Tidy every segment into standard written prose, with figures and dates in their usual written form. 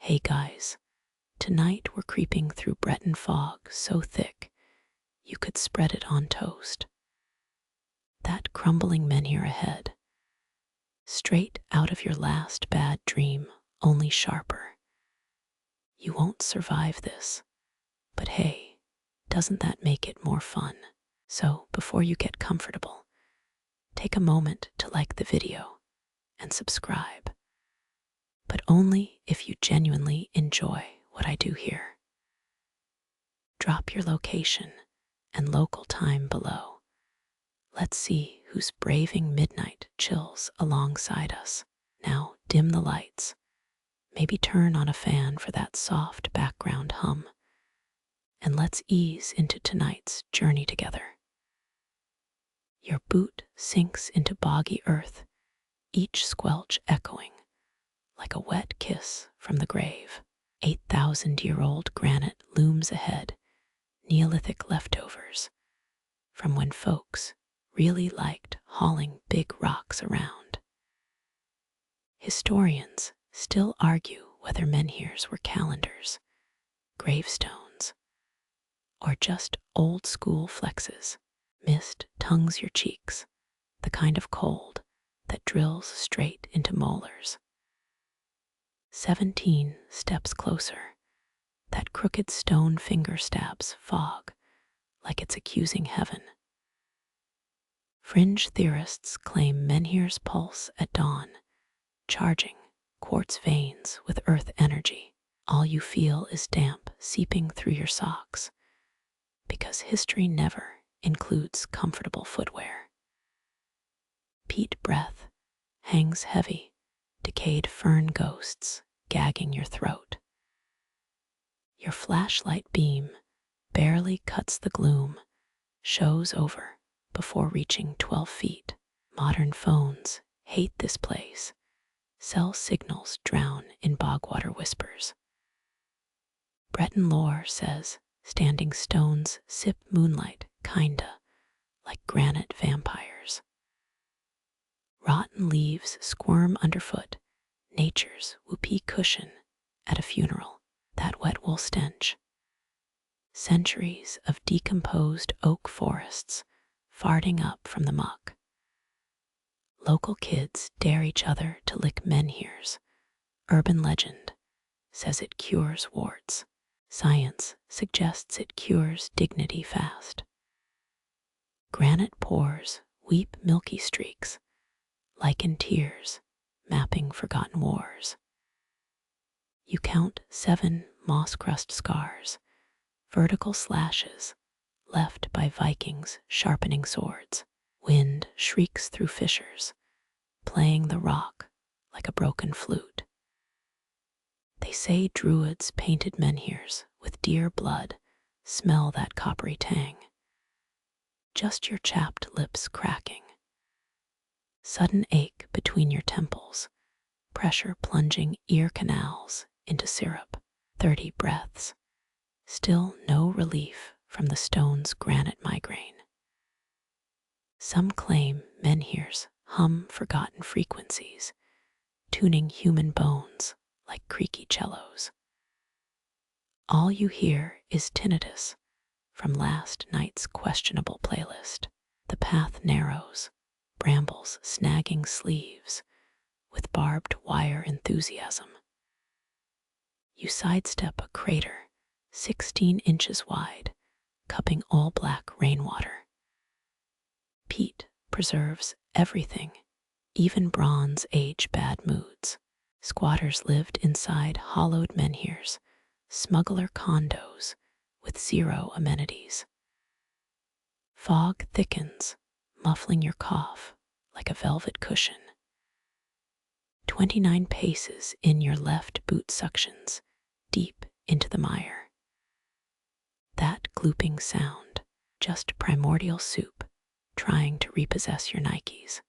Hey guys, tonight we're creeping through Breton fog so thick you could spread it on toast. That crumbling menhir ahead, straight out of your last bad dream, only sharper. You won't survive this, but hey, doesn't that make it more fun? So before you get comfortable, take a moment to like the video and subscribe, but only if you genuinely enjoy what I do here. Drop your location and local time below. Let's see who's braving midnight chills alongside us. Now dim the lights, maybe turn on a fan for that soft background hum, and let's ease into tonight's journey together. Your boot sinks into boggy earth, each squelch echoing like a wet kiss from the grave. 8,000-year-old granite looms ahead, Neolithic leftovers from when folks really liked hauling big rocks around. Historians still argue whether menhirs were calendars, gravestones, or just old-school flexes. Mist tongues your cheeks, the kind of cold that drills straight into molars. 17 steps closer, that crooked stone finger stabs fog like it's accusing heaven. Fringe theorists claim menhirs pulse at dawn, charging quartz veins with earth energy. All you feel is damp seeping through your socks, because history never includes comfortable footwear. Peat breath hangs heavy, decayed fern ghosts gagging your throat. Your flashlight beam barely cuts the gloom, shows over before reaching 12 feet. Modern phones hate this place. Cell signals drown in bogwater whispers. Breton lore says standing stones sip moonlight kinda like granite vampires. Rotten leaves squirm underfoot, nature's whoopee cushion at a funeral. That wet wool stench. Centuries of decomposed oak forests farting up from the muck. Local kids dare each other to lick menhirs. Urban legend says it cures warts. Science suggests it cures dignity fast. Granite pores weep milky streaks, lichen tears mapping forgotten wars. You count 7 moss crust scars, vertical slashes left by Vikings sharpening swords. Wind shrieks through fissures, playing the rock like a broken flute. They say druids painted menhirs with deer blood smell that coppery tang. Just your chapped lips cracking. Sudden ache between your temples, pressure plunging ear canals into syrup. 30 breaths. Still no relief from the stone's granite migraine. Some claim menhirs hum forgotten frequencies, tuning human bones like creaky cellos. All you hear is tinnitus from last night's questionable playlist. The path narrows, brambles snagging sleeves with barbed wire enthusiasm. You sidestep a crater 16 inches wide, cupping all black rainwater. Peat preserves everything, even bronze age bad moods. Squatters lived inside hollowed menhirs, smuggler condos with zero amenities. Fog thickens, muffling your cough like a velvet cushion. 29 paces in your left boot suctions, deep into the mire. That glooping sound, just primordial soup trying to repossess your Nikes.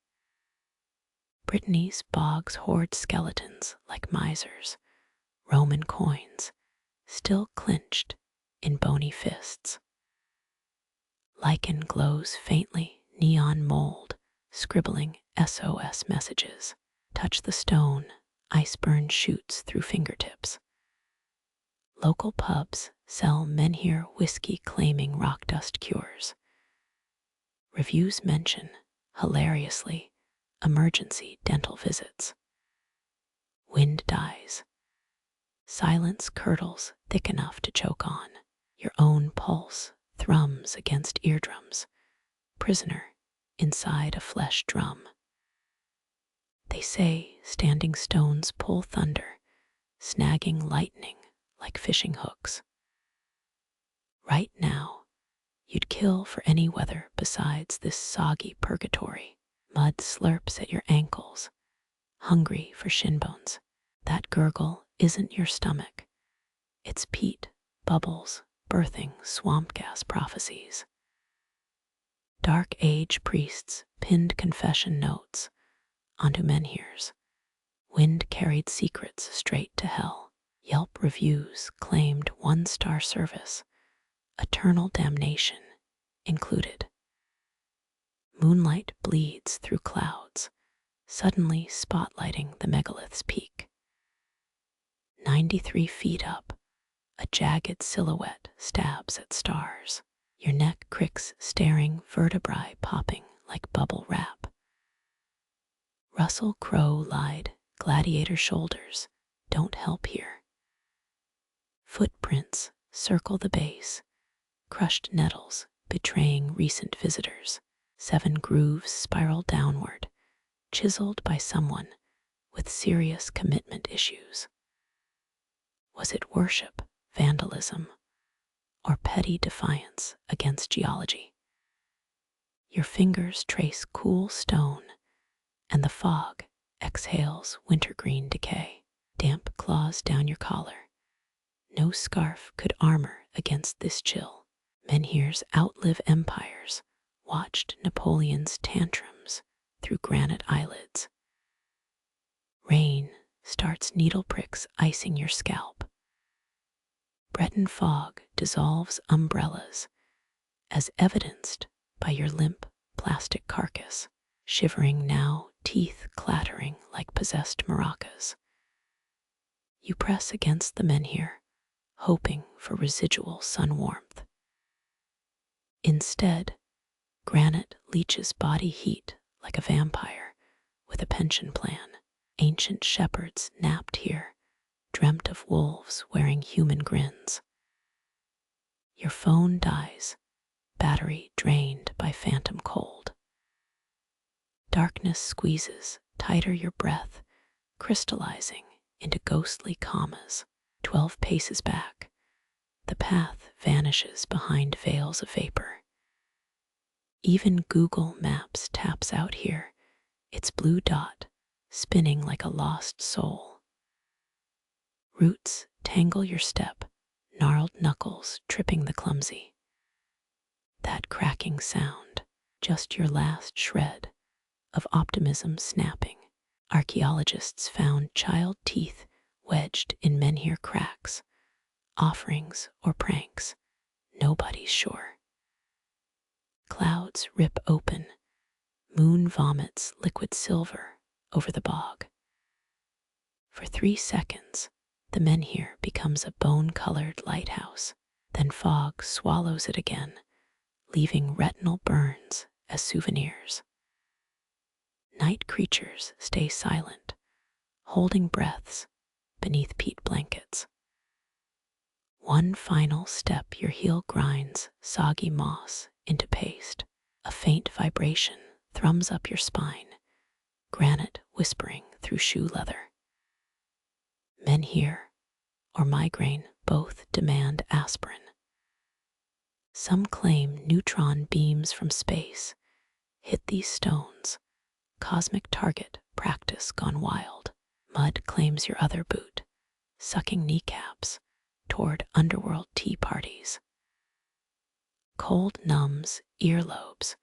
Brittany's bogs hoard skeletons like misers, Roman coins, still clenched in bony fists. Lichen glows faintly, neon mold, scribbling SOS messages. Touch the stone, ice burn shoots through fingertips. Local pubs sell menhir whiskey claiming rock dust cures. Reviews mention, hilariously, emergency dental visits. Wind dies. Silence curdles thick enough to choke on. Your own pulse thrums against eardrums. Prisoner inside a flesh drum. They say standing stones pull thunder, snagging lightning like fishing hooks. Right now, you'd kill for any weather besides this soggy purgatory. Mud slurps at your ankles, hungry for shin bones. That gurgle isn't your stomach. It's peat, bubbles, birthing swamp gas prophecies. Dark Age priests pinned confession notes onto menhirs. Wind carried secrets straight to hell. Yelp reviews claimed 1-star service, eternal damnation included. Moonlight bleeds through clouds, suddenly spotlighting the megalith's peak. 93 feet up, a jagged silhouette stabs at stars. Your neck cricks, staring, vertebrae popping like bubble wrap. Russell Crowe lied, gladiator shoulders don't help here. Footprints circle the base, crushed nettles betraying recent visitors. 7 grooves spiral downward, chiseled by someone with serious commitment issues. Was it worship, vandalism, or petty defiance against geology? Your fingers trace cool stone, and the fog exhales wintergreen decay. Damp claws down your collar. No scarf could armor against this chill. Menhirs outlive empires, watched Napoleon's tantrums through granite eyelids. Rain starts needle pricks icing your scalp. Breton fog dissolves umbrellas, as evidenced by your limp plastic carcass, shivering now, teeth clattering like possessed maracas. You press against the menhir, hoping for residual sun warmth. Instead, granite leeches body heat like a vampire with a pension plan. Ancient shepherds napped here, dreamt of wolves wearing human grins. Your phone dies, battery drained by phantom cold. Darkness squeezes tighter your breath, crystallizing into ghostly commas. 12 paces back, the path vanishes behind veils of vapor. Even Google Maps taps out here, its blue dot spinning like a lost soul. Roots tangle your step, gnarled knuckles tripping the clumsy. That cracking sound, just your last shred of optimism snapping. Archaeologists found child teeth wedged in menhir cracks, offerings or pranks, nobody's sure. Clouds rip open, moon vomits liquid silver over the bog. For 3 seconds, the menhir becomes a bone-colored lighthouse, then fog swallows it again, leaving retinal burns as souvenirs. Night creatures stay silent, holding breaths beneath peat blankets. One final step, your heel grinds soggy moss into paste. A faint vibration thrums up your spine, granite whispering through shoe leather. Menhir or migraine both demand aspirin. Some claim neutron beams from space hit these stones. Cosmic target practice gone wild. Mud claims your other boot, sucking kneecaps toward underworld tea parties. Cold numbs earlobes,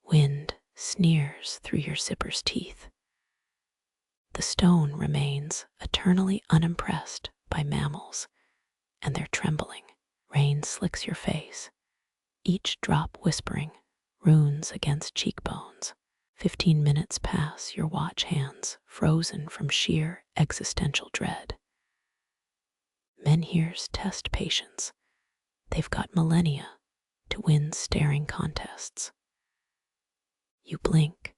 wind sneers through your zipper's teeth. The stone remains eternally unimpressed by mammals and their trembling. Rain slicks your face, each drop whispering runes against cheekbones. 15 minutes pass, your watch hands frozen from sheer existential dread. Menhirs test patience. They've got millennia to win staring contests. You blink,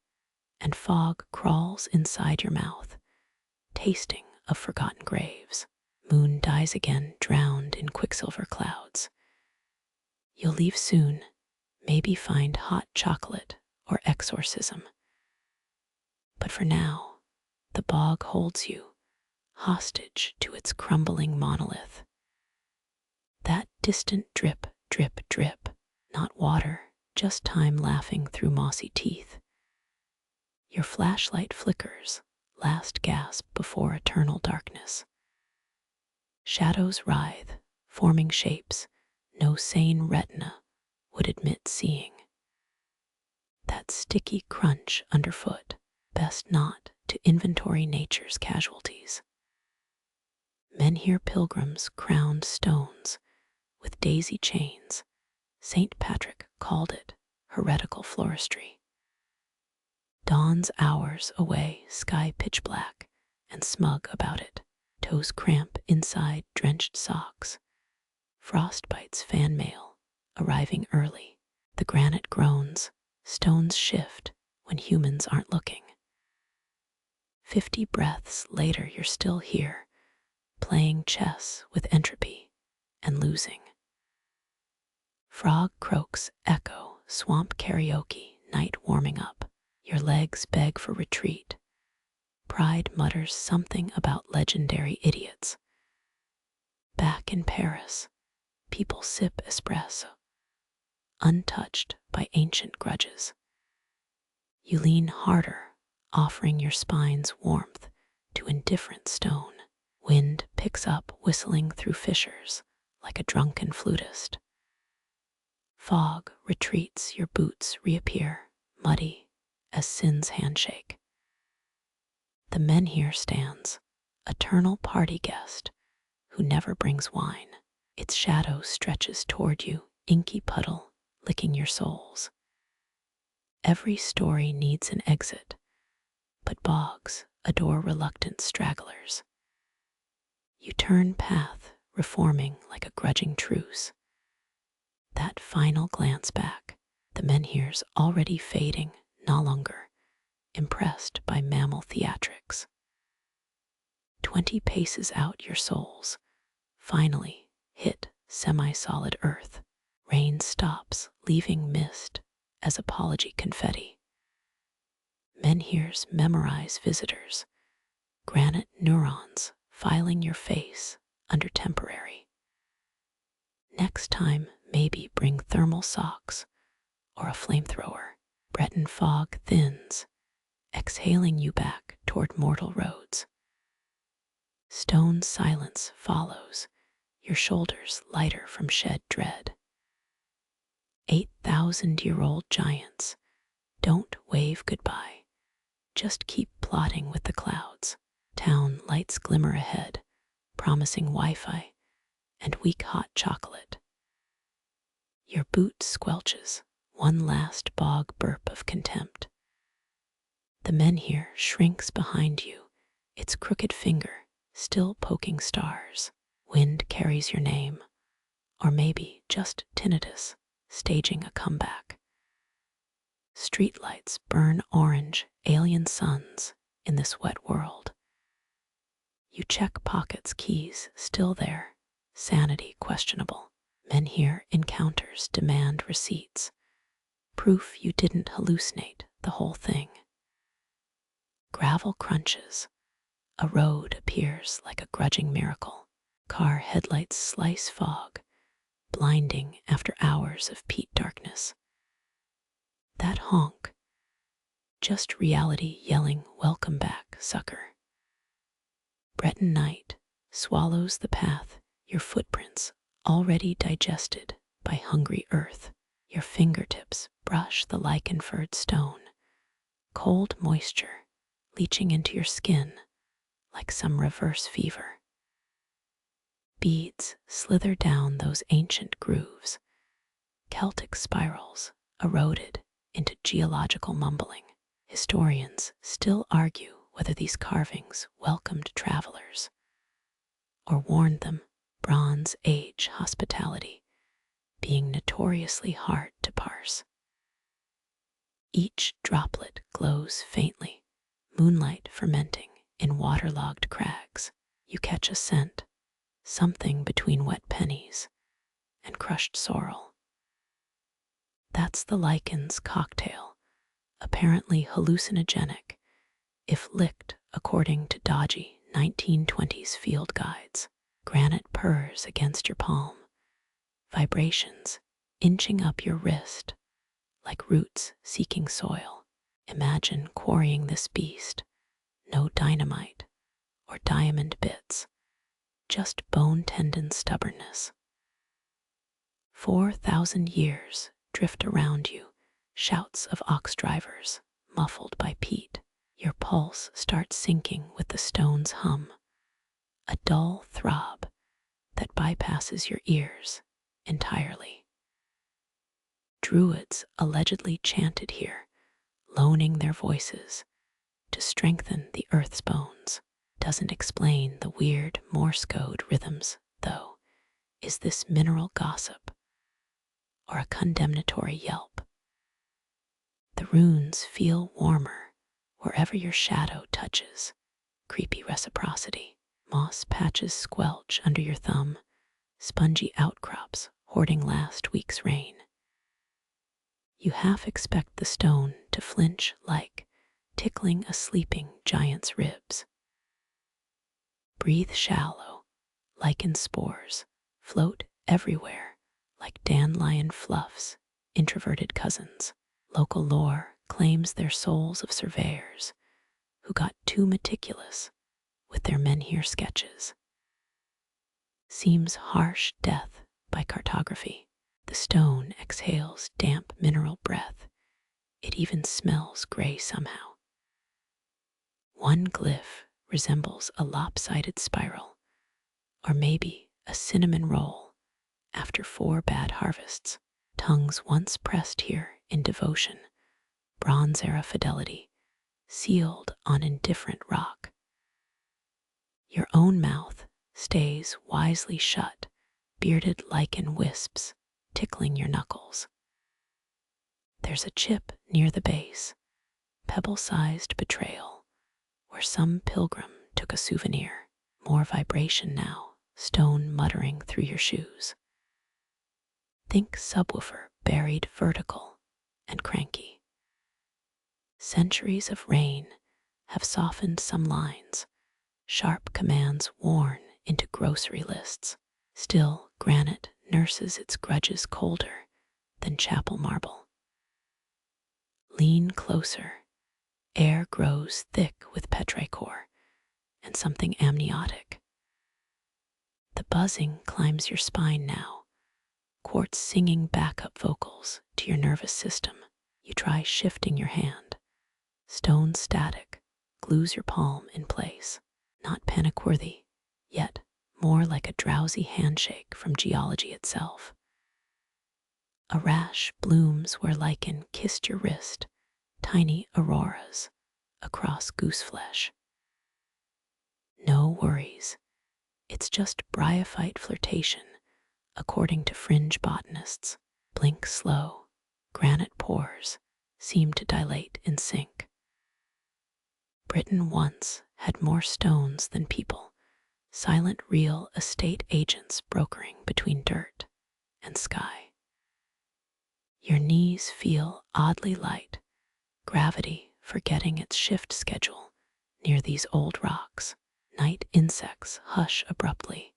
and fog crawls inside your mouth, tasting of forgotten graves. Moon dies again, drowned in quicksilver clouds. You'll leave soon, maybe find hot chocolate or exorcism. But for now, the bog holds you, hostage to its crumbling monolith. That distant drip, drip, drip, not water, just time laughing through mossy teeth. Your flashlight flickers, last gasp before eternal darkness. Shadows writhe, forming shapes no sane retina would admit seeing. That sticky crunch underfoot, best not to inventory nature's casualties. Menhir pilgrims crowned stones with daisy chains. St. Patrick called it heretical floristry. Dawn's hours away, sky pitch black and smug about it. Toes cramp inside drenched socks. Frostbite's fan mail, arriving early. The granite groans, stones shift when humans aren't looking. 50 breaths later, you're still here, playing chess with entropy and losing. Frog croaks echo, swamp karaoke, night warming up. Your legs beg for retreat. Pride mutters something about legendary idiots. Back in Paris, people sip espresso, untouched by ancient grudges. You lean harder, offering your spine's warmth to indifferent stone. Wind picks up, whistling through fissures like a drunken flutist. Fog retreats, your boots reappear, muddy as sin's handshake. The menhir stands, eternal party guest who never brings wine. Its shadow stretches toward you, inky puddle licking your soles. Every story needs an exit, but bogs adore reluctant stragglers. You turn path, reforming like a grudging truce. That final glance back, the menhirs already fading, no longer impressed by mammal theatrics. 20 paces out, your souls finally hit semi-solid earth. Rain stops, leaving mist as apology confetti. Menhirs memorize visitors, granite neurons filing your face under temporary. Next time, maybe bring thermal socks or a flamethrower. Breton fog thins, exhaling you back toward mortal roads. Stone silence follows, your shoulders lighter from shed dread. 8,000-year-old giants don't wave goodbye, just keep plotting with the clouds. Town lights glimmer ahead, promising Wi-Fi and weak hot chocolate. Your boot squelches, one last bog burp of contempt. The menhir shrinks behind you, its crooked finger still poking stars. Wind carries your name, or maybe just tinnitus staging a comeback. Streetlights burn orange, alien suns in this wet world. You check pockets, keys still there, sanity questionable. Menhir encounters demand receipts, proof you didn't hallucinate the whole thing. Gravel crunches, a road appears like a grudging miracle. Car headlights slice fog, blinding after hours of peat darkness. That honk, just reality yelling, welcome back, sucker. Breton night swallows the path, your footprints already digested by hungry earth. Your fingertips brush the lichen-furred stone, cold moisture leaching into your skin like some reverse fever. Beads slither down those ancient grooves, Celtic spirals eroded into geological mumbling. Historians still argue whether these carvings welcomed travelers or warned them, Bronze Age hospitality being notoriously hard to parse. Each droplet glows faintly, moonlight fermenting in waterlogged crags. You catch a scent, something between wet pennies and crushed sorrel. That's the Lichen's cocktail, apparently hallucinogenic, if licked according to dodgy 1920s field guides. Granite purrs against your palm, vibrations inching up your wrist like roots seeking soil. Imagine quarrying this beast. No dynamite or diamond bits, just bone tendon stubbornness. 4,000 years drift around you, shouts of ox drivers muffled by peat. Your pulse starts syncing with the stone's hum, a dull throb that bypasses your ears entirely. Druids allegedly chanted here, loaning their voices to strengthen the earth's bones. Doesn't explain the weird Morse code rhythms, though. Is this mineral gossip or a condemnatory yelp? The runes feel warmer wherever your shadow touches. Creepy reciprocity. Moss patches squelch under your thumb, spongy outcrops hoarding last week's rain. You half expect the stone to flinch, like tickling a sleeping giant's ribs. Breathe shallow, lichen spores float everywhere like dandelion fluffs, introverted cousins. Local lore claims they're souls of surveyors who got too meticulous with their menhir sketches. Seems harsh death by cartography. The stone exhales damp mineral breath. It even smells gray somehow. One glyph resembles a lopsided spiral, or maybe a cinnamon roll after 4 bad harvests. Tongues once pressed here in devotion, Bronze Era fidelity, sealed on indifferent rock. Your own mouth stays wisely shut, bearded lichen wisps tickling your knuckles. There's a chip near the base, pebble-sized betrayal, where some pilgrim took a souvenir. More vibration now, stone muttering through your shoes. Think subwoofer buried vertical and cranky. Centuries of rain have softened some lines, sharp commands worn into grocery lists. Still, granite nurses its grudges colder than chapel marble. Lean closer. Air grows thick with petrichor and something amniotic. The buzzing climbs your spine now, quartz singing backup vocals to your nervous system. You try shifting your hand. Stone static glues your palm in place. Not panic-worthy, yet more like a drowsy handshake from geology itself. A rash blooms where lichen kissed your wrist, tiny auroras across goose flesh. No worries, it's just bryophyte flirtation, according to fringe botanists. Blink slow, granite pores seem to dilate in sync. Britain once had more stones than people, silent real estate agents brokering between dirt and sky. Your knees feel oddly light, gravity forgetting its shift schedule near these old rocks. Night insects hush abruptly.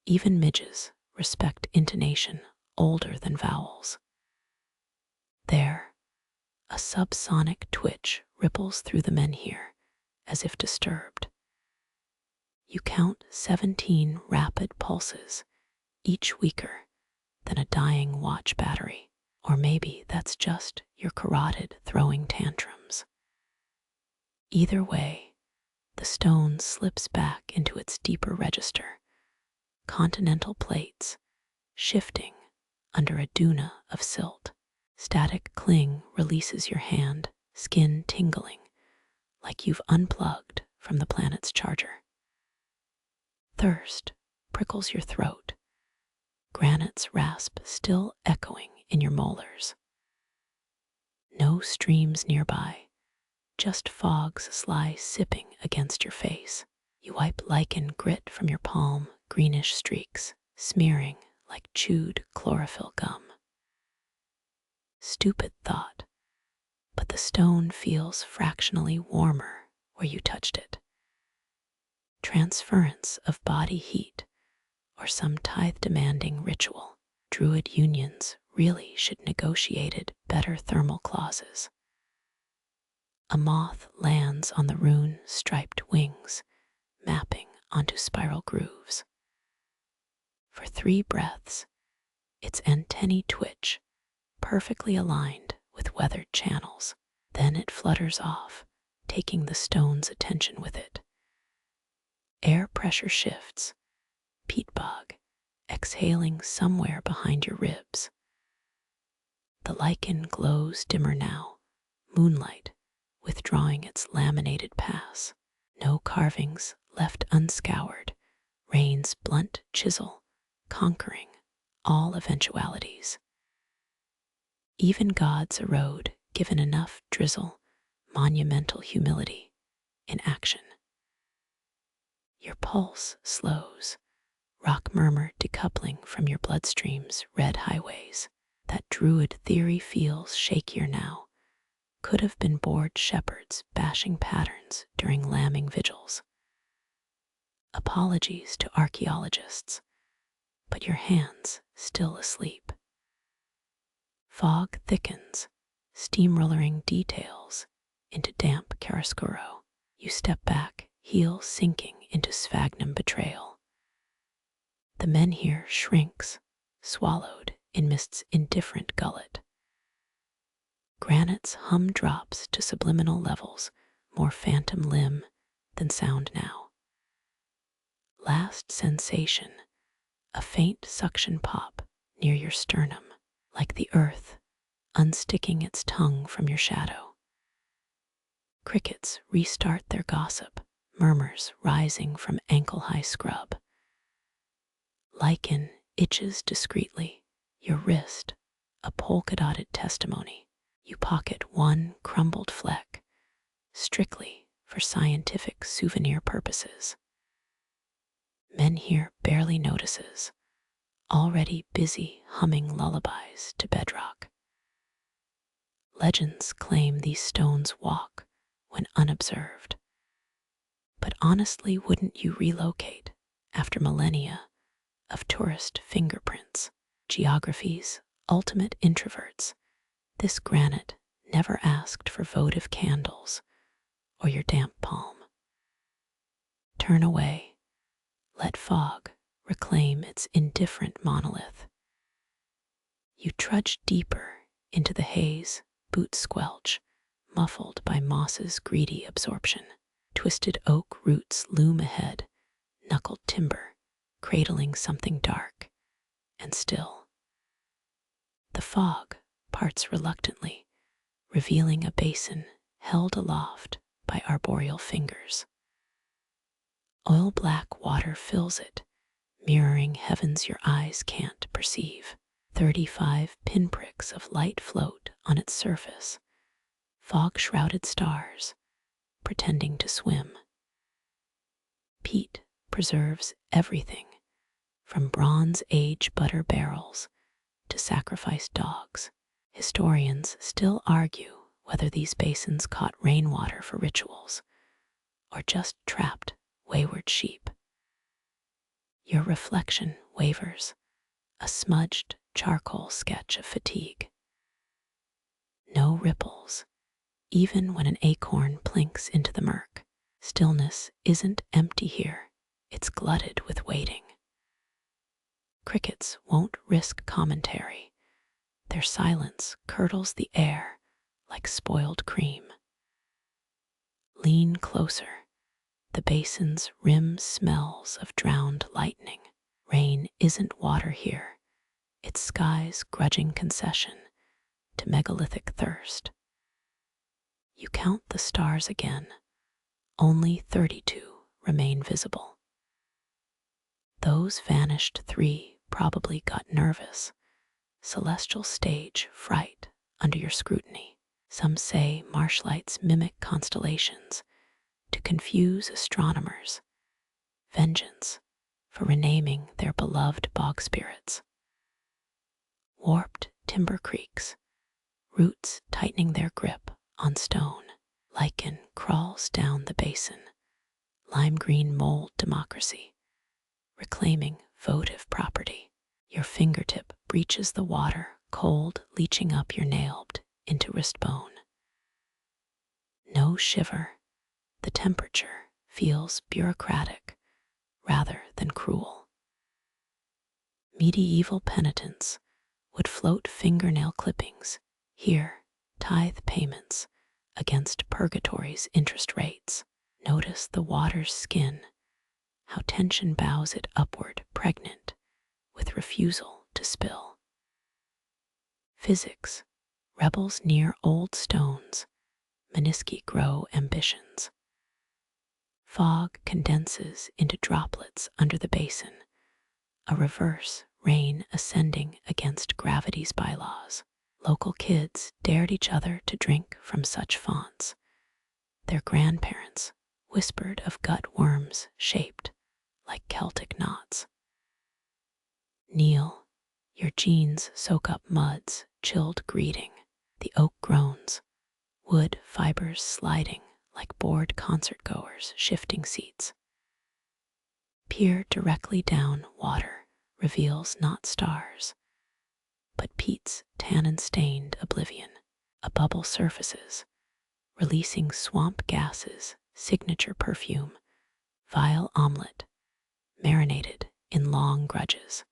Even midges respect intonation older than vowels. There, a subsonic twitch ripples through the menhir, as if disturbed. You count 17 rapid pulses, each weaker than a dying watch battery. Or maybe that's just your carotid throwing tantrums. Either way, the stone slips back into its deeper register, continental plates shifting under a duna of silt. Static cling releases your hand, skin tingling, like you've unplugged from the planet's charger. Thirst prickles your throat, granite's rasp still echoing in your molars. No streams nearby, just fog's sly sipping against your face. You wipe lichen grit from your palm, greenish streaks, smearing like chewed chlorophyll gum. Stupid thought, but the stone feels fractionally warmer where you touched it. Transference of body heat, or some tithe-demanding ritual. Druid unions really should negotiated better thermal clauses. A moth lands on the rune-striped wings, mapping onto spiral grooves. For 3 breaths, its antennae twitch, perfectly aligned with weathered channels. Then it flutters off, taking the stone's attention with it. Air pressure shifts, peat bog, exhaling somewhere behind your ribs. The lichen glows dimmer now, moonlight withdrawing its laminated pass. No carvings left unscoured, rain's blunt chisel conquering all eventualities. Even gods erode given enough drizzle, monumental humility in action. Your pulse slows, rock murmur decoupling from your bloodstream's red highways. That druid theory feels shakier now. Could have been bored shepherds bashing patterns during lambing vigils. Apologies to archaeologists, but your hands still asleep. Fog thickens, steamrollering details into damp chiaroscuro. You step back, heel sinking into sphagnum betrayal. The menhir shrinks, swallowed in mist's indifferent gullet. Granite's hum drops to subliminal levels, more phantom limb than sound now. Last sensation, a faint suction pop near your sternum, like the earth unsticking its tongue from your shadow. Crickets restart their gossip, murmurs rising from ankle-high scrub. Lichen itches discreetly, your wrist, a polka-dotted testimony. You pocket one crumbled fleck, strictly for scientific souvenir purposes. Menhir barely notices, already busy humming lullabies to bedrock. Legends claim these stones walk when unobserved. But honestly, wouldn't you relocate after millennia of tourist fingerprints? Geography's ultimate introverts, this granite never asked for votive candles or your damp palm. Turn away, let fog reclaim its indifferent monolith. You trudge deeper into the haze, boots squelch, muffled by moss's greedy absorption. Twisted oak roots loom ahead, knuckled timber, cradling something dark and still. The fog parts reluctantly, revealing a basin held aloft by arboreal fingers. Oil-black water fills it, mirroring heavens your eyes can't perceive. 35 pinpricks of light float on its surface, fog-shrouded stars pretending to swim. Peat preserves everything, from Bronze Age butter barrels to sacrificed dogs. Historians still argue whether these basins caught rainwater for rituals or just trapped wayward sheep. Your reflection wavers, a smudged charcoal sketch of fatigue. No ripples, even when an acorn plinks into the murk. Stillness isn't empty here, it's glutted with waiting. Crickets won't risk commentary. Their silence curdles the air like spoiled cream. Lean closer. The basin's rim smells of drowned lightning. Rain isn't water here. It's sky's grudging concession to megalithic thirst. You count the stars again. Only 32 remain visible. Those vanished 3 probably got nervous. Celestial stage fright under your scrutiny. Some say marsh lights mimic constellations to confuse astronomers. Vengeance for renaming their beloved bog spirits. Warped timber creaks, roots tightening their grip on stone. Lichen crawls down the basin. Lime green mold democracy, reclaiming votive property. Your fingertip breaches the water, cold leaching up your nailed into wrist bone. No shiver, the temperature feels bureaucratic rather than cruel. Medieval penitents would float fingernail clippings, here tithe payments against purgatory's interest rates. Notice the water's skin, how tension bows it upward, pregnant with refusal to spill. Physics, rebels near old stones, menisci grow ambitions. Fog condenses into droplets under the basin, a reverse rain ascending against gravity's bylaws. Local kids dared each other to drink from such fonts. Their grandparents whispered of gut worms shaped like Celtic knots. Kneel, your jeans soak up mud's chilled greeting. The oak groans, wood fibers sliding like bored concertgoers shifting seats. Peer directly down, water reveals not stars, but peat's tannin-stained oblivion. A bubble surfaces, releasing swamp gases, signature perfume, vile omelet, marinated in long grudges.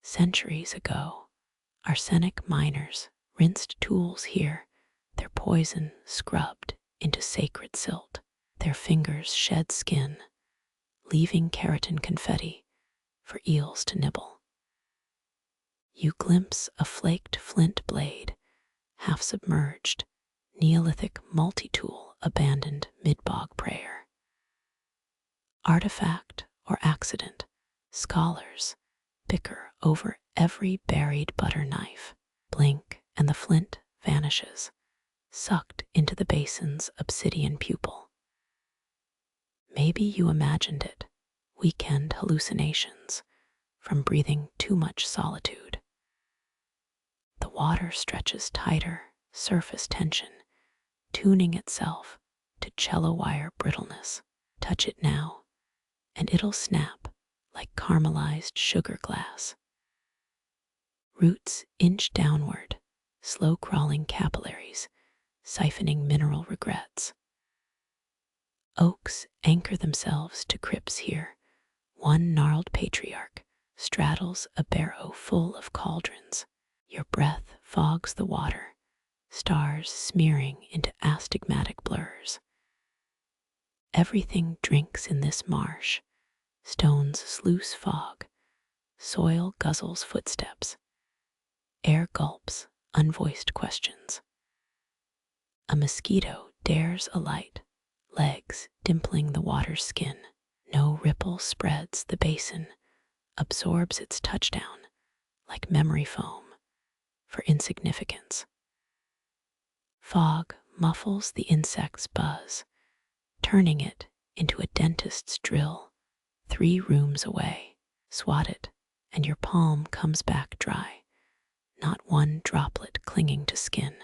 Centuries ago, arsenic miners rinsed tools here, their poison scrubbed into sacred silt. Their fingers shed skin, leaving keratin confetti for eels to nibble. You glimpse a flaked flint blade, half submerged, Neolithic multi-tool abandoned mid-bog prayer. Artifact or accident, scholars bicker over every buried butter knife. Blink and the flint vanishes, sucked into the basin's obsidian pupil. Maybe you imagined it, weekend hallucinations from breathing too much solitude. The water stretches tighter, surface tension, tuning itself to cello wire brittleness. Touch it now, and it'll snap like caramelized sugar glass. Roots inch downward, slow-crawling capillaries, siphoning mineral regrets. Oaks anchor themselves to crypts here. One gnarled patriarch straddles a barrow full of cauldrons. Your breath fogs the water, stars smearing into astigmatic blurs. Everything drinks in this marsh. Stones sluice fog, soil guzzles footsteps, air gulps unvoiced questions. A mosquito dares alight, legs dimpling the water's skin. No ripple spreads the basin, absorbs its touchdown like memory foam for insignificance. Fog muffles the insect's buzz, turning it into a dentist's drill 3 rooms away. Swat it, and your palm comes back dry, not one droplet clinging to skin.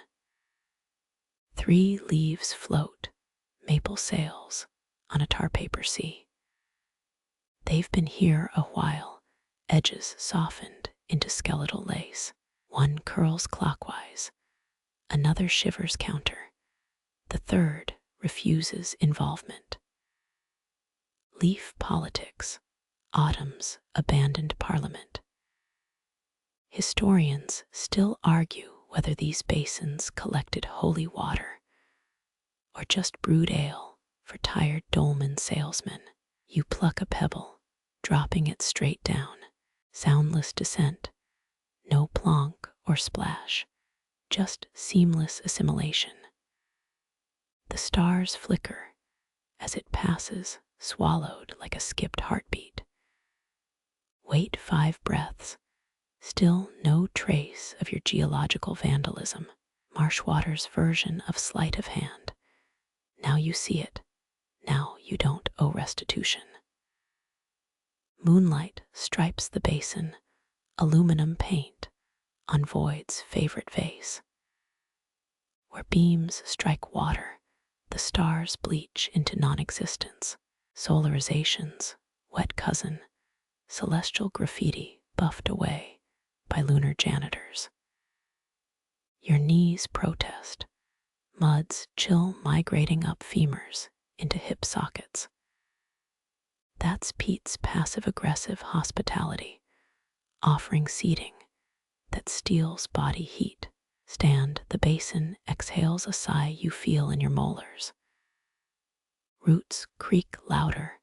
3 leaves float, maple sails, on a tar paper sea. They've been here a while, edges softened into skeletal lace. One curls clockwise, another shivers counter, the third refuses involvement. Leaf politics, autumn's abandoned parliament. Historians still argue whether these basins collected holy water or just brewed ale for tired dolmen salesmen. You pluck a pebble, dropping it straight down, soundless descent, no plonk or splash, just seamless assimilation. The stars flicker as it passes, swallowed like a skipped heartbeat. Wait 5 breaths. Still no trace of your geological vandalism. Marshwater's version of sleight of hand. Now you see it. Now you don't owe restitution. Moonlight stripes the basin, aluminum paint on Void's favorite vase. Where beams strike water, the stars bleach into non-existence. Solarization's wet cousin, celestial graffiti buffed away by lunar janitors. Your knees protest, mud's chill migrating up femurs into hip sockets. That's Pete's passive-aggressive hospitality, offering seating that steals body heat. Stand, the basin exhales a sigh you feel in your molars. Roots creak louder,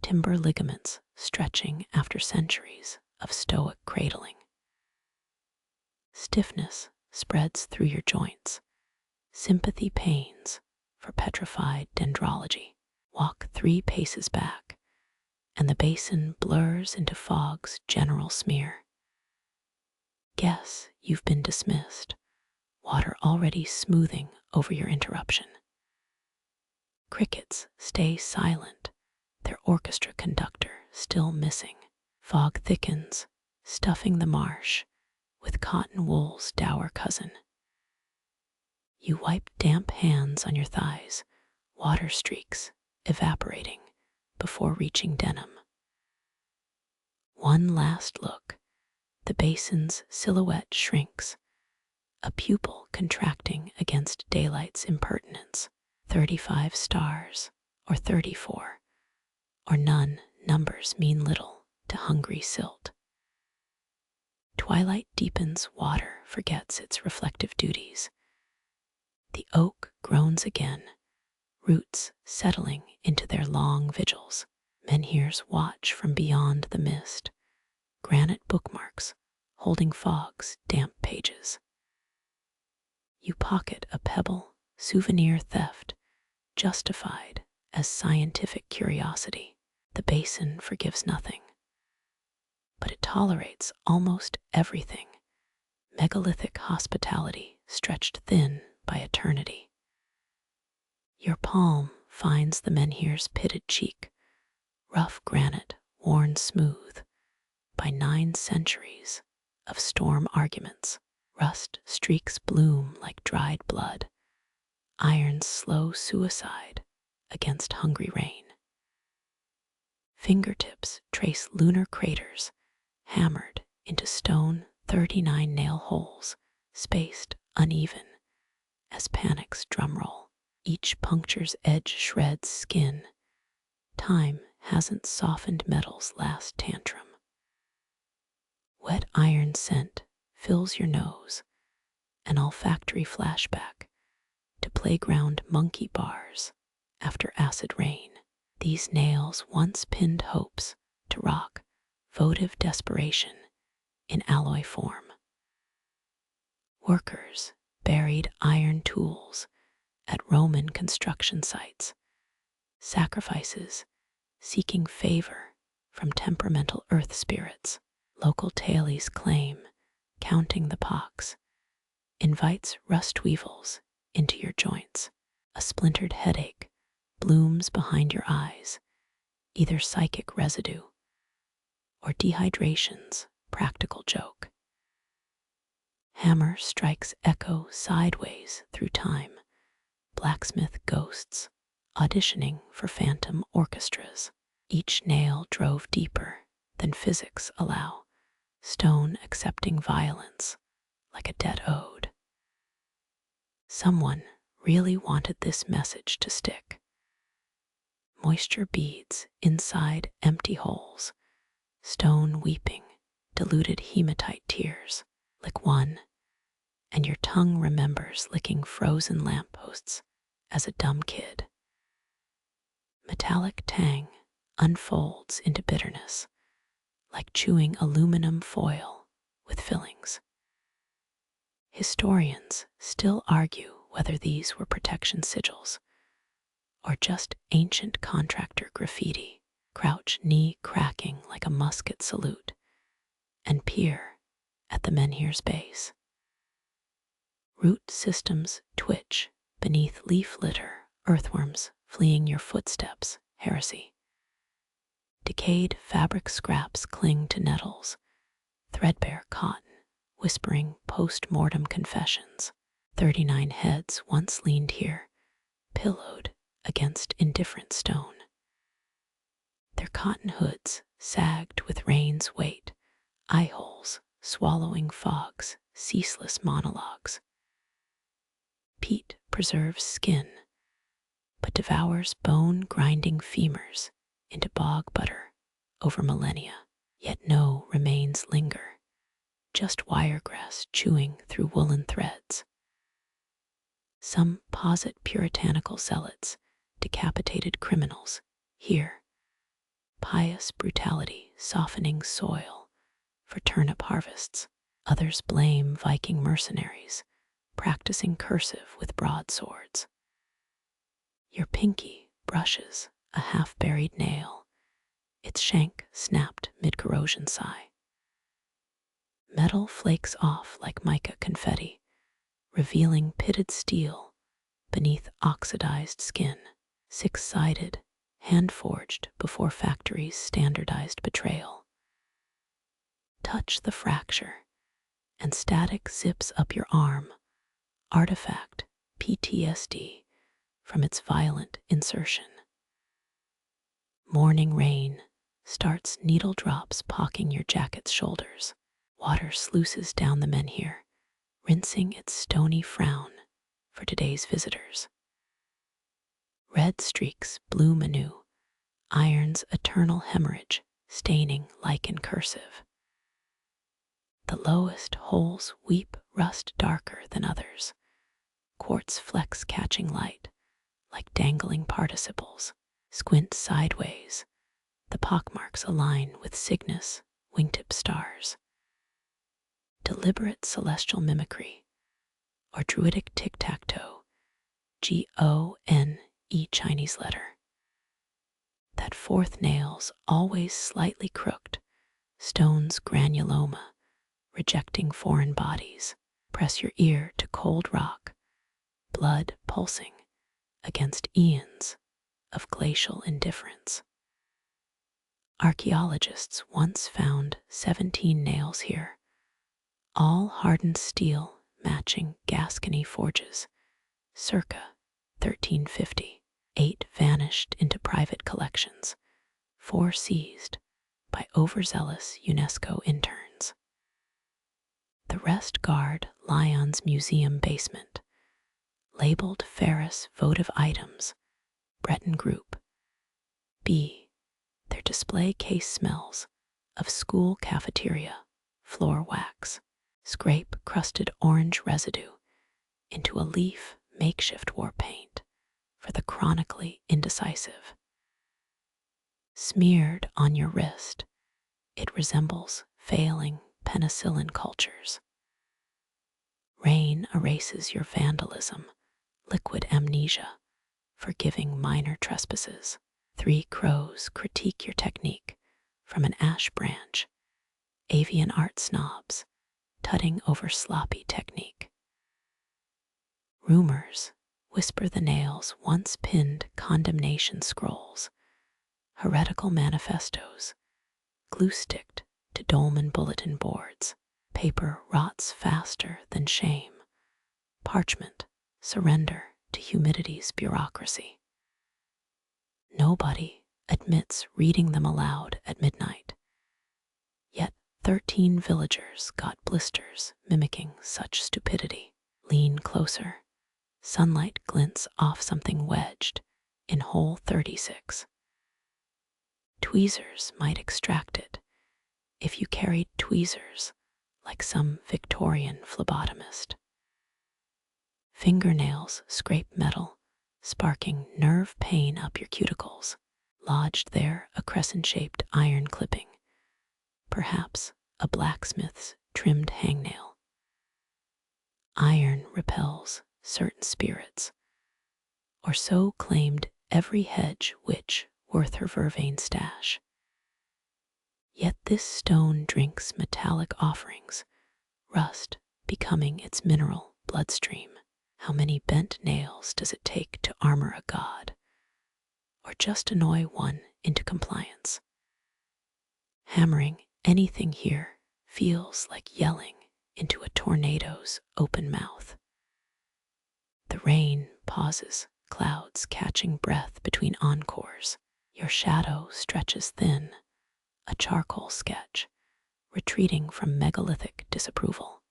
timber ligaments stretching after centuries of stoic cradling. Stiffness spreads through your joints, sympathy pains for petrified dendrology. Walk 3 paces back, and the basin blurs into fog's general smear. Guess you've been dismissed, water already smoothing over your interruption. Crickets stay silent, their orchestra conductor still missing. Fog thickens, stuffing the marsh with cotton wool's dour cousin. You wipe damp hands on your thighs, water streaks evaporating before reaching denim. One last look, the basin's silhouette shrinks, a pupil contracting against daylight's impertinence. 35 stars, or 34, or none. Numbers mean little to hungry silt. Twilight deepens, water forgets its reflective duties. The oak groans again, roots settling into their long vigils. Menhirs watch from beyond the mist, granite bookmarks holding fog's damp pages. You pocket a pebble, souvenir theft, justified as scientific curiosity. The basin forgives nothing, but it tolerates almost everything. Megalithic hospitality stretched thin by eternity. Your palm finds the menhir's pitted cheek, rough granite worn smooth by 9 centuries of storm arguments. Rust streaks bloom like dried blood, iron's slow suicide against hungry rain. Fingertips trace lunar craters hammered into stone, 39 nail holes, spaced uneven as panic's drumroll. Each puncture's edge shreds skin. Time hasn't softened metal's last tantrum. Wet iron scent fills your nose, an olfactory flashback to playground monkey bars after acid rain. These nails once pinned hopes to rock, votive desperation in alloy form. Workers buried iron tools at Roman construction sites, sacrifices seeking favor from temperamental earth spirits. Local tailies claim counting the pox invites rust weevils into your joints. A splintered headache blooms behind your eyes, either psychic residue or dehydration's practical joke. Hammer strikes echo sideways through time, blacksmith ghosts auditioning for phantom orchestras. Each nail drove deeper than physics allow, stone accepting violence like a debt owed. Someone really wanted this message to stick. Moisture beads inside empty holes, stone weeping, diluted hematite tears. Lick one, and your tongue remembers licking frozen lampposts as a dumb kid. Metallic tang unfolds into bitterness, like chewing aluminum foil with fillings. Historians still argue whether these were protection sigils or just ancient contractor graffiti. Crouch, knee cracking like a musket salute, and peer at the menhir's base. Root systems twitch beneath leaf litter, earthworms fleeing your footsteps, heresy. Decayed fabric scraps cling to nettles, threadbare cotton whispering post-mortem confessions. 39 heads once leaned here, pillowed against indifferent stone. Their cotton hoods sagged with rain's weight, eye holes swallowing fog's ceaseless monologues. Peat preserves skin, but devours bone-grinding femurs into bog butter over millennia. Yet no remains linger, just wiregrass chewing through woolen threads. Some posit puritanical zealots, decapitated criminals, here. Pious brutality softening soil for turnip harvests. Others blame Viking mercenaries, practicing cursive with broadswords. Your pinky brushes a half-buried nail, its shank snapped mid-corrosion sigh. Metal flakes off like mica confetti, revealing pitted steel beneath oxidized skin, six-sided, hand-forged before factories standardized betrayal. Touch the fracture, and static zips up your arm, artifact PTSD from its violent insertion. Morning rain starts needle drops pocking your jacket's shoulders. Water sluices down the menhir, rinsing its stony frown for today's visitors. Red streaks bloom anew, iron's eternal hemorrhage staining lichen cursive. The lowest holes weep rust darker than others, quartz flecks catching light like dangling participles. Squint sideways, the pockmarks align with Cygnus wingtip stars. Deliberate celestial mimicry, or druidic tic-tac-toe, G-O-N-E Chinese letter. That fourth nail's always slightly crooked, stone's granuloma, rejecting foreign bodies. Press your ear to cold rock, blood pulsing against eons of glacial indifference. Archaeologists once found 17 nails here, all hardened steel matching Gascony forges, circa 1350. 8 vanished into private collections, 4 seized by overzealous UNESCO interns. The rest guard Lyon's museum basement, labeled Ferris votive items, Breton group. B. Their display case smells of school cafeteria, floor wax, scrape crusted orange residue into a leaf makeshift war paint for the chronically indecisive. Smeared on your wrist, it resembles failing penicillin cultures. Rain erases your vandalism, liquid amnesia, forgiving minor trespasses. 3 crows critique your technique from an ash branch, avian art snobs, tutting over sloppy technique. Rumors whisper the nails once pinned condemnation scrolls, heretical manifestos, glue-sticked to dolmen bulletin boards. Paper rots faster than shame. Parchment surrender to humidity's bureaucracy. Nobody admits reading them aloud at midnight. Yet 13 villagers got blisters mimicking such stupidity. Lean closer. Sunlight glints off something wedged in hole 36. Tweezers might extract it if you carried tweezers like some Victorian phlebotomist. Fingernails scrape metal, sparking nerve pain up your cuticles. Lodged there a crescent-shaped iron clipping, perhaps a blacksmith's trimmed hangnail. Iron repels certain spirits, or so claimed every hedge witch worth her vervain stash. Yet this stone drinks metallic offerings, rust becoming its mineral bloodstream. How many bent nails does it take to armor a god, or just annoy one into compliance? Hammering anything here feels like yelling into a tornado's open mouth. The rain pauses, clouds catching breath between encores. Your shadow stretches thin, a charcoal sketch, retreating from megalithic disapproval.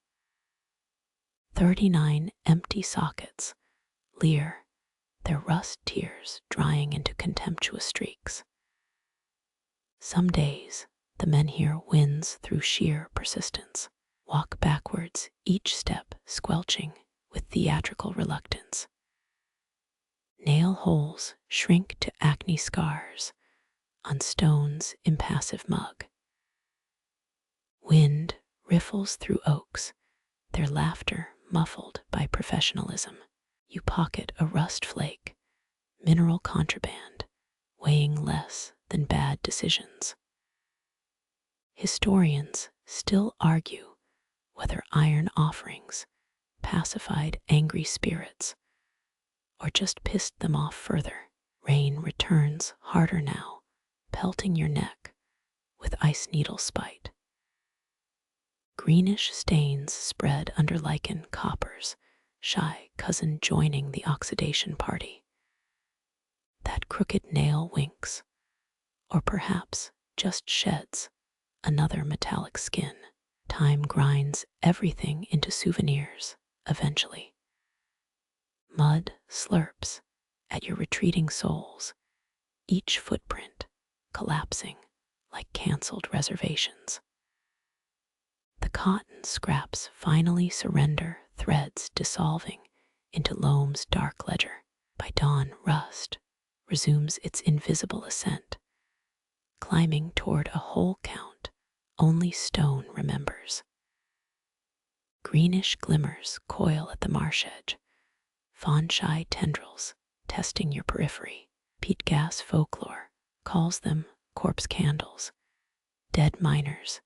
39 empty sockets leer, their rust tears drying into contemptuous streaks. Some days, the menhir wins through sheer persistence, walk backwards, each step squelching with theatrical reluctance. Nail holes shrink to acne scars on stone's impassive mug. Wind riffles through oaks, their laughter muffled by professionalism. You pocket a rust flake, mineral contraband, weighing less than bad decisions. Historians still argue whether iron offerings pacified angry spirits or just pissed them off further. Rain returns harder now, pelting your neck with ice needle spite. Greenish stains spread under lichen coppers, shy cousin joining the oxidation party. That crooked nail winks, or perhaps just sheds another metallic skin. Time grinds everything into souvenirs, eventually. Mud slurps at your retreating soles, each footprint collapsing like cancelled reservations. The cotton scraps finally surrender, threads dissolving into loam's dark ledger. By dawn, rust resumes its invisible ascent, climbing toward a whole count only stone remembers. Greenish glimmers coil at the marsh edge, fawn-shy tendrils testing your periphery. Peat gas folklore calls them corpse candles, dead miners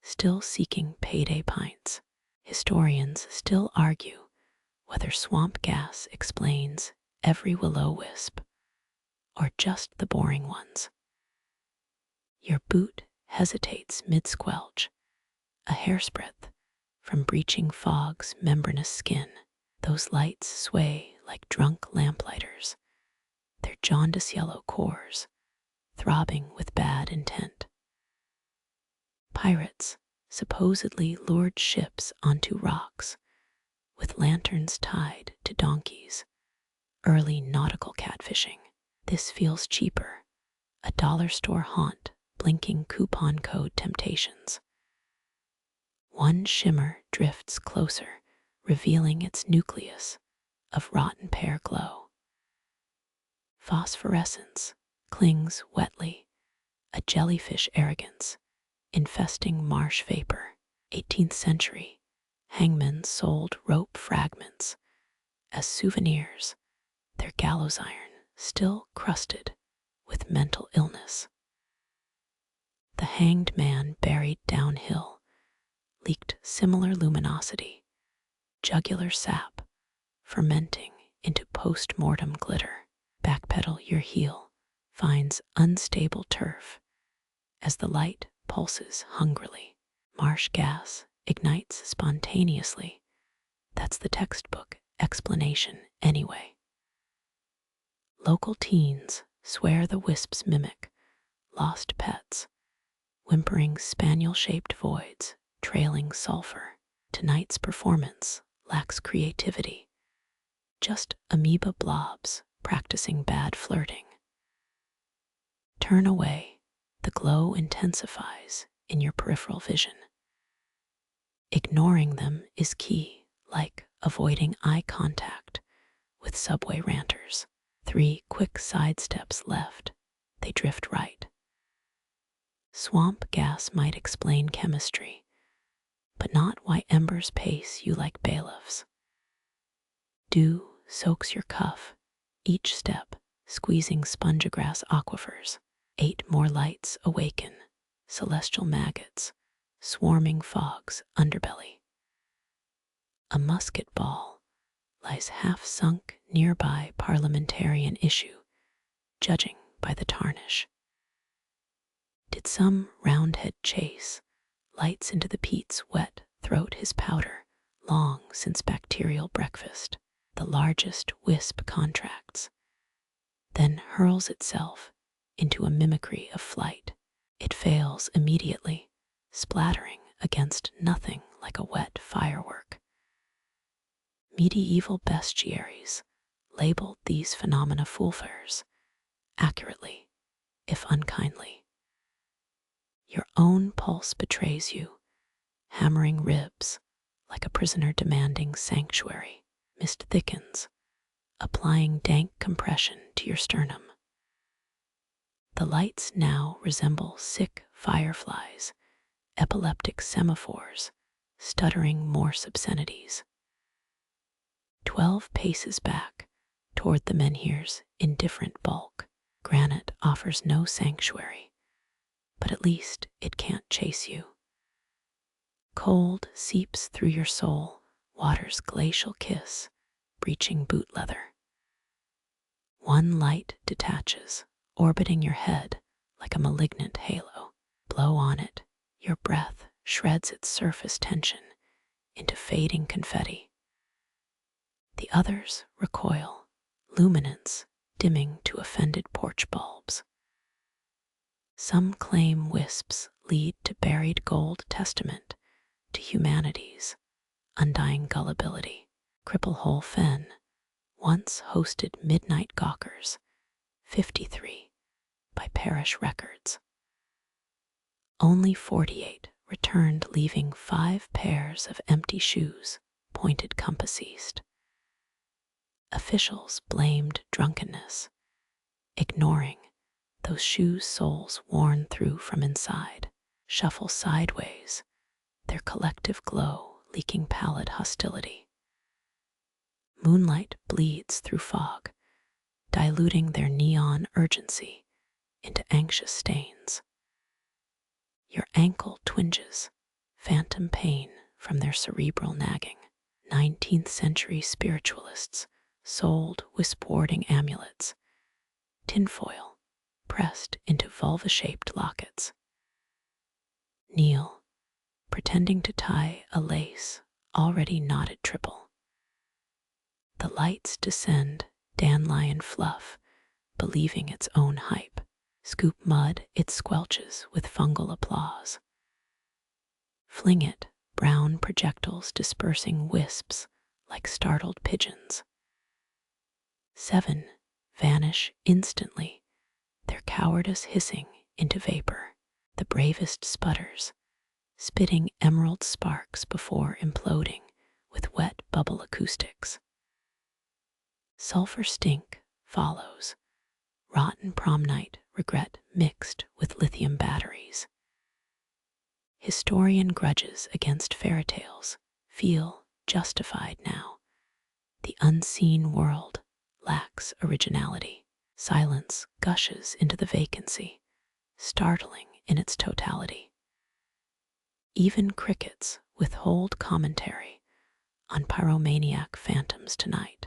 still seeking payday pints. Historians still argue whether swamp gas explains every willow wisp or just the boring ones. Your boot hesitates mid-squelch, a hair's breadth from breaching fog's membranous skin. Those lights sway like drunk lamplighters, their jaundice yellow cores throbbing with bad intent. Pirates supposedly lured ships onto rocks, with lanterns tied to donkeys. Early nautical catfishing. This feels cheaper, a dollar store haunt blinking coupon code temptations. One shimmer drifts closer, revealing its nucleus of rotten pear glow. Phosphorescence clings wetly, a jellyfish arrogance infesting marsh vapor. 18th century, hangmen sold rope fragments as souvenirs, their gallows iron still crusted with mental illness. The hanged man buried downhill leaked similar luminosity, jugular sap fermenting into post-mortem glitter. Backpedal your heel finds unstable turf as the light pulses hungrily. Marsh gas ignites spontaneously. That's the textbook explanation anyway. Local teens swear the wisps mimic lost pets, whimpering spaniel-shaped voids trailing sulfur. Tonight's performance lacks creativity, just amoeba blobs practicing bad flirting. Turn away, the glow intensifies in your peripheral vision. Ignoring them is key, like avoiding eye contact with subway ranters. 3 quick sidesteps left, they drift right. Swamp gas might explain chemistry, but not why embers pace you like bailiffs. Dew soaks your cuff, each step squeezing spongegrass aquifers. 8 more lights awaken, celestial maggots, swarming fog's underbelly. A musket ball lies half sunk nearby parliamentarian issue, judging by the tarnish. Did some roundhead chase lights into the peat's wet throat his powder long since bacterial breakfast, the largest wisp contracts, then hurls itself into a mimicry of flight. It fails immediately, splattering against nothing like a wet firework. Medieval bestiaries labeled these phenomena fulfars, accurately, if unkindly. Your own pulse betrays you, hammering ribs like a prisoner demanding sanctuary. Mist thickens, applying dank compression to your sternum. The lights now resemble sick fireflies, epileptic semaphores, stuttering Morse obscenities. 12 paces back, toward the menhirs in different bulk, granite offers no sanctuary, but at least it can't chase you. Cold seeps through your soul, water's glacial kiss, breaching boot leather. One light detaches, orbiting your head like a malignant halo. Blow on it, your breath shreds its surface tension into fading confetti. The others recoil, luminance dimming to offended porch bulbs. Some claim wisps lead to buried gold testament to humanity's undying gullibility. Cripplehole Fen once hosted midnight gawkers, 53 by parish records. Only 48 returned, leaving 5 pairs of empty shoes pointed compass east. Officials blamed drunkenness, ignoring those shoes' soles worn through from inside, shuffle sideways, their collective glow leaking pallid hostility. Moonlight bleeds through fog, diluting their neon urgency into anxious stains. Your ankle twinges, phantom pain from their cerebral nagging. 19th century spiritualists sold wisp-warding amulets, tinfoil pressed into vulva-shaped lockets. Kneel, pretending to tie a lace already knotted triple. The lights descend dandelion fluff, believing its own hype. Scoop mud, it squelches with fungal applause. Fling it, brown projectiles dispersing wisps like startled pigeons. 7 vanish instantly, their cowardice hissing into vapor. The bravest sputters, spitting emerald sparks before imploding with wet bubble acoustics. Sulfur stink follows, rotten prom night regret mixed with lithium batteries. Historian grudges against fairy tales feel justified now. The unseen world lacks originality. Silence gushes into the vacancy, startling in its totality. Even crickets withhold commentary on pyromaniac phantoms tonight.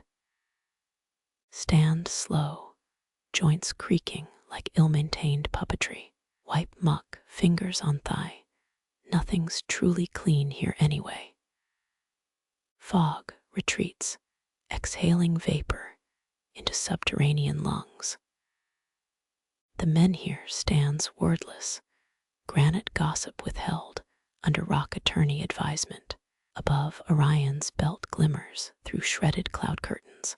Stand slow, joints creaking like ill-maintained puppetry. Wipe muck, fingers on thigh. Nothing's truly clean here anyway. Fog retreats, exhaling vapor into subterranean lungs. The menhir stands wordless, granite gossip withheld under rock attorney advisement. Above, Orion's belt glimmers through shredded cloud curtains.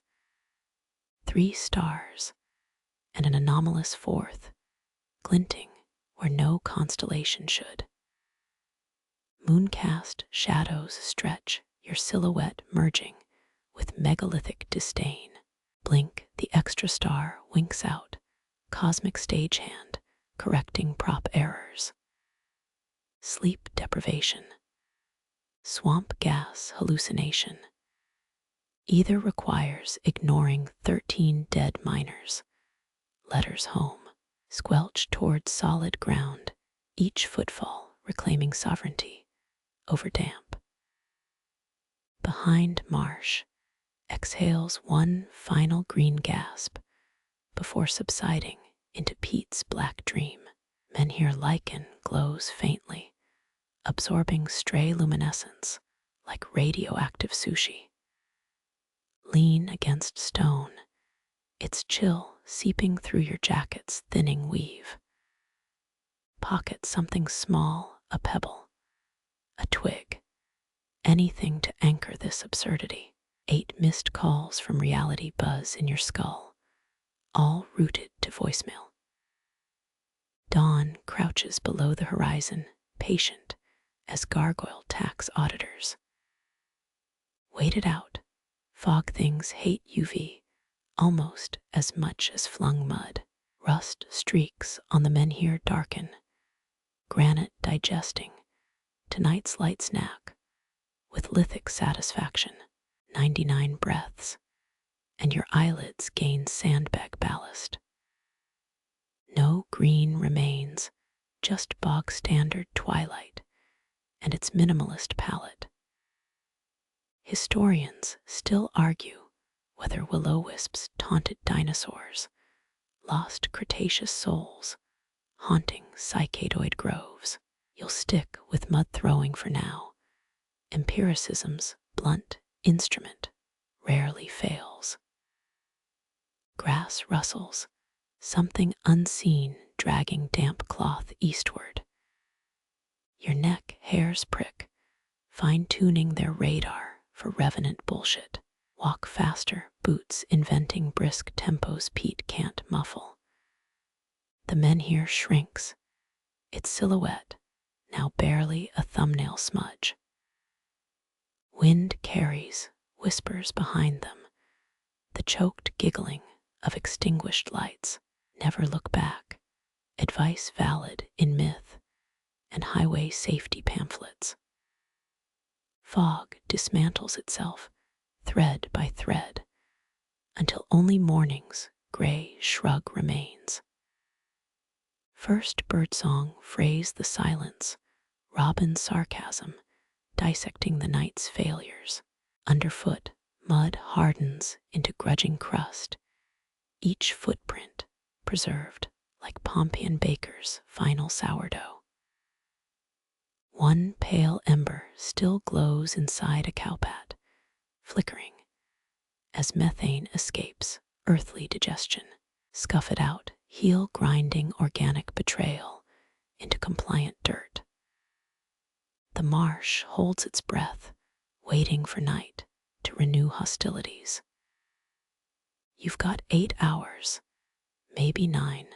3 stars, and an anomalous 4th, glinting where no constellation should. Mooncast shadows stretch, your silhouette merging with megalithic disdain. Blink, the extra star winks out, cosmic stagehand correcting prop errors. Sleep deprivation, swamp gas hallucination. Either requires ignoring 13 dead miners. Letters home, squelch toward solid ground, each footfall reclaiming sovereignty over damp. Behind marsh exhales one final green gasp before subsiding into peat's black dream. Menhir lichen glows faintly, absorbing stray luminescence like radioactive sushi. Lean against stone, its chill seeping through your jacket's thinning weave. Pocket something small, a pebble, a twig, anything to anchor this absurdity. 8 missed calls from reality buzz in your skull, all routed to voicemail. Dawn crouches below the horizon, patient as gargoyle tax auditors. Wait it out. Fog things hate UV almost as much as flung mud. Rust streaks on the menhir darken, granite digesting tonight's light snack with lithic satisfaction. 99 breaths, and your eyelids gain sandbag ballast. No green remains, just bog standard twilight and its minimalist palette. Historians still argue whether will-o-wisps taunted dinosaurs, lost Cretaceous souls, haunting cycadoid groves. You'll stick with mud throwing for now. Empiricism's blunt instrument rarely fails. Grass rustles, something unseen dragging damp cloth eastward. Your neck hairs prick, fine-tuning their radar for revenant bullshit. Walk faster, boots inventing brisk tempos peat can't muffle. The menhir shrinks, its silhouette now barely a thumbnail smudge. Wind carries, whispers behind them, the choked giggling of extinguished lights. Never look back, advice valid in myth and highway safety pamphlets. Fog dismantles itself, thread by thread, until only morning's gray shrug remains. First birdsong frays the silence, robin's sarcasm dissecting the night's failures. Underfoot, mud hardens into grudging crust, each footprint preserved like Pompeian baker's final sourdough. One pale ember still glows inside a cowpat, flickering as methane escapes earthly digestion. Scuff it out, heel grinding organic betrayal into compliant dirt. The marsh holds its breath, waiting for night to renew hostilities. You've got 8 hours, maybe 9,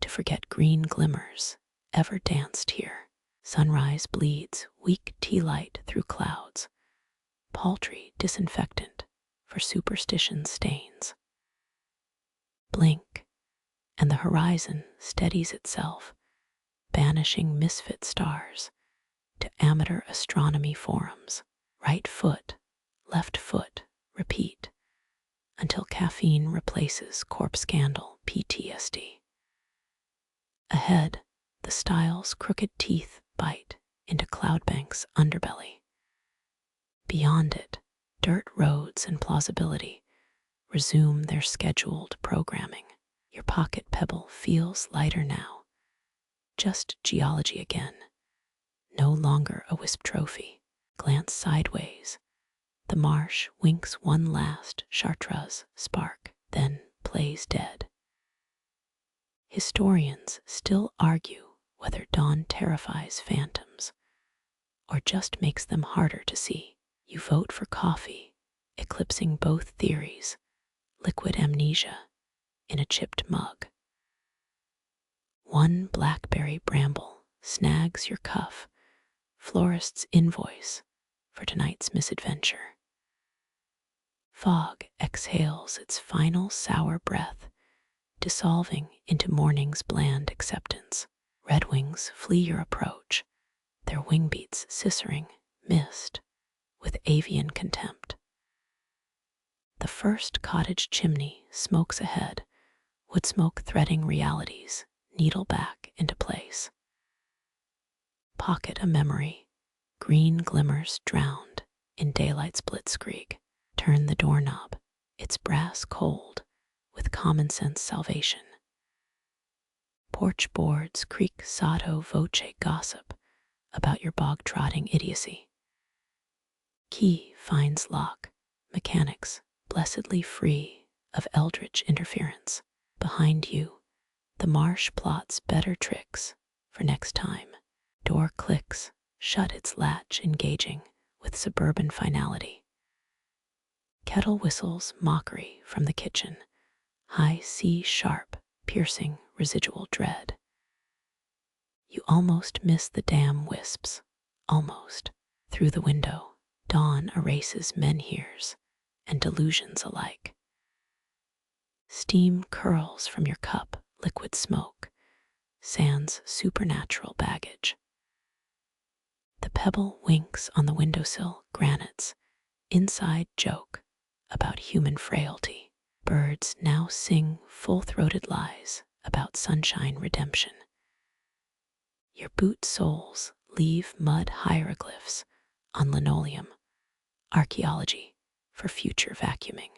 to forget green glimmers ever danced here. Sunrise bleeds weak tea light through clouds, paltry disinfectant for superstition stains. Blink, and the horizon steadies itself, banishing misfit stars to amateur astronomy forums. Right foot, left foot, repeat, until caffeine replaces corpse scandal PTSD. Ahead, the style's crooked teeth bite into Cloudbank's underbelly. Beyond it, dirt roads and plausibility resume their scheduled programming. Your pocket pebble feels lighter now, just geology again, no longer a wisp trophy. Glance sideways. The marsh winks one last chartreuse spark, then plays dead. Historians still argue whether dawn terrifies phantoms or just makes them harder to see. You vote for coffee, eclipsing both theories, liquid amnesia in a chipped mug. One blackberry bramble snags your cuff, florist's invoice for tonight's misadventure. Fog exhales its final sour breath, dissolving into morning's bland acceptance. Redwings flee your approach, their wingbeats scissoring mist with avian contempt. The first cottage chimney smokes ahead, wood smoke threading reality's needle back into place. pocket a memory. Green glimmers drowned in daylight's blitzkrieg. Turn the doorknob, it's brass cold, with common sense salvation. Porch boards creak sotto voce gossip about your bog-trotting idiocy. Key finds lock, mechanics blessedly free of eldritch interference. Behind you, the marsh plots better tricks for next time. Door clicks, shut its latch engaging with suburban finality. Kettle whistles mockery from the kitchen, high C sharp, piercing residual dread. You almost miss the damn wisps, almost. Through the window, dawn erases menhirs and delusions alike. Steam curls from your cup, liquid smoke, sans supernatural baggage. The pebble winks on the windowsill, granite's inside joke about human frailty. Birds now sing full-throated lies about sunshine redemption. Your boot soles leave mud hieroglyphs on linoleum, archaeology for future vacuuming.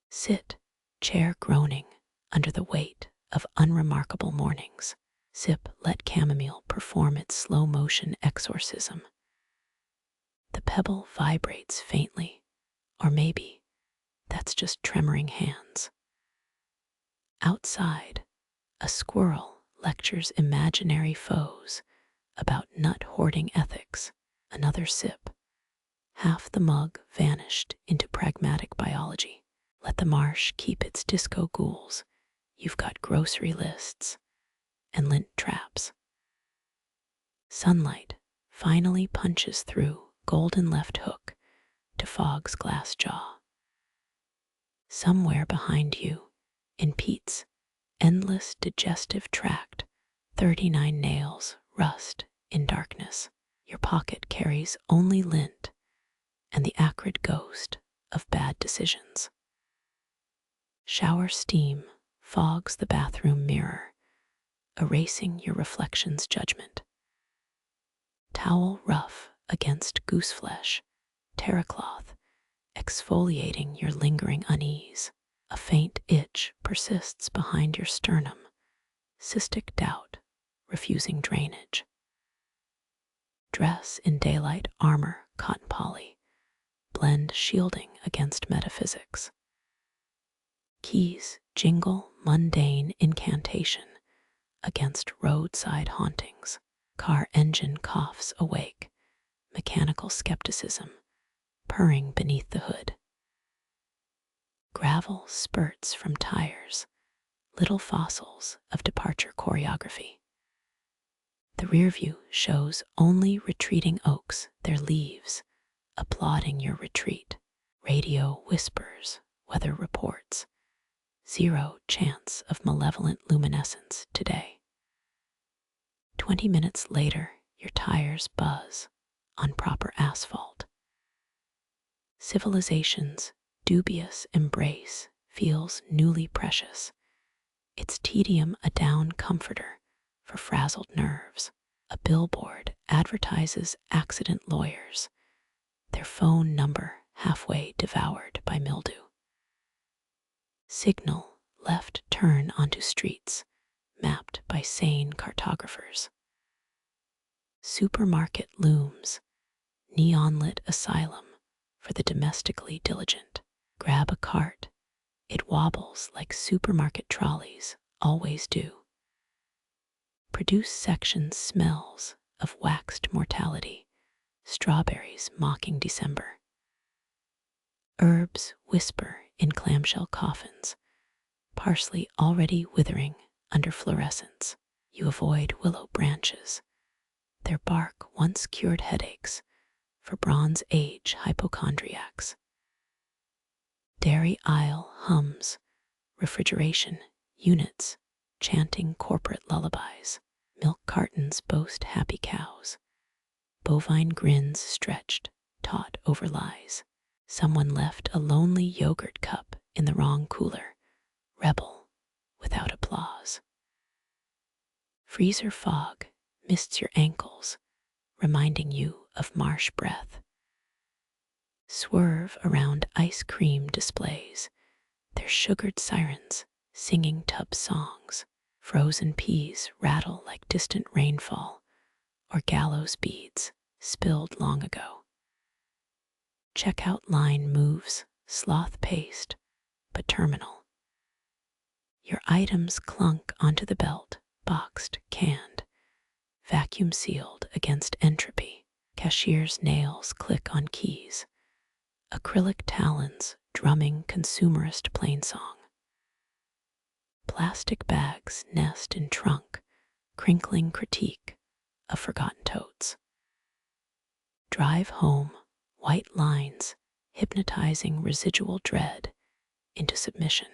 Sit, chair groaning under the weight of unremarkable mornings. Sip, let chamomile perform its slow-motion exorcism. The pebble vibrates faintly, or maybe that's just tremoring hands. Outside, a squirrel lectures imaginary foes about nut-hoarding ethics. Another sip. Half the mug vanished into pragmatic biology. Let the marsh keep its disco ghouls. You've got grocery lists and lint traps. Sunlight finally punches through golden left hook to fog's glass jaw. Somewhere behind you, in peat's endless digestive tract, 39 nails rust in darkness. Your pocket carries only lint and the acrid ghost of bad decisions. Shower steam fogs the bathroom mirror, erasing your reflection's judgment. Towel rough against gooseflesh, terracloth, exfoliating your lingering unease. A faint itch persists behind your sternum, cystic doubt refusing drainage. Dress in daylight armor, cotton poly, blend shielding against metaphysics. Keys jingle mundane incantation against roadside hauntings. Car engine coughs awake, mechanical skepticism purring beneath the hood. Gravel spurts from tires, little fossils of departure choreography. The rear view shows only retreating oaks, their leaves applauding your retreat. Radio whispers, weather reports. Zero chance of malevolent luminescence today. 20 minutes later, your tires buzz on proper asphalt. Civilization's dubious embrace feels newly precious, its tedium a down comforter for frazzled nerves. A billboard advertises accident lawyers, their phone number halfway devoured by mildew. Signal left turn onto streets mapped by sane cartographers. Supermarket looms, neon-lit asylum for the domestically diligent. Grab a cart, it wobbles like supermarket trolleys always do. Produce section smells of waxed mortality, strawberries mocking December. Herbs whisper in clamshell coffins, parsley already withering under fluorescence. You avoid willow branches. Their bark once cured headaches for Bronze Age hypochondriacs. Dairy aisle hums, refrigeration units chanting corporate lullabies. Milk cartons boast happy cows. Bovine grins stretched, taut over lies. Someone left a lonely yogurt cup in the wrong cooler. Rebel without applause. Freezer fog mists your ankles, reminding you of marsh breath. Swerve around ice cream displays, their sugared sirens singing tub songs. Frozen peas rattle like distant rainfall or gallows beads spilled long ago. Checkout line moves, sloth-paced but terminal. Your items clunk onto the belt, boxed, canned, vacuum sealed against entropy. Cashier's nails click on keys, acrylic talons drumming consumerist plainsong. Plastic bags nest in trunk, crinkling critique of forgotten totes. Drive home, white lines hypnotizing residual dread into submission.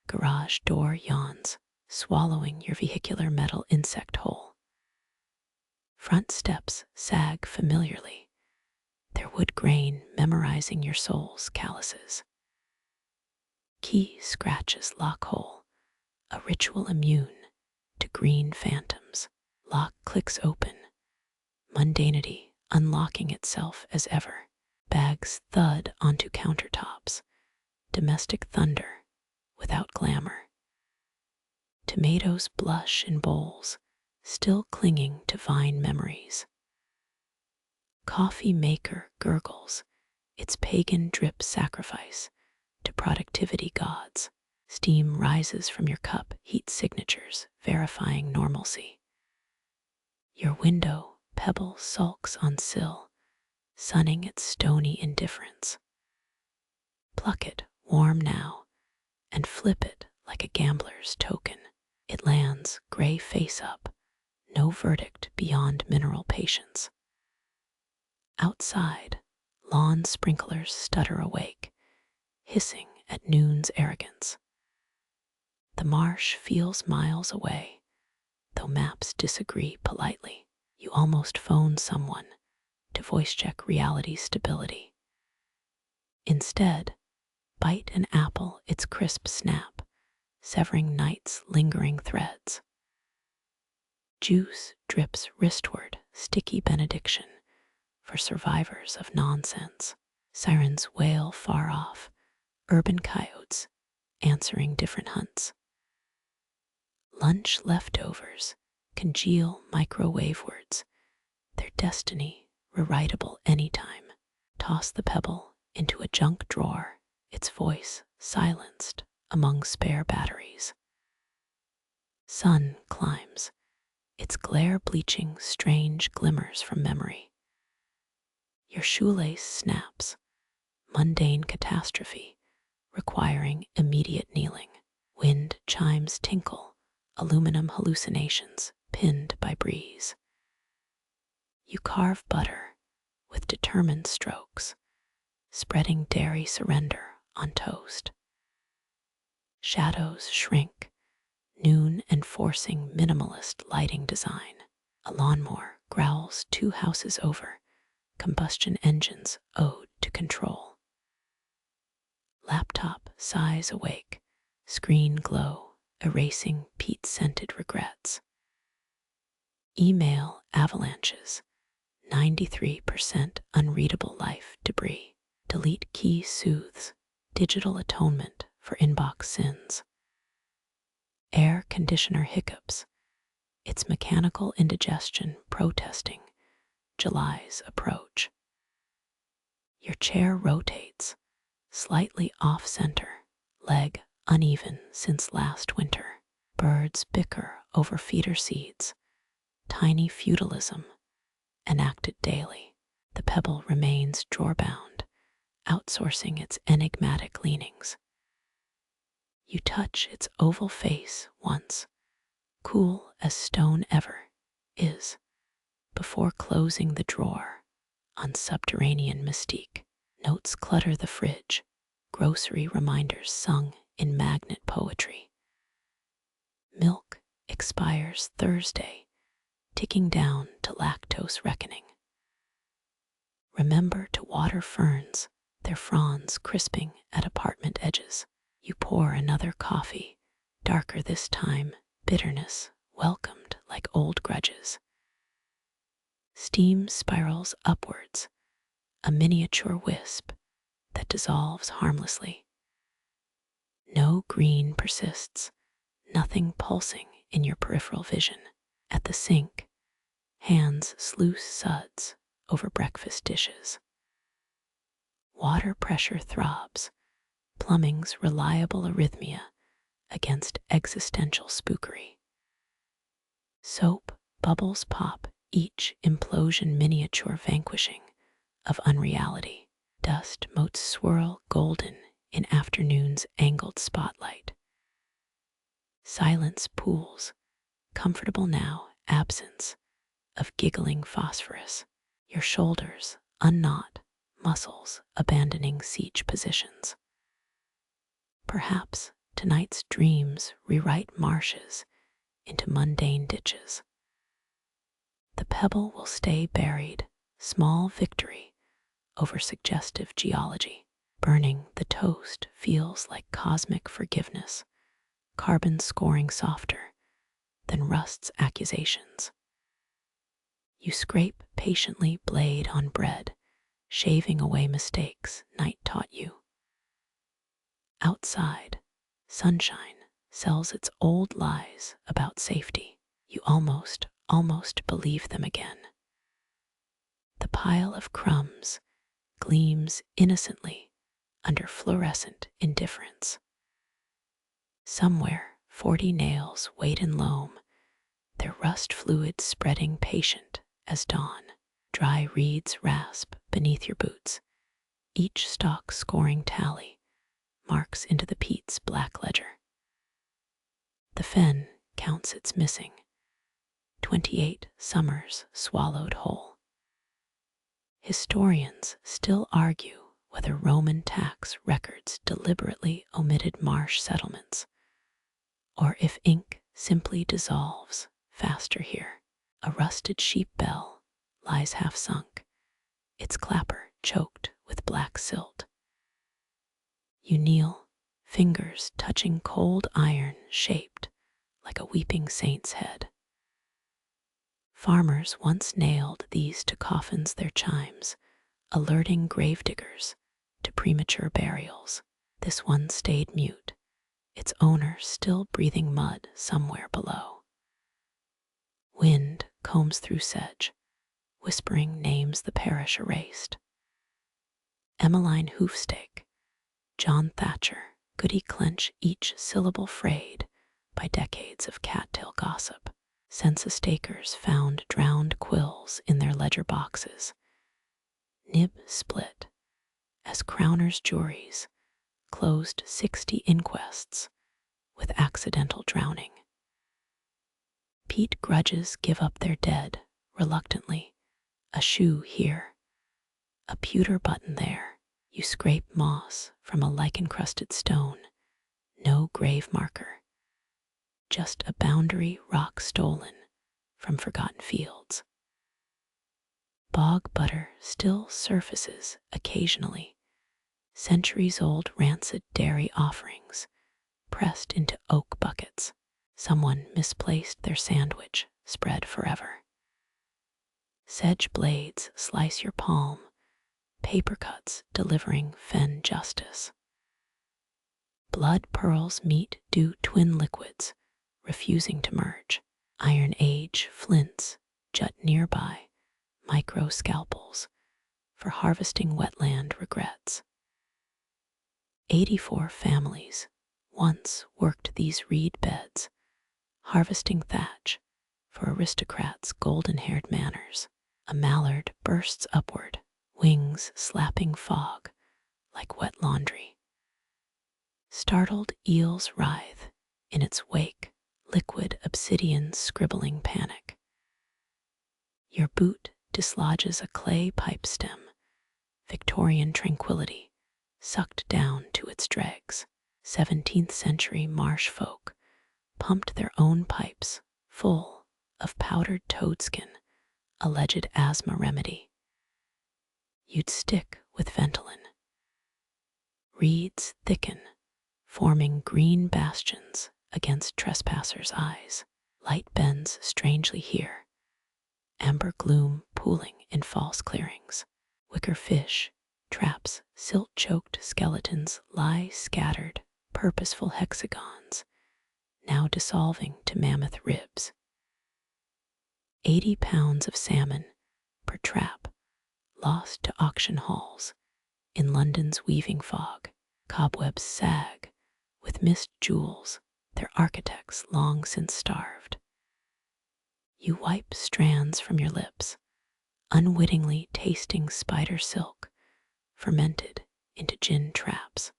Garage door yawns, swallowing your vehicular metal insect hole. Front steps sag familiarly, their wood grain memorizing your soul's calluses. Key scratches lock hole, a ritual immune to green phantoms. Lock clicks open, mundanity unlocking itself as ever. Bags thud onto countertops, domestic thunder without glamour. Tomatoes blush in bowls, still clinging to vine memories. Coffee maker gurgles, its pagan drip sacrifice to productivity gods. Steam rises from your cup, heat signatures verifying normalcy. Your window pebble sulks on sill, sunning its stony indifference. Pluck it, warm now, and flip it like a gambler's token. It lands, gray face up, no verdict beyond mineral patience. Outside, lawn sprinklers stutter awake, hissing at noon's arrogance. The marsh feels miles away, though maps disagree politely. You almost phone someone to voice check reality's stability. Instead, bite an apple its crisp snap, severing night's lingering threads. Juice drips wristward, sticky benediction for survivors of nonsense. Sirens wail far off, urban coyotes answering different hunts. Lunch leftovers congeal microwave-wards, their destiny rewritable anytime. Toss the pebble into a junk drawer, its voice silenced among spare batteries. Sun climbs, its glare bleaching strange glimmers from memory. Your shoelace snaps, mundane catastrophe requiring immediate kneeling. Wind chimes tinkle, aluminum hallucinations pinned by breeze. You carve butter with determined strokes, spreading dairy surrender on toast. Shadows shrink, noon enforcing minimalist lighting design. A lawnmower growls 2 houses over, combustion engines ode to control. Laptop sighs awake, screen glow, erasing peat-scented regrets. Email avalanches, 93% unreadable life debris. Delete key soothes, digital atonement for inbox sins. Air conditioner hiccups, its mechanical indigestion protesting July's approach. Your chair rotates, slightly off-center, leg uneven since last winter. Birds bicker over feeder seeds, tiny feudalism enacted daily. The pebble remains drawer-bound, outsourcing its enigmatic leanings. You touch its oval face once, cool as stone ever is, before closing the drawer on subterranean mystique. Notes clutter the fridge, grocery reminders sung in magnet poetry. Milk expires Thursday, ticking down to lactose reckoning. Remember to water ferns, their fronds crisping at apartment edges. You pour another coffee, darker this time, bitterness welcomed like old grudges. Steam spirals upwards, a miniature wisp that dissolves harmlessly. No green persists, nothing pulsing in your peripheral vision. At the sink, hands sluice suds over breakfast dishes. Water pressure throbs, plumbing's reliable arrhythmia against existential spookery. Soap bubbles pop, each implosion miniature vanquishing of unreality. Dust motes swirl golden in afternoon's angled spotlight. Silence pools, comfortable now, absence of giggling phosphorus. Your shoulders unknot, muscles abandoning siege positions. Perhaps tonight's dreams rewrite marshes into mundane ditches. The pebble will stay buried, small victory over suggestive geology. Burning the toast feels like cosmic forgiveness, carbon scoring softer than rust's accusations. You scrape patiently blade on bread, shaving away mistakes night taught you. Outside, sunshine sells its old lies about safety. You almost believe them again. The pile of crumbs gleams innocently under fluorescent indifference. Somewhere 40 nails wait in loam, their rust fluid spreading patient as dawn. Dry reeds rasp beneath your boots, each stalk scoring tally marks into the peat's black ledger. The fen counts its missing, 28 summers swallowed whole. Historians still argue whether Roman tax records deliberately omitted marsh settlements, or if ink simply dissolves faster here. A rusted sheep bell lies half sunk, its clapper choked with black silt. You kneel, fingers touching cold iron shaped like a weeping saint's head. Farmers once nailed these to coffins, their chimes, alerting gravediggers to premature burials. This one stayed mute, its owner still breathing mud somewhere below. Wind combs through sedge, whispering names the parish erased. Emmeline Hoofstake, John Thatcher, could he clench each syllable frayed by decades of cattail gossip? Census takers found drowned quills in their ledger boxes. Nib split as crowners' juries closed 60 inquests with accidental drowning. Peat grudges give up their dead reluctantly, a shoe here, a pewter button there. You scrape moss from a lichen-crusted stone, no grave marker, just a boundary rock stolen from forgotten fields. Bog butter still surfaces occasionally, centuries-old rancid dairy offerings pressed into oak buckets. Someone misplaced their sandwich spread forever. Sedge blades slice your palm, paper cuts delivering fen justice. Blood pearls meet dew twin liquids, refusing to merge. Iron Age flints jut nearby, micro scalpels for harvesting wetland regrets. 84 families once worked these reed beds, harvesting thatch for aristocrats' golden-haired manners. A mallard bursts upward, wings slapping fog like wet laundry. Startled eels writhe in its wake, liquid obsidian scribbling panic. Your boot dislodges a clay pipe stem, Victorian tranquility sucked down to its dregs. 17th century marsh folk pumped their own pipes full of powdered toadskin, alleged asthma remedy. You'd stick with Ventolin. Reeds thicken, forming green bastions against trespassers' eyes. Light bends strangely here, amber gloom pooling in false clearings. Wicker fish, traps, silt-choked skeletons lie scattered, purposeful hexagons, now dissolving to mammoth ribs. 80 pounds of salmon per trap, lost to auction halls in London's weaving fog. Cobwebs sag with missed jewels, their architects long since starved. You wipe strands from your lips, unwittingly tasting spider silk fermented into gin traps.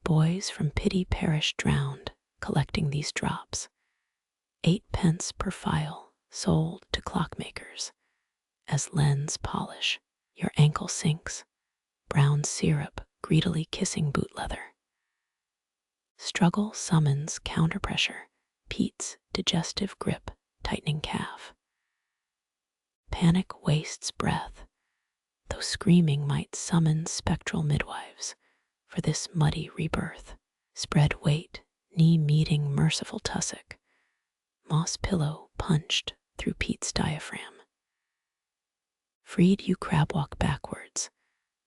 Boys from Pity Parish drowned collecting these drops, 8 pence per file sold to clockmakers as lens polish. Your ankle sinks, brown syrup greedily kissing boot leather. Struggle summons counterpressure, Pete's digestive grip tightening calf. Panic wastes breath, though screaming might summon spectral midwives for this muddy rebirth. Spread weight, knee meeting merciful tussock, moss pillow punched through Pete's diaphragm. Freed you crab walk backwards,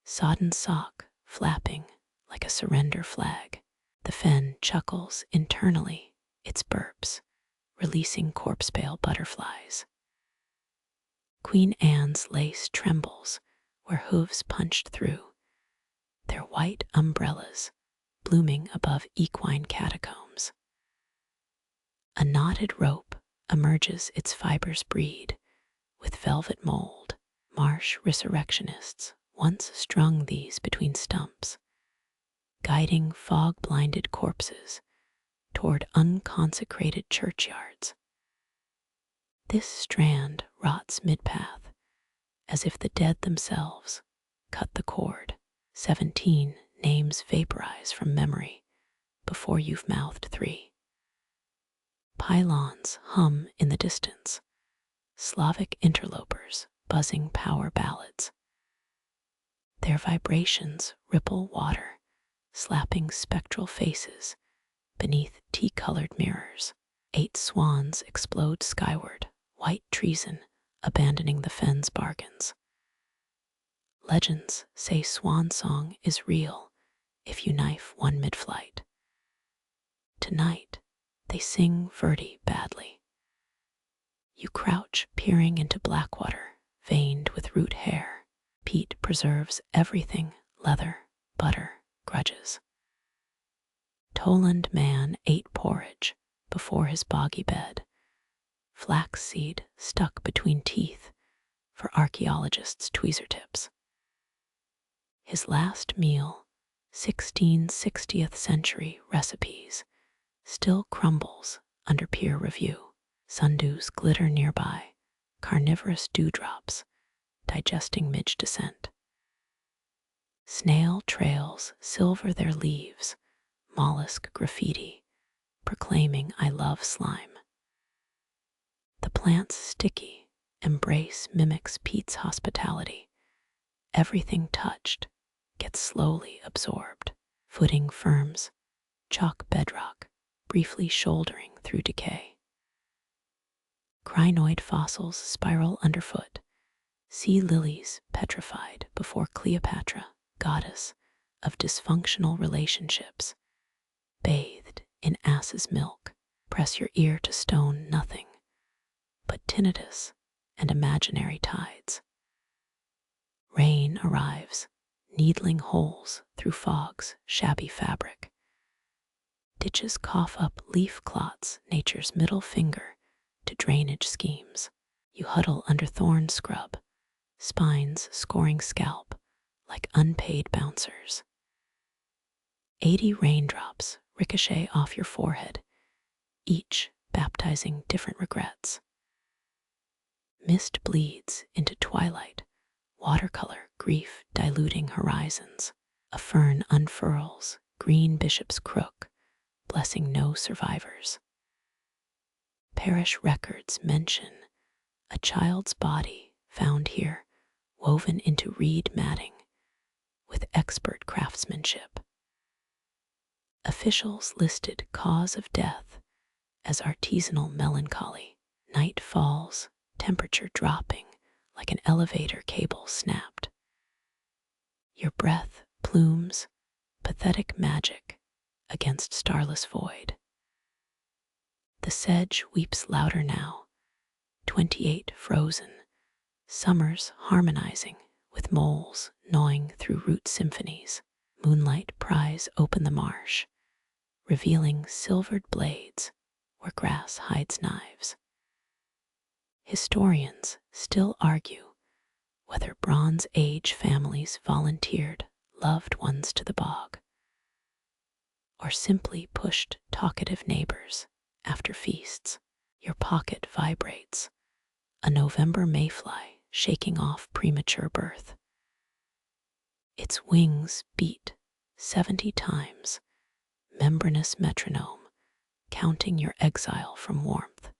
sodden sock flapping like a surrender flag. The fen chuckles internally, its burps, releasing corpse bale butterflies. Queen Anne's lace trembles where hooves punched through, their white umbrellas blooming above equine catacombs. A knotted rope emerges, its fibers breed with velvet mold. Marsh resurrectionists once strung these between stumps, guiding fog-blinded corpses toward unconsecrated churchyards. This strand rots mid-path, as if the dead themselves cut the cord. 17 names vaporize from memory before you've mouthed 3. Pylons hum in the distance, Slavic interlopers buzzing power ballads. Their vibrations ripple water, slapping spectral faces beneath tea-colored mirrors. 8 swans explode skyward, white treason abandoning the fen's bargains. Legends say swan song is real if you knife one mid-flight. Tonight, they sing Verdi badly. You crouch peering into blackwater, veined with root hair. Peat preserves everything, leather, butter, grudges. Toland man ate porridge before his boggy bed, flaxseed stuck between teeth for archaeologists' tweezer tips. His last meal, 1660th century recipes, still crumbles under peer review. Sundews glitter nearby, carnivorous dewdrops digesting midge descent. Snail trails silver their leaves, mollusk graffiti proclaiming I love slime. The plant's sticky embrace mimics Pete's hospitality. Everything touched gets slowly absorbed. Footing firms, chalk bedrock briefly shouldering through decay. Crinoid fossils spiral underfoot, sea lilies petrified before Cleopatra, goddess of dysfunctional relationships, bathed in ass's milk. Press your ear to stone nothing but tinnitus and imaginary tides. Rain arrives, needling holes through fog's shabby fabric. Ditches cough up leaf clots, nature's middle finger to drainage schemes. You huddle under thorn scrub, spines scoring scalp like unpaid bouncers. 80 raindrops ricochet off your forehead, each baptizing different regrets. Mist bleeds into twilight, watercolor grief diluting horizons. A fern unfurls, green bishop's crook, blessing no survivors. Parish records mention a child's body found here, woven into reed matting with expert craftsmanship. Officials listed cause of death as artisanal melancholy. Night falls, temperature dropping like an elevator cable snapped. Your breath plumes, pathetic magic against starless void. The sedge weeps louder now, 28 frozen, summers harmonizing with moles gnawing through root symphonies. Moonlight pries open the marsh, revealing silvered blades where grass hides knives. Historians still argue whether Bronze Age families volunteered loved ones to the bog, or simply pushed talkative neighbors after feasts. Your pocket vibrates, a November mayfly shaking off premature birth. Its wings beat 70 times, membranous metronome, counting your exile from warmth.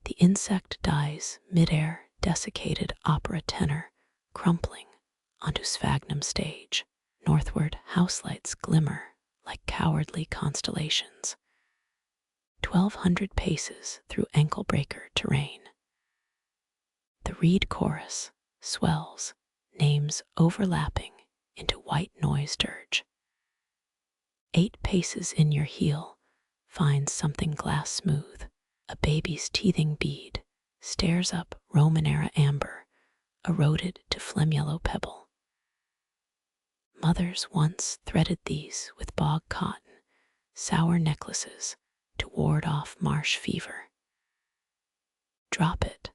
The insect dies midair, desiccated opera tenor crumpling onto sphagnum stage. Northward, house lights glimmer like cowardly constellations. 1,200 paces through ankle-breaker terrain. The reed chorus swells, names overlapping into white noise dirge. 8 paces in your heel finds something glass smooth. A baby's teething bead stares up Roman-era amber, eroded to phlegm-yellow pebble. Mothers once threaded these with bog cotton, sour necklaces to ward off marsh fever. Drop it.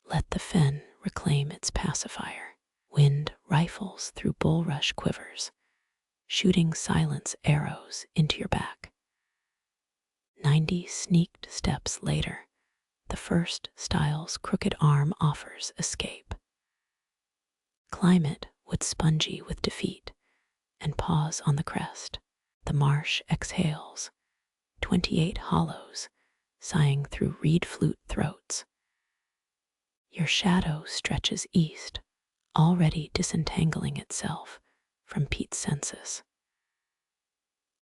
Let the fen reclaim its pacifier. Wind rifles through bulrush quivers, shooting silence arrows into your back. 90 sneaked steps later, the first style's crooked arm offers escape. Climb it would spongy with defeat, and pause on the crest. The marsh exhales, 28 hollows, sighing through reed flute throats. Your shadow stretches east, already disentangling itself from peat census.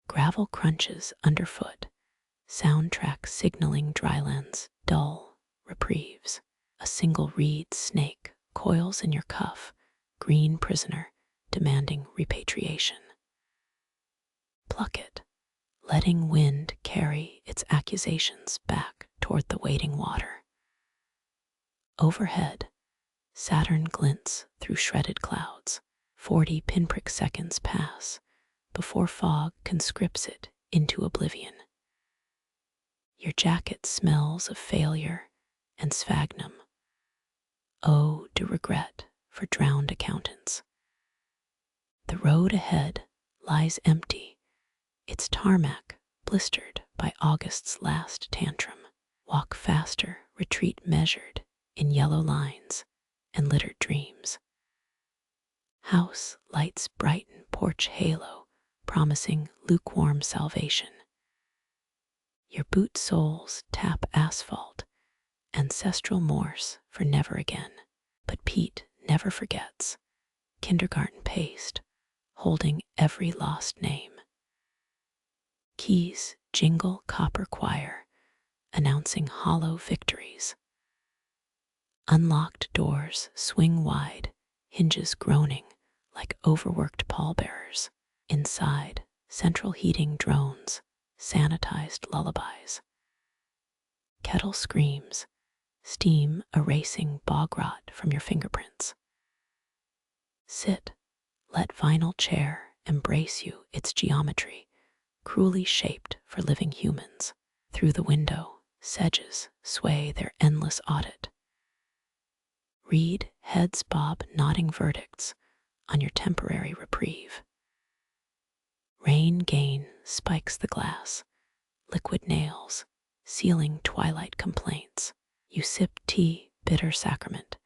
Gravel crunches underfoot, soundtrack signaling drylands, dull reprieves. A single reed snake coils in your cuff, green prisoner demanding repatriation. Pluck it, letting wind carry its accusations back toward the waiting water. Overhead, Saturn glints through shredded clouds. 40 pinprick seconds pass before fog conscripts it into oblivion. Your jacket smells of failure and sphagnum. Eau de regret for drowned accountants. The road ahead lies empty, its tarmac blistered by August's last tantrum. Walk faster, retreat measured in yellow lines and littered dreams. House lights brighten porch halo, promising lukewarm salvation. Your boot soles tap asphalt, ancestral Morse for never again. But Pete never forgets, kindergarten paced, holding every lost name. Keys jingle copper choir, announcing hollow victories. Unlocked doors swing wide, hinges groaning like overworked pallbearers. Inside, central heating drones, sanitized lullabies. Kettle screams, steam erasing bog rot from your fingerprints. Sit, let vinyl chair embrace you, its geometry, cruelly shaped for living humans. Through the window, sedges sway their endless audit. Read heads bob nodding verdicts on your temporary reprieve. Rain gain spikes the glass, liquid nails, sealing twilight complaints. You sip tea, bitter sacrament,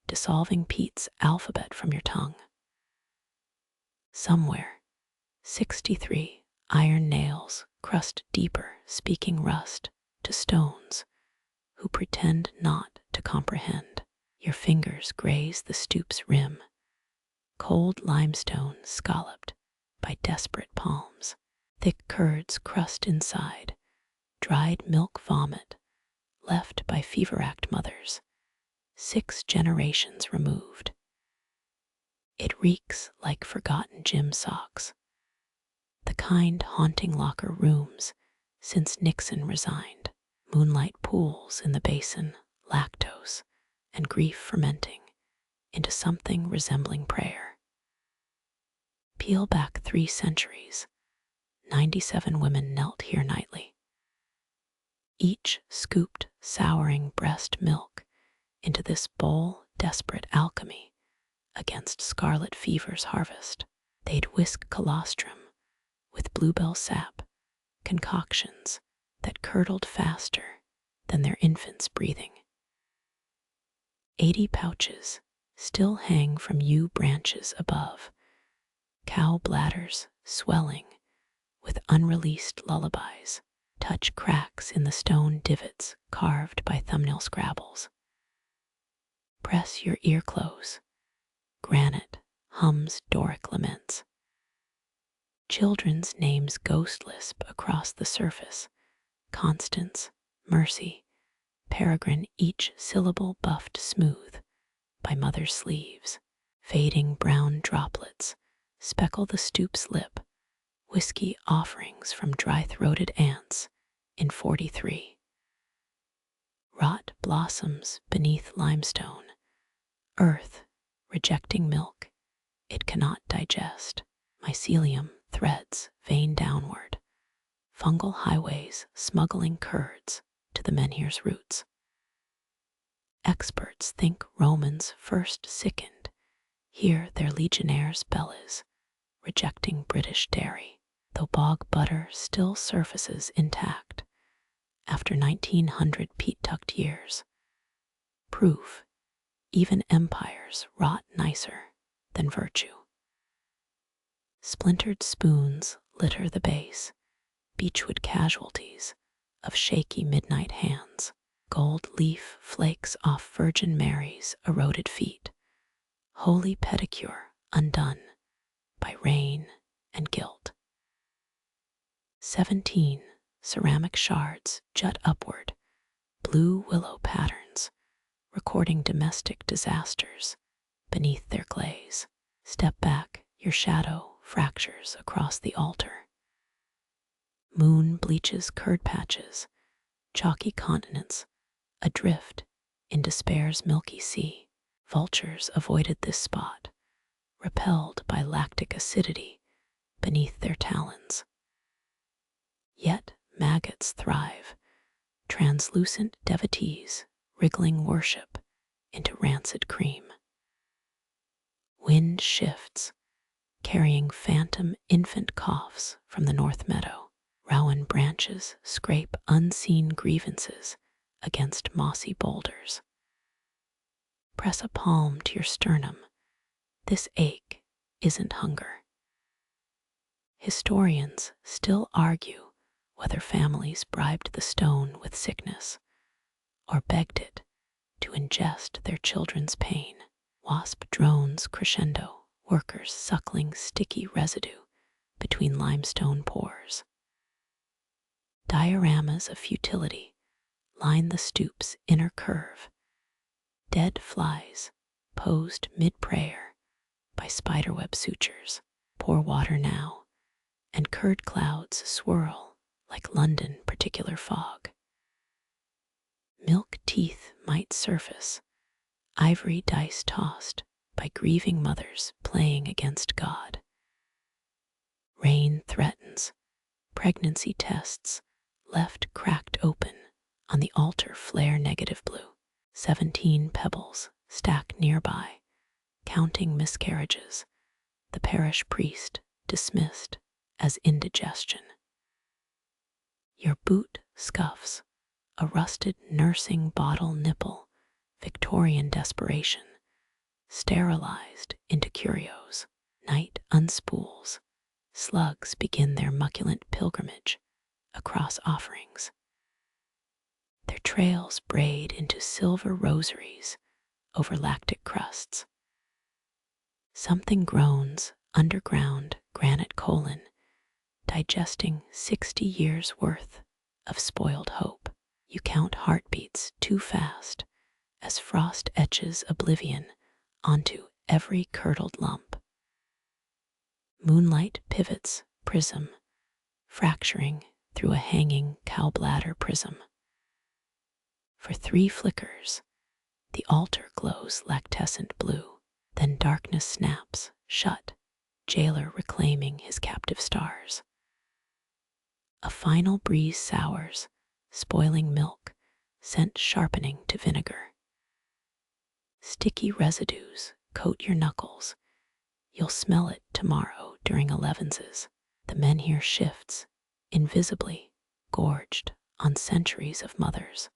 dissolving Pete's alphabet from your tongue. Somewhere, 63 iron nails crust deeper, speaking rust to stones who pretend not to comprehend. Your fingers graze the stoop's rim, cold limestone scalloped by desperate palms. Thick curds crust inside, dried milk vomit left by fever-racked mothers, 6 generations removed. It reeks like forgotten gym socks, the kind haunting locker rooms since Nixon resigned. Moonlight pools in the basin, lactose and grief fermenting into something resembling prayer. Peel back 3 centuries, 97 women knelt here nightly. Each scooped souring breast milk into this bowl desperate alchemy against scarlet fever's harvest. They'd whisk colostrum with bluebell sap, concoctions that curdled faster than their infants' breathing. 80 pouches still hang from yew branches above, cow bladders swelling with unreleased lullabies touch cracks in the stone divots carved by thumbnail scrabbles. Press your ear close. Granite hums Doric laments. Children's names ghost lisp across the surface. Constance, Mercy, Peregrine, each syllable buffed smooth by mother's sleeves. Fading brown droplets speckle the stoop's lip, whiskey offerings from dry-throated ants in 43. Rot blossoms beneath limestone, earth rejecting milk it cannot digest. Mycelium threads vein downward, fungal highways smuggling curds to the menhir's roots. Experts think Romans first sickened. Here their legionnaires' bellies, rejecting British dairy, though bog butter still surfaces intact after 1900 peat-tucked years. Proof even empires rot nicer than virtue. Splintered spoons litter the base, beechwood casualties of shaky midnight hands. Gold leaf flakes off Virgin Mary's eroded feet, holy pedicure undone by rain and guilt. 17 ceramic shards jut upward, blue willow patterns, recording domestic disasters beneath their glaze. Step back, your shadow fractures across the altar. Moon bleaches curd patches, chalky continents adrift in despair's milky sea. Vultures avoided this spot, repelled by lactic acidity beneath their talons. Yet maggots thrive, translucent devotees wriggling worship into rancid cream. Wind shifts, carrying phantom infant coughs from the north meadow. Rowan branches scrape unseen grievances against mossy boulders. Press a palm to your sternum. This ache isn't hunger. Historians still argue whether families bribed the stone with sickness or begged it to ingest their children's pain. Wasp drones crescendo, workers suckling sticky residue between limestone pores. Dioramas of futility line the stoop's inner curve. Dead flies posed mid-prayer by spiderweb sutures pour water now, and curd clouds swirl like London particular fog. Milk teeth might surface, ivory dice tossed by grieving mothers playing against God. Rain threatens, pregnancy tests left cracked open on the altar flare negative blue. 17 pebbles stack nearby, counting miscarriages, the parish priest dismissed as indigestion. Your boot scuffs, a rusted nursing bottle nipple, Victorian desperation, sterilized into curios. Night unspools, slugs begin their mucculent pilgrimage across offerings. Their trails braid into silver rosaries over lactic crusts. Something groans underground granite colon, digesting 60 years' worth of spoiled hope. You count heartbeats too fast as frost etches oblivion onto every curdled lump. Moonlight pivots prism, fracturing through a hanging cowbladder prism. For 3 flickers, the altar glows lactescent blue, then darkness snaps shut, jailer reclaiming his captive stars. A final breeze sours, spoiling milk, sent sharpening to vinegar. Sticky residues coat your knuckles. You'll smell it tomorrow during elevenses. The menhir shifts, invisibly, gorged on centuries of mothers.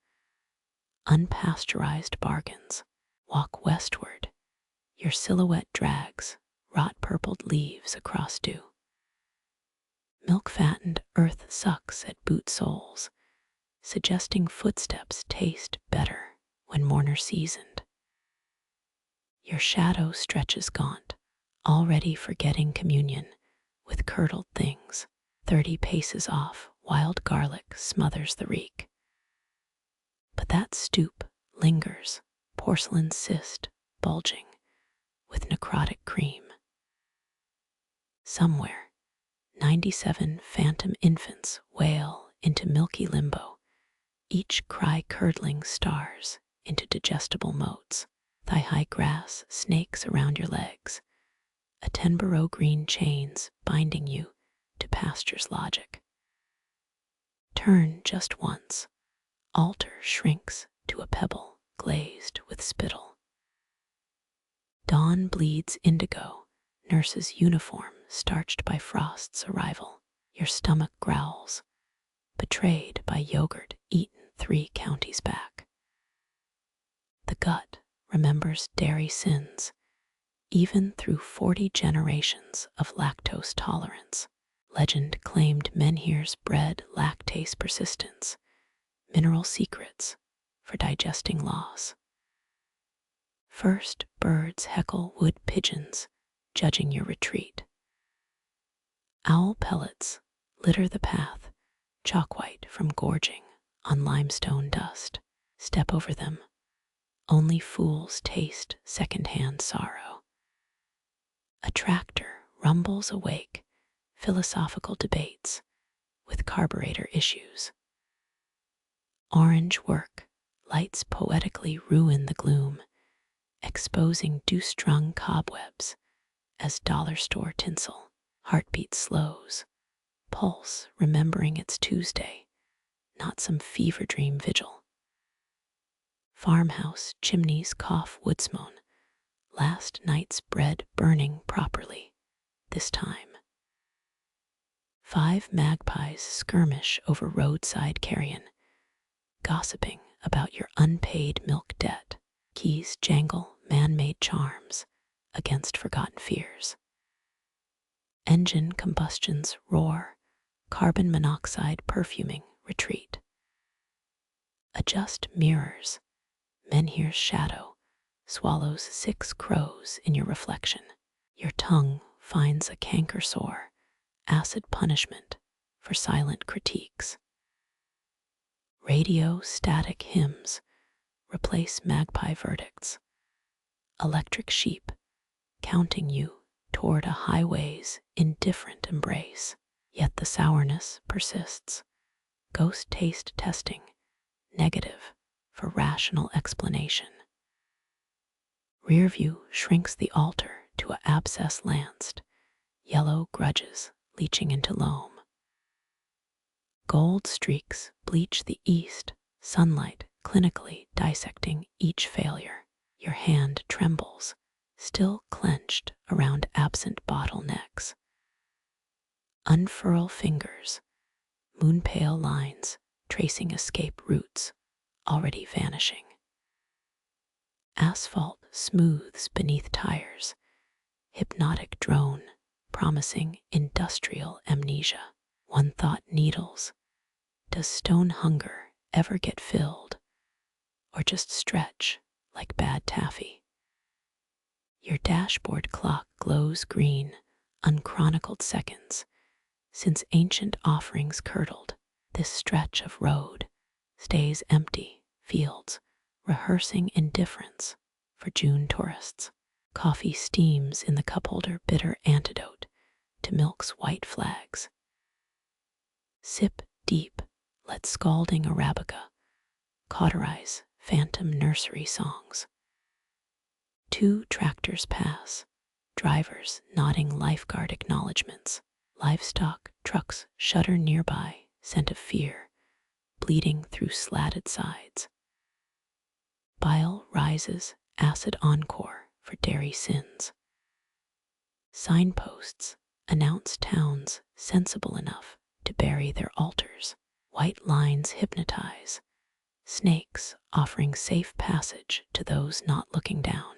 Unpasteurized bargains walk westward. Your silhouette drags rot-purpled leaves across dew. Milk-fattened earth sucks at boot soles, suggesting footsteps taste better when mourner seasoned. Your shadow stretches gaunt, already forgetting communion with curdled things. 30 paces off, wild garlic smothers the reek. But that stoop lingers, porcelain cyst bulging with necrotic cream. Somewhere, 97 phantom infants wail into milky limbo, each cry curdling stars into digestible motes. Thigh-high grass snakes around your legs, a 10-burrow green chains binding you to pasture's logic. Turn just once, altar shrinks to a pebble glazed with spittle. Dawn bleeds indigo, nurse's uniform starched by frost's arrival. Your stomach growls, betrayed by yogurt eaten 3 counties back. The gut remembers dairy sins, even through 40 generations of lactose tolerance. Legend claimed menhirs bred lactase persistence, mineral secrets for digesting loss. First, birds heckle wood pigeons, judging your retreat. Owl pellets litter the path, chalk white from gorging on limestone dust. Step over them. Only fools taste second-hand sorrow. A tractor rumbles awake, philosophical debates with carburetor issues. Orange work lights poetically ruin the gloom, exposing dew-strung cobwebs as dollar store tinsel. Heartbeat slows, pulse remembering it's Tuesday, not some fever dream vigil. Farmhouse chimneys cough woodsmoan, last night's bread burning properly, this time. 5 magpies skirmish over roadside carrion, gossiping about your unpaid milk debt. Keys jangle man-made charms against forgotten fears. Engine combustions roar, carbon monoxide perfuming retreat. Adjust mirrors. Menhir's shadow swallows 6 crows in your reflection. Your tongue finds a canker sore, acid punishment for silent critiques. Radio static hymns replace magpie verdicts. Electric sheep counting you toward a highway's indifferent embrace. Yet the sourness persists. Ghost taste testing, negative for rational explanation. Rearview shrinks the altar to a abscess lanced, yellow grudges leaching into loam. Gold streaks bleach the east, sunlight clinically dissecting each failure. Your hand trembles, still clenched around absent bottlenecks. Unfurl fingers, moon-pale lines tracing escape routes already vanishing. Asphalt smooths beneath tires, hypnotic drone promising industrial amnesia. One thought needles. Does stone hunger ever get filled, or just stretch like bad taffy? Your dashboard clock glows green, unchronicled seconds, since ancient offerings curdled this stretch of road stays empty, fields rehearsing indifference for June tourists. Coffee steams in the cupholder, bitter antidote to milk's white flags. Sip deep, let scalding Arabica cauterize phantom nursery songs. 2 tractors pass, drivers nodding lifeguard acknowledgments. Livestock trucks shudder nearby, scent of fear, bleeding through slatted sides. Bile rises, acid encore for dairy sins. Signposts announce towns sensible enough to bury their altars. White lines hypnotize, snakes offering safe passage to those not looking down.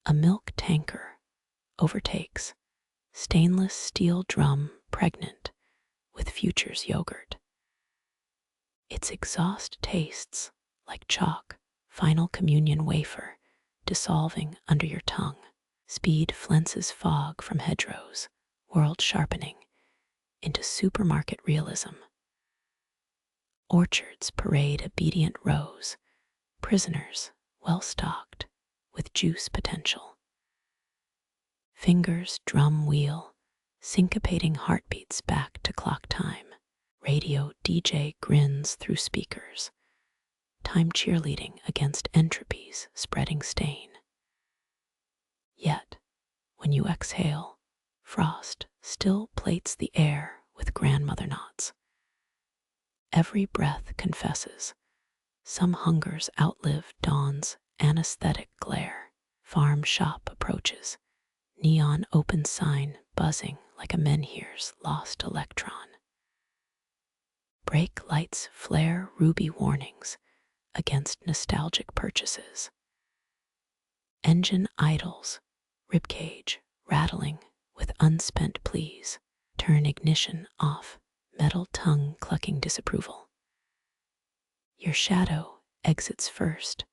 A milk tanker overtakes, stainless steel drum pregnant with future's yogurt. Its exhaust tastes like chalk, final communion wafer dissolving under your tongue. Speed flences fog from hedgerows, world sharpening into supermarket realism. Orchards parade obedient rows, prisoners well stocked with juice potential. Fingers drum wheel, syncopating heartbeats back to clock time. Radio DJ grins through speakers, time cheerleading against entropy's spreading stain. Yet, when you exhale, frost still plates the air with grandmother knots. Every breath confesses some hungers outlive dawn's anesthetic glare. Farm shop approaches, neon open sign buzzing like a menhir's lost electron. Brake lights flare ruby warnings against nostalgic purchases. Engine idles, ribcage rattling with unspent pleas. Turn ignition off, metal tongue clucking disapproval. Your shadow exits first,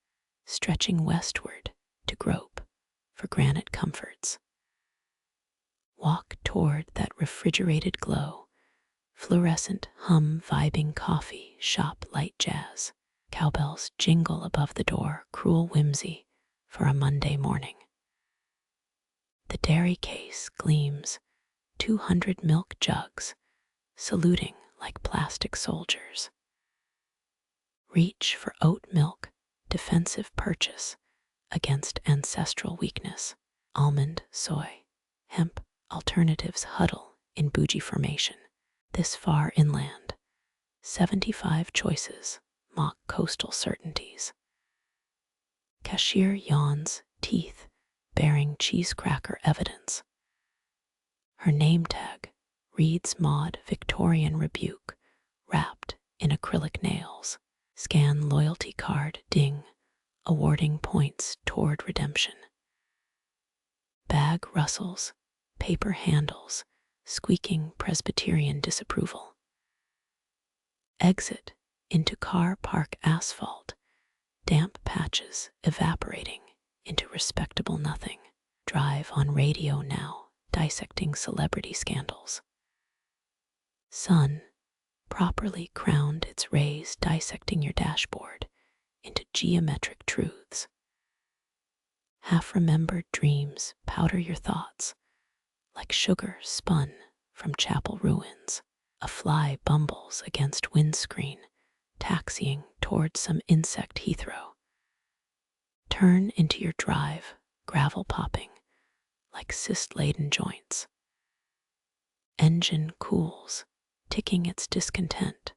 stretching westward to grope for granite comforts. Walk toward that refrigerated glow, fluorescent hum vibing coffee shop light jazz. Cowbells jingle above the door, cruel whimsy for a Monday morning. The dairy case gleams, 200 milk jugs saluting like plastic soldiers. Reach for oat milk, defensive purchase against ancestral weakness. Almond, soy, hemp alternatives huddle in bougie formation. This far inland, 75 choices mock coastal certainties. Cashier yawns, teeth bearing cheesecracker evidence. Her name tag reads Maud Victorian rebuke wrapped in acrylic nails. Scan loyalty card ding, awarding points toward redemption. Bag rustles, paper handles, squeaking Presbyterian disapproval. Exit into car park asphalt, damp patches evaporating into respectable nothing. Drive on radio now, dissecting celebrity scandals. Sun, properly crowned its rays, dissecting your dashboard into geometric truths. Half-remembered dreams powder your thoughts like sugar spun from chapel ruins. A fly bumbles against windscreen, taxiing toward some insect Heathrow. Turn into your drive, gravel popping like cyst-laden joints. Engine cools, ticking its discontent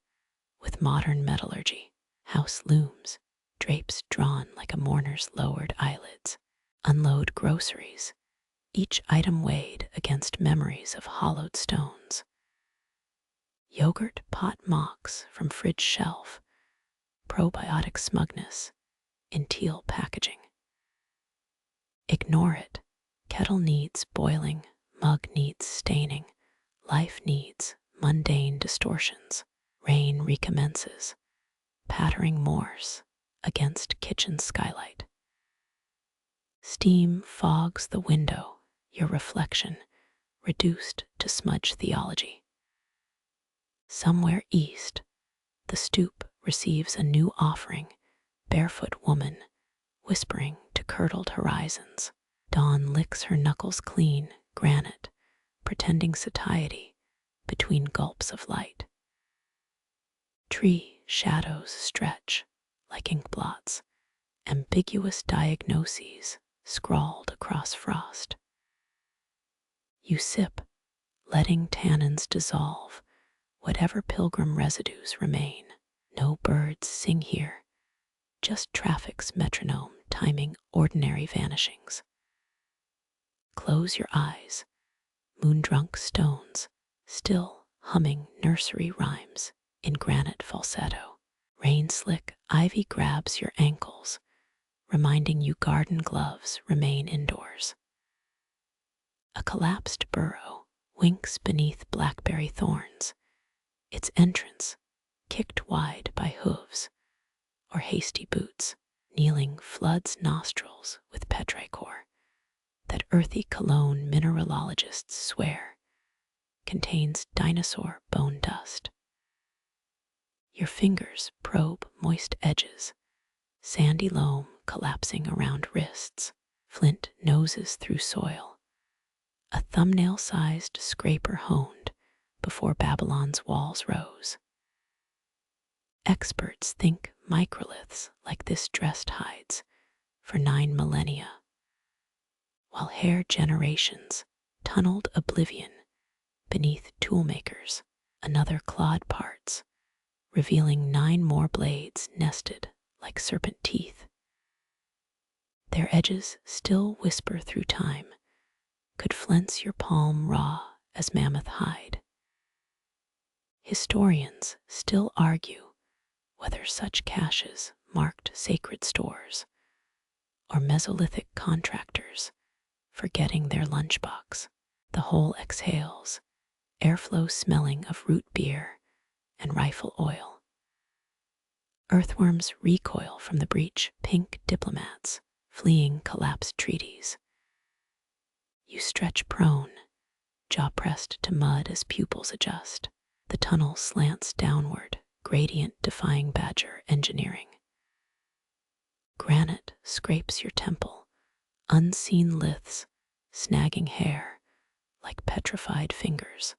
with modern metallurgy. House looms, drapes drawn like a mourner's lowered eyelids. Unload groceries, each item weighed against memories of hollowed stones. Yogurt pot mocks from fridge shelf, probiotic smugness in teal packaging. Ignore it. Kettle needs boiling, mug needs staining, life needs mundane distortions. Rain recommences, pattering Morse against kitchen skylight. Steam fogs the window, your reflection reduced to smudge theology. Somewhere east, the The stoop receives a new offering, barefoot woman, whispering to curdled horizons. Dawn licks her knuckles clean, granite, pretending satiety between gulps of light. Tree shadows stretch like ink blots, ambiguous diagnoses scrawled across frost. You sip, letting tannins dissolve whatever pilgrim residues remain. No birds sing here, just traffic's metronome timing ordinary vanishings. Close your eyes, moon-drunk stones, still humming nursery rhymes in granite falsetto. Rain-slick ivy grabs your ankles, reminding you garden gloves remain indoors. A collapsed burrow winks beneath blackberry thorns, its entrance kicked wide by hooves or hasty boots. Kneeling floods nostrils with petrichor, that earthy cologne mineralogists swear contains dinosaur bone dust. Your fingers probe moist edges, sandy loam collapsing around wrists, flint noses through soil, a thumbnail-sized scraper honed before Babylon's walls rose. Experts think microliths like this dressed hides for 9 millennia, while hair generations tunneled oblivion beneath toolmakers, another clawed parts, revealing 9 more blades nested like serpent teeth. Their edges still whisper through time, could flense your palm raw as mammoth hide. Historians still argue whether such caches marked sacred stores or Mesolithic contractors forgetting their lunchbox. The whole exhales, airflow smelling of root beer and rifle oil. Earthworms recoil from the breach, pink diplomats fleeing collapsed treaties. You stretch prone, jaw pressed to mud as pupils adjust. The tunnel slants downward, gradient defying badger engineering. Granite scrapes your temple, unseen liths snagging hair like petrified fingers.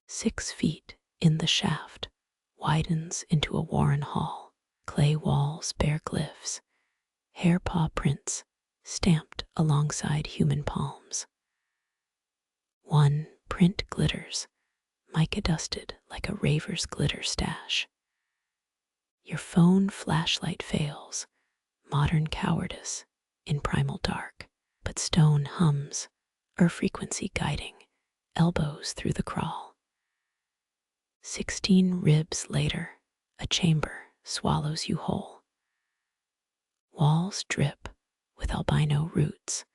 6 feet in the shaft widens into a warren hall. Clay walls bear glyphs, hair paw prints stamped alongside human palms. One print glitters, mica dusted like a raver's glitter stash. Your phone flashlight fails, modern cowardice in primal dark, but stone hums, frequency guiding, elbows through the crawl. 16 ribs later, a chamber swallows you whole. Walls drip with albino roots,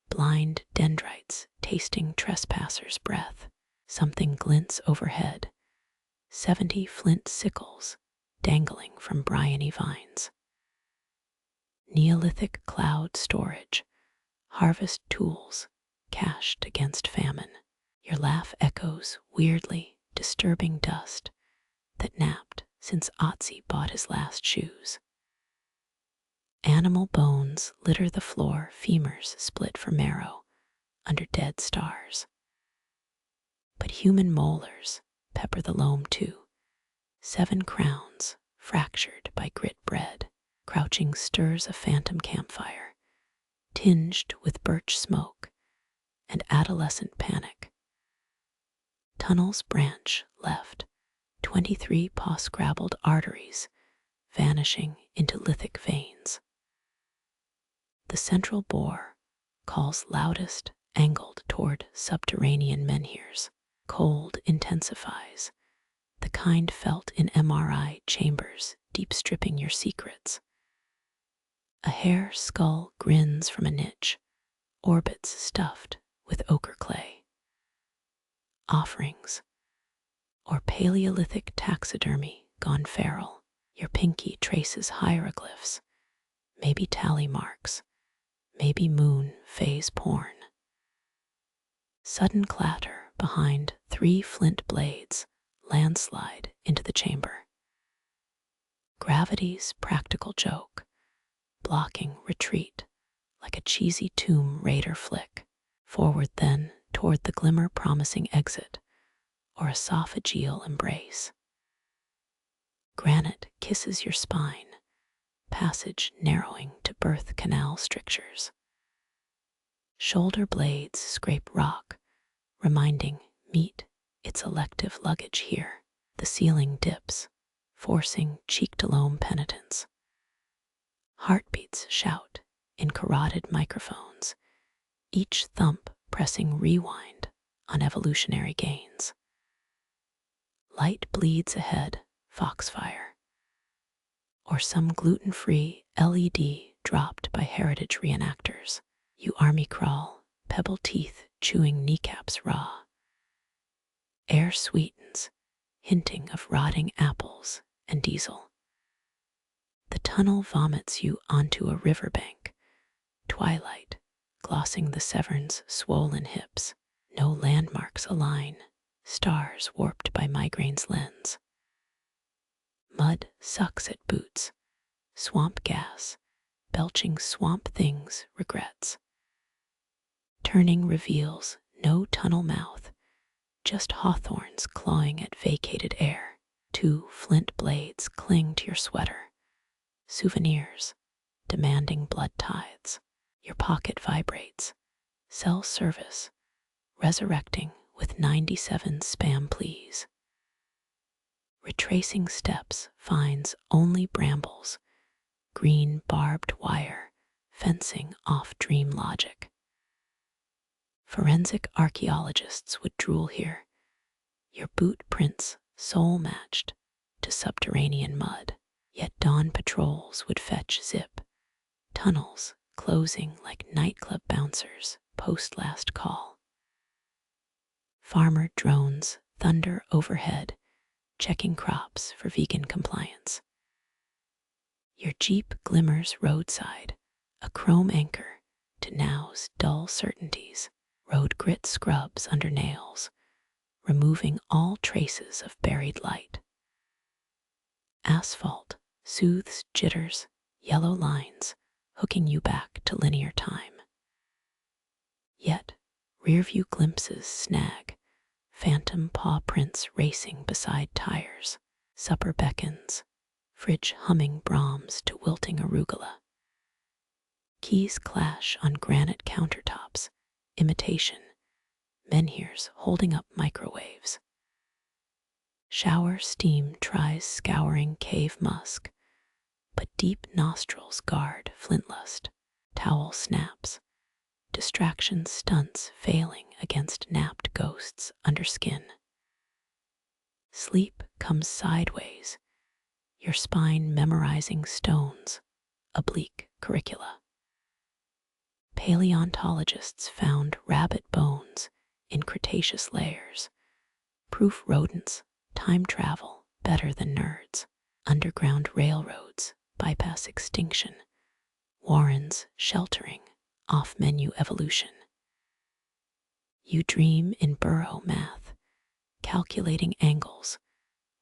blind dendrites tasting trespassers' breath. Something glints overhead, 70 flint sickles dangling from bryony vines. Neolithic cloud storage, harvest tools cached against famine. Your laugh echoes weirdly, disturbing dust that napped since Otzi bought his last shoes. Animal bones litter the floor, femurs split for marrow under dead stars. But human molars pepper the loam too. 7 crowns fractured by grit bread. Crouching stirs a phantom campfire, tinged with birch smoke and adolescent panic. Tunnels branch left, 23 paw-scrabbled arteries vanishing into lithic veins. The central bore calls loudest, angled toward subterranean menhirs. Cold intensifies, the kind felt in MRI chambers, deep stripping your secrets. A hair skull grins from a niche, orbits stuffed with ochre clay. Offerings, or Paleolithic taxidermy gone feral. Your pinky traces hieroglyphs, maybe tally marks, maybe moon phase porn. Sudden clatter behind 3 flint blades, landslide into the chamber. Gravity's practical joke, blocking retreat like a cheesy Tomb Raider flick. Forward then toward the glimmer-promising exit or esophageal embrace. Granite kisses your spine, passage narrowing to birth canal strictures. Shoulder blades scrape rock, reminding meat its elective luggage here. The ceiling dips, forcing cheek-to-loam penitence. Heartbeats shout in carotid microphones, each thump pressing rewind on evolutionary gains. Light bleeds ahead, foxfire, or some gluten-free LED dropped by heritage reenactors. You army crawl, pebble teeth chewing kneecaps raw. Air sweetens, hinting of rotting apples and diesel. The tunnel vomits you onto a riverbank, twilight glossing the Severn's swollen hips. No landmarks align, stars warped by migraine's lens. Mud sucks at boots, swamp gas, belching swamp things regrets. Turning reveals no tunnel mouth, just hawthorns clawing at vacated air. 2 flint blades cling to your sweater, souvenirs demanding blood tithes. Your pocket vibrates, cell service resurrecting with 97 spam pleas. Retracing steps finds only brambles, green barbed wire fencing off dream logic. Forensic archaeologists would drool here, your boot prints soul-matched to subterranean mud. Yet dawn patrols would fetch zip, tunnels closing like nightclub bouncers post last call. Farmer drones thunder overhead, checking crops for vegan compliance. Your Jeep glimmers roadside, a chrome anchor to now's dull certainties. Road grit scrubs under nails, removing all traces of buried light. Asphalt soothes jitters, yellow lines, hooking you back to linear time. Yet, rearview glimpses snag, phantom paw prints racing beside tires, supper beckons, fridge humming Brahms to wilting arugula. Keys clash on granite countertops, imitation, menhirs holding up microwaves. Shower steam tries scouring cave musk, but deep nostrils guard flintlust. Towel snaps, distraction stunts failing against napped ghosts under skin. Sleep comes sideways, your spine memorizing stones, oblique curricula. Paleontologists found rabbit bones in Cretaceous layers, proof rodents time travel better than nerds. Underground railroads bypass extinction, warrens sheltering off-menu evolution. You dream in burrow math, calculating angles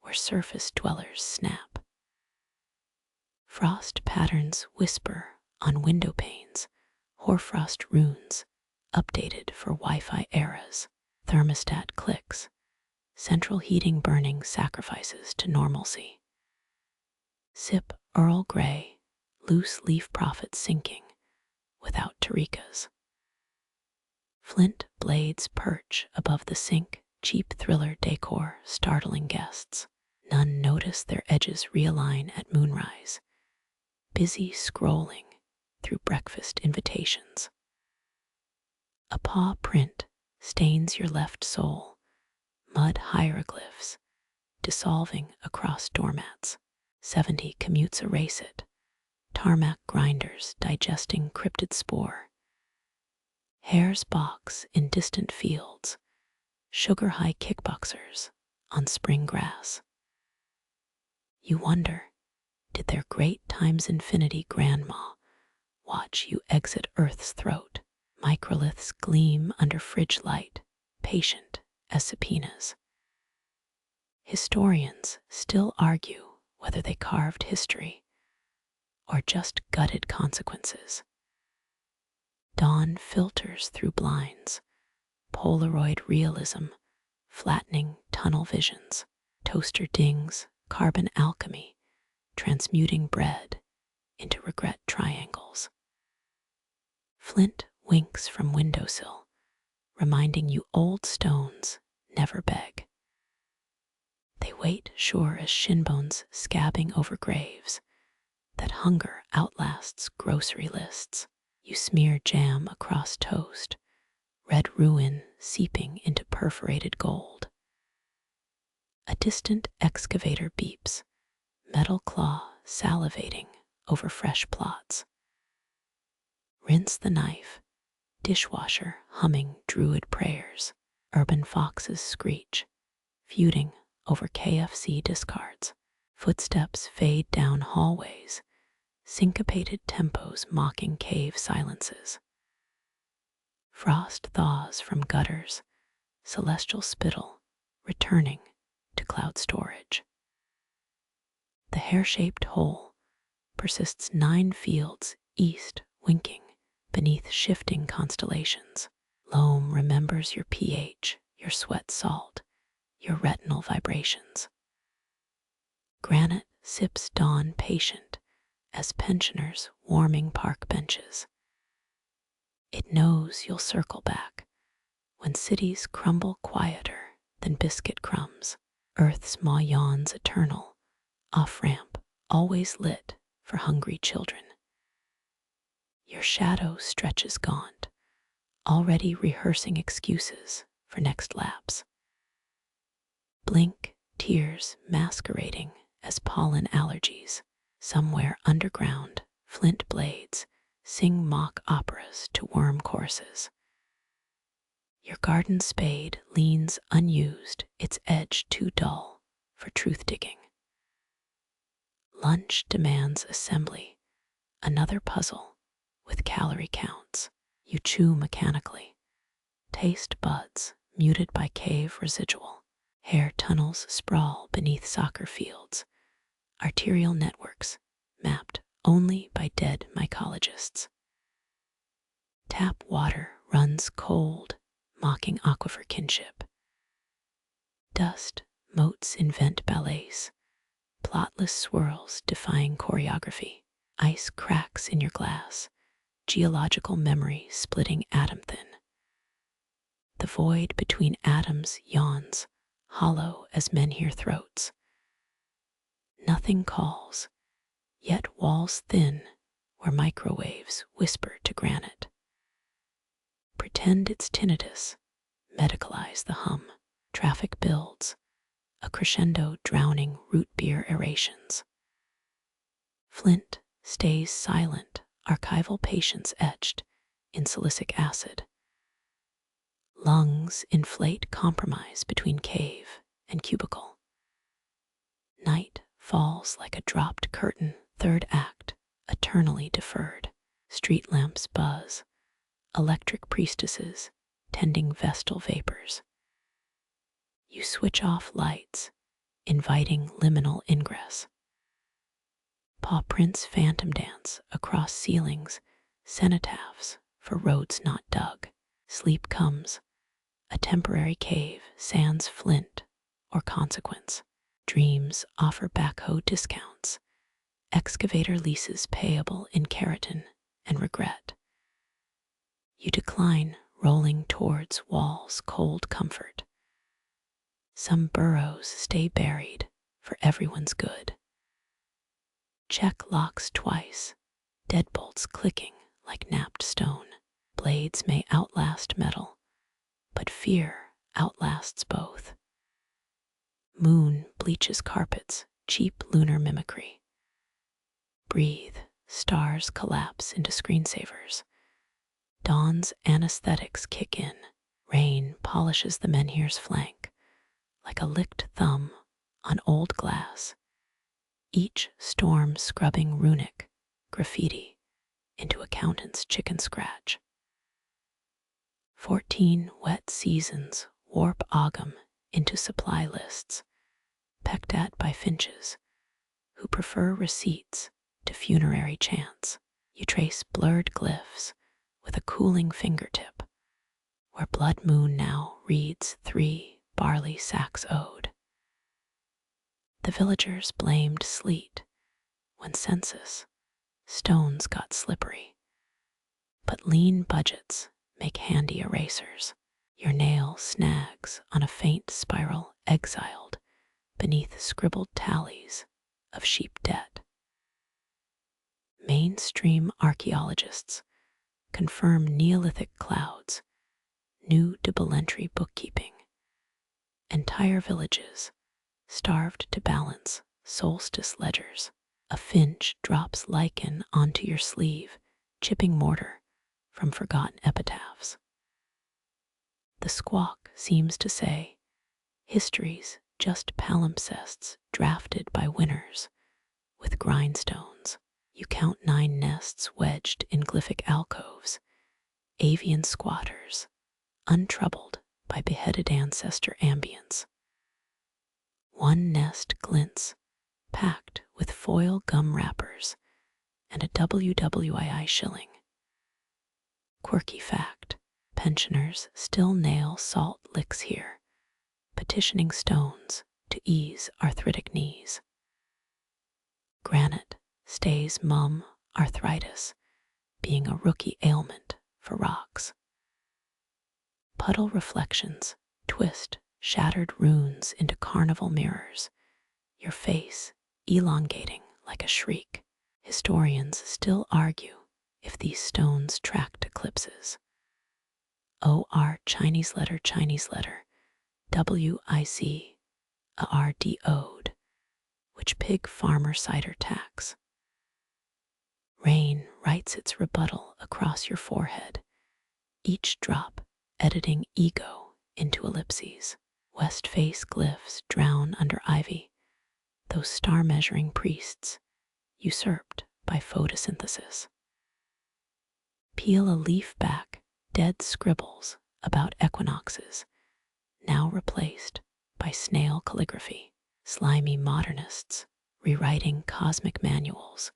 where surface dwellers snap. Frost patterns whisper on window panes, hoarfrost runes updated for Wi-Fi eras. Thermostat clicks, central heating burning sacrifices to normalcy. Sip Earl Grey, loose leaf profits sinking without Tarikas. Flint blades perch above the sink, cheap thriller decor startling guests. None notice their edges realign at moonrise, busy scrolling through breakfast invitations. A paw print stains your left sole, mud hieroglyphs dissolving across doormats. 70 commutes erase it, tarmac grinders digesting cryptid spore. Hares box in distant fields, sugar-high kickboxers on spring grass. You wonder, did their great times infinity grandma watch you exit Earth's throat? Microliths gleam under fridge light, patient as subpoenas. Historians still argue whether they carved history or just gutted consequences. Dawn filters through blinds, Polaroid realism, flattening tunnel visions, toaster dings, carbon alchemy, transmuting bread into regret triangles. Flint winks from windowsill, reminding you old stones never beg. They wait sure as shin bones scabbing over graves, that hunger outlasts grocery lists. You smear jam across toast, red ruin seeping into perforated gold. A distant excavator beeps, metal claw salivating over fresh plots. Rinse the knife, dishwasher humming druid prayers, urban foxes screech, feuding over KFC discards. Footsteps fade down hallways, syncopated tempos mocking cave silences. Frost thaws from gutters, celestial spittle returning to cloud storage. The hair-shaped hole persists 9 fields east, winking beneath shifting constellations. Loam remembers your pH, your sweat salt, your retinal vibrations. Granite sips dawn patient as pensioners warming park benches. It knows you'll circle back when cities crumble quieter than biscuit crumbs. Earth's maw yawns eternal, off-ramp always lit for hungry children. Your shadow stretches gaunt, already rehearsing excuses for next laps. Blink, tears masquerading as pollen allergies. Somewhere underground, flint blades sing mock operas to worm courses. Your garden spade leans unused, its edge too dull for truth digging. Lunch demands assembly, another puzzle with calorie counts. You chew mechanically, taste buds muted by cave residual. Hair tunnels sprawl beneath soccer fields, arterial networks mapped only by dead mycologists. Tap water runs cold, mocking aquifer kinship. Dust moats invent ballets, plotless swirls defying choreography. Ice cracks in your glass, geological memory splitting atom thin. The void between atoms yawns, hollow as menhir throats. Nothing calls, yet walls thin where microwaves whisper to granite. Pretend it's tinnitus, medicalize the hum. Traffic builds, a crescendo drowning root beer aerations. Flint stays silent, archival patience etched in silicic acid. Lungs inflate compromise between cave and cubicle. Night falls like a dropped curtain, third act, eternally deferred. Street lamps buzz, electric priestesses tending vestal vapors. You switch off lights, inviting liminal ingress. Paw prints phantom dance across ceilings, cenotaphs for roads not dug. Sleep comes, a temporary cave sans flint or consequence. Dreams offer backhoe discounts, excavator leases payable in keratin and regret. You decline, rolling towards walls cold comfort. Some burrows stay buried for everyone's good. Check locks twice, deadbolts clicking like napped stone. Blades may outlast metal, but fear outlasts both. Moon bleaches carpets, cheap lunar mimicry. Breathe, stars collapse into screensavers. Dawn's anesthetics kick in. Rain polishes the menhir's flank, like a licked thumb on old glass. Each storm scrubbing runic graffiti into accountant's chicken scratch. 14 wet seasons warp Ogham into supply lists, pecked at by finches who prefer receipts to funerary chants. You trace blurred glyphs with a cooling fingertip, where blood moon now reads 3 barley sacks ode. The villagers blamed sleet when census stones got slippery, but lean budgets make handy erasers. Your nail snags on a faint spiral exiled beneath scribbled tallies of sheep debt. Mainstream archaeologists confirm Neolithic clouds, new double entry bookkeeping. Entire villages starved to balance solstice ledgers. A finch drops lichen onto your sleeve, chipping mortar from forgotten epitaphs. The squawk seems to say, history's just palimpsests drafted by winners with grindstones. You count 9 nests wedged in glyphic alcoves, avian squatters, untroubled by beheaded ancestor ambience. One nest glints, packed with foil gum wrappers and a WWII shilling. Quirky fact, pensioners still nail salt licks here, petitioning stones to ease arthritic knees. Granite stays mum arthritis, being a rookie ailment for rocks. Puddle reflections twist shattered runes into carnival mirrors, your face elongating like a shriek. Historians still argue if these stones tracked eclipses. OR Chinese letter, WIC-ARDO'd, which pig farmer cider tax. Rain writes its rebuttal across your forehead, each drop editing ego into ellipses. West face glyphs drown under ivy, those star-measuring priests usurped by photosynthesis. Peel a leaf back, dead scribbles about equinoxes, now replaced by snail calligraphy. Slimy modernists rewriting cosmic manuals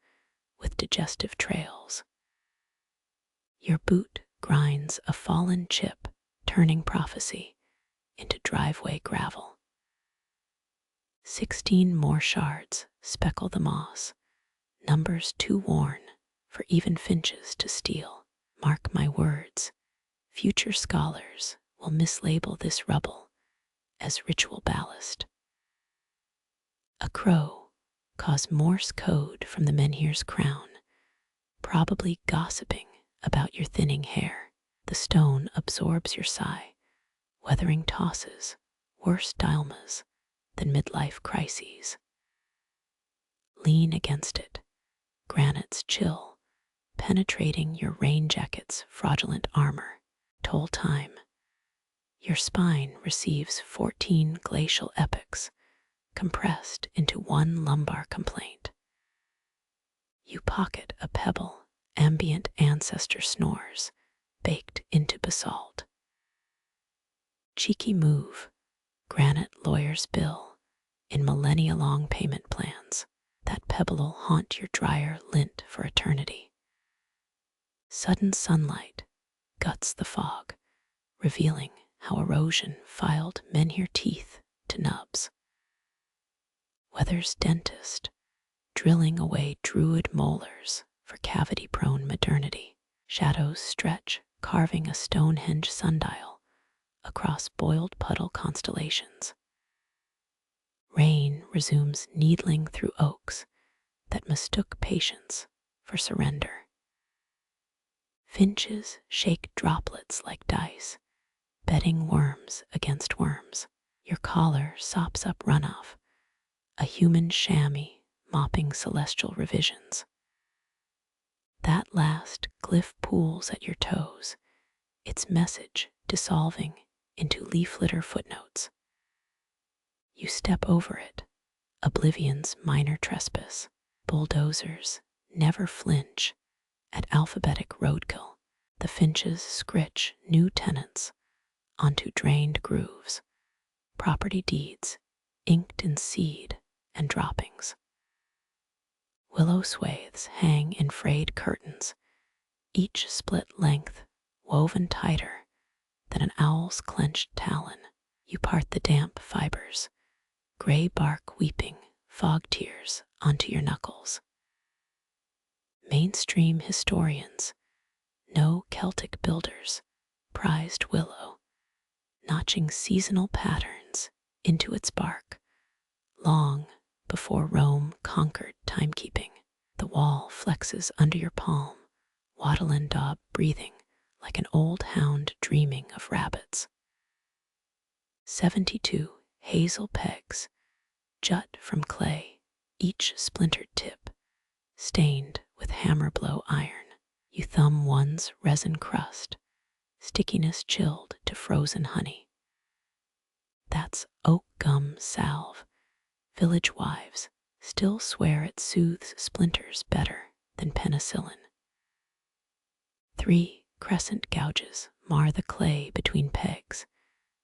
with digestive trails. Your boot grinds a fallen chip, turning prophecy into driveway gravel. 16 more shards speckle the moss, numbers too worn for even finches to steal. Mark my words, future scholars will mislabel this rubble as ritual ballast. A crow caused Morse code from the menhir's crown, probably gossiping about your thinning hair. The stone absorbs your sigh, weathering tosses, worse dilmas than midlife crises. Lean against it, granite's chill, penetrating your rain jacket's fraudulent armor. Toll time. Your spine receives 14 glacial epochs, compressed into one lumbar complaint. You pocket a pebble, ambient ancestor snores, baked into basalt. Cheeky move, granite lawyer's bill, in millennia-long payment plans. That pebble'll haunt your dryer lint for eternity. Sudden sunlight guts the fog, revealing how erosion filed menhir teeth to nubs. Weather's dentist, drilling away druid molars for cavity-prone modernity. Shadows stretch, carving a Stonehenge sundial across boiled puddle constellations. Rain resumes needling through oaks that mistook patience for surrender. Finches shake droplets like dice, betting worms against worms. Your collar sops up runoff, a human chamois mopping celestial revisions. That last glyph pools at your toes, its message dissolving into leaf litter footnotes. You step over it, oblivion's minor trespass. Bulldozers never flinch at alphabetic roadkill. The finches scritch new tenants onto drained grooves, property deeds inked in seed and droppings. Willow swathes hang in frayed curtains, each split length woven tighter than an owl's clenched talon. You part the damp fibers, gray bark weeping fog tears onto your knuckles. Mainstream historians, no Celtic builders, prized willow, notching seasonal patterns into its bark long before Rome conquered timekeeping. The wall flexes under your palm, wattle and daub breathing like an old hound dreaming of rabbits. 72 hazel pegs jut from clay, each splintered tip stained with hammer blow iron. You thumb one's resin crust, stickiness chilled to frozen honey. That's oak gum salve. Village wives still swear it soothes splinters better than penicillin. 3 crescent gouges mar the clay between pegs,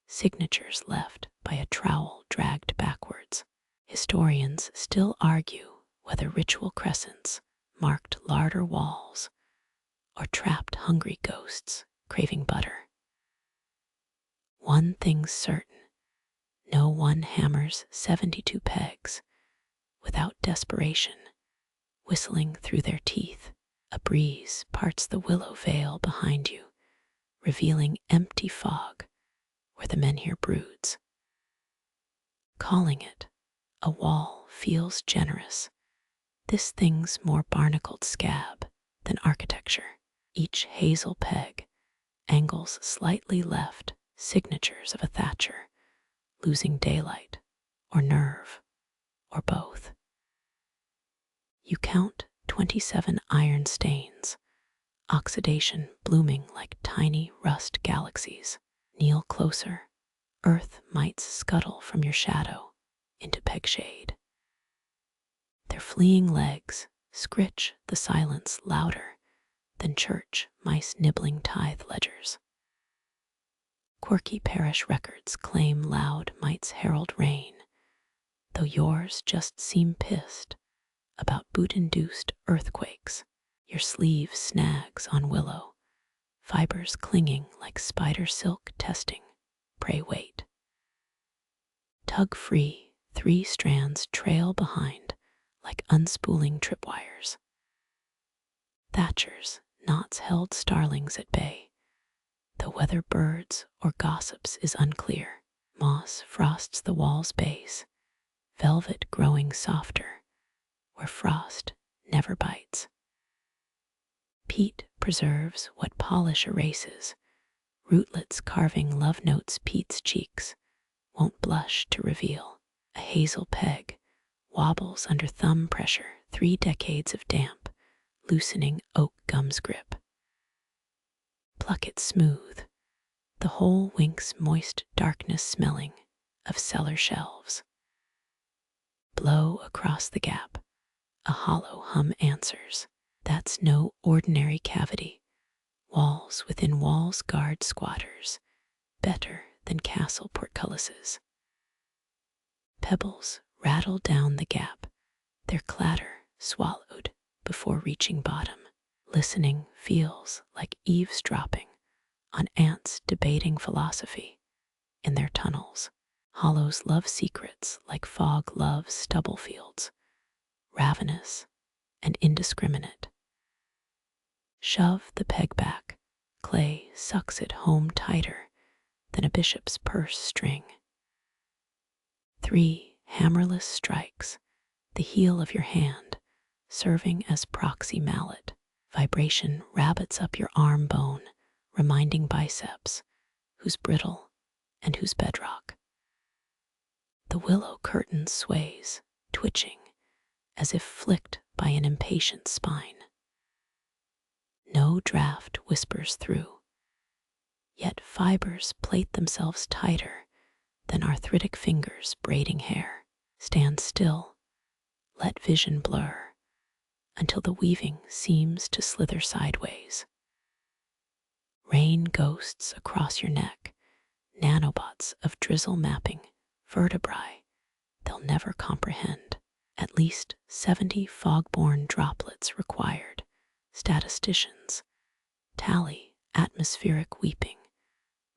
signatures left by a trowel dragged backwards. Historians still argue whether ritual crescents marked larder walls or trapped hungry ghosts craving butter. One thing's certain, no one hammers 72 pegs without desperation whistling through their teeth. A breeze parts the willow veil behind you, revealing empty fog where the menhir broods. Calling it a wall feels generous. This thing's more barnacled scab than architecture. Each hazel peg angles slightly left, signatures of a thatcher, losing daylight or nerve or both. You count 27 iron stains, oxidation blooming like tiny rust galaxies. Kneel closer, earth might scuttle from your shadow into peg shade. Their fleeing legs scritch the silence louder than church mice nibbling tithe ledgers. Quirky parish records claim loud mites herald rain, though yours just seem pissed about boot-induced earthquakes. Your sleeve snags on willow, fibers clinging like spider silk testing. Pray wait. Tug free, 3 strands trail behind like unspooling tripwires. Thatchers, knots held starlings at bay, though whether birds or gossips is unclear. Moss frosts the wall's base, velvet growing softer where frost never bites. Peat preserves what polish erases, rootlets carving love notes peat's cheeks won't blush to reveal. A hazel peg wobbles under thumb pressure, 3 decades of damp, loosening oak gum's grip. Pluck it smooth, the whole winks moist darkness smelling of cellar shelves. Blow across the gap, a hollow hum answers. That's no ordinary cavity. Walls within walls guard squatters, better than castle portcullises. Pebbles rattle down the gap, their clatter swallowed before reaching bottom. Listening feels like eavesdropping on ants debating philosophy in their tunnels. Hollows love secrets like fog loves stubble fields, ravenous and indiscriminate. Shove the peg back, clay sucks it home tighter than a bishop's purse string. 3 hammerless strikes, the heel of your hand serving as proxy mallet. Vibration rabbits up your arm bone, reminding biceps who's brittle and who's bedrock. The willow curtain sways, twitching as if flicked by an impatient spine. No draft whispers through, yet fibers plait themselves tighter than arthritic fingers braiding hair. Stand still, let vision blur, until the weaving seems to slither sideways. Rain ghosts across your neck, nanobots of drizzle mapping vertebrae they'll never comprehend. At least 70 fog-borne droplets required. Statisticians tally atmospheric weeping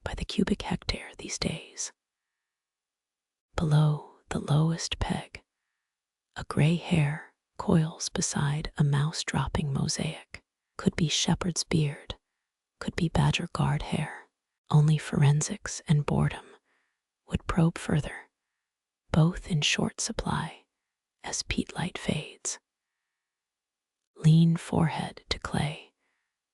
by the cubic hectare these days. Below the lowest peg, a gray hair coils beside a mouse-dropping mosaic. Could be shepherd's beard, could be badger guard hair. Only forensics and boredom would probe further, both in short supply as peat light fades. Lean forehead to clay,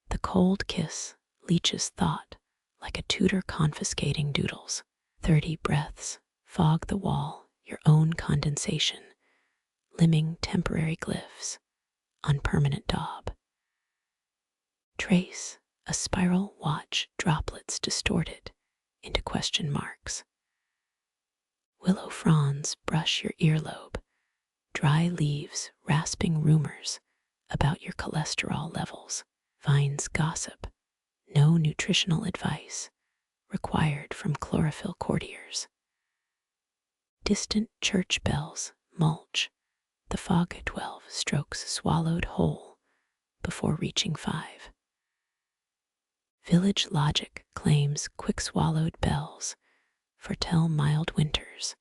the cold kiss leaches thought like a tutor confiscating doodles. 30 breaths fog the wall, your own condensation, limning temporary glyphs on permanent daub. Trace a spiral watch droplets distorted into question marks. Willow fronds brush your earlobe, dry leaves rasping rumors about your cholesterol levels. Vines gossip, no nutritional advice required from chlorophyll courtiers. Distant church bells mulch the fog. 12 strokes swallowed whole before reaching 5. Village logic claims quick-swallowed bells foretell mild winters,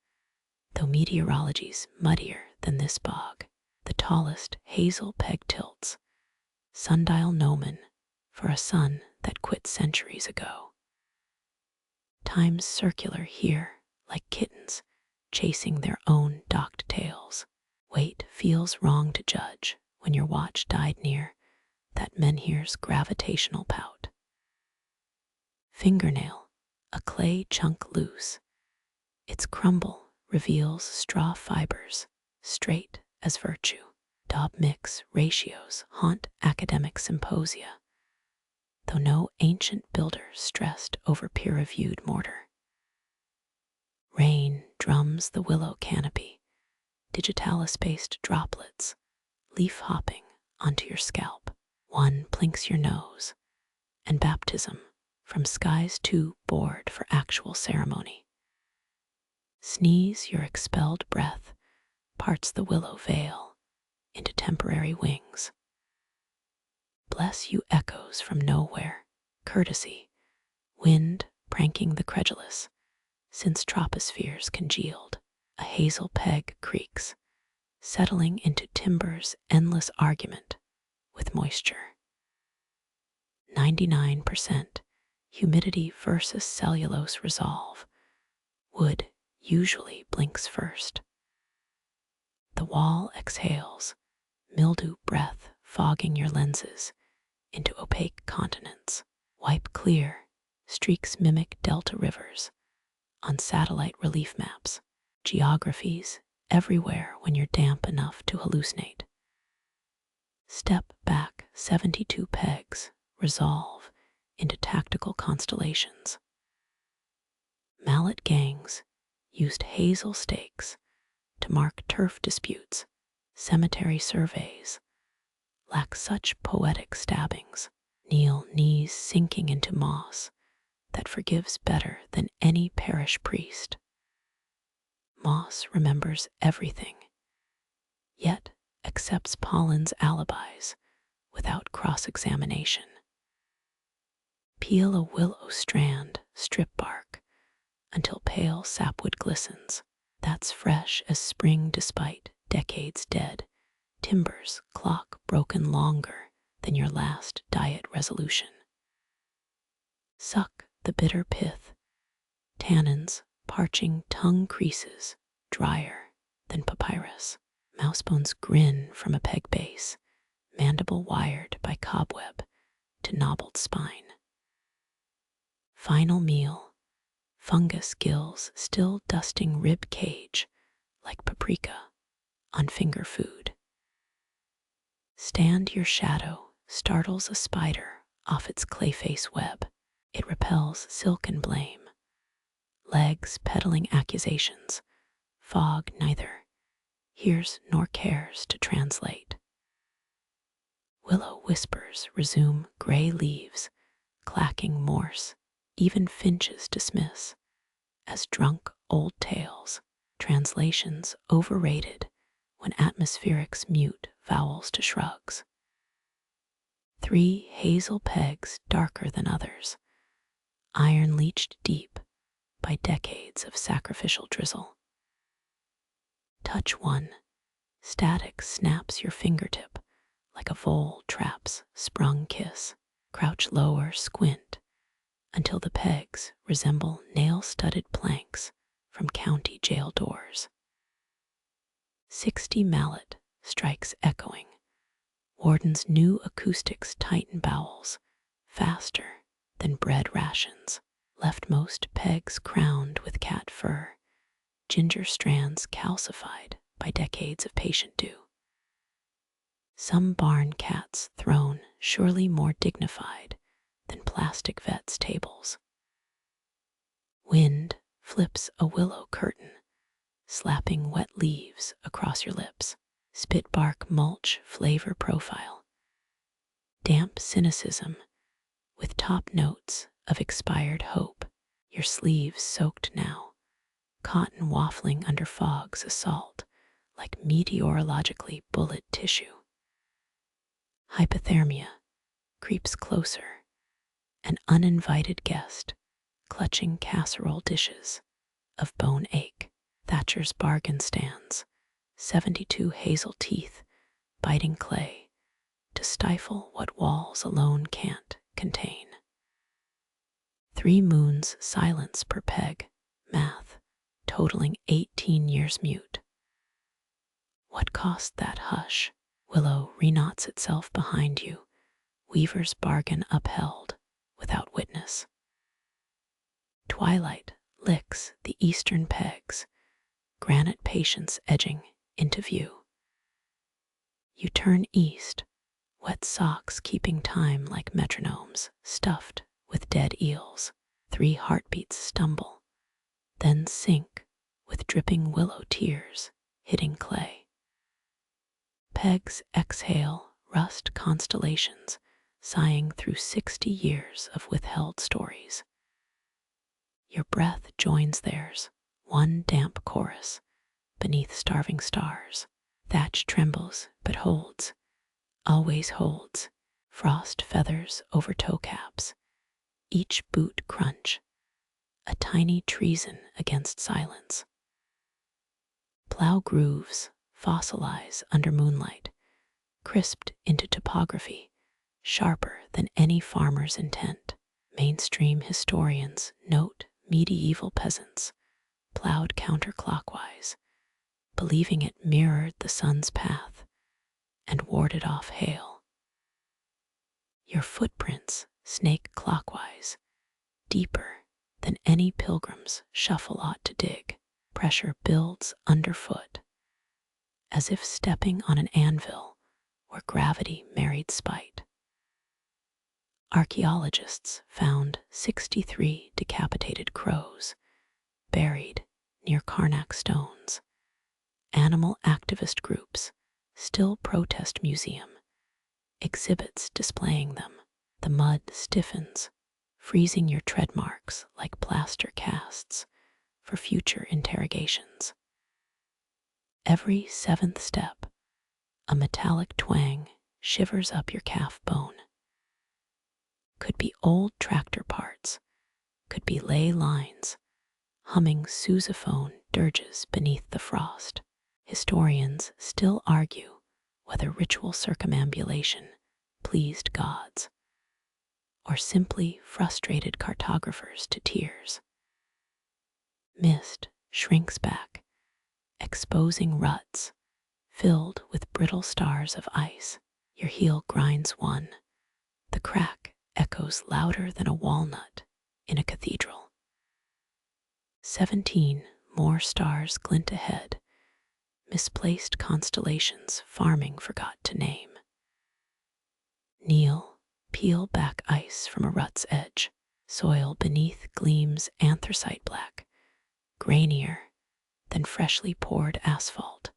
though meteorology's muddier than this bog. The tallest hazel peg tilts, sundial gnomon for a sun that quit centuries ago. Time's circular here, like kittens chasing their own docked tails. Weight feels wrong to judge when your watch died near that menhir's gravitational pout. Fingernail, a clay chunk loose. Its crumble reveals straw fibers, straight as virtue. Daub mix ratios haunt academic symposia, though no ancient builder stressed over peer-reviewed mortar. Rain drums the willow canopy, digitalis-based droplets, leaf-hopping onto your scalp. One plinks your nose, and baptism from skies too bored for actual ceremony. Sneeze your expelled breath, parts the willow veil into temporary wings. Bless you echoes from nowhere, courtesy, wind pranking the credulous, since tropospheres congealed. A hazel peg creaks, settling into timber's endless argument with moisture. 99% humidity versus cellulose resolve. Wood usually blinks first. The wall exhales, mildew breath fogging your lenses into opaque continents. Wipe clear, streaks mimic delta rivers on satellite relief maps. Geographies everywhere when you're damp enough to hallucinate. Step back 72 pegs, resolve into tactical constellations. Mallet gangs used hazel stakes to mark turf disputes. Cemetery surveys lack such poetic stabbings. Kneel knees sinking into moss that forgives better than any parish priest. Moss remembers everything, yet accepts pollen's alibis without cross-examination. Peel a willow strand, strip bark, until pale sapwood glistens. That's fresh as spring despite decades dead. Timbers clock broken longer than your last diet resolution. Suck the bitter pith, tannins parching tongue creases, drier than papyrus. Mousebones grin from a peg base, mandible wired by cobweb to knobbled spine. Final meal, fungus gills still dusting rib cage like paprika on finger food. Stand your shadow startles a spider off its clayface web. It repels silken blame. Legs peddling accusations, fog neither hears nor cares to translate. Willow whispers resume gray leaves, clacking morse, even finches dismiss as drunk old tales. translations overrated when atmospherics mute vowels to shrugs. 3 hazel pegs darker than others, iron leached deep by decades of sacrificial drizzle. Touch 1, static snaps your fingertip like a vole trap's sprung kiss. Crouch lower, squint, until the pegs resemble nail-studded planks from county jail doors. 60 mallet strikes echoing. Warden's new acoustics tighten bowels faster than bread rations. Leftmost pegs crowned with cat fur, ginger strands calcified by decades of patient dew. Some barn cats throne surely more dignified than plastic vets' tables. Wind flips a willow curtain, slapping wet leaves across your lips. Spit bark mulch flavor profile. Damp cynicism with top notes of expired hope. Your sleeves soaked now, cotton waffling under fog's assault like meteorologically bullet tissue. Hypothermia creeps closer, an uninvited guest clutching casserole dishes of bone ache. Thatcher's bargain stands, 72 hazel teeth biting clay to stifle what walls alone can't contain. 3 moons silence per peg, math totaling 18 years mute. What cost that hush? Willow reknots itself behind you, weaver's bargain upheld without witness. Twilight licks the eastern pegs, granite patience edging into view. You turn east, wet socks keeping time like metronomes stuffed with dead eels. 3 heartbeats stumble, then sink with dripping willow tears hitting clay. Pegs exhale rust constellations, sighing through 60 years of withheld stories. Your breath joins theirs, one damp chorus beneath starving stars. Thatch trembles but holds, always holds. Frost feathers over toe caps, each boot crunch, a tiny treason against silence. Plow grooves fossilize under moonlight, crisped into topography, sharper than any farmer's intent. Mainstream historians note medieval peasants plowed counterclockwise, believing it mirrored the sun's path and warded off hail. Your footprints snake clockwise, deeper than any pilgrim's shuffle ought to dig. Pressure builds underfoot, as if stepping on an anvil where gravity married spite. Archaeologists found 63 decapitated crows buried near Karnak stones. Animal activist groups still protest museum, exhibits displaying them. The mud stiffens, freezing your tread marks like plaster casts for future interrogations. Every 7th step, a metallic twang shivers up your calf bone. Could be old tractor parts, could be ley lines, humming sousaphone dirges beneath the frost. Historians still argue whether ritual circumambulation pleased gods or simply frustrated cartographers to tears. Mist shrinks back, exposing ruts filled with brittle stars of ice. Your heel grinds one. The crack echoes louder than a walnut in a cathedral. 17 more stars glint ahead, misplaced constellations farming forgot to name. Kneel, peel back ice from a rut's edge. Soil beneath gleams anthracite black, grainier than freshly poured asphalt.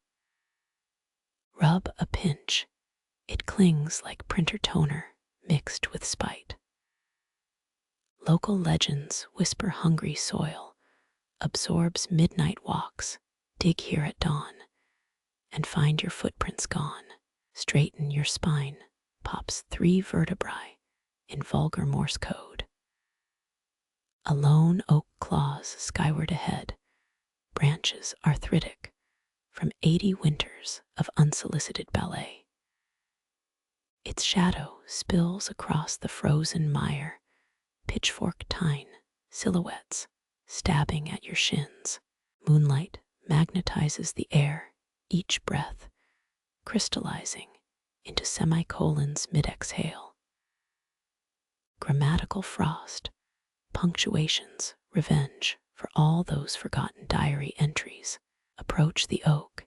Rub a pinch, it clings like printer toner mixed with spite. Local legends whisper hungry soil absorbs midnight walks Dig here at dawn and find your footprints gone. Straighten your spine, pops 3 vertebrae in vulgar Morse code. A lone oak claws skyward ahead, branches arthritic from 80 winters of unsolicited ballet. Its shadow spills across the frozen mire, pitchfork tine, silhouettes stabbing at your shins. Moonlight magnetizes the air, each breath crystallizing into semicolons mid-exhale. Grammatical frost, punctuations, revenge for all those forgotten diary entries. Approach the oak,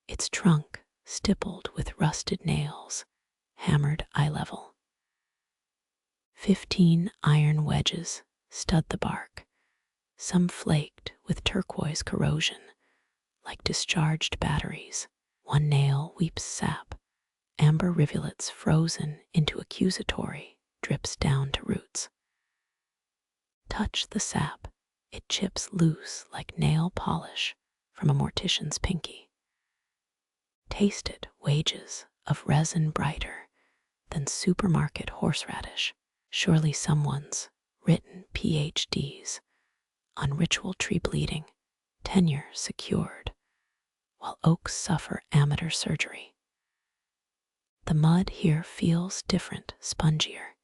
its trunk stippled with rusted nails, hammered eye level. 15 iron wedges stud the bark, some flaked with turquoise corrosion, like discharged batteries. 1 nail weeps sap, amber rivulets frozen into accusatory drips down to roots. Touch the sap, it chips loose like nail polish from a mortician's pinky. Taste it, wages of resin brighter than supermarket horseradish. Surely someone's written PhDs on ritual tree bleeding, tenure secured, while oaks suffer amateur surgery. The mud here feels different, spongier,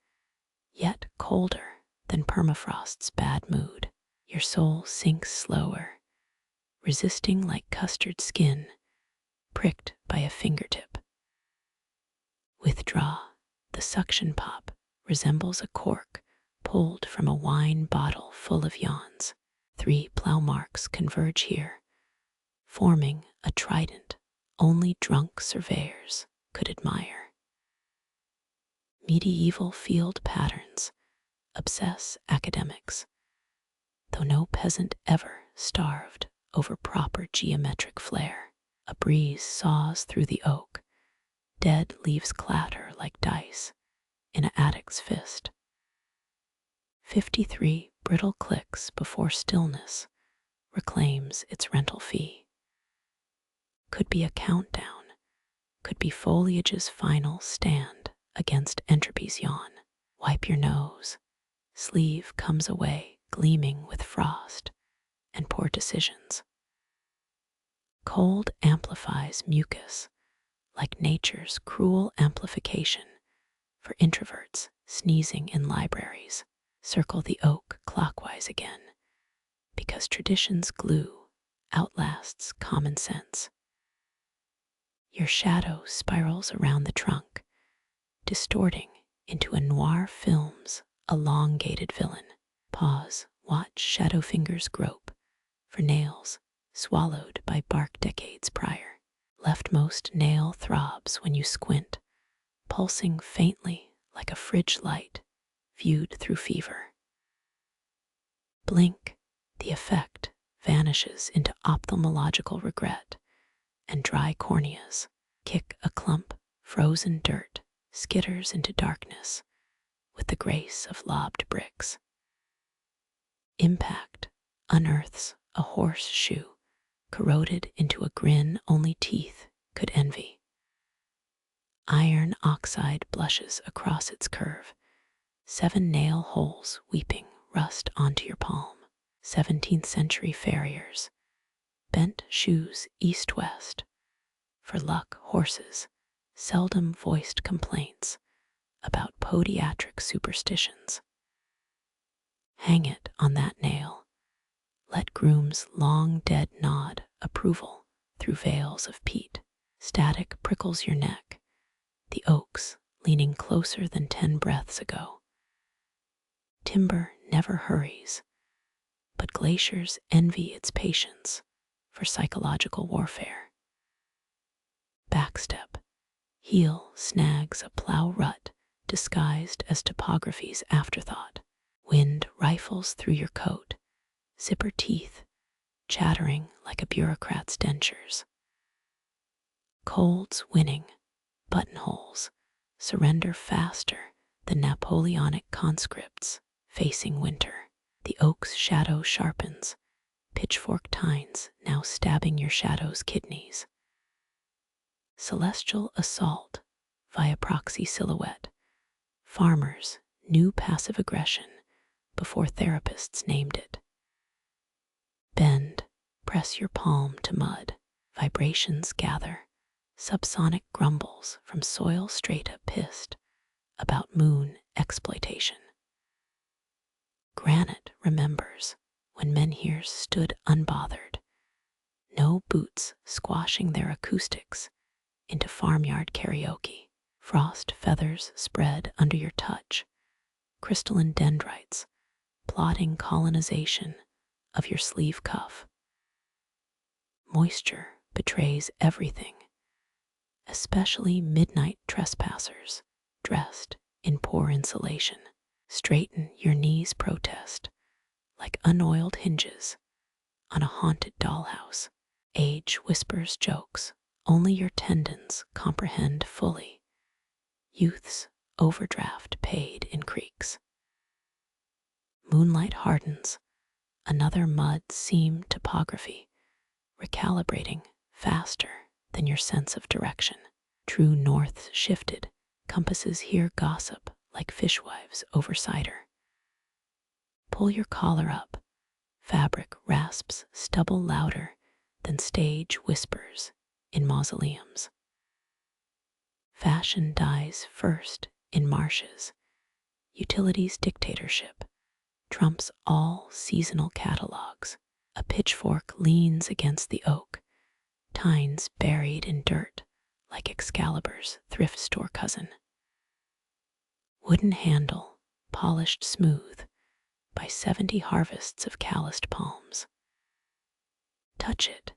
yet colder than permafrost's bad mood. Your soul sinks slower, resisting like custard skin, pricked by a fingertip. Withdraw, the suction pop resembles a cork pulled from a wine bottle full of yawns. 3 plow marks converge here, forming a trident only drunk surveyors could admire. Medieval field patterns obsess academics, though no peasant ever starved over proper geometric flair. A breeze saws through the oak, dead leaves clatter like dice in an addict's fist. 53 brittle clicks before stillness reclaims its rental fee. Could be a countdown, could be foliage's final stand against entropy's yawn. Wipe your nose, sleeve comes away gleaming with frost and poor decisions. Cold amplifies mucus like nature's cruel amplification for introverts sneezing in libraries. Circle the oak clockwise again, because tradition's glue outlasts common sense. Your shadow spirals around the trunk, distorting into a noir film's elongated villain. Pause, watch shadow fingers grope for nails swallowed by bark decades prior. Leftmost nail throbs when you squint, pulsing faintly like a fridge light viewed through fever. Blink, the effect vanishes into ophthalmological regret, and dry corneas. Kick a clump, frozen dirt skitters into darkness with the grace of lobbed bricks. Impact unearths a horseshoe corroded into a grin only teeth could envy. Iron oxide blushes across its curve, 7 nail holes weeping rust onto your palm. 17th century farriers, bent shoes east-west, for luck horses seldom voiced complaints about podiatric superstitions. Hang it on that nail. Let grooms long dead nod approval through veils of peat. Static prickles your neck, the oaks leaning closer than 10 breaths ago. Timber never hurries, but glaciers envy its patience for psychological warfare. Backstep, heel snags a plow rut disguised as topography's afterthought. Wind rifles through your coat, zipper teeth chattering like a bureaucrat's dentures. Cold's winning, buttonholes surrender faster than Napoleonic conscripts facing winter. The oak's shadow sharpens, pitchfork tines now stabbing your shadow's kidneys. Celestial assault via proxy silhouette. Farmers' new passive aggression before therapists named it. Bend, press your palm to mud. Vibrations gather. Subsonic grumbles from soil strata pissed about moon exploitation. Granite remembers when menhirs stood unbothered, no boots squashing their acoustics into farmyard karaoke. Frost feathers spread under your touch, crystalline dendrites plotting colonization of your sleeve cuff. Moisture betrays everything, especially midnight trespassers dressed in poor insulation. Straighten your knees protest like unoiled hinges on a haunted dollhouse. Age whispers jokes only your tendons comprehend fully. Youth's overdraft paid in creeks. Moonlight hardens another mud seam topography, recalibrating faster than your sense of direction. True north shifted, compasses here gossip like fishwives over cider. Pull your collar up, fabric rasps stubble louder than stage whispers in mausoleums. Fashion dies first in marshes. Utilities dictatorship trumps all seasonal catalogs. A pitchfork leans against the oak, tines buried in dirt like Excalibur's thrift store cousin. Wooden handle polished smooth by 70 harvests of calloused palms. Touch it,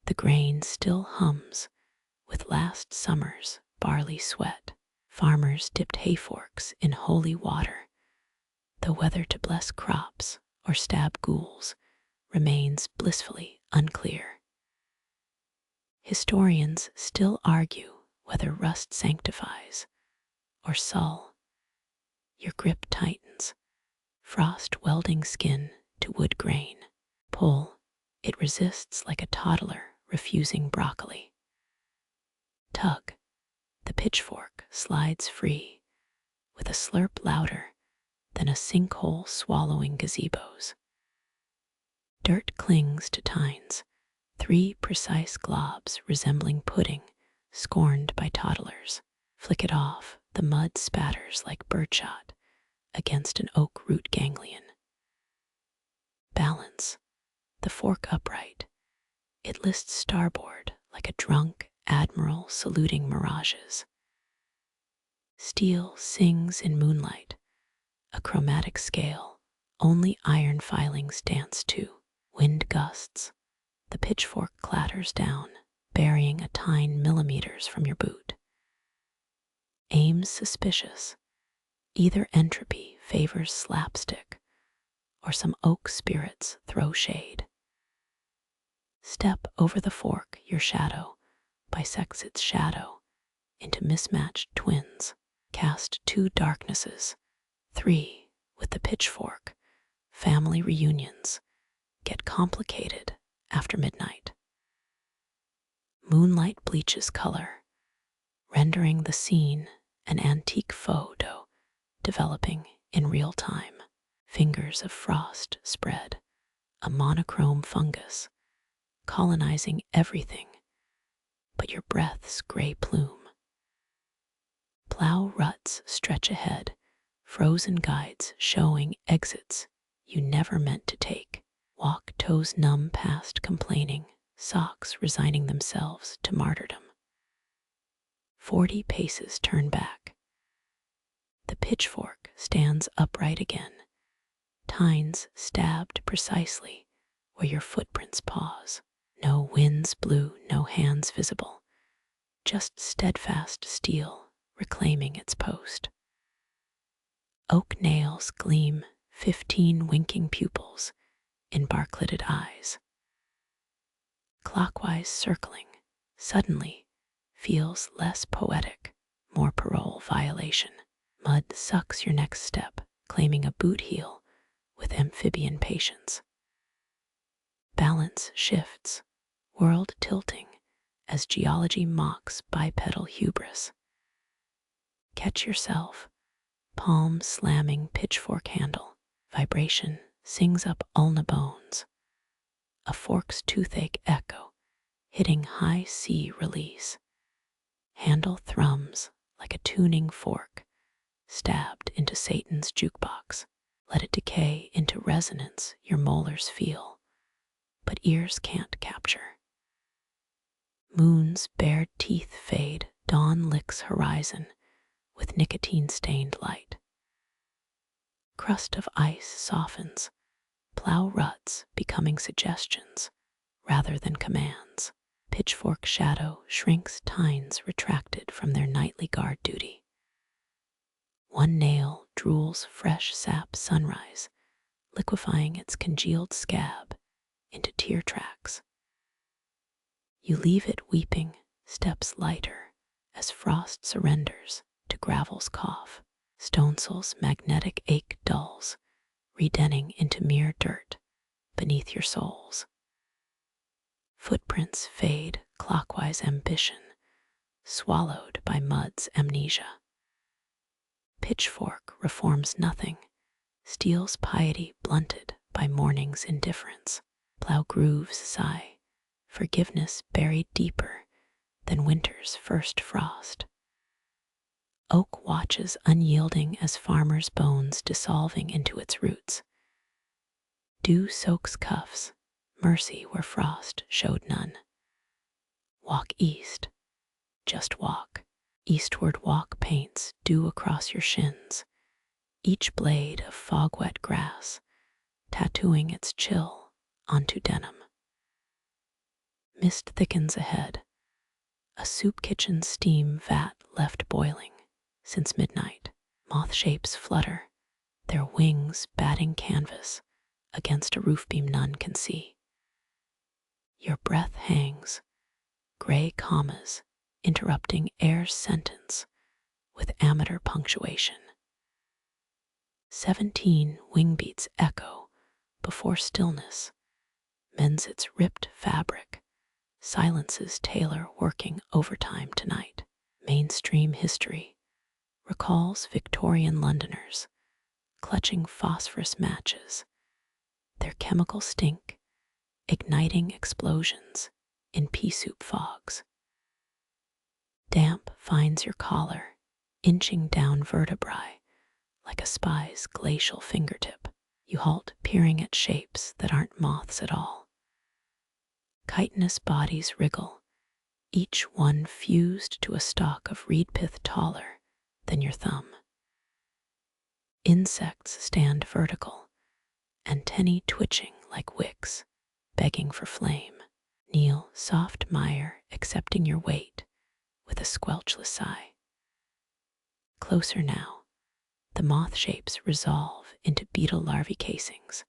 the grain still hums with last summer's barley sweat. Farmers dipped hayforks in holy water, though whether to bless crops or stab ghouls remains blissfully unclear. Historians still argue whether rust sanctifies or sull. Your grip tightens, frost welding skin to wood grain. Pull, it resists like a toddler refusing broccoli. Tug, the pitchfork slides free with a slurp louder than a sinkhole swallowing gazebos. Dirt clings to tines, 3 precise globs resembling pudding scorned by toddlers. Flick it off, the mud spatters like birdshot against an oak root ganglion. Balance, the fork upright. It lists starboard like a drunk admiral saluting mirages. Steel sings in moonlight, a chromatic scale only iron filings dance to. Wind gusts, the pitchfork clatters down, burying a tine millimeters from your boot. Aims suspicious, either entropy favors slapstick or some oak spirits throw shade. Step over the fork, your shadow bisects its shadow into mismatched twins. Cast 2 darknesses, 3 with the pitchfork. Family reunions get complicated after midnight. Moonlight bleaches color, rendering the scene an antique photo developing in real time. Fingers of frost spread, a monochrome fungus, colonizing everything but your breath's gray plume. Plow ruts stretch ahead, frozen guides showing exits you never meant to take. Walk toes numb past complaining, socks resigning themselves to martyrdom. 40 paces turn back. The pitchfork stands upright again, tines stabbed precisely where your footprints pause. No winds blew, no hands visible, just steadfast steel reclaiming its post. Oak nails gleam, 15 winking pupils in bark-lidded eyes. Clockwise circling suddenly feels less poetic, more parole violation. Mud sucks your next step, claiming a boot heel with amphibian patience. Balance shifts, world tilting as geology mocks bipedal hubris. Catch yourself, palm slamming pitchfork handle. Vibration sings up ulna bones. A fork's toothache echo, hitting high C release. Handle thrums like a tuning fork, stabbed into Satan's jukebox. Let it decay into resonance your molars feel, but ears can't capture. Moon's bared teeth fade, dawn licks horizon with nicotine-stained light. Crust of ice softens, plow ruts becoming suggestions rather than commands. Pitchfork shadow shrinks tines retracted from their nightly guard duty. One nail drools fresh sap sunrise, liquefying its congealed scab into tear tracks. You leave it weeping, steps lighter, as frost surrenders to gravel's cough. Stonesil's magnetic ache dulls, redenning into mere dirt beneath your soles. Footprints fade clockwise ambition, swallowed by mud's amnesia. Pitchfork reforms nothing, steel's piety blunted by morning's indifference. Plow grooves sigh, forgiveness buried deeper than winter's first frost. Oak watches unyielding as farmer's bones dissolving into its roots. Dew soaks cuffs, mercy where frost showed none. Walk east, just walk. Eastward walk paints dew across your shins, each blade of fog-wet grass, tattooing its chill onto denim. Mist thickens ahead, a soup kitchen steam vat left boiling since midnight. Moth shapes flutter, their wings batting canvas against a roof beam none can see. Your breath hangs, gray commas interrupting air's sentence with amateur punctuation. 17 wing beats echo before stillness mends its ripped fabric, silences tailor working overtime tonight. Mainstream history recalls Victorian Londoners clutching phosphorus matches, their chemical stink igniting explosions in pea soup fogs. Damp finds your collar, inching down vertebrae like a spy's glacial fingertip. You halt, peering at shapes that aren't moths at all. Chitinous bodies wriggle, each one fused to a stalk of reed pith taller than your thumb. Insects stand vertical, antennae twitching like wicks, begging for flame. Kneel, soft mire, accepting your weight with a squelchless sigh. Closer now, the moth shapes resolve into beetle larvae casings.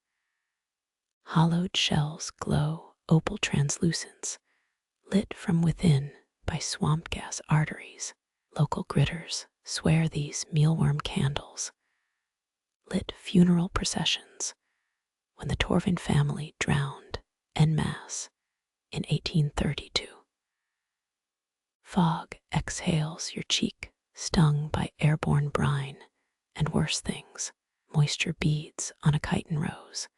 Hollowed shells glow opal translucence, lit from within by swamp gas arteries. Local gritters swear these mealworm candles lit funeral processions when the Torvin family drowned en masse in 1832. Fog exhales your cheek, stung by airborne brine and worse things. Moisture beads on a chitin rose,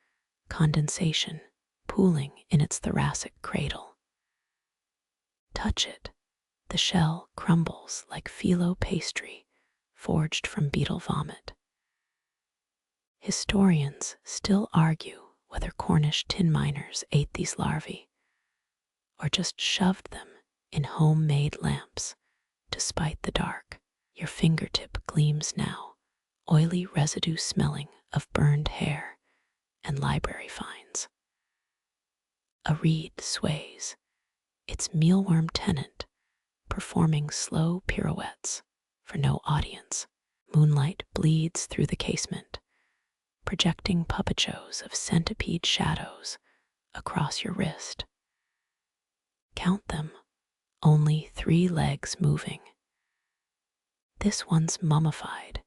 condensation pooling in its thoracic cradle. Touch it, the shell crumbles like phyllo pastry forged from beetle vomit. Historians still argue whether Cornish tin miners ate these larvae or just shoved them in homemade lamps despite the dark. Your fingertip gleams now, oily residue smelling of burned hair and library finds. A reed sways, its mealworm tenant performing slow pirouettes for no audience. Moonlight bleeds through the casement, projecting puppet shows of centipede shadows across your wrist. Count them, only 3 legs moving. This one's mummified,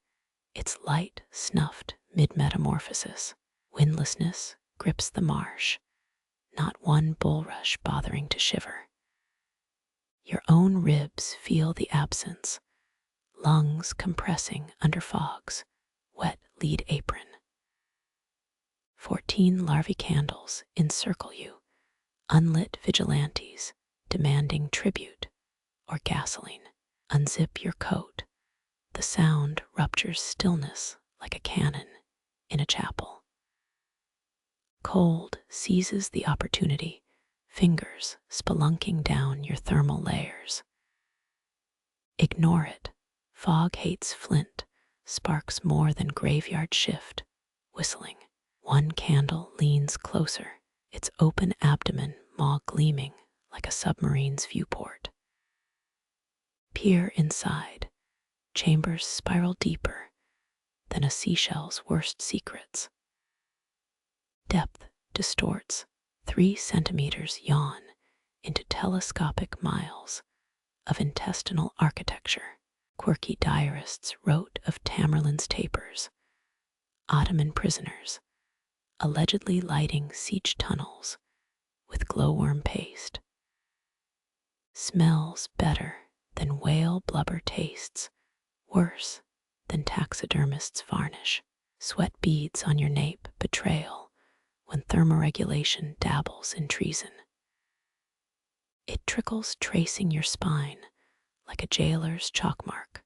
its light snuffed mid-metamorphosis. Windlessness grips the marsh, not one bulrush bothering to shiver. Your own ribs feel the absence, lungs compressing under fog's wet lead apron. 14 larvae candles encircle you, unlit vigilantes demanding tribute or gasoline. Unzip your coat. The sound ruptures stillness like a cannon in a chapel. Cold seizes the opportunity, fingers spelunking down your thermal layers. Ignore it. Fog hates flint, sparks more than graveyard shift, whistling. One candle leans closer, its open abdomen maw gleaming like a submarine's viewport. Peer inside. Chambers spiral deeper than a seashell's worst secrets. Depth distorts. 3 centimeters yawn into telescopic miles of intestinal architecture. Quirky diarists wrote of Tamerlane's tapers, Ottoman prisoners, allegedly lighting siege tunnels with glowworm paste. Smells better than whale blubber tastes, worse than taxidermists' varnish. Sweat beads on your nape betrayal when thermoregulation dabbles in treason. It trickles tracing your spine like a jailer's chalk mark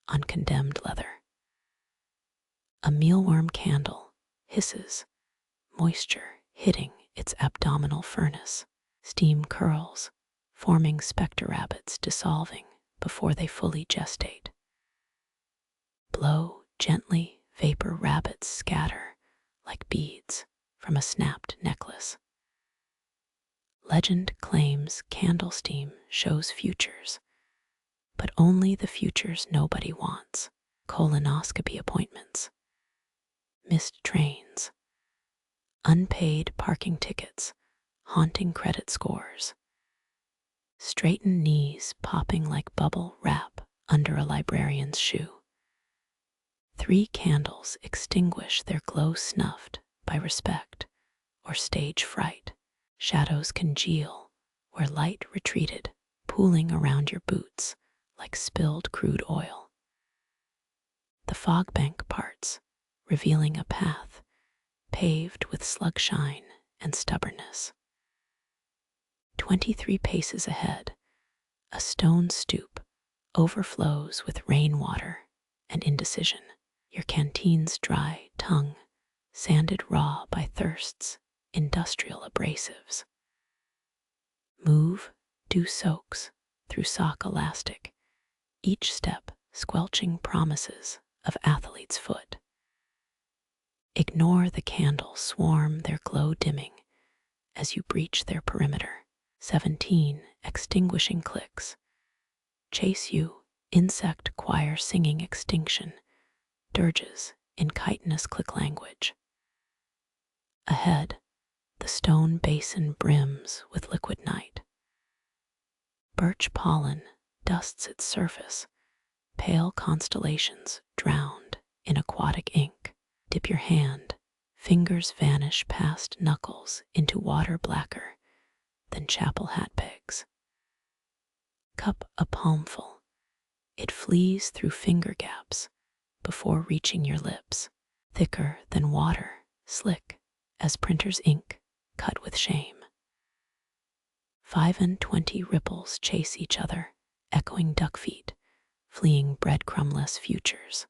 on condemned leather. A mealworm candle hisses, moisture hitting its abdominal furnace. Steam curls, forming specter rabbits dissolving before they fully gestate. Blow gently, vapor rabbits scatter like beads from a snapped necklace. Legend claims candle steam shows futures, but only the futures nobody wants. Colonoscopy appointments, missed trains, unpaid parking tickets haunting credit scores, straightened knees popping like bubble wrap under a librarian's shoe. 3 candles extinguish their glow snuffed by respect or stage fright. Shadows congeal where light retreated, pooling around your boots like spilled crude oil. The fog bank parts, revealing a path paved with slug shine and stubbornness. 23 paces ahead, a stone stoop overflows with rainwater and indecision. Your canteen's dry tongue, sanded raw by thirst's industrial abrasives. Move, do soaks through sock elastic, each step squelching promises of athlete's foot. Ignore the candles swarm their glow dimming as you breach their perimeter. 17 extinguishing clicks chase you, insect choir singing extinction, dirges in chitinous click language. Ahead, the stone basin brims with liquid night. Birch pollen dusts its surface, pale constellations drowned in aquatic ink. Dip your hand, fingers vanish past knuckles into water blacker than chapel hat pegs. Cup a palmful, it flees through finger gaps before reaching your lips, thicker than water, slick as printer's ink cut with shame. 25 ripples chase each other, echoing duck feet, fleeing breadcrumbless futures.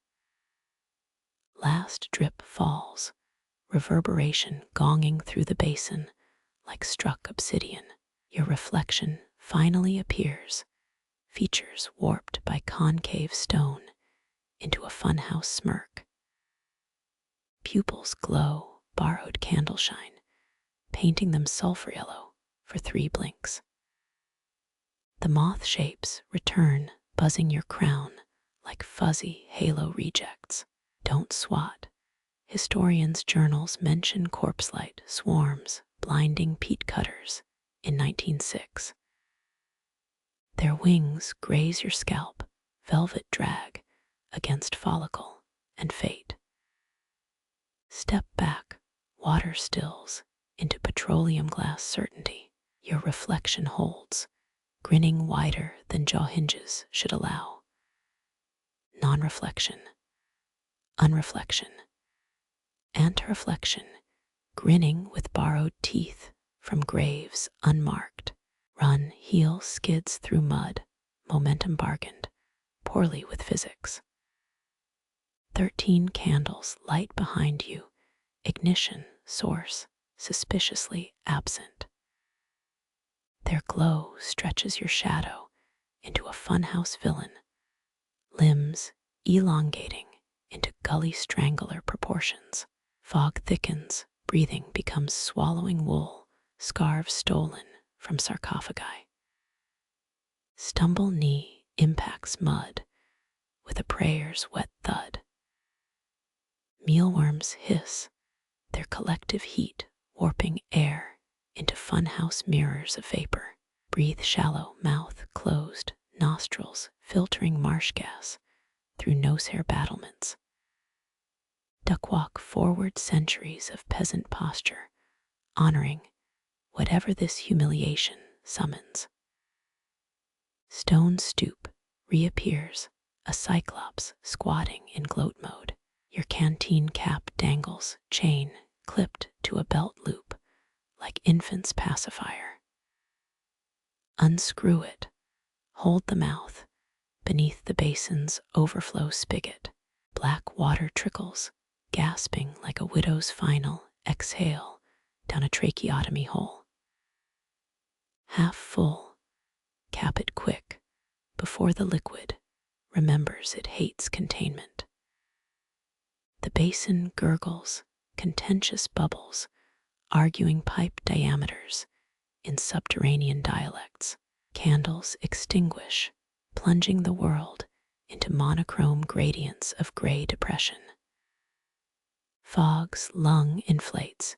Last drip falls, reverberation gonging through the basin like struck obsidian. Your reflection finally appears, features warped by concave stone into a funhouse smirk. Pupils glow, borrowed candle shine, painting them sulfur yellow for 3 blinks. The moth shapes return, buzzing your crown like fuzzy halo rejects. Don't swat. Historians' journals mention corpse light swarms blinding peat cutters in 1906. Their wings graze your scalp, velvet drag against follicle and fate. Step back, water stills into patrol petroleum glass certainty. Your reflection holds, grinning wider than jaw hinges should allow. Non-reflection, unreflection, anti-reflection, grinning with borrowed teeth from graves unmarked. Run, heel skids through mud, momentum bargained, poorly with physics. 13 candles light behind you, ignition, source, suspiciously absent. Their glow stretches your shadow into a funhouse villain, limbs elongating into gully strangler proportions. Fog thickens, breathing becomes swallowing wool, scarves stolen from sarcophagi. Stumble knee impacts mud with a prayer's wet thud. Mealworms hiss, their collective heat warping air into funhouse mirrors of vapor. Breathe shallow, mouth closed, nostrils filtering marsh gas through nose-hair battlements. Duck walk forward centuries of peasant posture, honoring whatever this humiliation summons. Stone stoop reappears, a cyclops squatting in gloat mode. Your canteen cap dangles, chain clipped to a belt loop, like infant's pacifier. Unscrew it, hold the mouth beneath the basin's overflow spigot. Black water trickles, gasping like a widow's final exhale down a tracheotomy hole. Half full, cap it quick before the liquid remembers it hates containment. The basin gurgles, contentious bubbles, arguing pipe diameters in subterranean dialects. Candles extinguish, plunging the world into monochrome gradients of gray depression. Fog's lung inflates,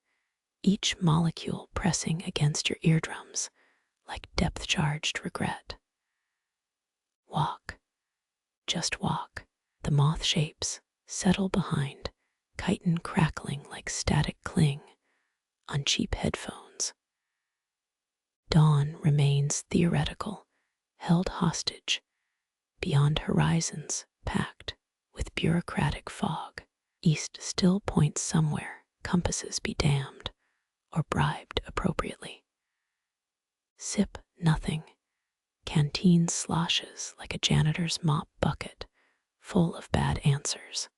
each molecule pressing against your eardrums like depth-charged regret. Walk, just walk. The moth shapes settle behind, chitin crackling like static cling on cheap headphones. Dawn remains theoretical, held hostage beyond horizons packed with bureaucratic fog. East still points somewhere, compasses be damned, or bribed appropriately. Sip nothing. Canteen sloshes like a janitor's mop bucket, full of bad answers.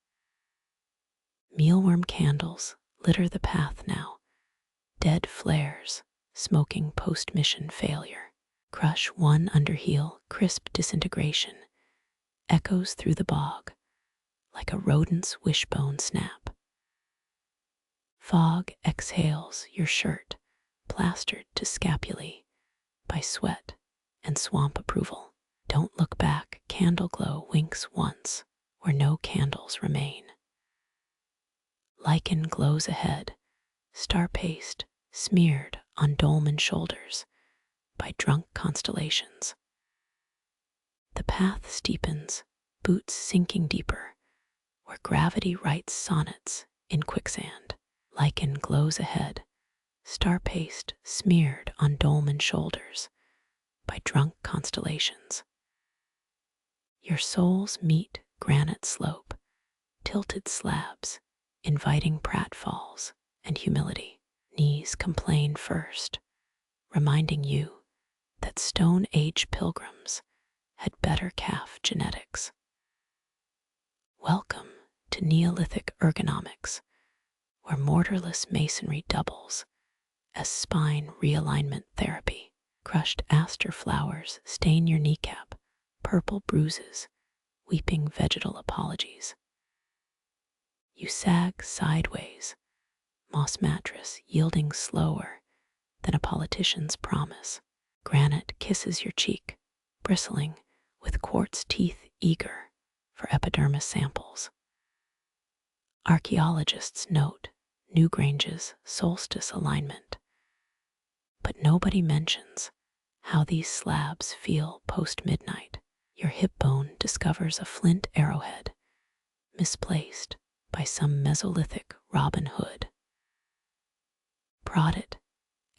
Mealworm candles litter the path now, dead flares, smoking post-mission failure. Crush one underheel, crisp disintegration, echoes through the bog like a rodent's wishbone snap. Fog exhales your shirt, plastered to scapulae by sweat and swamp approval. Don't look back, candle glow winks once where no candles remain. Lichen glows ahead, star-paced, smeared on dolmen shoulders by drunk constellations. The path steepens, boots sinking deeper, where gravity writes sonnets in quicksand. Lichen glows ahead, star-paced, smeared on dolmen shoulders by drunk constellations. Your soles meet granite slope, tilted slabs, inviting pratfalls and humility. Knees complain first, reminding you that Stone Age pilgrims had better calf genetics. Welcome to Neolithic ergonomics, where mortarless masonry doubles as spine realignment therapy. Crushed aster flowers stain your kneecap, purple bruises, weeping vegetal apologies. You sag sideways, moss mattress yielding slower than a politician's promise. Granite kisses your cheek, bristling with quartz teeth eager for epidermis samples. Archaeologists note Newgrange's solstice alignment, but nobody mentions how these slabs feel post-midnight. Your hip bone discovers a flint arrowhead, misplaced by some Mesolithic Robin Hood. Prod it,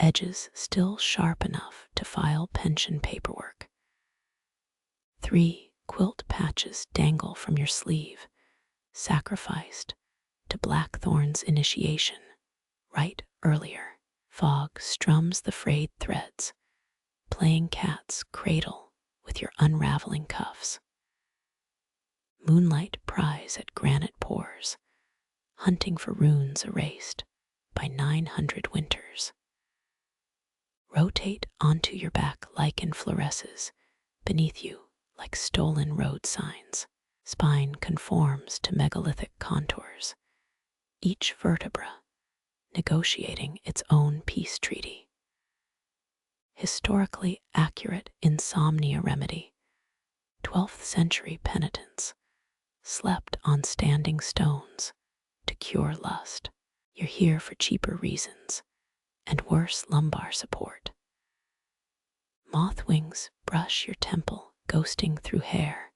edges still sharp enough to file pension paperwork. 3 quilt patches dangle from your sleeve, sacrificed to blackthorn's initiation. Right earlier, fog strums the frayed threads, playing cat's cradle with your unraveling cuffs. Moonlight pries at granite pores, hunting for runes erased by 900 winters. Rotate onto your back. Lichen fluoresces beneath you like stolen road signs. Spine conforms to megalithic contours, each vertebra negotiating its own peace treaty. Historically accurate insomnia remedy. 12th century penitents slept on standing stones to cure lust. You're here for cheaper reasons and worse lumbar support. Moth wings brush your temple, ghosting through hair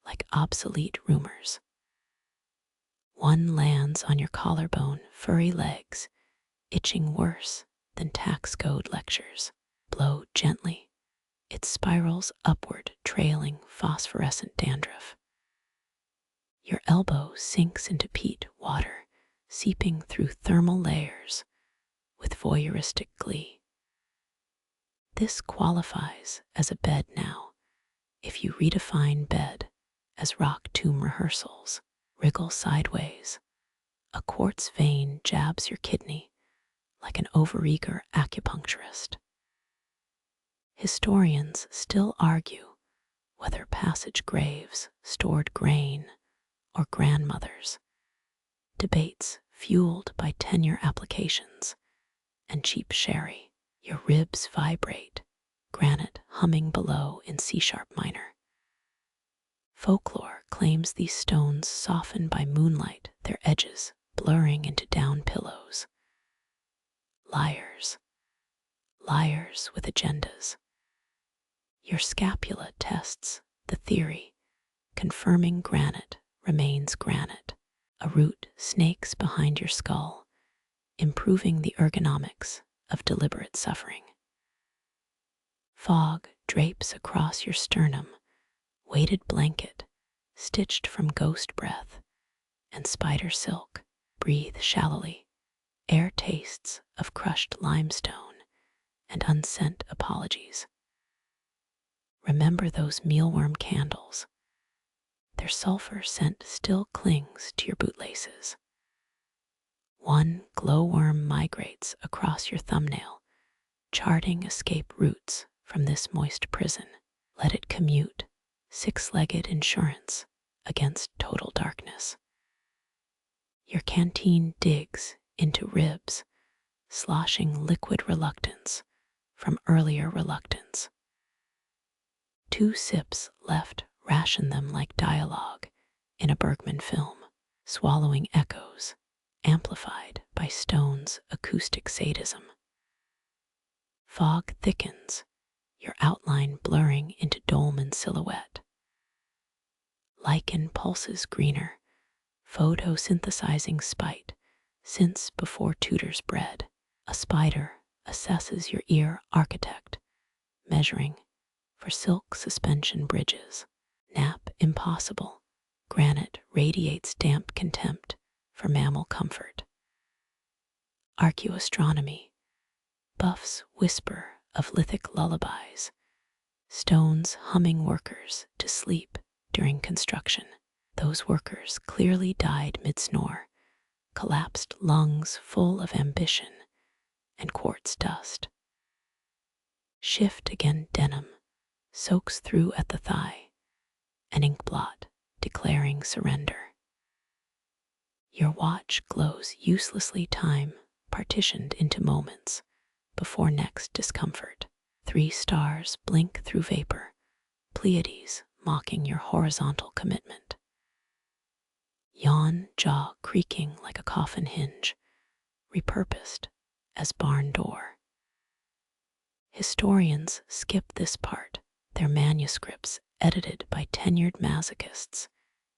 like obsolete rumors. One lands on your collarbone, furry legs, itching worse than tax code lectures. Blow gently. It spirals upward, trailing phosphorescent dandruff. Your elbow sinks into peat water, seeping through thermal layers with voyeuristic glee. This qualifies as a bed now, if you redefine bed as rock tomb rehearsals. Wriggle sideways. A quartz vein jabs your kidney like an overeager acupuncturist. Historians still argue whether passage graves stored grain or grandmothers, debates fueled by tenure applications and cheap sherry. Your ribs vibrate, granite humming below in C-sharp minor. Folklore claims these stones soften by moonlight, their edges blurring into down pillows. Liars. Liars with agendas. Your scapula tests the theory, confirming granite remains granite. A root snakes behind your skull, improving the ergonomics of deliberate suffering. Fog drapes across your sternum, weighted blanket stitched from ghost breath and spider silk. Breathe shallowly. Air tastes of crushed limestone and unsent apologies. Remember those mealworm candles. Their sulfur scent still clings to your bootlaces. One glowworm migrates across your thumbnail, charting escape routes from this moist prison. Let it commute, six-legged insurance against total darkness. Your canteen digs into ribs, sloshing liquid reluctance from earlier reluctance. 2 sips left ration them like dialogue in a Bergman film, swallowing echoes amplified by stone's acoustic sadism. Fog thickens, your outline blurring into dolmen silhouette. Lichen pulses greener, photosynthesizing spite since before tutors bred. A spider assesses your ear architect, measuring for silk suspension bridges. Nap impossible. Granite radiates damp contempt for mammal comfort. Archaeoastronomy. Buffs whisper of lithic lullabies. Stones humming workers to sleep during construction. Those workers clearly died mid-snore, collapsed lungs full of ambition and quartz dust. Shift again. Denim soaks through at the thigh, an ink blot declaring surrender. Your watch glows uselessly, time partitioned into moments before next discomfort. 3 stars blink through vapor, Pleiades mocking your horizontal commitment. Yawn, jaw creaking like a coffin hinge, repurposed as barn door. Historians skip this part, their manuscripts edited by tenured masochists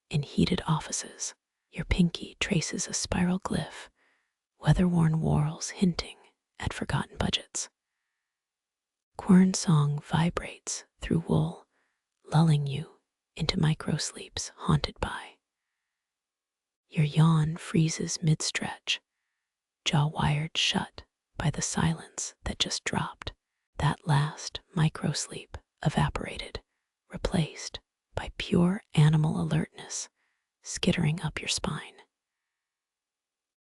in heated offices. Your pinky traces a spiral glyph, weather-worn whorls hinting at forgotten budgets. Quern song vibrates through wool, lulling you into microsleeps haunted by. Your yawn freezes mid-stretch, jaw wired shut by the silence that just dropped. That last microsleep evaporated, replaced by pure animal alertness skittering up your spine.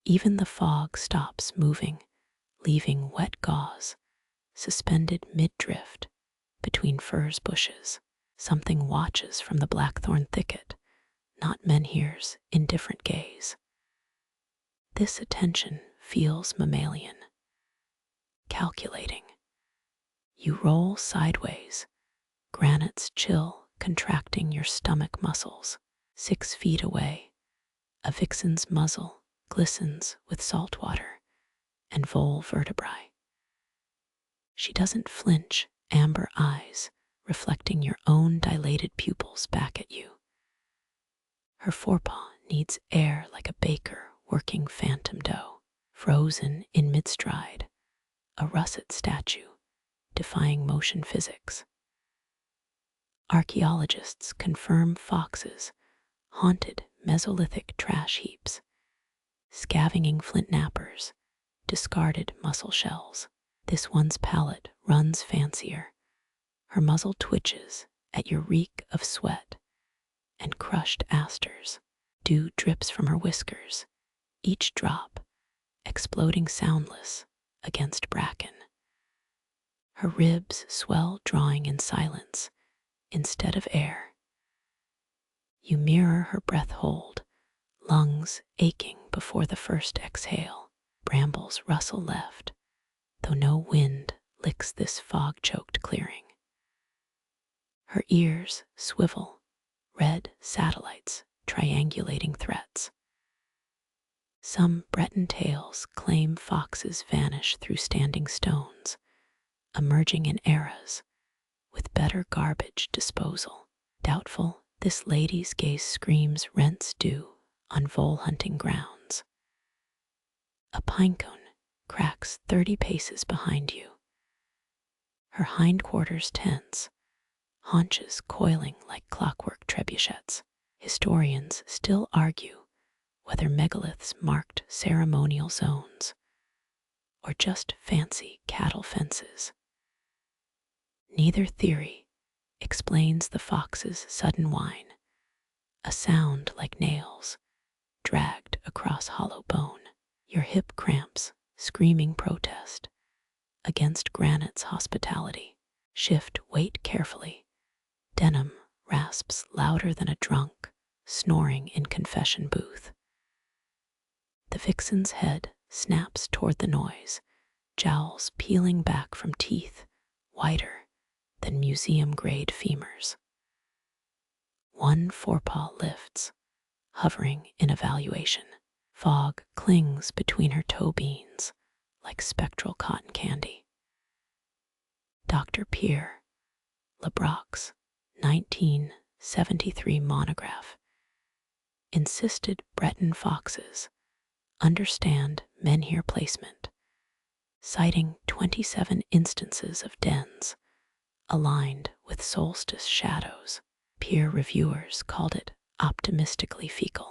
Even the fog stops moving, leaving wet gauze suspended mid-drift between furze bushes. Something watches from the blackthorn thicket, not menhirs' indifferent gaze. This attention feels mammalian, calculating. You roll sideways, granites chill, contracting your stomach muscles. 6 feet away, a vixen's muzzle glistens with salt water and vole vertebrae. She doesn't flinch, amber eyes reflecting your own dilated pupils back at you. Her forepaw needs air like a baker working phantom dough, frozen in mid-stride, a russet statue defying motion physics. Archaeologists confirm foxes haunted Mesolithic trash heaps, scavenging flint knappers, discarded mussel shells. This one's palate runs fancier. Her muzzle twitches at your reek of sweat and crushed asters. Dew drips from her whiskers, each drop exploding soundless against bracken. Her ribs swell, drawing in silence instead of air. You mirror her breath hold, lungs aching before the first exhale. Brambles rustle left, though no wind licks this fog-choked clearing. Her ears swivel, red satellites triangulating threats. Some Breton tales claim foxes vanish through standing stones, emerging in eras with better garbage disposal. Doubtful, this lady's gaze screams rents due on vole hunting grounds. A pinecone cracks 30 paces behind you, her hindquarters tense, haunches coiling like clockwork trebuchets. Historians still argue whether megaliths marked ceremonial zones or just fancy cattle fences. Neither theory explains the fox's sudden whine, a sound like nails dragged across hollow bone. Your hip cramps, screaming protest against granite's hospitality. Shift weight carefully. Denim rasps louder than a drunk snoring in confession booth. The vixen's head snaps toward the noise, jowls peeling back from teeth whiter than museum-grade femurs. One forepaw lifts, hovering in evaluation. Fog clings between her toe beans like spectral cotton candy. Dr. Pierre Lebroc's 1973 monograph insisted Breton foxes understand menhir placement, citing 27 instances of dens aligned with solstice shadows. Peer reviewers called it optimistically fecal.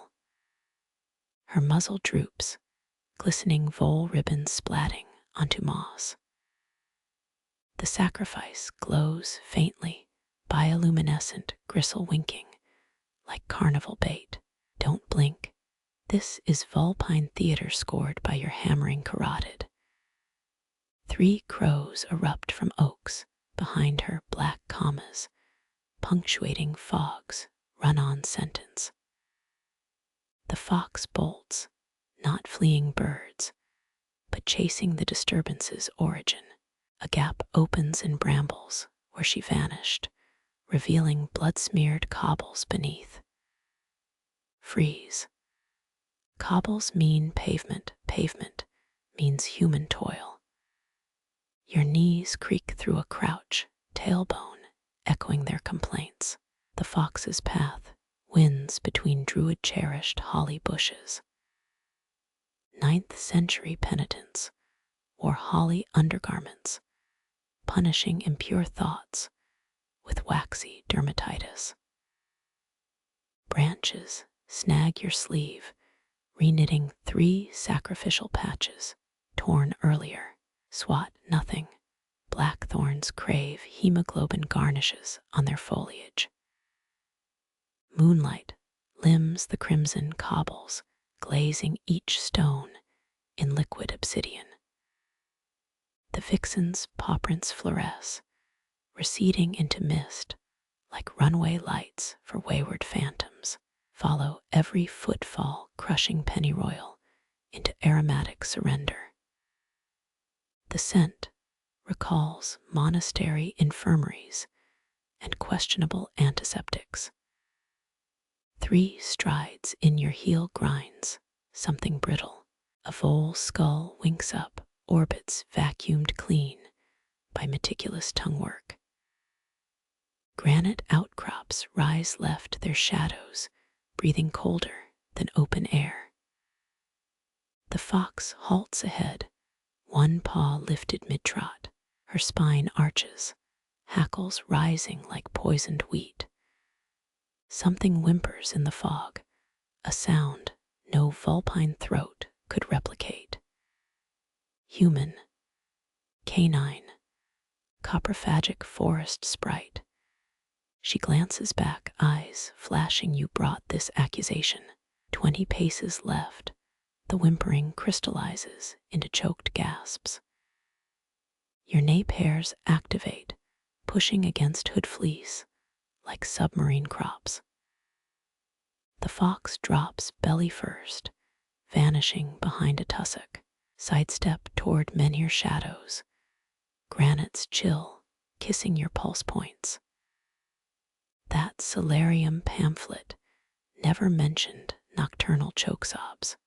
Her muzzle droops, glistening vole ribbons splatting onto moss. The sacrifice glows faintly, bioluminescent gristle winking like carnival bait. Don't blink. This is vulpine theater scored by your hammering carotid. 3 crows erupt from oaks behind her, black commas punctuating fog's run-on sentence. The fox bolts, not fleeing birds, but chasing the disturbance's origin. A gap opens in brambles where she vanished, revealing blood-smeared cobbles beneath. Freeze. Cobbles mean pavement, pavement means human toil. Your knees creak through a crouch, tailbone echoing their complaints. The fox's path winds between druid-cherished holly bushes. 9th century penitents wore holly undergarments, punishing impure thoughts with waxy dermatitis. Branches snag your sleeve, reknitting 3 sacrificial patches, torn earlier. Swat nothing. Blackthorns crave hemoglobin garnishes on their foliage. Moonlight limbs the crimson cobbles, glazing each stone in liquid obsidian. The vixen's paw prints fluoresce, receding into mist like runway lights for wayward phantoms. Follow every footfall, crushing pennyroyal into aromatic surrender. The scent recalls monastery infirmaries and questionable antiseptics. 3 strides in your heel grinds something brittle. A vole skull winks up, orbits vacuumed clean by meticulous tongue work. Granite outcrops rise left their shadows, breathing colder than open air. The fox halts ahead, one paw lifted mid-trot, her spine arches, hackles rising like poisoned wheat. Something whimpers in the fog, a sound no vulpine throat could replicate. Human, canine, coprophagic forest sprite. She glances back, eyes flashing. You brought this accusation. 20 paces left. The whimpering crystallizes into choked gasps. Your nape hairs activate, pushing against hood fleece like submarine crops. The fox drops belly first, vanishing behind a tussock. Sidestep toward menhir shadows. Granites chill, kissing your pulse points. That solarium pamphlet never mentioned nocturnal choke sobs.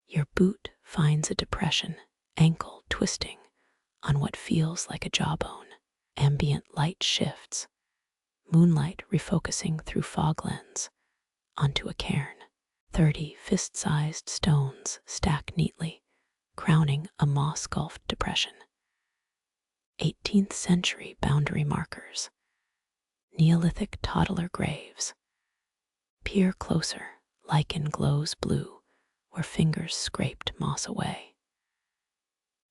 Your boot finds a depression, ankle twisting on what feels like a jawbone. Ambient light shifts, moonlight refocusing through fog lens onto a cairn. 30 fist-sized stones stack neatly, crowning a moss-gulfed depression. 18th century boundary markers. Neolithic toddler graves. Peer closer, lichen glows blue where fingers scraped moss away.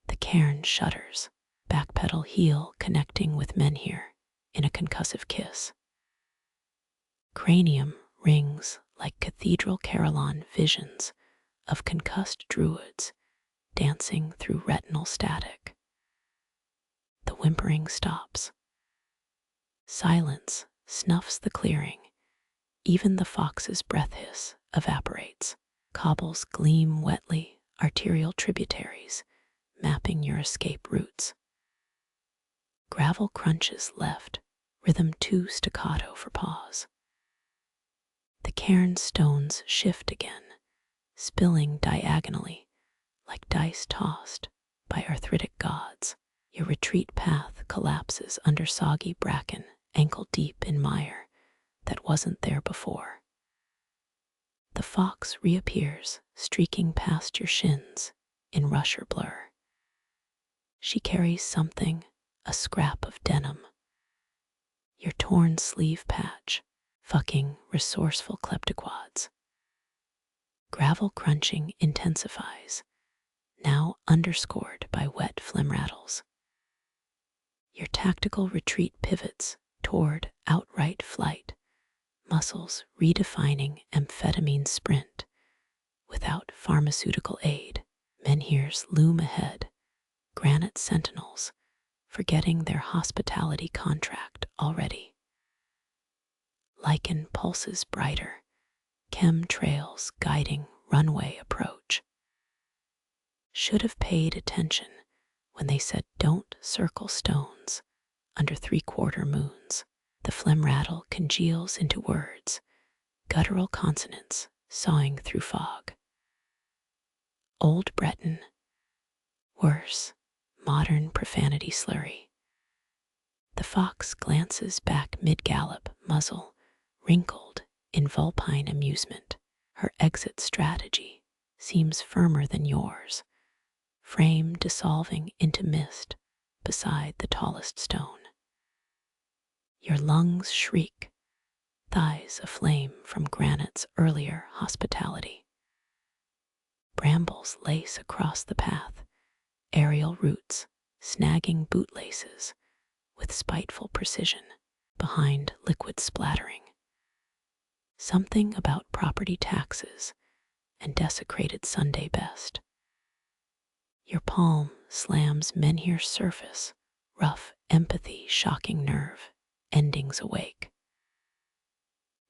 The cairn shudders, backpedal heel connecting with menhir in a concussive kiss. Cranium rings like cathedral carillon visions of concussed druids dancing through retinal static. The whimpering stops. Silence snuffs the clearing. Even the fox's breath hiss evaporates. Cobbles gleam wetly, arterial tributaries mapping your escape routes. Gravel crunches left, rhythm too staccato for pause. The cairn stones shift again, spilling diagonally like dice tossed by arthritic gods. Your retreat path collapses under soggy bracken, ankle deep in mire that wasn't there before. The fox reappears, streaking past your shins in rush or blur. She carries something, a scrap of denim. Your torn sleeve patch, fucking resourceful kleptoquads. Gravel crunching intensifies, now underscored by wet phlegm rattles. Your tactical retreat pivots toward outright flight, muscles redefining amphetamine sprint without pharmaceutical aid. Menhirs loom ahead, granite sentinels, forgetting their hospitality contract already. Lichen pulses brighter, chemtrails guiding runway approach. Should have paid attention when they said don't circle stones under 3/4 moons. The phlegm rattle congeals into words, guttural consonants sawing through fog. Old Breton, worse, modern profanity slurry. The fox glances back mid-gallop, muzzle wrinkled in vulpine amusement. Her exit strategy seems firmer than yours, frame dissolving into mist beside the tallest stone. Your lungs shriek, thighs aflame from granite's earlier hospitality. Brambles lace across the path, aerial roots snagging bootlaces with spiteful precision behind liquid splattering. Something about property taxes and desecrated Sunday best. Your palm slams menhir's surface, rough empathy shocking nerve, endings awake.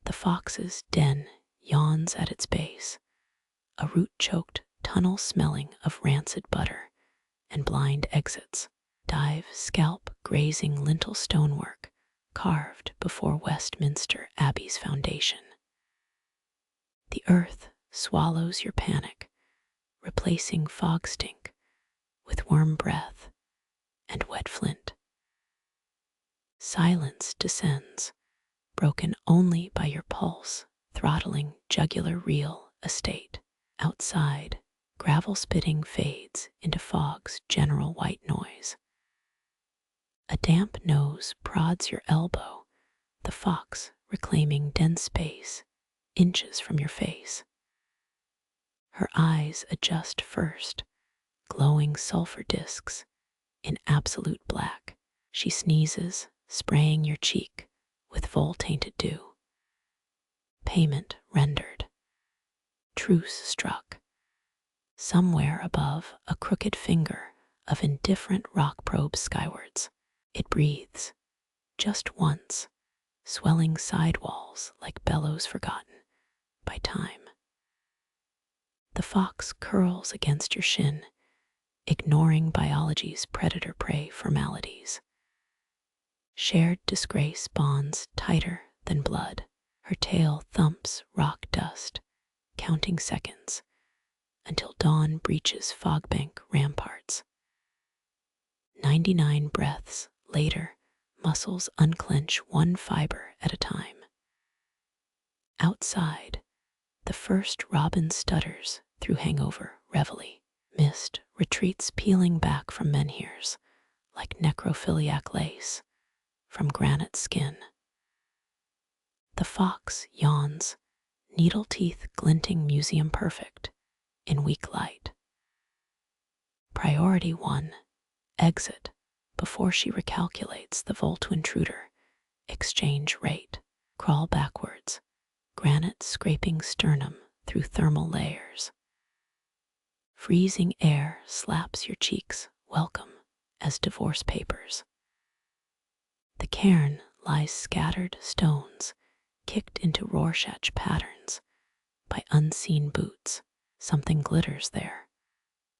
The fox's den yawns at its base, a root-choked tunnel smelling of rancid butter and blind exits. Dive scalp grazing lintel stonework carved before Westminster Abbey's foundation. The earth swallows your panic, replacing fog stink with worm breath and wet flint. Silence descends, broken only by your pulse throttling jugular real estate. Outside, gravel spitting fades into fog's general white noise. A damp nose prods your elbow, the fox reclaiming den space inches from your face. Her eyes adjust first, glowing sulfur discs in absolute black. She sneezes, spraying your cheek with vol-tainted dew. Payment rendered. Truce struck. Somewhere above, a crooked finger of indifferent rock probes skywards. It breathes, just once, swelling sidewalls like bellows forgotten by time. The fox curls against your shin, ignoring biology's predator-prey formalities. Shared disgrace bonds tighter than blood. Her tail thumps rock dust, counting seconds, until dawn breaches fogbank ramparts. 99 breaths later, muscles unclench one fiber at a time. Outside, the first robin stutters through hangover reveille. Mist retreats peeling back from menhirs like necrophiliac lace from granite skin. The fox yawns, needle teeth glinting museum perfect in weak light. Priority 1, exit before she recalculates the Voltu intruder exchange rate. Crawl backwards, granite scraping sternum through thermal layers. Freezing air slaps your cheeks welcome as divorce papers. The cairn lies scattered stones, kicked into Rorschach patterns by unseen boots. Something glitters there.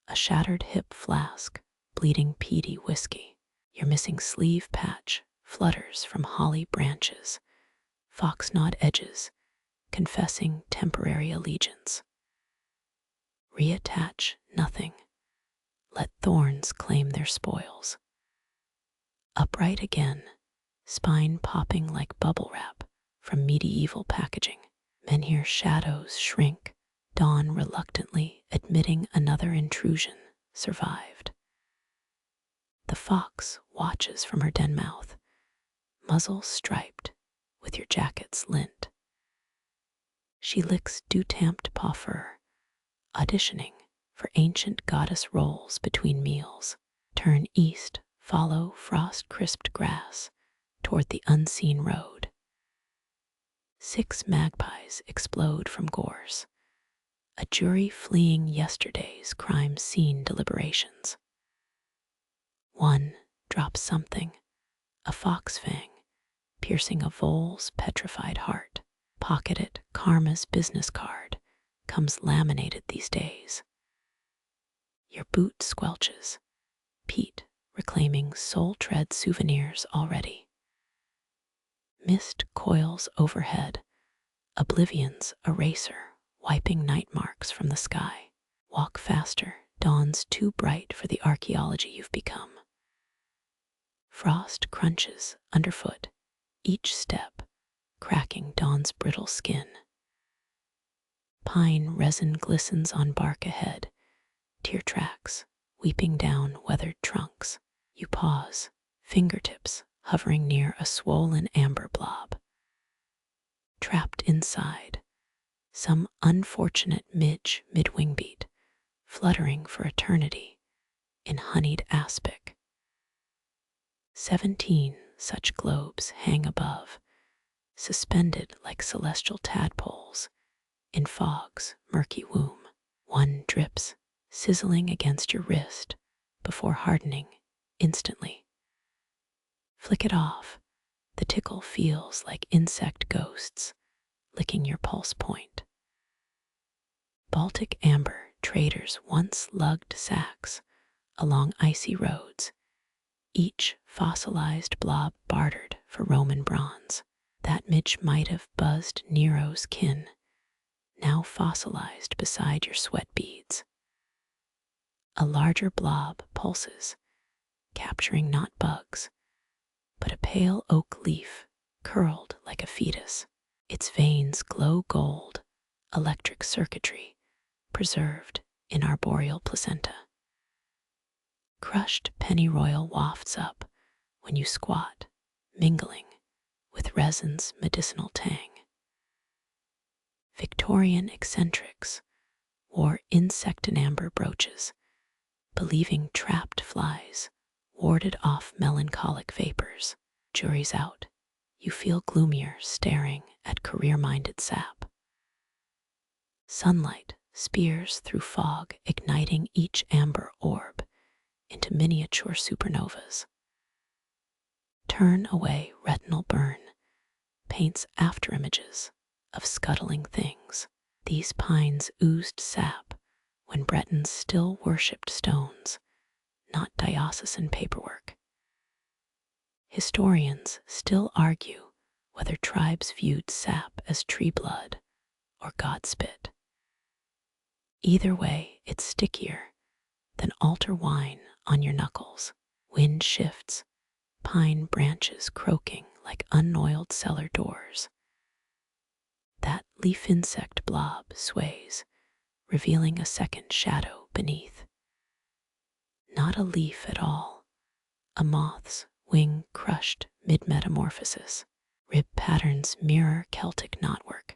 A shattered hip flask, bleeding peaty whiskey. Your missing sleeve patch flutters from holly branches, foxgnawed edges, confessing temporary allegiance. Reattach nothing. Let thorns claim their spoils. Upright again, spine popping like bubble wrap from medieval packaging. Menhir shadows shrink, dawn reluctantly admitting another intrusion survived. The fox watches from her den mouth, muzzle striped with your jacket's lint. She licks dew-tamped paw fur, auditioning for ancient goddess roles between meals. Turn east, follow frost-crisped grass toward the unseen road. 6 magpies explode from gores, a jury fleeing yesterday's crime scene deliberations. One drops something, a fox fang, piercing a vole's petrified heart. Pocketed karma's business card comes laminated these days. Your boot squelches, peat reclaiming soul-tread souvenirs already. Mist coils overhead, oblivion's eraser wiping night marks from the sky. Walk faster, dawn's too bright for the archaeology you've become. Frost crunches underfoot, each step cracking dawn's brittle skin. Pine resin glistens on bark ahead, tear tracks weeping down weathered trunks. You pause, fingertips hovering near a swollen amber blob. Trapped inside, some unfortunate midge mid-wing beat, fluttering for eternity in honeyed aspic. 17 such globes hang above, suspended like celestial tadpoles in fog's murky womb. One drips, sizzling against your wrist before hardening instantly. Flick it off. The tickle feels like insect ghosts licking your pulse point. Baltic amber traders once lugged sacks along icy roads, each fossilized blob bartered for Roman bronze. That midge might have buzzed Nero's kin, now fossilized beside your sweat beads. A larger blob pulses, capturing not bugs, but a pale oak leaf curled like a fetus. Its veins glow gold, electric circuitry preserved in arboreal placenta. Crushed pennyroyal wafts up when you squat, mingling with resin's medicinal tang. Victorian eccentrics wore insect and amber brooches, believing trapped flies warded off melancholic vapors. Jury's out. You feel gloomier staring at career-minded sap. Sunlight spears through fog, igniting each amber orb into miniature supernovas. Turn away retinal burn paints afterimages of scuttling things. These pines oozed sap when Bretons still worshipped stones, not diocesan paperwork. Historians still argue whether tribes viewed sap as tree blood or god spit. Either way, it's stickier than altar wine on your knuckles. Wind shifts, pine branches croaking like unoiled cellar doors. That leaf insect blob sways, revealing a second shadow beneath. Not a leaf at all, a moth's wing crushed mid-metamorphosis. Rib patterns mirror Celtic knotwork.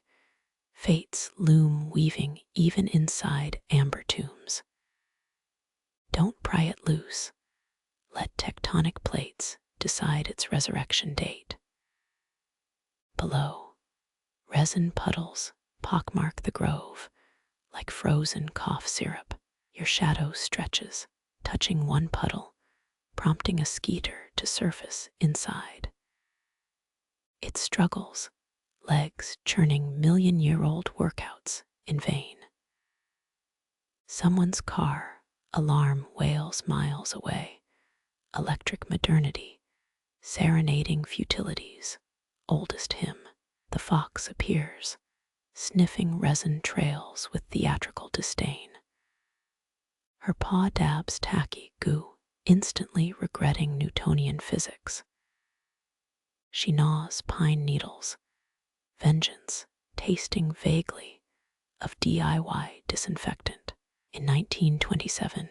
Fates loom weaving even inside amber tombs. Don't pry it loose. Let tectonic plates decide its resurrection date. Below, resin puddles pockmark the grove like frozen cough syrup. Your shadow stretches, touching one puddle, prompting a skeeter to surface inside. It struggles, legs churning million-year-old workouts in vain. Someone's car alarm wails miles away, electric modernity, serenading futility's oldest hymn. The fox appears, sniffing resin trails with theatrical disdain. Her paw dabs tacky goo, instantly regretting Newtonian physics. She gnaws pine needles, vengeance tasting vaguely of DIY disinfectant. In 1927,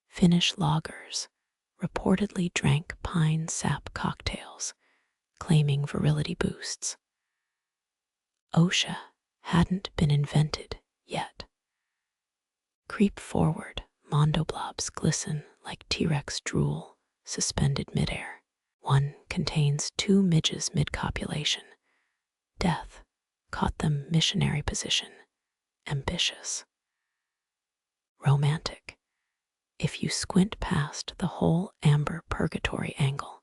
Finnish loggers reportedly drank pine sap cocktails, claiming virility boosts. OSHA hadn't been invented yet. Creep forward, mondo blobs glisten like T-Rex drool suspended midair. One contains 2 midges mid-copulation. Death caught them missionary position, ambitious. Romantic, if you squint past the whole amber purgatory angle.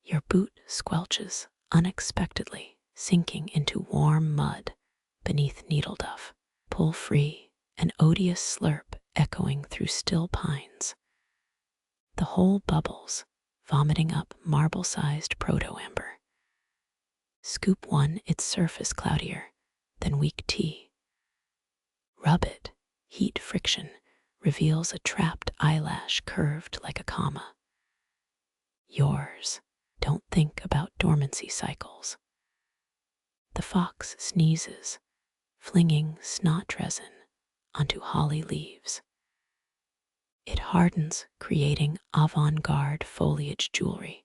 Your boot squelches unexpectedly, sinking into warm mud beneath needle duff. Pull free, an odious slurp echoing through still pines. The whole bubbles, vomiting up marble-sized proto-amber. Scoop one, its surface cloudier than weak tea. Rub it, heat friction reveals a trapped eyelash curved like a comma. Yours. Don't think about dormancy cycles. The fox sneezes, flinging snot resin onto holly leaves. It hardens, creating avant-garde foliage jewelry.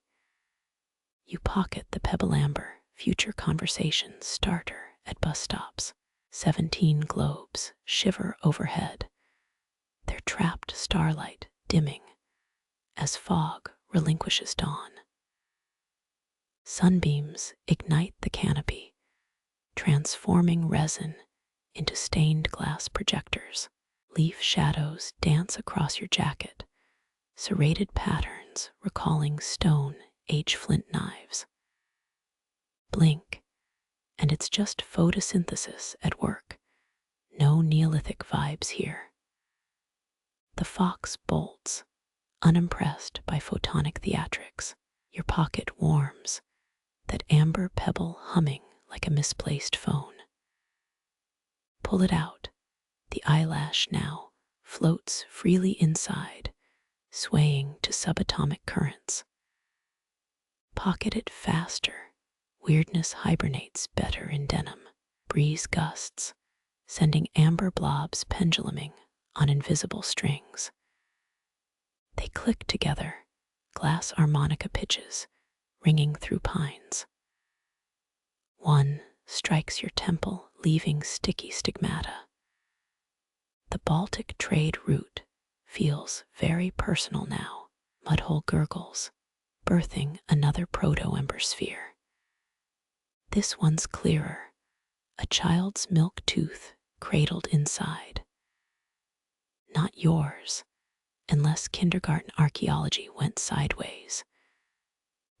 You pocket the pebble amber, future conversation starter at bus stops. 17 globes shiver overhead, their trapped starlight dimming as fog relinquishes dawn. Sunbeams ignite the canopy, transforming resin into stained glass projectors. Leaf shadows dance across your jacket, serrated patterns recalling stone age flint knives. Blink, and it's just photosynthesis at work. No Neolithic vibes here. The fox bolts, unimpressed by photonic theatrics. Your pocket warms, that amber pebble humming like a misplaced phone. Pull it out. The eyelash now floats freely inside, swaying to subatomic currents. Pocket it faster. Weirdness hibernates better in denim. Breeze gusts, sending amber blobs penduluming on invisible strings. They click together, glass harmonica pitches, ringing through pines. One strikes your temple, leaving sticky stigmata. The Baltic trade route feels very personal now. Mudhole gurgles, birthing another proto-ember sphere. This one's clearer, a child's milk tooth cradled inside. Not yours, unless kindergarten archaeology went sideways.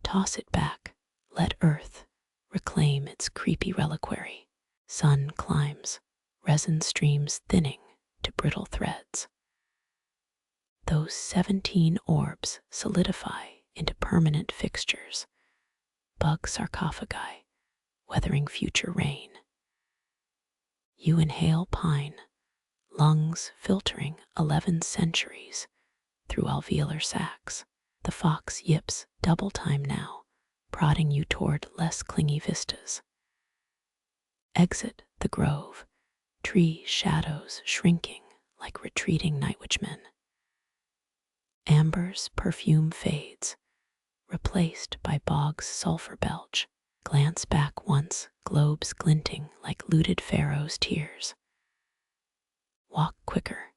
Toss it back, let Earth reclaim its creepy reliquary. Sun climbs, resin streams thinning to brittle threads. Those 17 orbs solidify into permanent fixtures, bug sarcophagi, weathering future rain. You inhale pine, lungs filtering 11 centuries through alveolar sacs. The fox yips double time now, prodding you toward less clingy vistas. Exit the grove, tree shadows shrinking like retreating night witchmen. Amber's perfume fades, replaced by Bog's sulfur belch. Glance back once, globes glinting like looted pharaoh's tears. Walk quicker,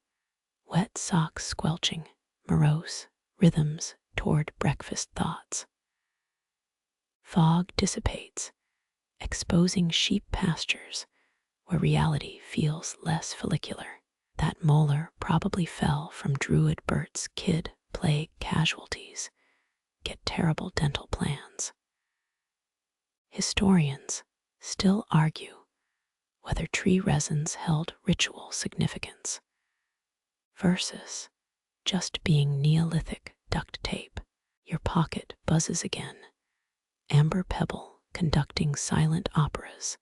wet socks squelching, morose rhythms toward breakfast thoughts. Fog dissipates, exposing sheep pastures where reality feels less follicular. That molar probably fell from druid Bert's kid plague casualties. Get terrible dental plans. Historians still argue whether tree resins held ritual significance versus just being Neolithic duct tape. Your pocket buzzes again, amber pebble conducting silent operas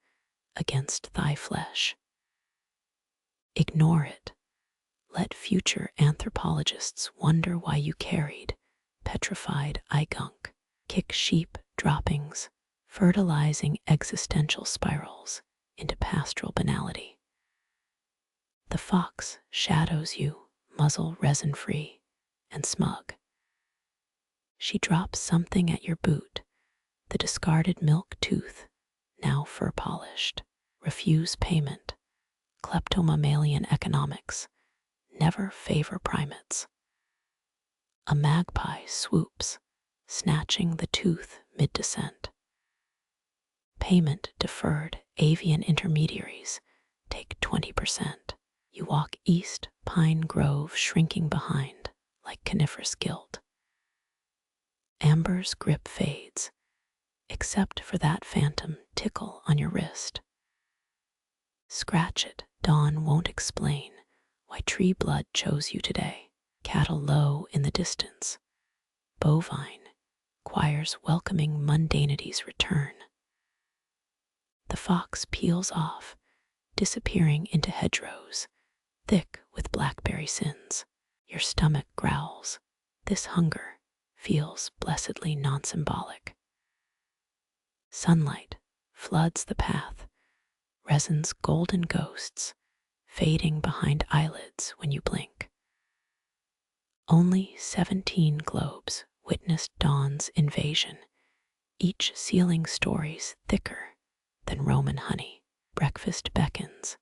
against thigh flesh. Ignore it. Let future anthropologists wonder why you carried petrified eye gunk. Kick sheep droppings, fertilizing existential spirals into pastoral banality. The fox shadows you, muzzle resin-free and smug. She drops something at your boot, the discarded milk tooth, now fur-polished. Refuse payment. Kleptomammalian economics never favor primates. A magpie swoops, snatching the tooth mid-descent. Payment deferred. Avian intermediaries take 20%. You walk east, pine grove shrinking behind like coniferous guilt. Amber's grip fades, except for that phantom tickle on your wrist. Scratch it. Dawn won't explain why tree blood chose you today. Cattle low in the distance. Bovine choirs welcoming mundanity's return. The fox peels off, disappearing into hedgerows, thick with blackberry sins. Your stomach growls. This hunger feels blessedly non-symbolic. Sunlight floods the path, resin's golden ghosts fading behind eyelids when you blink. Only 17 globes witnessed dawn's invasion, each sealing stories thicker than Roman honey. Breakfast beckons,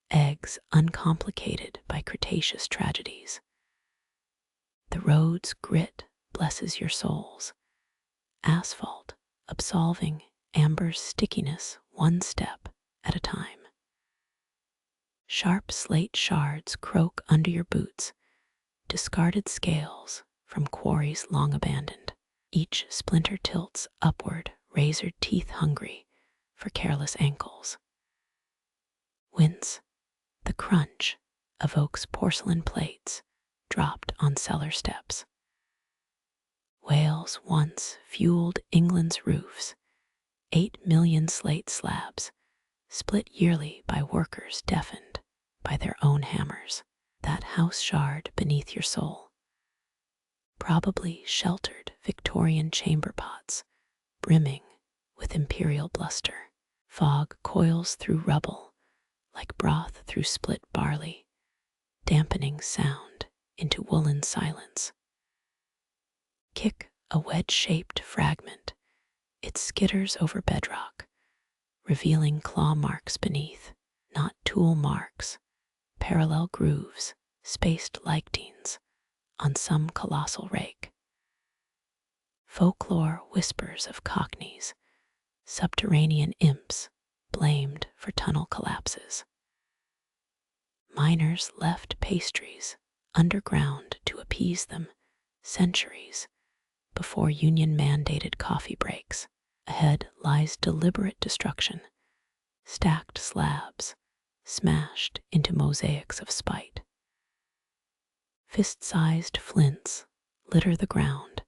eggs uncomplicated by Cretaceous tragedies. The road's grit blesses your souls, asphalt absolving amber's stickiness one step at a time. Sharp slate shards croak under your boots, discarded scales from quarries long abandoned. Each splinter tilts upward, razored teeth hungry for careless ankles. Wince, the crunch evokes porcelain plates dropped on cellar steps. Whales once fueled England's roofs, 8 million slate slabs, split yearly by workers deafened by their own hammers. That house shard beneath your soul, probably sheltered Victorian chamber pots, brimming with imperial bluster. Fog coils through rubble like broth through split barley, dampening sound into woolen silence. Kick a wedge-shaped fragment, it skitters over bedrock, revealing claw marks beneath, not tool marks, parallel grooves, spaced lictines on some colossal rake. Folklore whispers of cockneys, subterranean imps blamed for tunnel collapses. Miners left pastries underground to appease them centuries before union-mandated coffee breaks. Ahead lies deliberate destruction, stacked slabs smashed into mosaics of spite. Fist-sized flints litter the ground,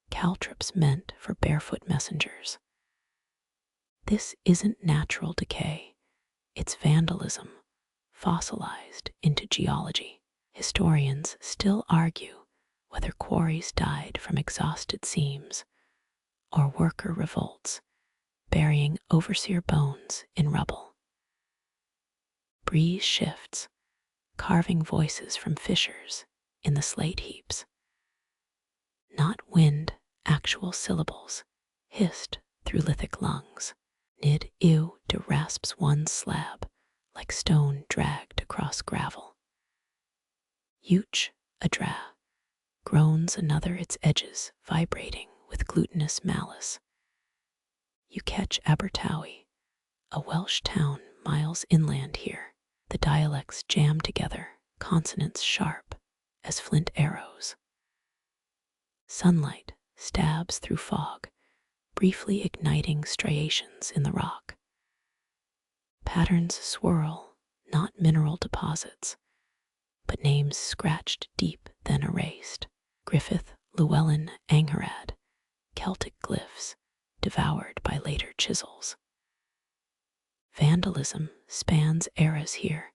caltrops meant for barefoot messengers. This isn't natural decay, it's vandalism, fossilized into geology. Historians still argue whether quarries died from exhausted seams or worker revolts, burying overseer bones in rubble. Breeze shifts, carving voices from fissures in the slate heaps. Not wind, actual syllables, hissed through lithic lungs. Nid ew de rasps one slab, like stone dragged across gravel. Uch adra, groans another its edges vibrating with glutinous malice. You catch Abertawy, a Welsh town miles inland here. The dialects jam together, consonants sharp as flint arrows. Sunlight stabs through fog, briefly igniting striations in the rock. Patterns swirl, not mineral deposits, but names scratched deep then erased. Griffith, Llewellyn, Angharad, Celtic glyphs devoured by later chisels. Vandalism spans eras here,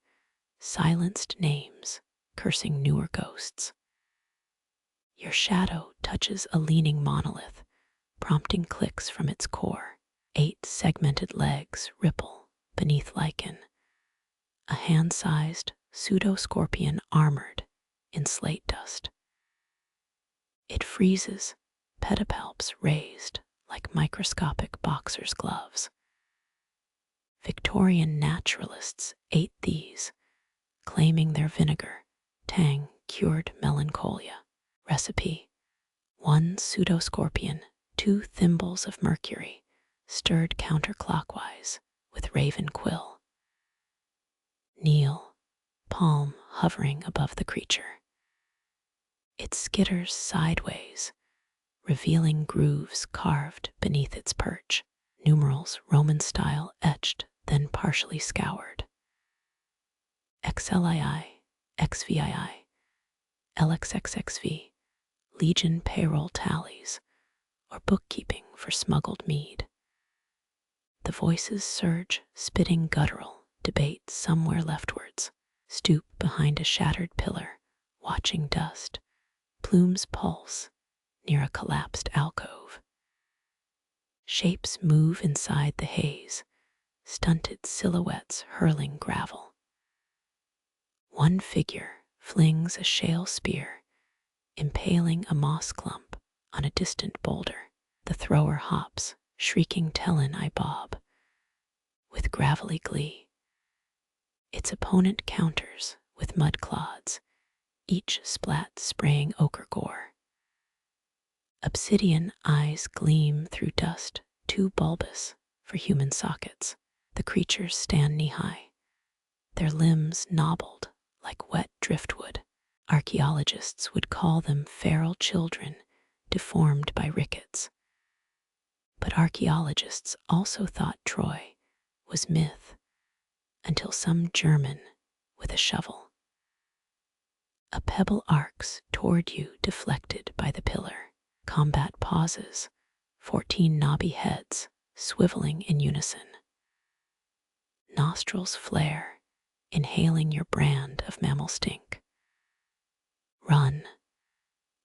silenced names cursing newer ghosts. Your shadow touches a leaning monolith, prompting clicks from its core. 8 segmented legs ripple beneath lichen, a hand-sized pseudo-scorpion armored in slate dust. It freezes, pedipalps raised like microscopic boxer's gloves. Victorian naturalists ate these, claiming their vinegar, tang cured melancholia. Recipe: 1 pseudoscorpion, 2 thimbles of mercury, stirred counterclockwise with raven quill. Kneel, palm hovering above the creature. It skitters sideways, revealing grooves carved beneath its perch, numerals Roman style etched, then partially scoured. XLII, XVII, LXXXV, Legion payroll tallies, or bookkeeping for smuggled mead. The voices surge, spitting guttural debate somewhere leftwards. Stoop behind a shattered pillar, watching dust. Plumes pulse near a collapsed alcove. Shapes move inside the haze, stunted silhouettes hurling gravel. One figure flings a shale spear, impaling a moss clump on a distant boulder. The thrower hops, shrieking "Tellin' I bob," with gravelly glee. Its opponent counters with mud clods, each splat spraying ochre gore. Obsidian eyes gleam through dust too bulbous for human sockets. The creatures stand knee-high, their limbs knobbled like wet driftwood. Archaeologists would call them feral children deformed by rickets. But archaeologists also thought Troy was myth until some German with a shovel. A pebble arcs toward you deflected by the pillar. Combat pauses, 14 knobby heads swiveling in unison. Nostrils flare, inhaling your brand of mammal stink. Run.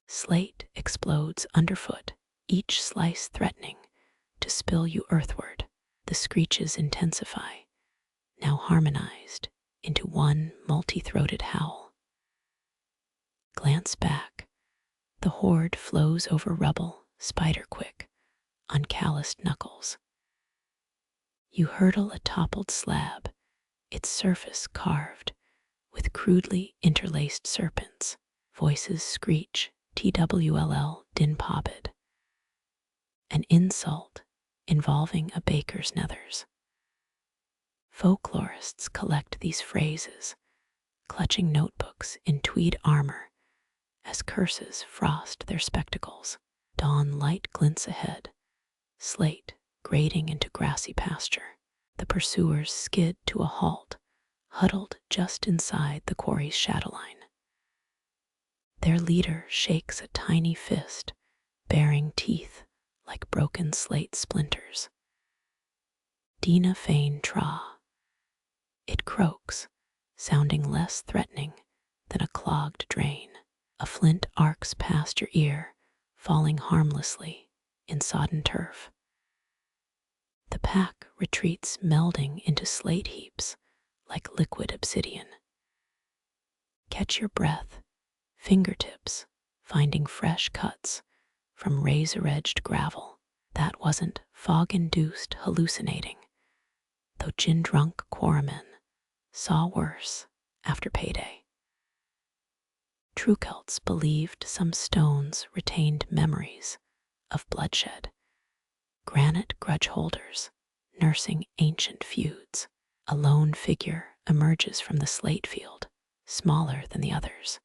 Slate explodes underfoot, each slice threatening to spill you earthward. The screeches intensify, now harmonized into one multi-throated howl. Glance back. The horde flows over rubble, spider-quick, on calloused knuckles. You hurdle a toppled slab, its surface carved with crudely interlaced serpents. Voices screech, "TWLL din pobbed." An insult involving a baker's nethers. Folklorists collect these phrases, clutching notebooks in tweed armor as curses frost their spectacles. Dawn light glints ahead, slate grading into grassy pasture. The pursuers skid to a halt, huddled just inside the quarry's shadowline. Their leader shakes a tiny fist, baring teeth like broken slate splinters. Dina Fain Tra. It croaks, sounding less threatening than a clogged drain. A flint arcs past your ear, falling harmlessly in sodden turf. The pack retreats, melding into slate heaps like liquid obsidian. Catch your breath, fingertips finding fresh cuts from razor-edged gravel. That wasn't fog-induced hallucinating, though gin-drunk quarrymen saw worse after payday. True Celts believed some stones retained memories of bloodshed, granite grudge holders nursing ancient feuds. A lone figure emerges from the slate field, smaller than the others.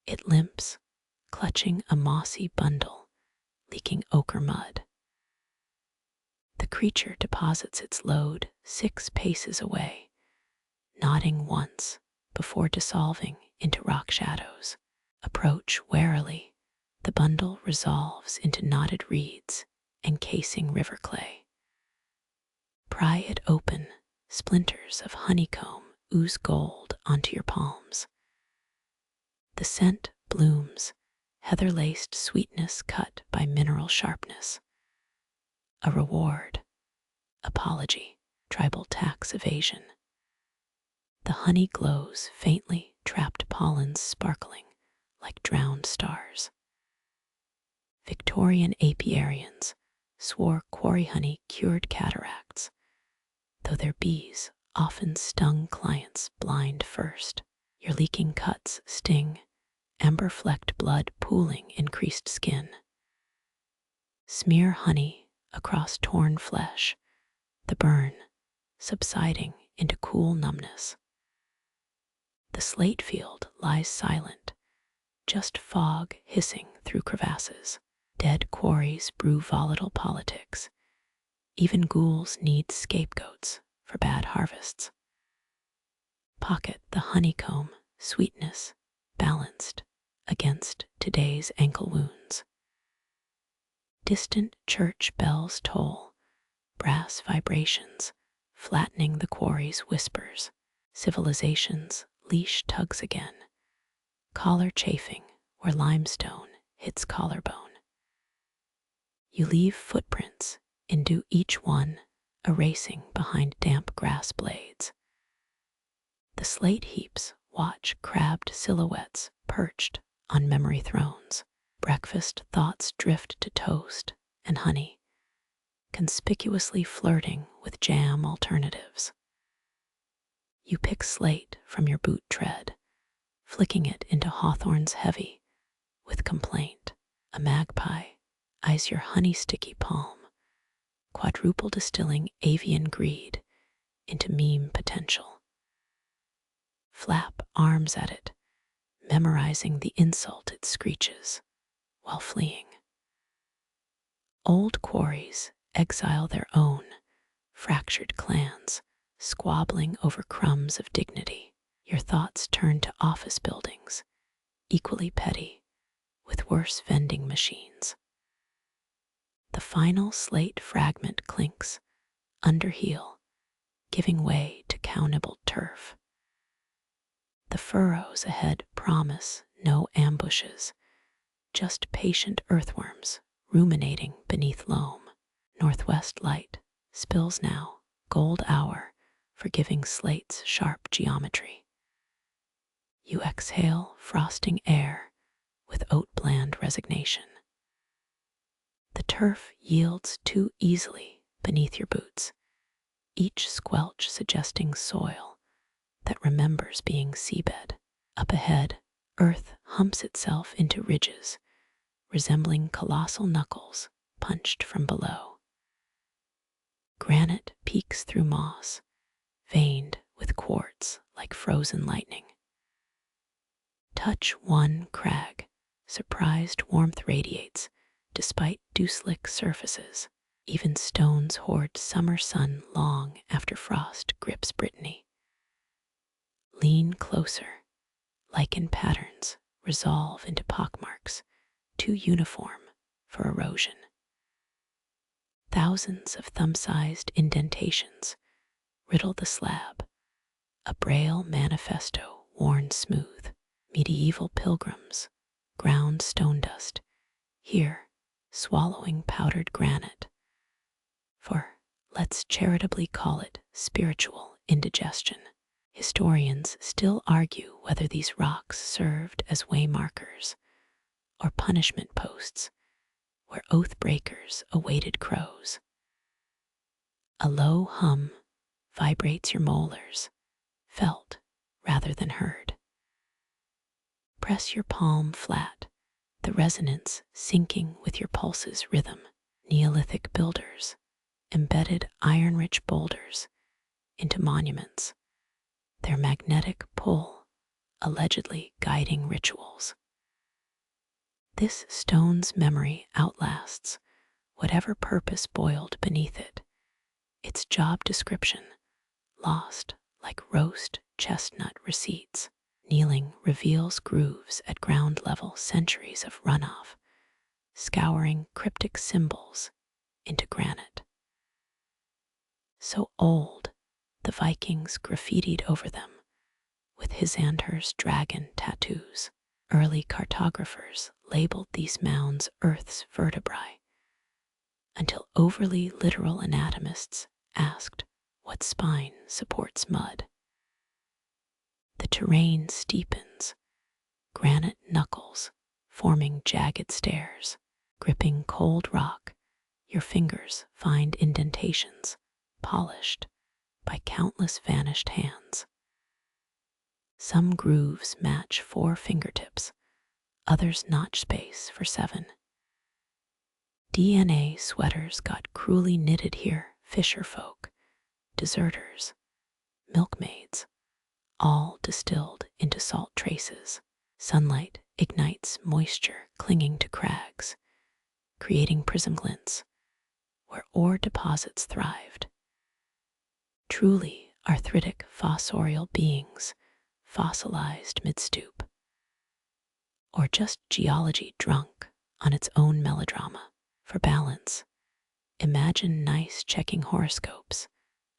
It limps, clutching a mossy bundle, leaking ochre mud. The creature deposits its load 6 paces away, nodding once before dissolving into rock shadows. Approach warily. The bundle resolves into knotted reeds, encasing river clay. Pry it open, splinters of honeycomb ooze gold onto your palms. The scent blooms, heather-laced sweetness cut by mineral sharpness. A reward, apology, tribal tax evasion. The honey glows faintly, trapped pollens sparkling like drowned stars. Victorian apiarians swore quarry honey cured cataracts, though their bees often stung clients blind first. Your leaking cuts sting, amber-flecked blood pooling in creased skin. Smear honey across torn flesh, the burn subsiding into cool numbness. The slate field lies silent, just fog hissing through crevasses. Dead quarries brew volatile politics. Even ghouls need scapegoats for bad harvests. Pocket the honeycomb, sweetness balanced against today's ankle wounds. Distant church bells toll, brass vibrations flattening the quarry's whispers. Civilization's leash tugs again, collar chafing where limestone hits collarbone. You leave footprints into each one, erasing behind damp grass blades. The slate heaps watch crabbed silhouettes perched on memory thrones. Breakfast thoughts drift to toast and honey, conspicuously flirting with jam alternatives. You pick slate from your boot tread, flicking it into hawthorns heavy with complaint. A magpie eyes your honey-sticky palm, quadruple distilling avian greed into meme potential. Flap arms at it, memorizing the insult it screeches while fleeing. Old quarries exile their own fractured clans, squabbling over crumbs of dignity. Your thoughts turn to office buildings, equally petty, with worse vending machines. The final slate fragment clinks under heel, giving way to cow-nibbled turf. The furrows ahead promise no ambushes, just patient earthworms ruminating beneath loam. Northwest light spills now, gold hour, forgiving slate's sharp geometry. You exhale frosting air with oat-bland resignation. The turf yields too easily beneath your boots, each squelch suggesting soil that remembers being seabed. Up ahead, earth humps itself into ridges, resembling colossal knuckles punched from below. Granite peeks through moss, veined with quartz like frozen lightning. Touch one crag, surprised warmth radiates despite dew-slick surfaces. Even stones hoard summer sun long after frost grips Brittany. Lean closer, lichen patterns resolve into pockmarks, too uniform for erosion. Thousands of thumb-sized indentations riddle the slab, a braille manifesto worn smooth. Medieval pilgrims ground stone dust, here swallowing powdered granite. For let's charitably call it spiritual indigestion. Historians still argue whether these rocks served as waymarkers or punishment posts where oath breakers awaited crows. A low hum vibrates your molars, felt rather than heard. Press your palm flat, the resonance syncing with your pulse's rhythm. Neolithic builders embedded iron-rich boulders into monuments, their magnetic pull allegedly guiding rituals. This stone's memory outlasts whatever purpose boiled beneath it, its job description lost like roast chestnut receipts. Kneeling reveals grooves at ground level, centuries of runoff, scouring cryptic symbols into granite. So old, the Vikings graffitied over them with his and hers dragon tattoos. Early cartographers labeled these mounds Earth's vertebrae, until overly literal anatomists asked what spine supports mud. The terrain steepens, granite knuckles forming jagged stairs. Gripping cold rock, your fingers find indentations polished by countless vanished hands. Some grooves match 4 fingertips, others notch space for 7. DNA sweaters got cruelly knitted here, fisher folk, deserters, milkmaids, all distilled into salt traces. Sunlight ignites moisture clinging to crags, creating prism glints where ore deposits thrived. Truly arthritic fossorial beings, fossilized mid-stoop. Or just geology drunk on its own melodrama. For balance, imagine nice checking horoscopes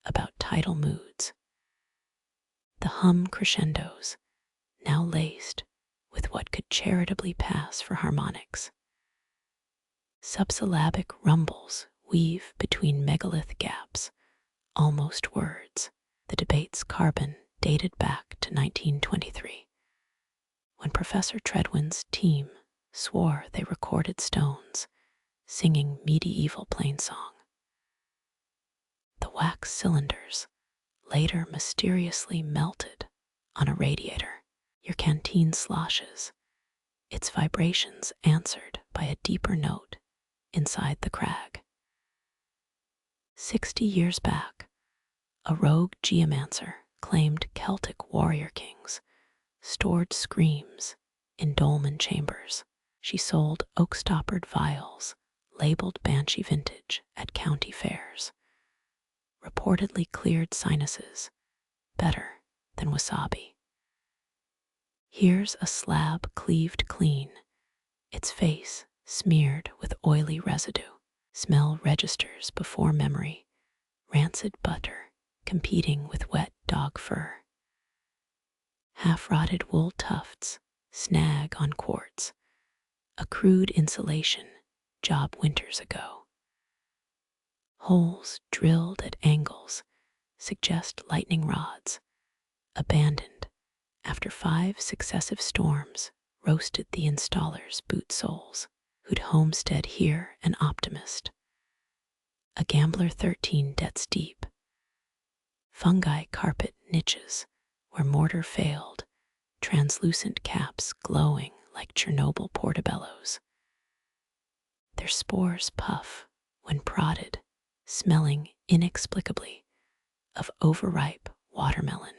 about tidal moods. The hum crescendos, now laced with what could charitably pass for harmonics. Subsyllabic rumbles weave between megalith gaps, almost words. The debate's carbon dated back to 1923, when Professor Treadwin's team swore they recorded stones singing medieval plainsong. The wax cylinders later mysteriously melted on a radiator. Your canteen sloshes, its vibrations answered by a deeper note inside the crag. 60 years back, a rogue geomancer claimed Celtic warrior kings stored screams in dolmen chambers. She sold oak-stoppered vials labeled Banshee Vintage at county fairs. Reportedly cleared sinuses better than wasabi. Here's a slab cleaved clean, its face smeared with oily residue. Smell registers before memory, rancid butter competing with wet dog fur. Half-rotted wool tufts snag on quartz, a crude insulation job winters ago. Holes drilled at angles suggest lightning rods, abandoned after 5 successive storms roasted the installer's boot soles. Who'd homestead here an optimist, a gambler 13 debts deep. Fungi carpet niches where mortar failed, translucent caps glowing like Chernobyl portobellos. Their spores puff when prodded, smelling inexplicably of overripe watermelon.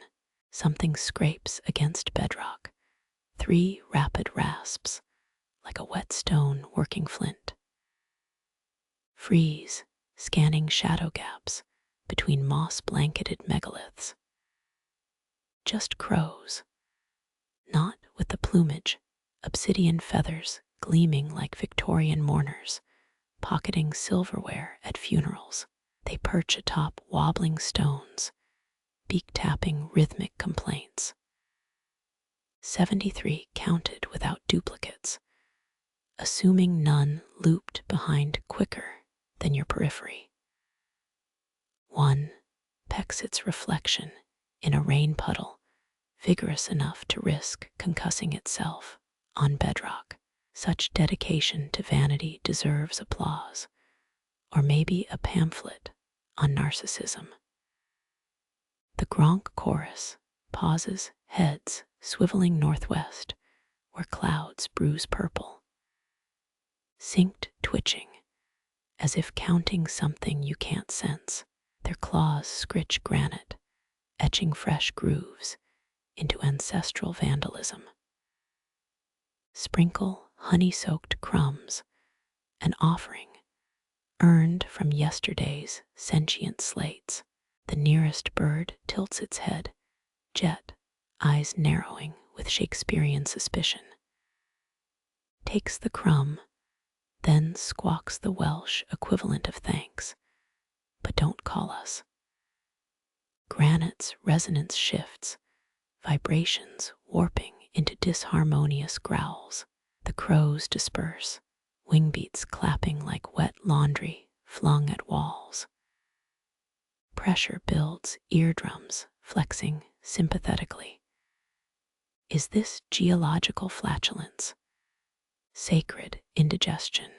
Something scrapes against bedrock, 3 rapid rasps, like a whetstone working flint. Freeze, scanning shadow gaps between moss-blanketed megaliths. Just crows, not with the plumage, obsidian feathers gleaming like Victorian mourners, pocketing silverware at funerals. They perch atop wobbling stones, beak-tapping rhythmic complaints. 73 counted without duplicates, assuming none looped behind quicker than your periphery. 1 pecks its reflection in a rain puddle, vigorous enough to risk concussing itself on bedrock. Such dedication to vanity deserves applause, or maybe a pamphlet on narcissism. The Gronk chorus pauses, heads swiveling northwest, where clouds bruise purple. Synced twitching, as if counting something you can't sense. Their claws scritch granite, etching fresh grooves into ancestral vandalism. Sprinkle honey-soaked crumbs, an offering earned from yesterday's sentient slates. The nearest bird tilts its head, jet, eyes narrowing with Shakespearean suspicion. Takes the crumb, then squawks the Welsh equivalent of thanks. But don't call us. Granite's resonance shifts, vibrations warping into disharmonious growls. The crows disperse, wing beats clapping like wet laundry flung at walls. Pressure builds eardrums, flexing sympathetically. Is this geological flatulence? Sacred indigestion.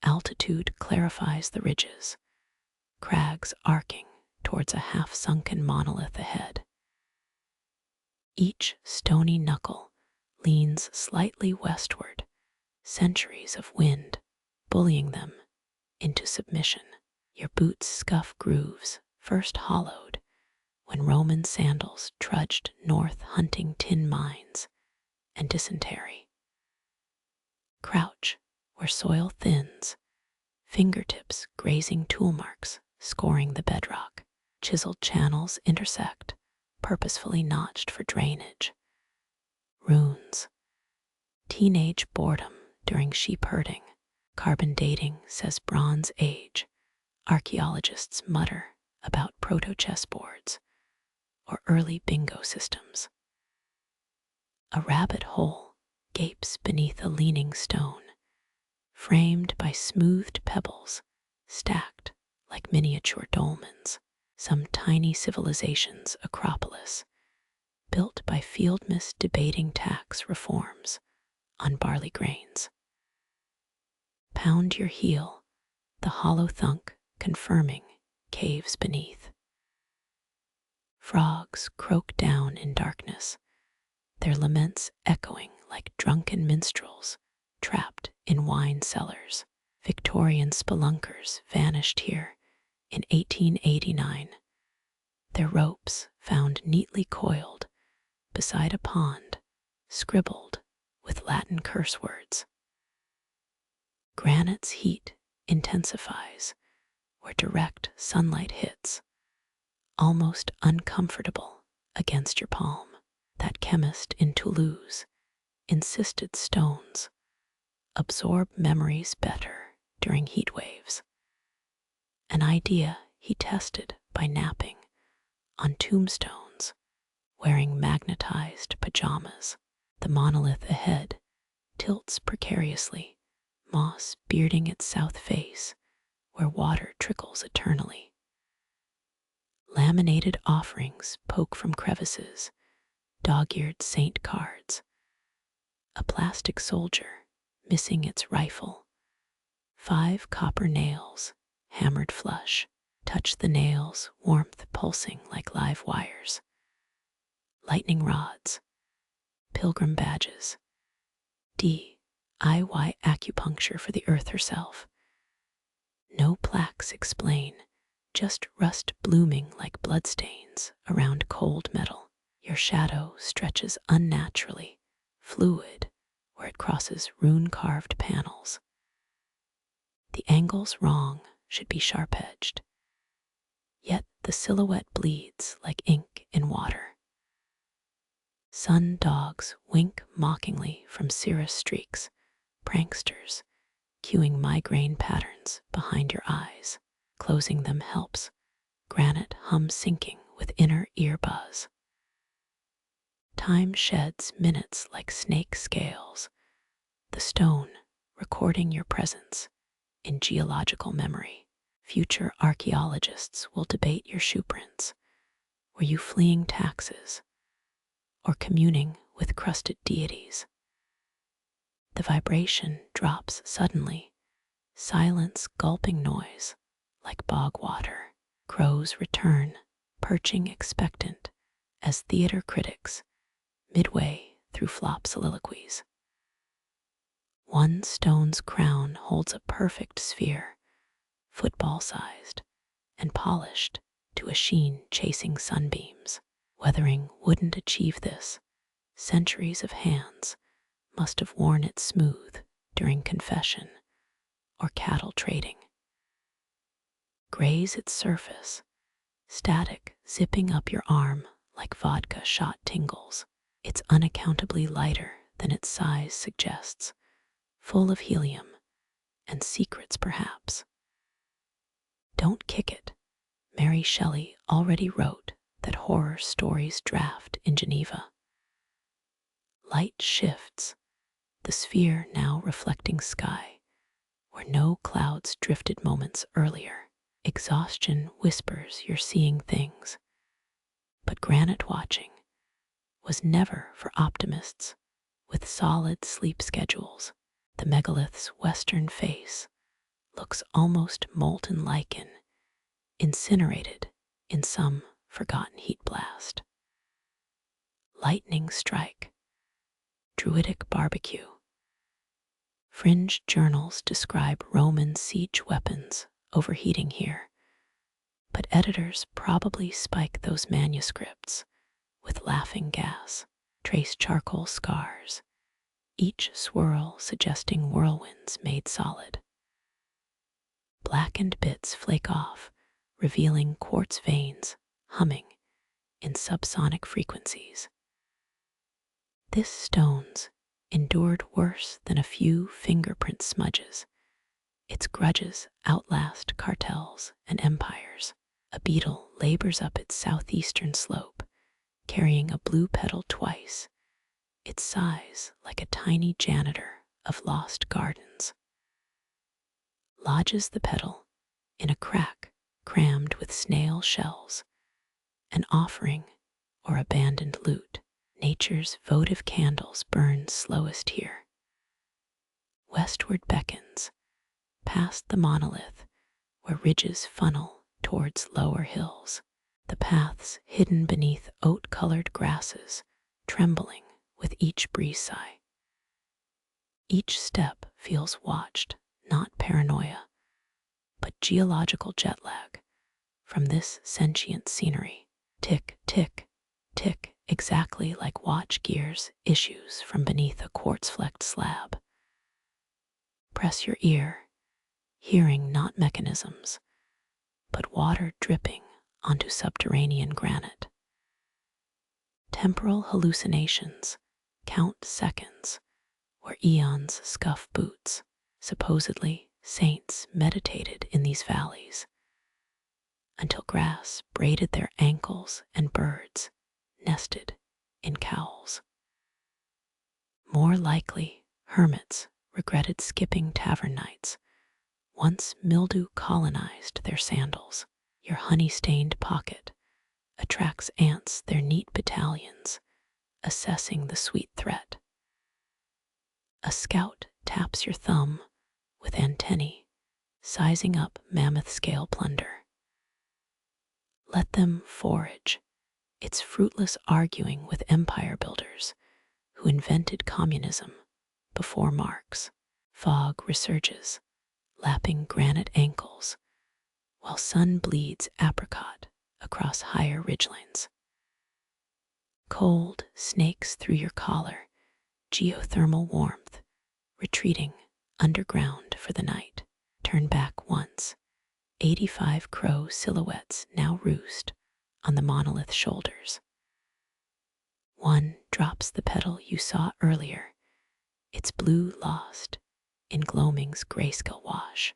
Altitude clarifies the ridges, crags arcing towards a half-sunken monolith ahead. Each stony knuckle leans slightly westward, centuries of wind bullying them into submission. Your boots scuff grooves first hollowed when Roman sandals trudged north hunting tin mines and dysentery. Crouch where soil thins, fingertips grazing tool marks scoring the bedrock. Chiseled channels intersect, purposefully notched for drainage. Runes. Teenage boredom during sheep herding. Carbon dating says Bronze Age. Archaeologists mutter about proto-chessboards or early bingo systems. A rabbit hole gapes beneath a leaning stone, framed by smoothed pebbles stacked like miniature dolmens. Some tiny civilization's acropolis, built by fieldmists debating tax reforms on barley grains. Pound your heel, the hollow thunk confirming caves beneath. Frogs croak down in darkness, their laments echoing like drunken minstrels trapped in wine cellars. Victorian spelunkers vanished here in 1889, their ropes found neatly coiled beside a pond scribbled with Latin curse words. Granite's heat intensifies where direct sunlight hits, almost uncomfortable against your palm. That chemist in Toulouse insisted stones absorb memories better during heat waves, an idea he tested by napping on tombstones wearing magnetized pajamas. The monolith ahead tilts precariously, moss bearding its south face where water trickles eternally. Laminated offerings poke from crevices, dog-eared saint cards. A plastic soldier missing its rifle. 5 copper nails, hammered flush, touch the nails, warmth pulsing like live wires. Lightning rods, pilgrim badges, DIY acupuncture for the earth herself. No plaques explain, just rust blooming like bloodstains around cold metal. Your shadow stretches unnaturally, fluid, where it crosses rune-carved panels. The angles wrong should be sharp-edged, yet the silhouette bleeds like ink in water. Sun dogs wink mockingly from cirrus streaks, pranksters cueing migraine patterns behind your eyes. Closing them helps. Granite hum sinking with inner ear buzz. Time sheds minutes like snake scales, the stone recording your presence in geological memory. Future archaeologists will debate your shoe prints. Were you fleeing taxes or communing with crusted deities? The vibration drops suddenly, silence gulping noise like bog water. Crows return, perching expectant as theater critics midway through flop soliloquies. One stone's crown holds a perfect sphere, football-sized and polished to a sheen chasing sunbeams. Weathering wouldn't achieve this. Centuries of hands must have worn it smooth during confession or cattle trading. Graze its surface, static zipping up your arm like vodka shot tingles. It's unaccountably lighter than its size suggests, full of helium and secrets perhaps. Don't kick it. Mary Shelley already wrote that horror stories draft in Geneva. Light shifts, the sphere now reflecting sky, where no clouds drifted moments earlier. Exhaustion whispers you're seeing things, but granite watching was never for optimists with solid sleep schedules. The megalith's western face looks almost molten lichen, incinerated in some forgotten heat blast. Lightning strike, druidic barbecue. Fringe journals describe Roman siege weapons overheating here, but editors probably spike those manuscripts with laughing gas, trace charcoal scars, each swirl suggesting whirlwinds made solid. Blackened bits flake off, revealing quartz veins humming in subsonic frequencies. This stone's endured worse than a few fingerprint smudges. Its grudges outlast cartels and empires. A beetle labors up its southeastern slope, carrying a blue petal twice, its size like a tiny janitor of lost gardens. Lodges the petal in a crack crammed with snail shells, an offering or abandoned loot. Nature's votive candles burn slowest here. Westward beckons, past the monolith, where ridges funnel towards lower hills. The paths hidden beneath oat-colored grasses, trembling with each breeze sigh. Each step feels watched, not paranoia, but geological jet lag from this sentient scenery. Tick, tick, tick, exactly like watch gears issues from beneath a quartz-flecked slab. Press your ear, hearing not mechanisms, but water dripping onto subterranean granite. Temporal hallucinations count seconds where eons scuff boots. Supposedly, saints meditated in these valleys until grass braided their ankles and birds nested in cowls. More likely, hermits regretted skipping tavern nights once mildew colonized their sandals. Your honey-stained pocket attracts ants, their neat battalions, assessing the sweet threat. A scout taps your thumb with antennae, sizing up mammoth-scale plunder. Let them forage. It's fruitless arguing with empire builders who invented communism before Marx. Fog resurges, lapping granite ankles, while sun bleeds apricot across higher ridgelines. Cold snakes through your collar, geothermal warmth, retreating underground for the night. Turn back once. 85 crow silhouettes now roost on the monolith shoulders. One drops the petal you saw earlier, its blue lost in gloaming's grayscale wash.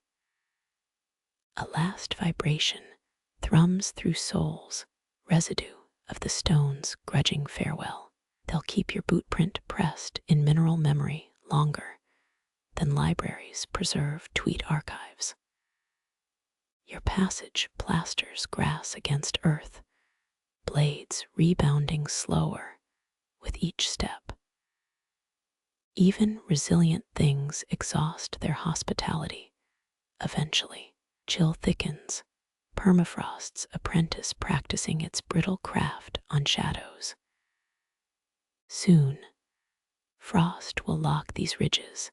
A last vibration thrums through souls, residue of the stone's grudging farewell. They'll keep your bootprint pressed in mineral memory longer than libraries preserve tweet archives. Your passage plasters grass against earth, blades rebounding slower with each step. Even resilient things exhaust their hospitality. Eventually, chill thickens, permafrost's apprentice practicing its brittle craft on shadows. Soon, frost will lock these ridges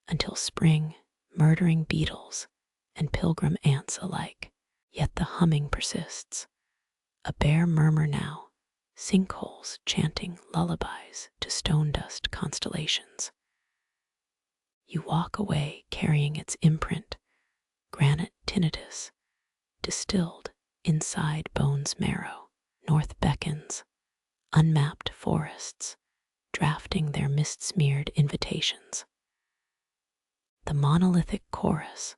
until spring, murdering beetles and pilgrim ants alike. Yet the humming persists, a bare murmur now, sinkholes chanting lullabies to stone dust constellations. You walk away carrying its imprint, granite tinnitus, distilled inside bone's marrow. North beckons, unmapped forests, drafting their mist-smeared invitations. The monolithic chorus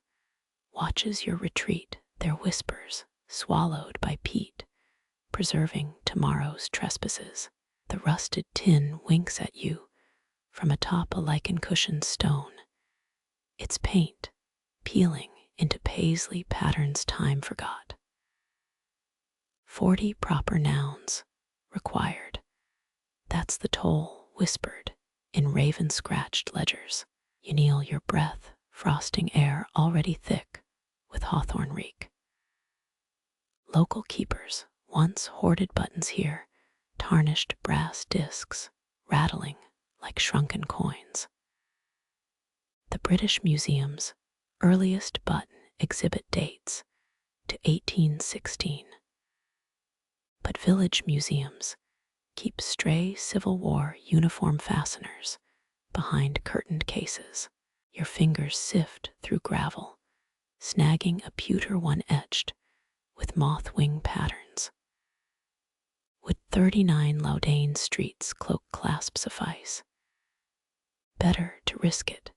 watches your retreat, their whispers swallowed by peat, preserving tomorrow's trespasses. The rusted tin winks at you from atop a lichen-cushioned stone, its paint peeling into paisley patterns time forgot. 40 proper nouns required. That's the toll whispered in raven-scratched ledgers. You kneel your breath, frosting air already thick with hawthorn reek. Local keepers once hoarded buttons here, tarnished brass discs rattling like shrunken coins. The British Museum's earliest button exhibit dates to 1816. But village museums keep stray Civil War uniform fasteners behind curtained cases. Your fingers sift through gravel, snagging a pewter one etched with moth-wing patterns. Would 39 Loudane Street's cloak clasp suffice? Better to risk it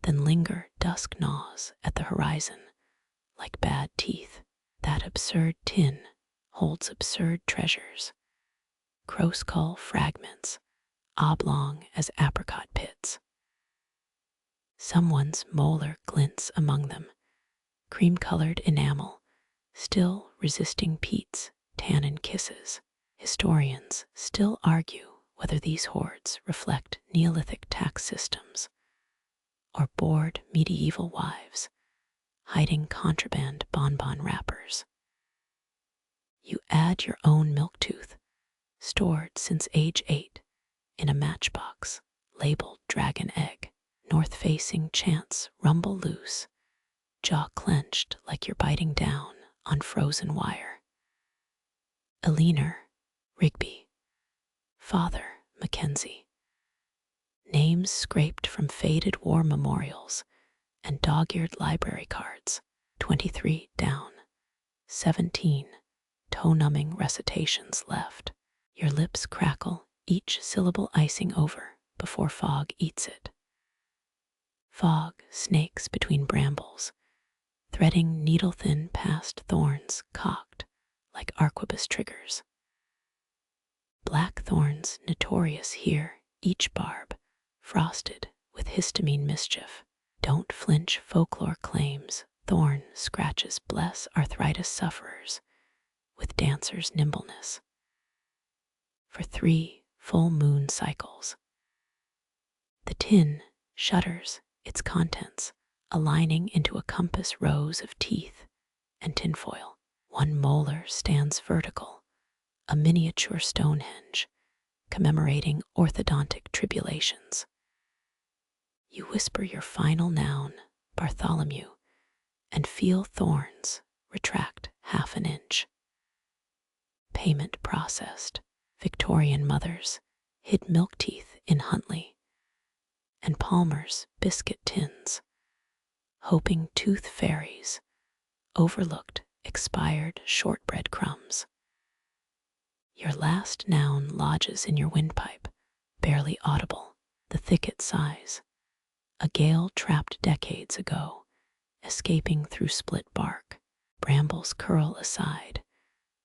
than linger. Dusk gnaws at the horizon like bad teeth. That absurd tin holds absurd treasures, crow-skull fragments, oblong as apricot pits. Someone's molar glints among them, cream-colored enamel, still resisting peat's tannin kisses. Historians still argue whether these hoards reflect Neolithic tax systems or bored medieval wives hiding contraband bonbon wrappers. You add your own milk tooth, stored since age 8, in a matchbox labeled dragon egg. North-facing chants rumble loose, jaw clenched like you're biting down on frozen wire. Eleanor, Rigby. Father, Mackenzie. Names scraped from faded war memorials and dog-eared library cards. 23 down, 17 toe-numbing recitations left. Your lips crackle, each syllable icing over before fog eats it. Fog snakes between brambles, threading needle-thin past thorns cocked like arquebus triggers. Blackthorns notorious here, each barb frosted with histamine mischief. Don't flinch, folklore claims thorn scratches bless arthritis sufferers with dancer's nimbleness. For 3 full moon cycles, the tin shudders its contents, aligning into a compass rows of teeth and tinfoil. One molar stands vertical, a miniature Stonehenge, commemorating orthodontic tribulations. You whisper your final noun, Bartholomew, and feel thorns retract half an inch. Payment processed. Victorian mothers hid milk teeth in Huntley, and Palmer's biscuit tins, hoping tooth fairies overlooked expired shortbread crumbs. Your last noun lodges in your windpipe, barely audible. The thicket sighs, a gale trapped decades ago, escaping through split bark. Brambles curl aside,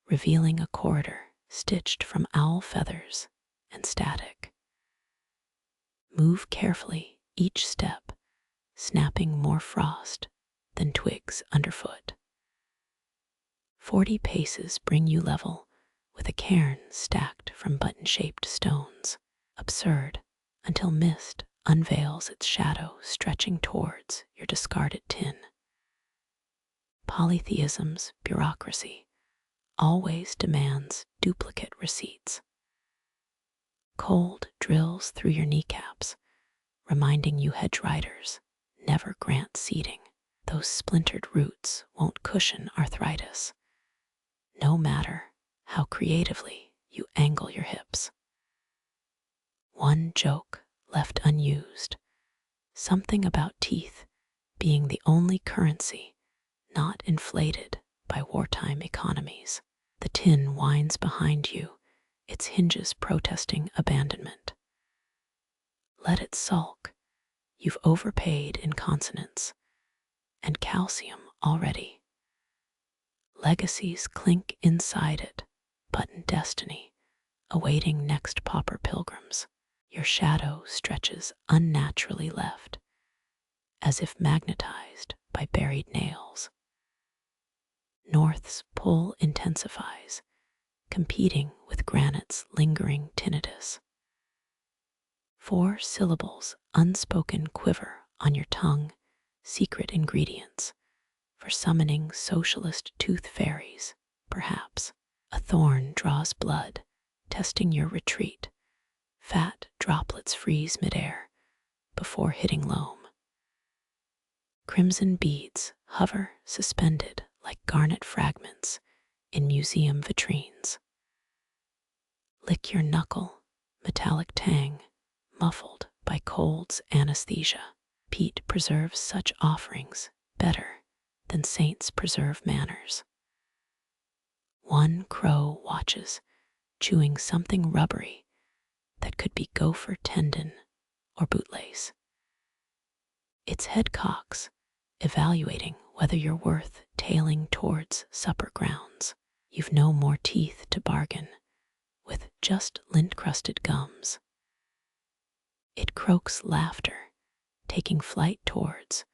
revealing a corridor stitched from owl feathers and static. Move carefully each step, snapping more frost than twigs underfoot. 40 paces bring you level with a cairn stacked from button-shaped stones. Absurd, until mist unveils its shadow stretching towards your discarded tin. Polytheism's bureaucracy always demands duplicate receipts. Cold drills through your kneecaps, reminding you hedge riders never grant seating. Those splintered roots won't cushion arthritis, no matter how creatively you angle your hips. One joke left unused, something about teeth being the only currency not inflated by wartime economies. The tin winds behind you, its hinges protesting abandonment. Let it sulk. You've overpaid in consonants and calcium already. Legacies clink inside it, button destiny, awaiting next pauper pilgrims. Your shadow stretches unnaturally left, as if magnetized by buried nails. North's pull intensifies, competing with granite's lingering tinnitus. 4 syllables unspoken quiver on your tongue, secret ingredients for summoning socialist tooth fairies, perhaps. A thorn draws blood, testing your retreat. Fat droplets freeze midair before hitting loam. Crimson beads hover suspended like garnet fragments in museum vitrines. Lick your knuckle, metallic tang, muffled by cold's anesthesia. Peat preserves such offerings better than saints preserve manners. One crow watches, chewing something rubbery that could be gopher tendon or bootlace. Its head cocks, evaluating whether you're worth tailing towards supper grounds. You've no more teeth to bargain with, just lint-crusted gums. It croaks laughter, taking flight towards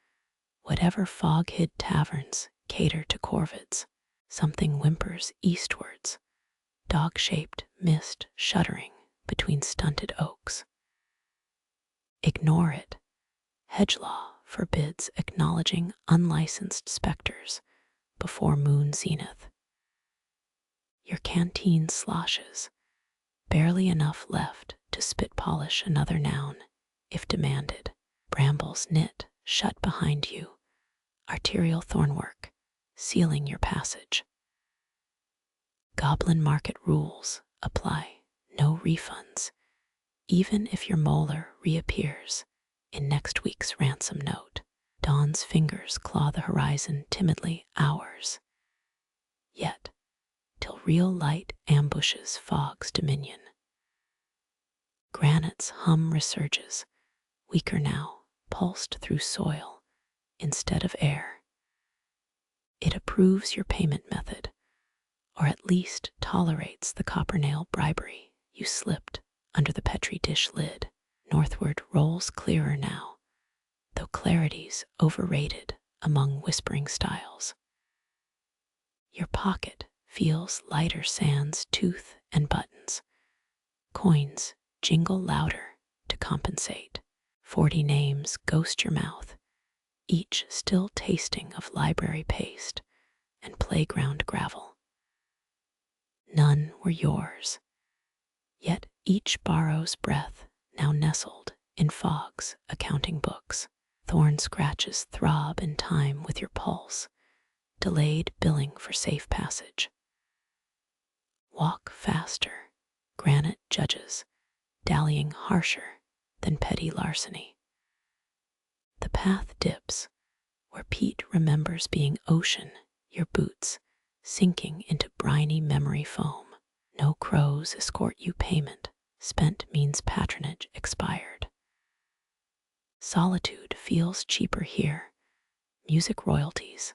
whatever fog-hid taverns cater to corvids. Something whimpers eastwards, dog-shaped mist shuddering between stunted oaks. Ignore it. Hedge law forbids acknowledging unlicensed specters before moon zenith. Your canteen sloshes, barely enough left to spit polish another noun if demanded. Brambles knit shut behind you, arterial thornwork sealing your passage. Goblin market rules apply, no refunds, even if your molar reappears in next week's ransom note. Dawn's fingers claw the horizon timidly hours. Yet, till real light ambushes fog's dominion. Granite's hum resurges, weaker now, pulsed through soil instead of air. It approves your payment method, or at least tolerates the copper nail bribery you slipped under the petri dish lid. Northward rolls clearer now, though clarity's overrated among whispering styles. Your pocket feels lighter sans tooth and buttons. Coins jingle louder to compensate. 40 names ghost your mouth, each still tasting of library paste and playground gravel. None were yours, yet each borrows breath now nestled in fog's accounting books. Thorn scratches throb in time with your pulse, delayed billing for safe passage. Walk faster, granite judges, dallying harsher than petty larceny. The path dips, where peat remembers being ocean, your boots sinking into briny memory foam. No crows escort you payment, spent means patronage expired. Solitude feels cheaper here, music royalties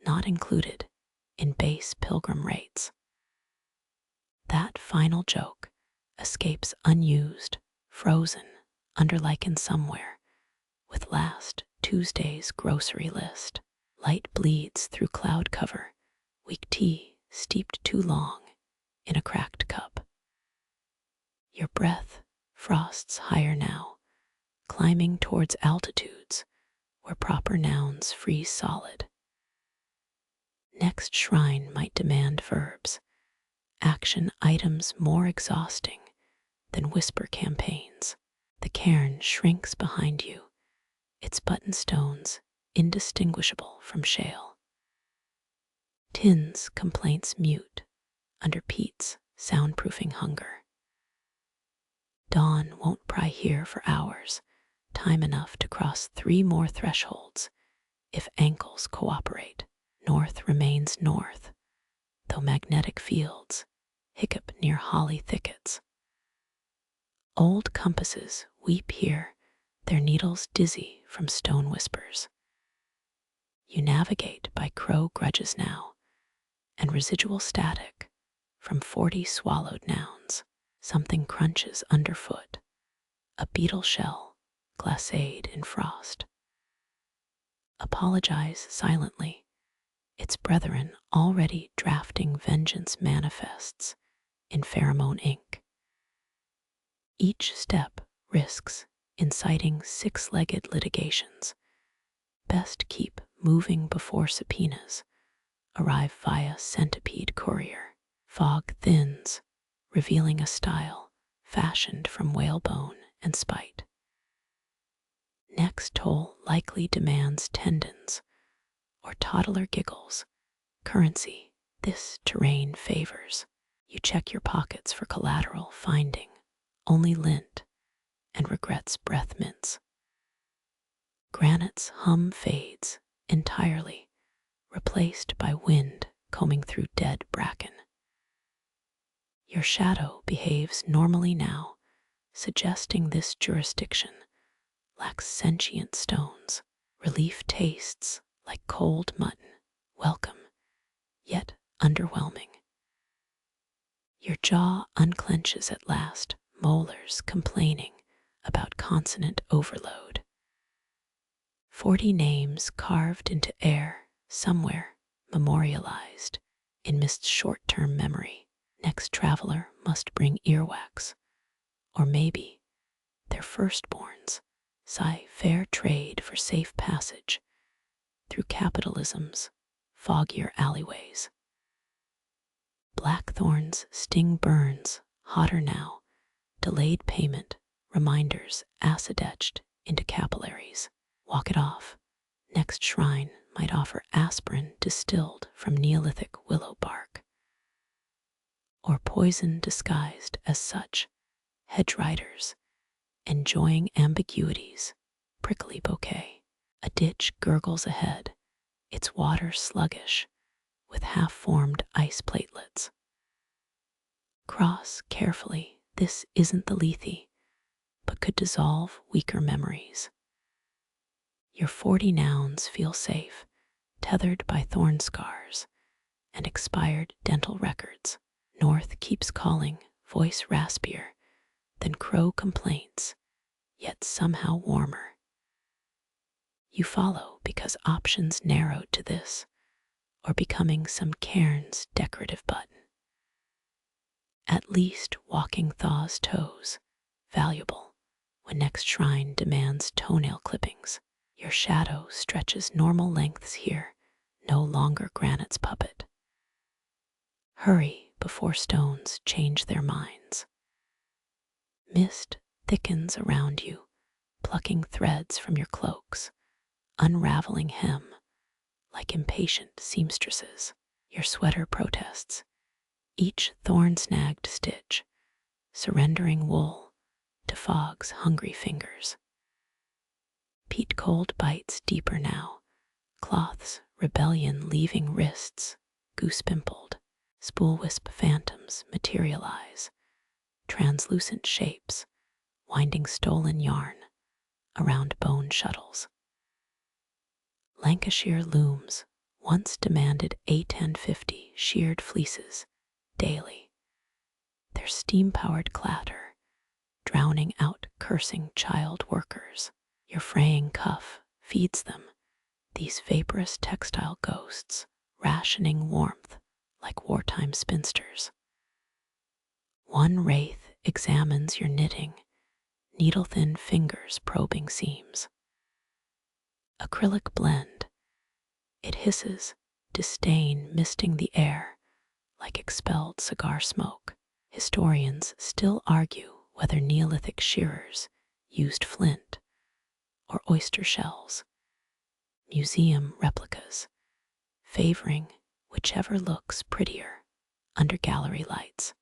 not included in base pilgrim rates. That final joke escapes unused, frozen under lichen somewhere, with last Tuesday's grocery list. Light bleeds through cloud cover, weak tea steeped too long in a cracked cup. Your breath frosts higher now, climbing towards altitudes where proper nouns freeze solid. Next shrine might demand verbs, action items more exhausting than whisper campaigns. The cairn shrinks behind you, its button stones indistinguishable from shale. Tin's complaints mute under peat's soundproofing hunger. Dawn won't pry here for hours, time enough to cross 3 more thresholds if ankles cooperate. North remains north, though magnetic fields hiccup near holly thickets. Old compasses weep here, their needles dizzy from stone whispers. You navigate by crow grudges now, and residual static from 40 swallowed nouns. Something crunches underfoot, a beetle shell glacéed in frost. Apologize silently, its brethren already drafting vengeance manifests in pheromone ink. Each step risks inciting 6-legged litigations. Best keep moving before subpoenas arrive via centipede courier. Fog thins, revealing a style fashioned from whalebone and spite. Next toll likely demands tendons, or toddler giggles, currency this terrain favors. You check your pockets for collateral, finding only lint and regret's breath mints. Granite's hum fades entirely, replaced by wind combing through dead bracken. Your shadow behaves normally now, suggesting this jurisdiction lacks sentient stones. Relief tastes like cold mutton, welcome, yet underwhelming. Your jaw unclenches at last, molars complaining about consonant overload. 40 names carved into air, somewhere memorialized in mist's short-term memory. Next traveler must bring earwax, or maybe their firstborns sigh fair trade for safe passage through capitalism's foggier alleyways. Blackthorn's sting burns hotter now, delayed payment, reminders acid etched into capillaries. Walk it off. Next shrine might offer aspirin distilled from Neolithic willow bark, or poison disguised as such. Hedge riders, enjoying ambiguities, prickly bouquet. A ditch gurgles ahead, its water sluggish, with half-formed ice platelets. Cross carefully, this isn't the lethe, but could dissolve weaker memories. Your 40 nouns feel safe, tethered by thorn scars and expired dental records. North keeps calling, voice raspier than crow complaints, yet somehow warmer. You follow because options narrowed to this, or becoming some cairn's decorative button. At least walking thaws toes, valuable when next shrine demands toenail clippings. Your shadow stretches normal lengths here, no longer granite's puppet. Hurry before stones change their minds. Mist thickens around you, plucking threads from your cloaks, unraveling hem like impatient seamstresses. Your sweater protests, each thorn-snagged stitch, surrendering wool to fog's hungry fingers. Peat cold bites deeper now, cloth's rebellion leaving wrists goose-pimpled. Spool wisp phantoms materialize, translucent shapes, winding stolen yarn around bone shuttles. Lancashire looms once demanded A1050 sheared fleeces daily, their steam-powered clatter drowning out cursing child workers. Your fraying cuff feeds them, these vaporous textile ghosts, rationing warmth like wartime spinsters. One wraith examines your knitting, needle-thin fingers probing seams. Acrylic blend, it hisses, disdain misting the air like expelled cigar smoke. Historians still argue whether Neolithic shearers used flint or oyster shells. Museum replicas, favoring whichever looks prettier under gallery lights.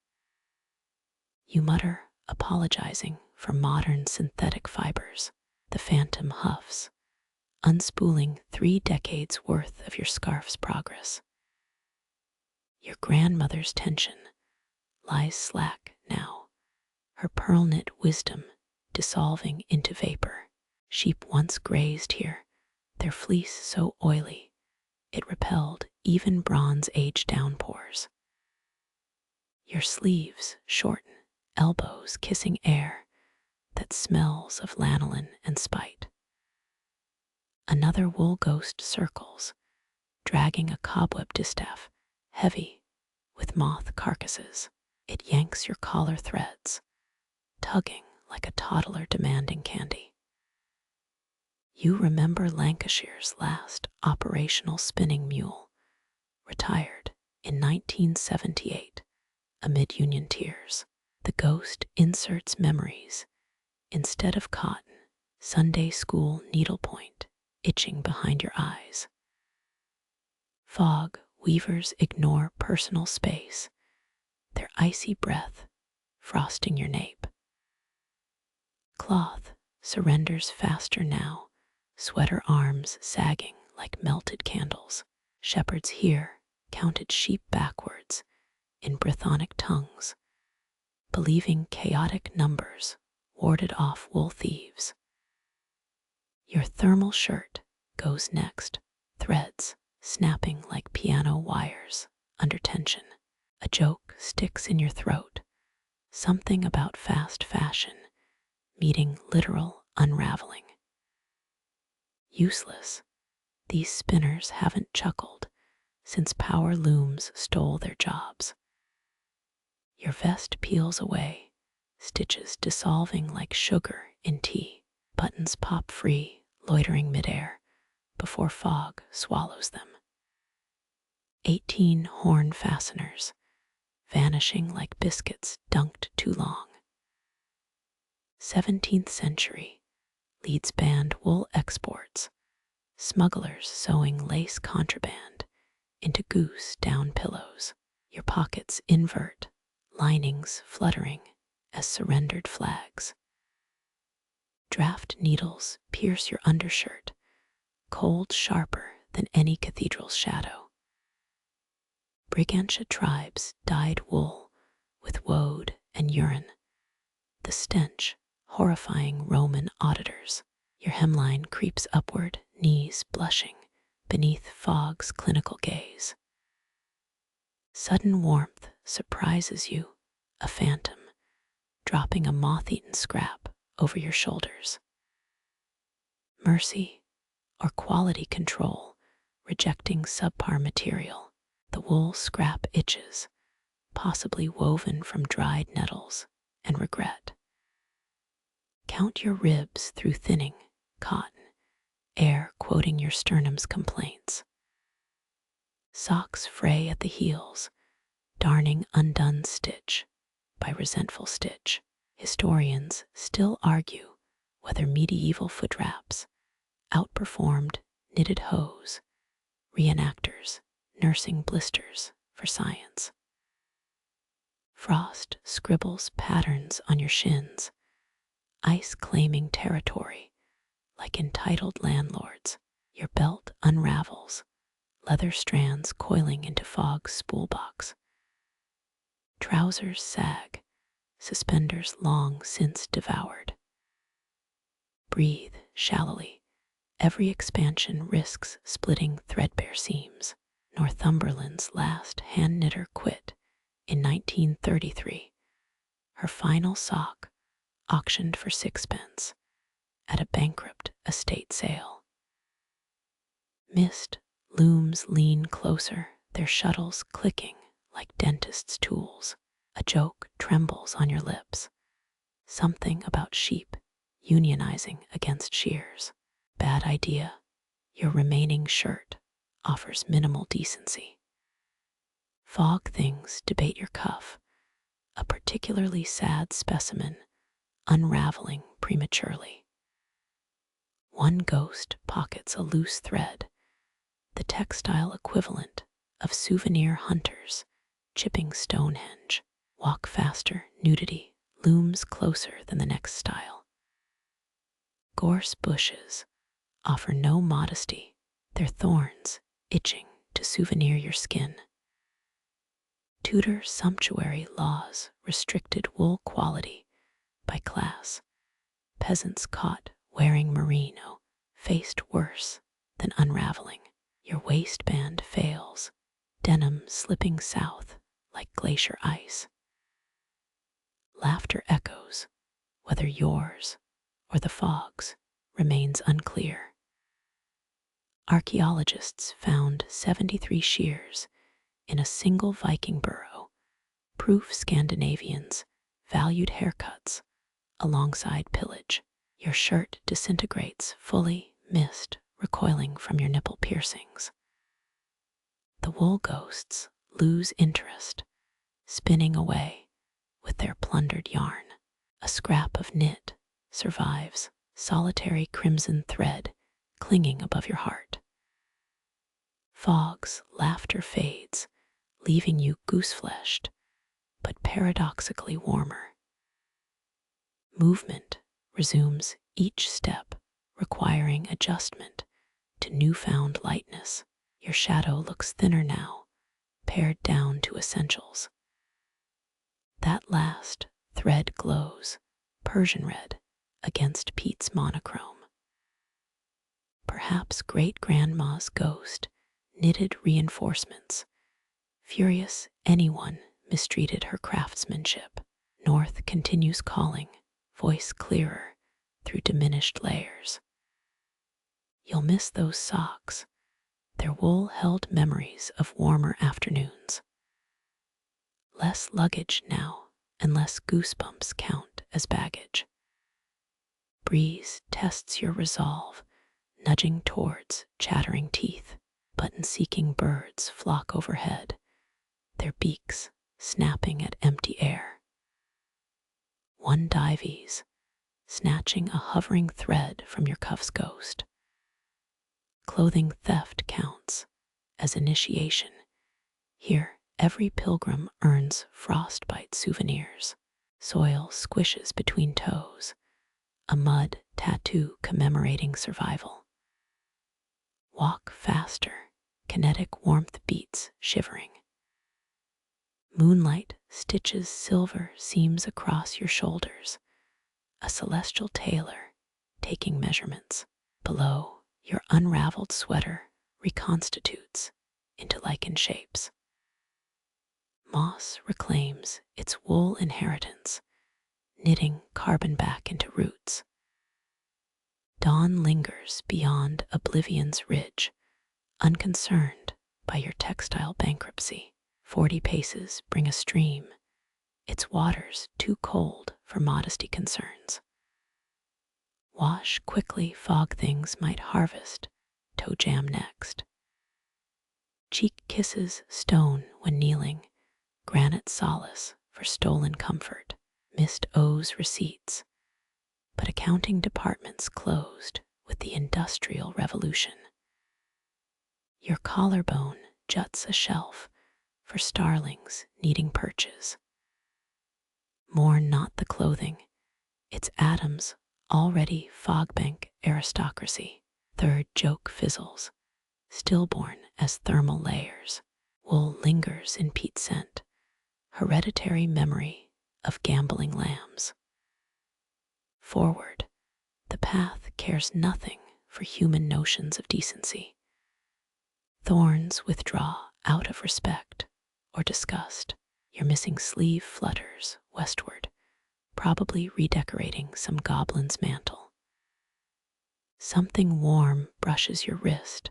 You mutter, apologizing for modern synthetic fibers. The phantom huffs, unspooling 3 decades worth of your scarf's progress. Your grandmother's tension lies slack now, her pearl-knit wisdom dissolving into vapor. Sheep once grazed here, their fleece so oily it repelled even Bronze Age downpours. Your sleeves shorten, elbows kissing air that smells of lanolin and spite. Another wool ghost circles, dragging a cobweb distaff, heavy with moth carcasses. It yanks your collar threads, tugging like a toddler demanding candy. You remember Lancashire's last operational spinning mule, retired in 1978 amid Union tears. The ghost inserts memories instead of cotton, Sunday school needlepoint itching behind your eyes. Fog weavers ignore personal space, their icy breath frosting your nape. Cloth surrenders faster now, sweater arms sagging like melted candles. Shepherds here counted sheep backwards in Brythonic tongues, believing chaotic numbers warded off wool thieves. Your thermal shirt goes next, threads snapping like piano wires under tension. A joke sticks in your throat, something about fast fashion meeting literal unraveling. Useless, these spinners haven't chuckled since power looms stole their jobs. Your vest peels away, stitches dissolving like sugar in tea. Buttons pop free, loitering midair, before fog swallows them. 18 horn fasteners, vanishing like biscuits dunked too long. 17th century, Leeds banned wool exports, smugglers sewing lace contraband into goose down pillows. Your pockets invert, linings fluttering as surrendered flags. Draft needles pierce your undershirt, cold sharper than any cathedral's shadow. Brigantia tribes dyed wool with woad and urine, the stench horrifying Roman auditors. Your hemline creeps upward, knees blushing beneath fog's clinical gaze. Sudden warmth surprises you, a phantom, dropping a moth-eaten scrap over your shoulders. Mercy or quality control, rejecting subpar material. The wool scrap itches, possibly woven from dried nettles and regret. Count your ribs through thinning cotton, air quoting your sternum's complaints. Socks fray at the heels, darning undone stitch by resentful stitch. Historians still argue whether medieval foot wraps outperformed knitted hose, reenactors nursing blisters for science. Frost scribbles patterns on your shins, ice claiming territory like entitled landlords. Your belt unravels, leather strands coiling into fog's spool box. Trousers sag, suspenders long since devoured. Breathe shallowly. Every expansion risks splitting threadbare seams. Northumberland's last hand knitter quit in 1933. Her final sock auctioned for sixpence at a bankrupt estate sale. Mist looms lean closer, their shuttles clicking like dentists' tools. A joke trembles on your lips. Something about sheep unionizing against shears. Bad idea. Your remaining shirt offers minimal decency. Fog things debate your cuff, a particularly sad specimen unraveling prematurely. One ghost pockets a loose thread, the textile equivalent of souvenir hunters chipping Stonehenge. Walk faster, nudity looms closer than the next style. Gorse bushes offer no modesty, their thorns itching to souvenir your skin. Tudor sumptuary laws restricted wool quality by class. Peasants caught wearing merino faced worse than unraveling. Your waistband fails, denim slipping south like glacier ice. Laughter echoes, whether yours or the fog's remains unclear. Archaeologists found 73 shears in a single Viking burrow, proof Scandinavians valued haircuts alongside pillage. Your shirt disintegrates fully, mist recoiling from your nipple piercings. The wool ghosts lose interest, spinning away with their plundered yarn. A scrap of knit survives, solitary crimson thread clinging above your heart. Fog's laughter fades, leaving you goose-fleshed, but paradoxically warmer. Movement resumes, each step requiring adjustment to newfound lightness. Your shadow looks thinner now, pared down to essentials. That last thread glows, Persian red, against peat's monochrome. Perhaps great-grandma's ghost knitted reinforcements. Furious, anyone mistreated her craftsmanship. North continues calling, voice clearer through diminished layers. You'll miss those socks. Their wool held memories of warmer afternoons. Less luggage now, and less goosebumps count as baggage. Breeze tests your resolve, nudging towards chattering teeth. Button-seeking birds flock overhead, their beaks snapping at empty air. One dives, snatching a hovering thread from your cuff's ghost. Clothing theft counts as initiation. Here, every pilgrim earns frostbite souvenirs. Soil squishes between toes, a mud tattoo commemorating survival. Walk faster, kinetic warmth beats shivering. Moonlight stitches silver seams across your shoulders, a celestial tailor taking measurements. Below, your unraveled sweater reconstitutes into lichen shapes. Moss reclaims its wool inheritance, knitting carbon back into roots. Dawn lingers beyond oblivion's ridge, unconcerned by your textile bankruptcy. 40 paces bring a stream, its waters too cold for modesty concerns. Wash quickly, fog things might harvest, toe jam next. Cheek kisses stone when kneeling, granite solace for stolen comfort. Mist owes receipts, but accounting departments closed with the Industrial Revolution. Your collarbone juts a shelf for starlings needing perches. Mourn not the clothing, its atoms already fogbank aristocracy. Third joke fizzles, stillborn as thermal layers. Wool lingers in peat scent, hereditary memory of gambling lambs. Forward, the path cares nothing for human notions of decency. Thorns withdraw out of respect or disgust. Your missing sleeve flutters westward, probably redecorating some goblin's mantle. Something warm brushes your wrist,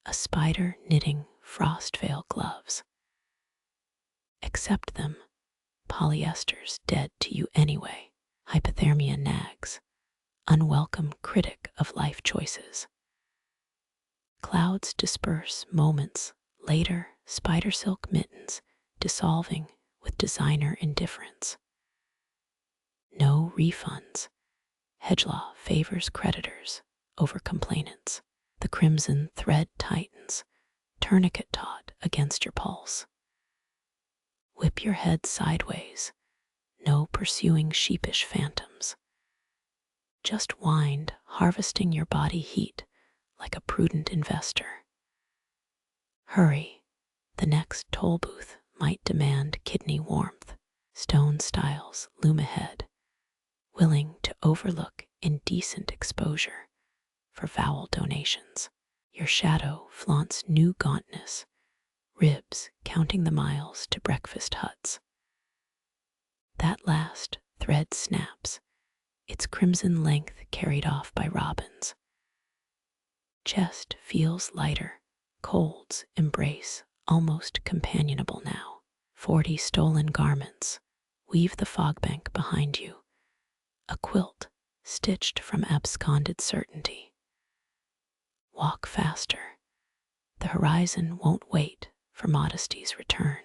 a spider knitting frost veil gloves. Accept them, polyester's dead to you anyway. Hypothermia nags, unwelcome critic of life choices. Clouds disperse moments later, spider silk mittens dissolving with designer indifference. No refunds. Hedge law favors creditors over complainants. The crimson thread tightens, tourniquet taut against your pulse. Whip your head sideways, no pursuing sheepish phantoms. Just wind, harvesting your body heat like a prudent investor. Hurry, the next toll booth might demand kidney warmth. Stone stiles loom ahead, willing to overlook indecent exposure for vowel donations. Your shadow flaunts new gauntness, ribs counting the miles to breakfast huts. That last thread snaps, its crimson length carried off by robins. Chest feels lighter, colds embrace, almost companionable now. 40 stolen garments weave the fogbank behind you, a quilt stitched from absconded certainty. Walk faster. The horizon won't wait for modesty's return.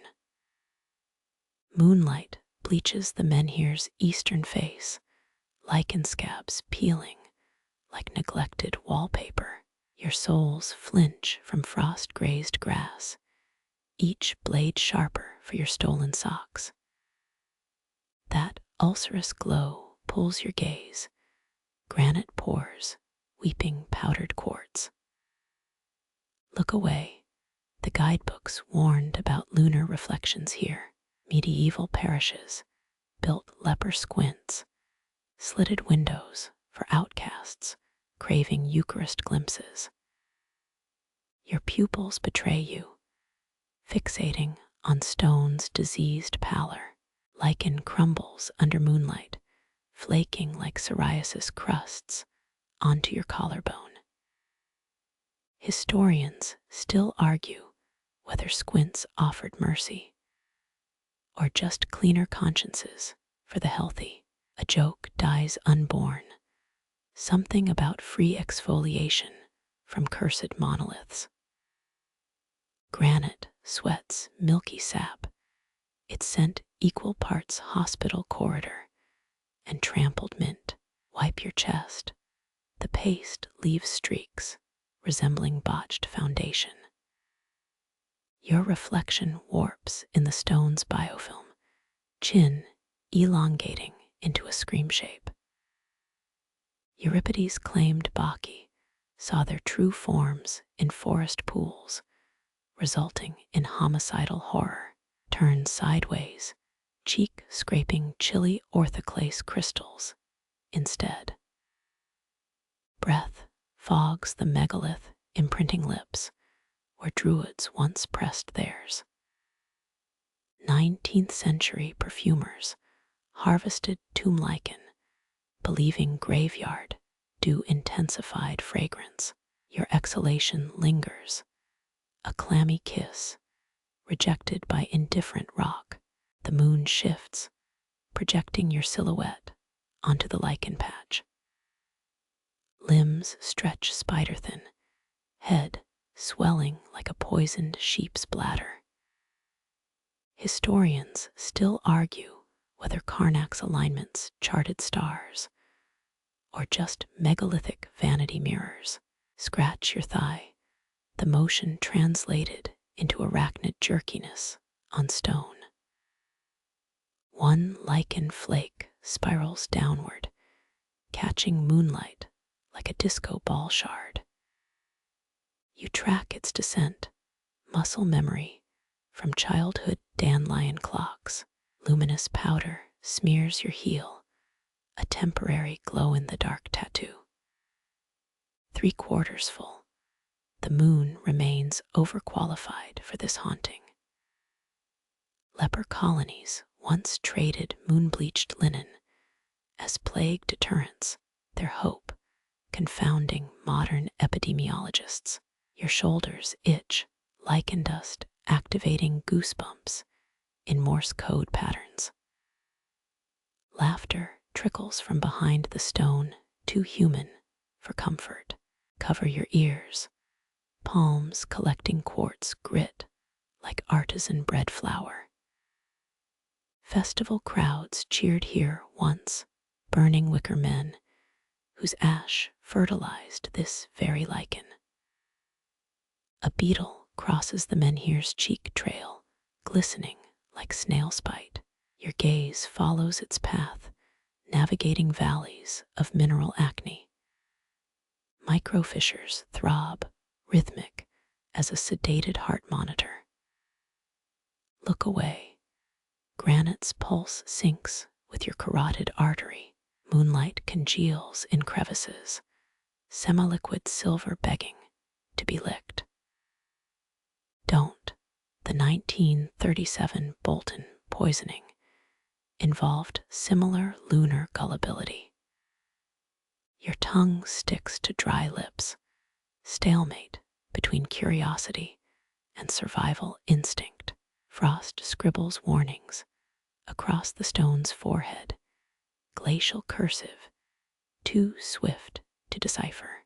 Moonlight bleaches the menhir's eastern face, lichen scabs peeling like neglected wallpaper. Your soles flinch from frost-grazed grass, each blade sharper for your stolen socks. That ulcerous glow pulls your gaze, granite pores, weeping powdered quartz. Look away, the guidebooks warned about lunar reflections here. Medieval parishes built leper squints, slitted windows for outcasts craving Eucharist glimpses. Your pupils betray you, fixating on stone's diseased pallor. Lichen crumbles under moonlight, flaking like psoriasis crusts onto your collarbone. Historians still argue whether squints offered mercy or just cleaner consciences for the healthy. A joke dies unborn. Something about free exfoliation from cursed monoliths. Granite sweats milky sap. It scent equal parts hospital corridor and trampled mint. Wipe your chest. The paste leaves streaks resembling botched foundation. Your reflection warps in the stone's biofilm, chin elongating into a scream shape. Euripides claimed Bacchae saw their true forms in forest pools, resulting in homicidal horror. Turn sideways, cheek scraping chilly orthoclase crystals instead. Breath fogs the megalith imprinting lips where druids once pressed theirs. 19th century perfumers harvested tomb lichen, believing graveyard due intensified fragrance. Your exhalation lingers, a clammy kiss, rejected by indifferent rock. The moon shifts, projecting your silhouette onto the lichen patch. Limbs stretch spider thin, head swelling like a poisoned sheep's bladder. Historians still argue whether Karnak's alignments charted stars or just megalithic vanity mirrors. Scratch your thigh, the motion translated into arachnid jerkiness on stone. One lichen flake spirals downward, catching moonlight like a disco ball shard. You track its descent, muscle memory from childhood dandelion clocks. Luminous powder smears your heel, a temporary glow-in-the-dark tattoo. 3/4 full, the moon remains overqualified for this haunting. Leper colonies once traded moon-bleached linen as plague deterrents, their hope confounding modern epidemiologists. Your shoulders itch, lichen dust activating goosebumps in Morse code patterns. Laughter trickles from behind the stone, too human for comfort. Cover your ears, palms collecting quartz grit like artisan bread flour. Festival crowds cheered here once, burning wicker men whose ash fertilized this very lichen. A beetle crosses the menhir's cheek trail, glistening like snail spite. Your gaze follows its path, navigating valleys of mineral acne. Microfissures throb, rhythmic as a sedated heart monitor. Look away. Granite's pulse syncs with your carotid artery. Moonlight congeals in crevices, semi-liquid silver begging to be licked. Don't. The 1937 Bolton poisoning involved similar lunar gullibility. Your tongue sticks to dry lips, stalemate between curiosity and survival instinct. Frost scribbles warnings across the stone's forehead, glacial cursive, too swift to decipher.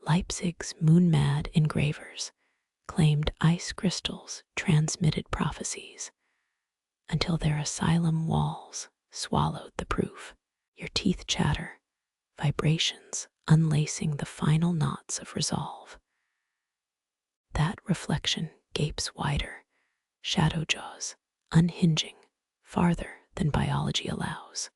Leipzig's moon-mad engravers claimed ice crystals transmitted prophecies until their asylum walls swallowed the proof. Your teeth chatter, vibrations unlacing the final knots of resolve. That reflection gapes wider, shadow jaws unhinging farther than biology allows.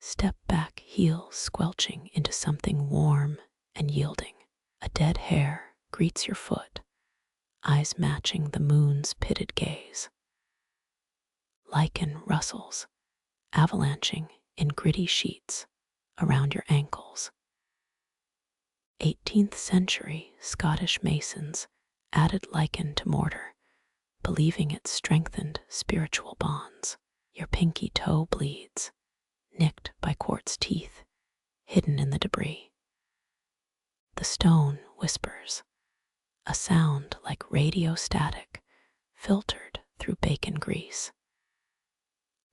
Step back, heels squelching into something warm and yielding. A dead hair greets your foot, eyes matching the moon's pitted gaze. Lichen rustles, avalanching in gritty sheets around your ankles. 18th century Scottish masons added lichen to mortar, believing it strengthened spiritual bonds. Your pinky toe bleeds, nicked by quartz teeth hidden in the debris. The stone whispers, a sound like radio static filtered through bacon grease.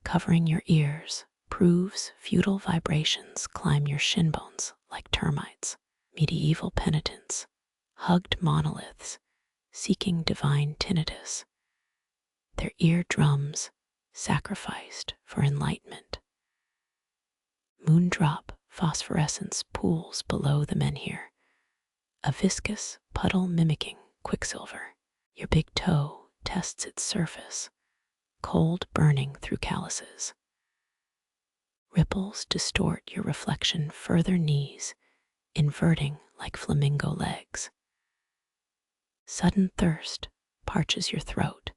Covering your ears proves futile vibrations climb your shin bones like termites. Medieval penitents hugged monoliths, seeking divine tinnitus, their eardrums sacrificed for enlightenment. Moondrop phosphorescence pools below the menhir, a viscous puddle mimicking quicksilver. Your big toe tests its surface, cold burning through calluses. Ripples distort your reflection further knees, inverting like flamingo legs. Sudden thirst parches your throat,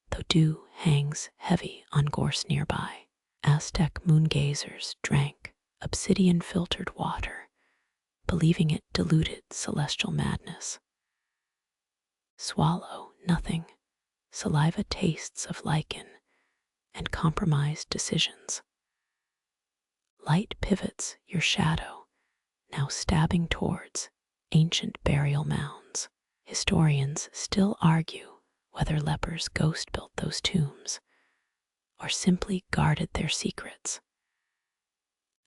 though dew hangs heavy on gorse nearby. Aztec moongazers drank obsidian-filtered water, believing it diluted celestial madness. Swallow nothing, saliva tastes of lichen and compromised decisions. Light pivots your shadow, now stabbing towards ancient burial mounds. Historians still argue whether lepers ghost-built those tombs or simply guarded their secrets.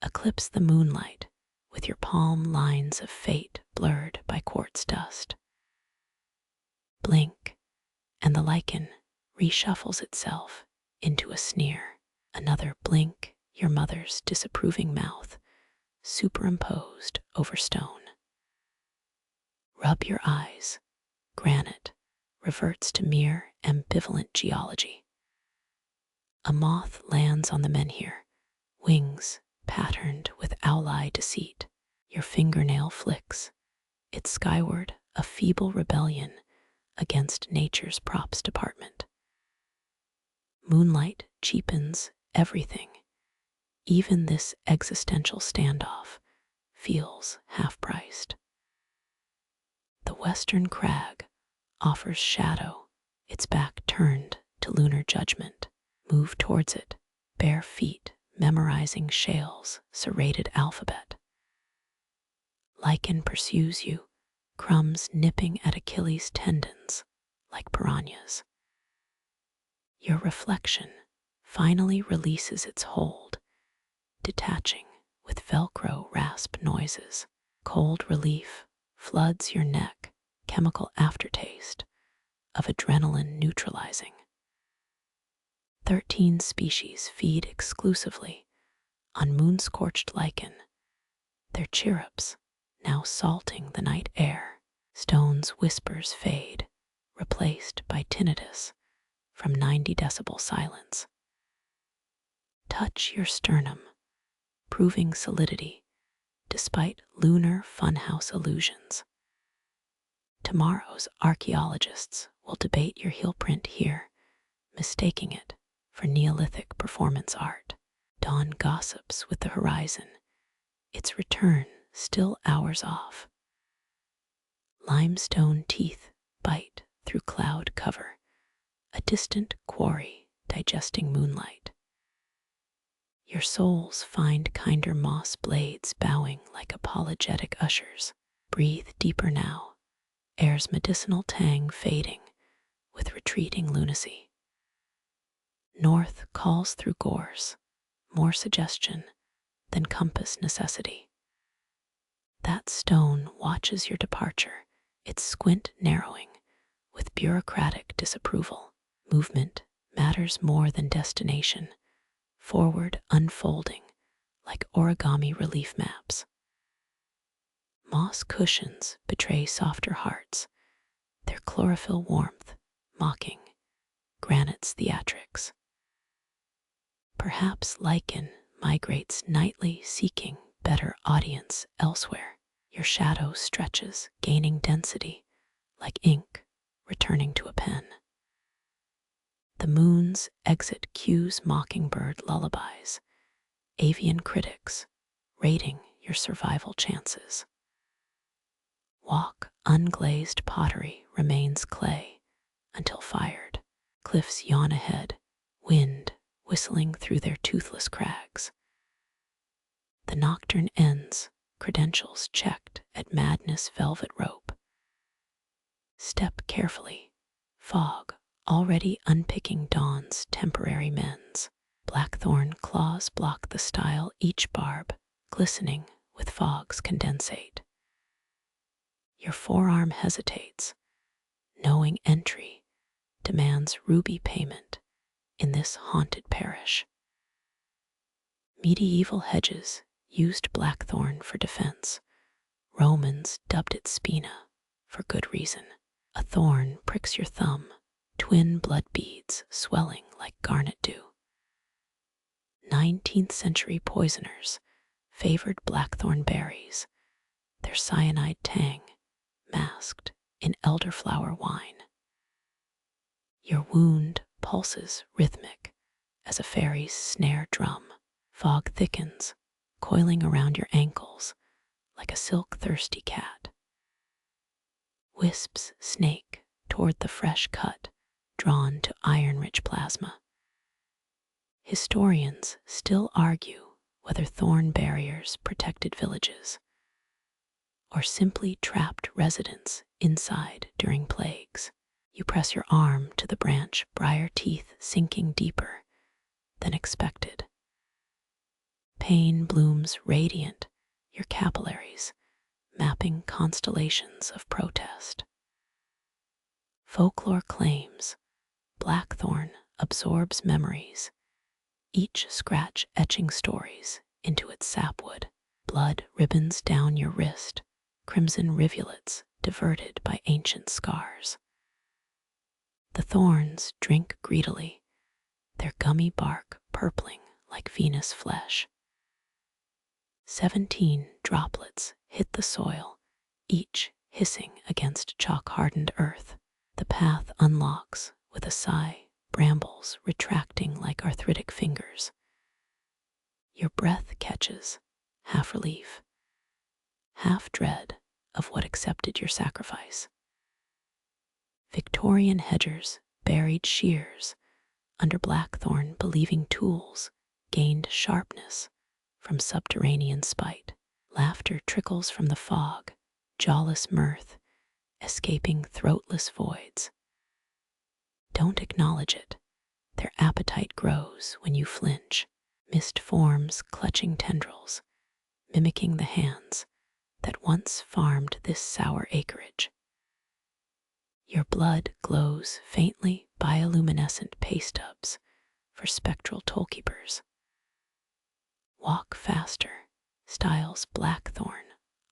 Eclipse the moonlight with your palm lines of fate blurred by quartz dust. Blink, and the lichen reshuffles itself into a sneer. Another blink, your mother's disapproving mouth superimposed over stone. Rub your eyes. Granite reverts to mere ambivalent geology. A moth lands on the menhir, wings patterned with owl-eye deceit. Your fingernail flicks, it skyward, a feeble rebellion against nature's props department. Moonlight cheapens everything. Even this existential standoff feels half-priced. The western crag offers shadow, its back turned to lunar judgment. Move towards it, bare feet memorizing Shale's serrated alphabet. Lichen pursues you, crumbs nipping at Achilles' tendons like piranhas. Your reflection finally releases its hold, detaching with Velcro rasp noises. Cold relief floods your neck, chemical aftertaste of adrenaline neutralizing. 13 species feed exclusively on moon-scorched lichen, their chirrups now salting the night air. Stone's whispers fade, replaced by tinnitus from 90-decibel silence. Touch your sternum, proving solidity despite lunar funhouse illusions. Tomorrow's archaeologists will debate your heel print here, mistaking it for Neolithic performance art. Dawn gossips with the horizon, its return still hours off. Limestone teeth bite through cloud cover, a distant quarry digesting moonlight. Your souls find kinder moss blades bowing like apologetic ushers. Breathe deeper now, air's medicinal tang fading with retreating lunacy. North calls through gorse, more suggestion than compass necessity. That stone watches your departure, its squint narrowing with bureaucratic disapproval. Movement matters more than destination, forward unfolding like origami relief maps. Moss cushions betray softer hearts, their chlorophyll warmth mocking granite's theatrics. Perhaps lichen migrates nightly, seeking better audience elsewhere. Your shadow stretches, gaining density like ink returning to a pen. The moon's exit cues mockingbird lullabies, avian critics rating your survival chances. Walk unglazed pottery remains clay until fired. Cliffs yawn ahead, wind whistling through their toothless crags. The nocturne ends, credentials checked at madness velvet rope. Step carefully, fog already unpicking dawn's temporary mends. Blackthorn claws block the stile, each barb glistening with fog's condensate. Your forearm hesitates, knowing entry demands ruby payment in this haunted parish. Medieval hedges used blackthorn for defense. Romans dubbed it spina for good reason. A thorn pricks your thumb, twin blood beads swelling like garnet dew. 19th century poisoners favored blackthorn berries, their cyanide tang masked in elderflower wine. Your wound pulses rhythmic as a fairy's snare drum. Fog thickens, coiling around your ankles like a silk thirsty cat. Wisps snake toward the fresh cut, drawn to iron-rich plasma. Historians still argue whether thorn barriers protected villages or simply trapped residents inside during plagues. You press your arm to the branch, briar teeth sinking deeper than expected. Pain blooms radiant, your capillaries mapping constellations of protest. Folklore claims blackthorn absorbs memories, each scratch etching stories into its sapwood. Blood ribbons down your wrist, crimson rivulets diverted by ancient scars. The thorns drink greedily, their gummy bark purpling like Venus flesh. 17 droplets hit the soil, each hissing against chalk-hardened earth. The path unlocks with a sigh, brambles retracting like arthritic fingers. Your breath catches, half relief, half dread of what accepted your sacrifice. Victorian hedgers buried shears under blackthorn, believing tools gained sharpness from subterranean spite. Laughter trickles from the fog, jawless mirth escaping throatless voids. Don't acknowledge it. Their appetite grows when you flinch. Mist forms clutching tendrils, mimicking the hands that once farmed this sour acreage. Your blood glows faintly bioluminescent pay stubs for spectral tollkeepers. Walk faster, styles blackthorn,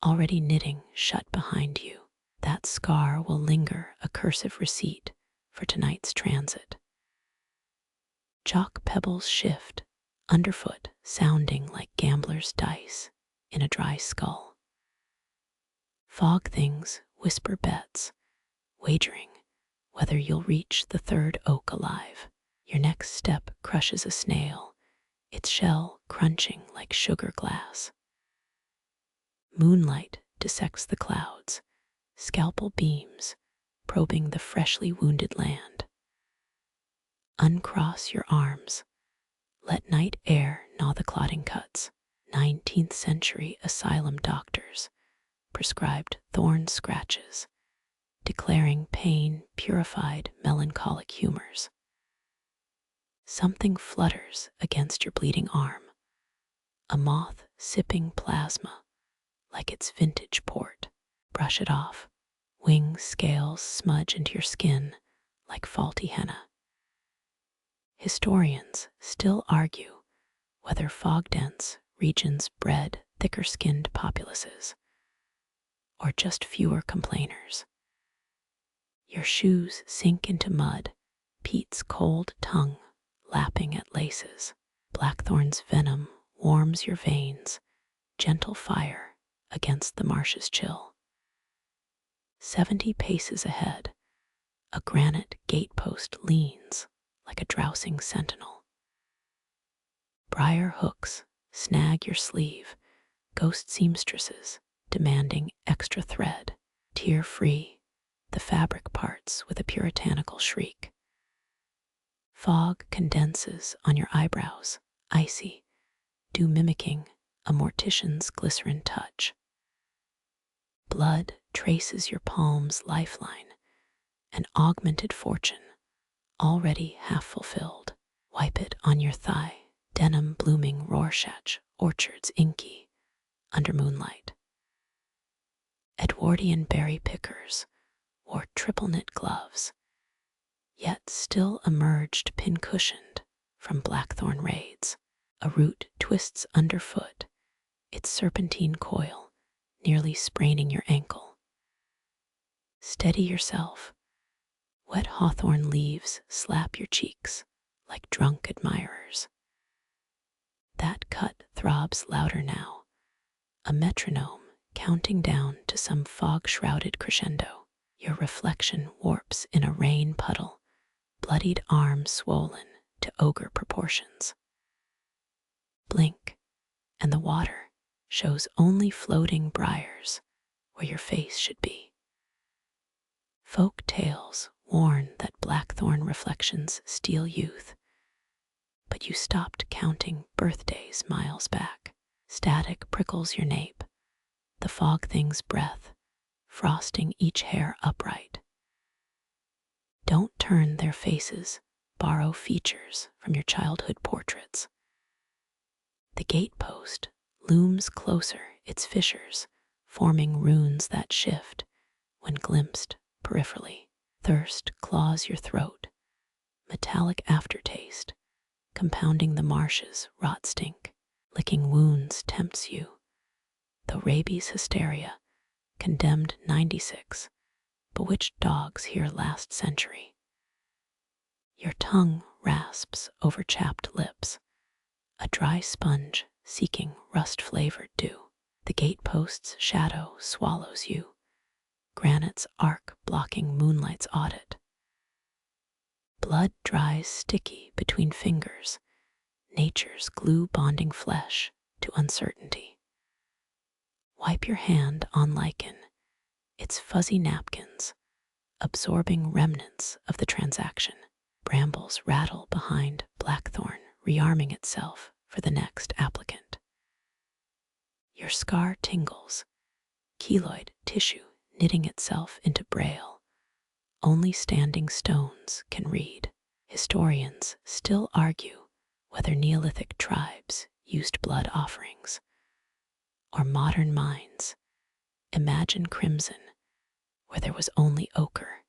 already knitting shut behind you. That scar will linger, a cursive receipt for tonight's transit. Chalk pebbles shift, underfoot sounding like gamblers' dice in a dry skull. Fog things whisper bets, wagering whether you'll reach the third oak alive. Your next step crushes a snail, its shell crunching like sugar glass. Moonlight dissects the clouds, scalpel beams probing the freshly wounded land. Uncross your arms, let night air gnaw the clotting cuts. 19th century asylum doctors prescribed thorn scratches, declaring pain purified melancholic humors. Something flutters against your bleeding arm, a moth sipping plasma like its vintage port. Brush it off, wing scales smudge into your skin like faulty henna. Historians still argue whether fog-dense regions bred thicker-skinned populaces or just fewer complainers. Your shoes sink into mud, peat's cold tongue lapping at laces. Blackthorn's venom warms your veins, gentle fire against the marsh's chill. 70 paces ahead, a granite gatepost leans like a drowsing sentinel. Briar hooks snag your sleeve, ghost seamstresses demanding extra thread. Tear-free, the fabric parts with a puritanical shriek. Fog condenses on your eyebrows, icy, dew mimicking a mortician's glycerin touch. Blood traces your palm's lifeline, an augmented fortune already half fulfilled. Wipe it on your thigh, denim blooming Rorschach, orchards inky, under moonlight. Edwardian berry pickers wore triple knit gloves, yet still emerged pin-cushioned from blackthorn raids. A root twists underfoot, its serpentine coil nearly spraining your ankle. Steady yourself. Wet hawthorn leaves slap your cheeks like drunk admirers. That cut throbs louder now, a metronome counting down to some fog-shrouded crescendo. Your reflection warps in a rain puddle, bloodied arm swollen to ogre proportions. Blink, and the water shows only floating briars where your face should be. Folk tales warn that blackthorn reflections steal youth, but you stopped counting birthdays miles back. Static prickles your nape, the fog thing's breath frosting each hair upright. Don't turn their faces, borrow features from your childhood portraits. The gatepost looms closer, its fissures forming runes that shift when glimpsed peripherally. Thirst claws your throat, metallic aftertaste, compounding the marsh's rot stink. Licking wounds tempts you, though rabies hysteria, condemned 96, bewitched dogs here last century. Your tongue rasps over chapped lips, a dry sponge seeking rust-flavored dew. The gatepost's shadow swallows you, granite's arc blocking moonlight's audit. Blood dries sticky between fingers, nature's glue bonding flesh to uncertainty. Wipe your hand on lichen, its fuzzy napkins, absorbing remnants of the transaction. Brambles rattle behind blackthorn, rearming itself for the next applicant. Your scar tingles, keloid tissue knitting itself into braille. Only standing stones can read. Historians still argue whether Neolithic tribes used blood offerings, or modern minds imagine crimson where there was only ochre.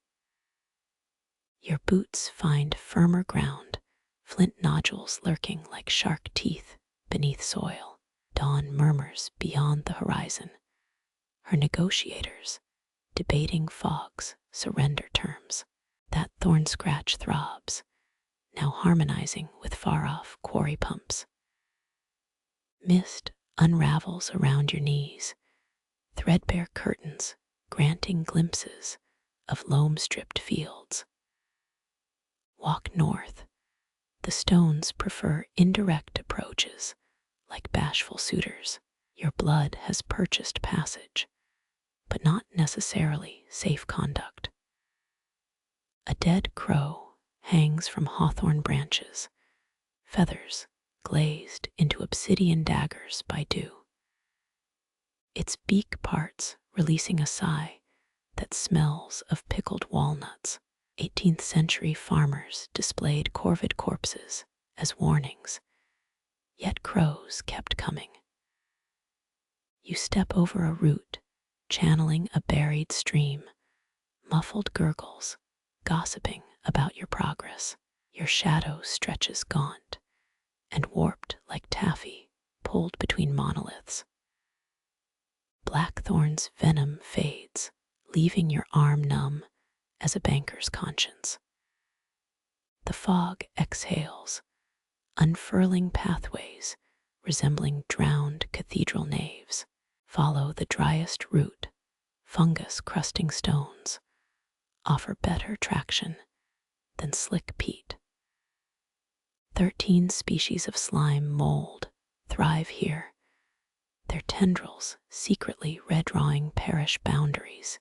Your boots find firmer ground, flint nodules lurking like shark teeth beneath soil. Dawn murmurs beyond the horizon, her negotiators debating fog's surrender terms. That thorn scratch throbs, now harmonizing with far-off quarry pumps. Mist unravels around your knees, threadbare curtains granting glimpses of loam-stripped fields. Walk north. The stones prefer indirect approaches, like bashful suitors. Your blood has purchased passage, but not necessarily safe conduct. A dead crow hangs from hawthorn branches, feathers glazed into obsidian daggers by dew. Its beak parts releasing a sigh that smells of pickled walnuts. 18th century farmers displayed corvid corpses as warnings, yet crows kept coming. You step over a root, channeling a buried stream, muffled gurgles, gossiping about your progress. Your shadow stretches gaunt and warped like taffy pulled between monoliths. Blackthorn's venom fades, leaving your arm numb as a banker's conscience. The fog exhales, unfurling pathways resembling drowned cathedral naves. Follow the driest route, fungus crusting stones offer better traction than slick peat. 13 species of slime mold thrive here, their tendrils secretly redrawing parish boundaries.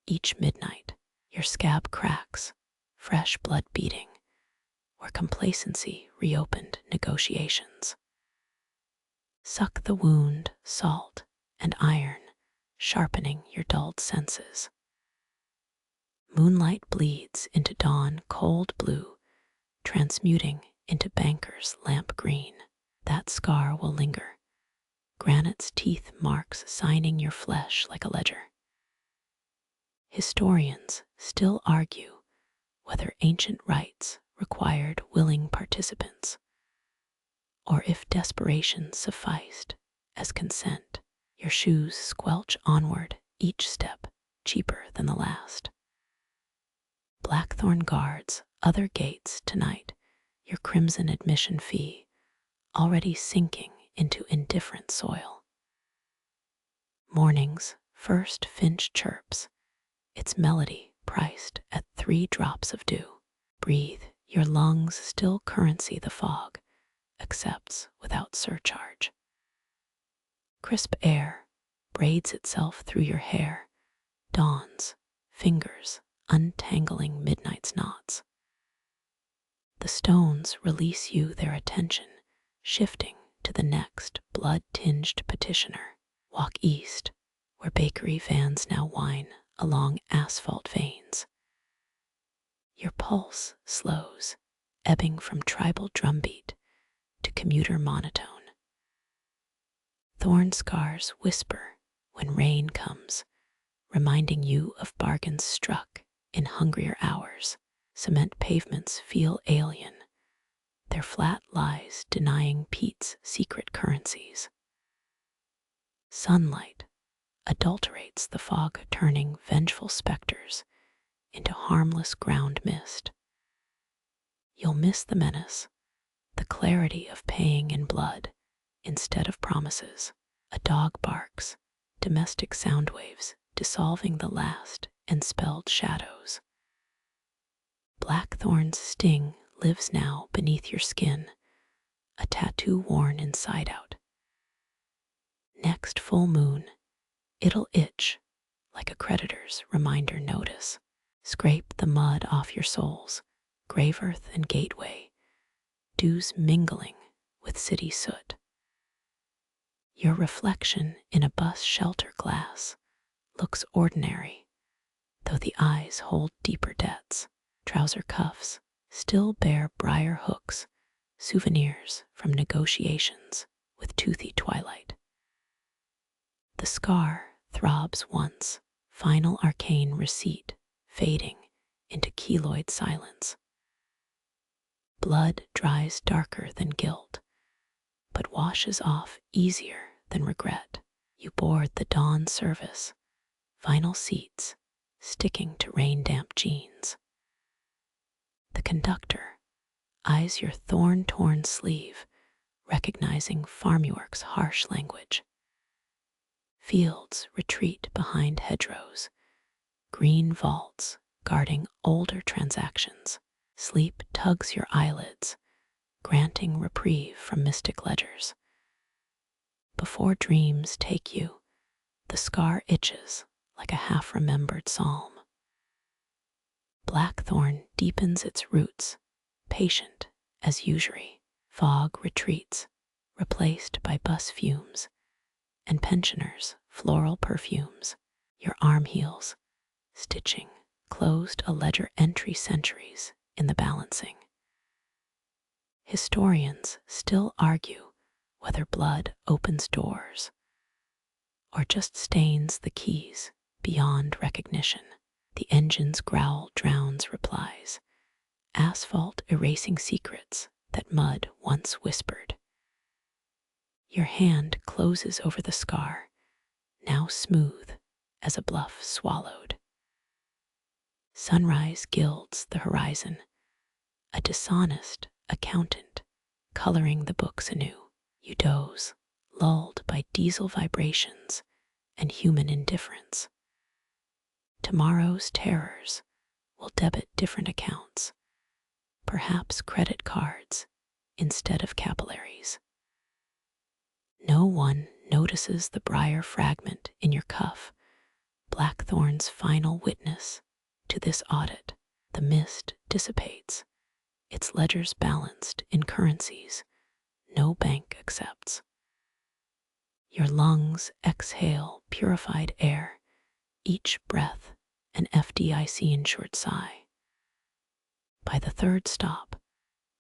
Each midnight, your scab cracks, fresh blood beating, where complacency reopened negotiations. Suck the wound, salt, and iron, sharpening your dulled senses. Moonlight bleeds into dawn cold blue transmuting into banker's lamp green. That scar will linger, granite's teeth marks signing your flesh like a ledger. Historians still argue whether ancient rites required willing participants, or if desperation sufficed as consent. Your shoes squelch onward, each step cheaper than the last. Blackthorn guards other gates tonight, your crimson admission fee already sinking into indifferent soil. Morning's first finch chirps, its melody priced at 3 drops of dew. Breathe, your lungs still currency the fog, accepts without surcharge. Crisp air braids itself through your hair, dawn's fingers untangling midnight's knots. The stones release you their attention, shifting to the next blood-tinged petitioner. Walk east, where bakery vans now whine along asphalt veins. Your pulse slows, ebbing from tribal drumbeat to commuter monotone. Thorn scars whisper when rain comes, reminding you of bargains struck in hungrier hours. Cement pavements feel alien, their flat lies denying peat's secret currencies. Sunlight adulterates the fog, turning vengeful specters into harmless ground mist. You'll miss the menace, the clarity of paying in blood instead of promises. A dog barks, domestic sound waves dissolving the last enspelled shadows. Blackthorn's sting lives now beneath your skin, a tattoo worn inside out. Next full moon, it'll itch like a creditor's reminder notice. Scrape the mud off your soles, grave earth and gateway, dews mingling with city soot. Your reflection in a bus shelter glass looks ordinary, though the eyes hold deeper debts. Trouser cuffs still bear briar hooks, souvenirs from negotiations with toothy twilight. The scar throbs once, final arcane receipt fading into keloid silence. Blood dries darker than guilt, but washes off easier than regret. You board the dawn service, vinyl seats sticking to rain-damp jeans. The conductor eyes your thorn-torn sleeve, recognizing farmwork's harsh language. Fields retreat behind hedgerows, green vaults guarding older transactions. Sleep tugs your eyelids, granting reprieve from mystic ledgers. Before dreams take you, the scar itches like a half-remembered psalm. Blackthorn deepens its roots, patient as usury. Fog retreats, replaced by bus fumes, and pensioners' floral perfumes. Your arm heals, stitching closed a ledger entry centuries in the balancing. Historians still argue whether blood opens doors or just stains the keys beyond recognition. The engine's growl drowns replies, asphalt erasing secrets that mud once whispered. Your hand closes over the scar, now smooth as a bluff swallowed. Sunrise gilds the horizon, a dishonest accountant coloring the books anew. You doze, lulled by diesel vibrations and human indifference. Tomorrow's terrors will debit different accounts, perhaps credit cards instead of capillaries. No one notices the briar fragment in your cuff, Blackthorn's final witness to this audit. The mist dissipates, its ledgers balanced in currencies no bank accepts. Your lungs exhale purified air, each breath an FDIC-insured sigh. By the third stop,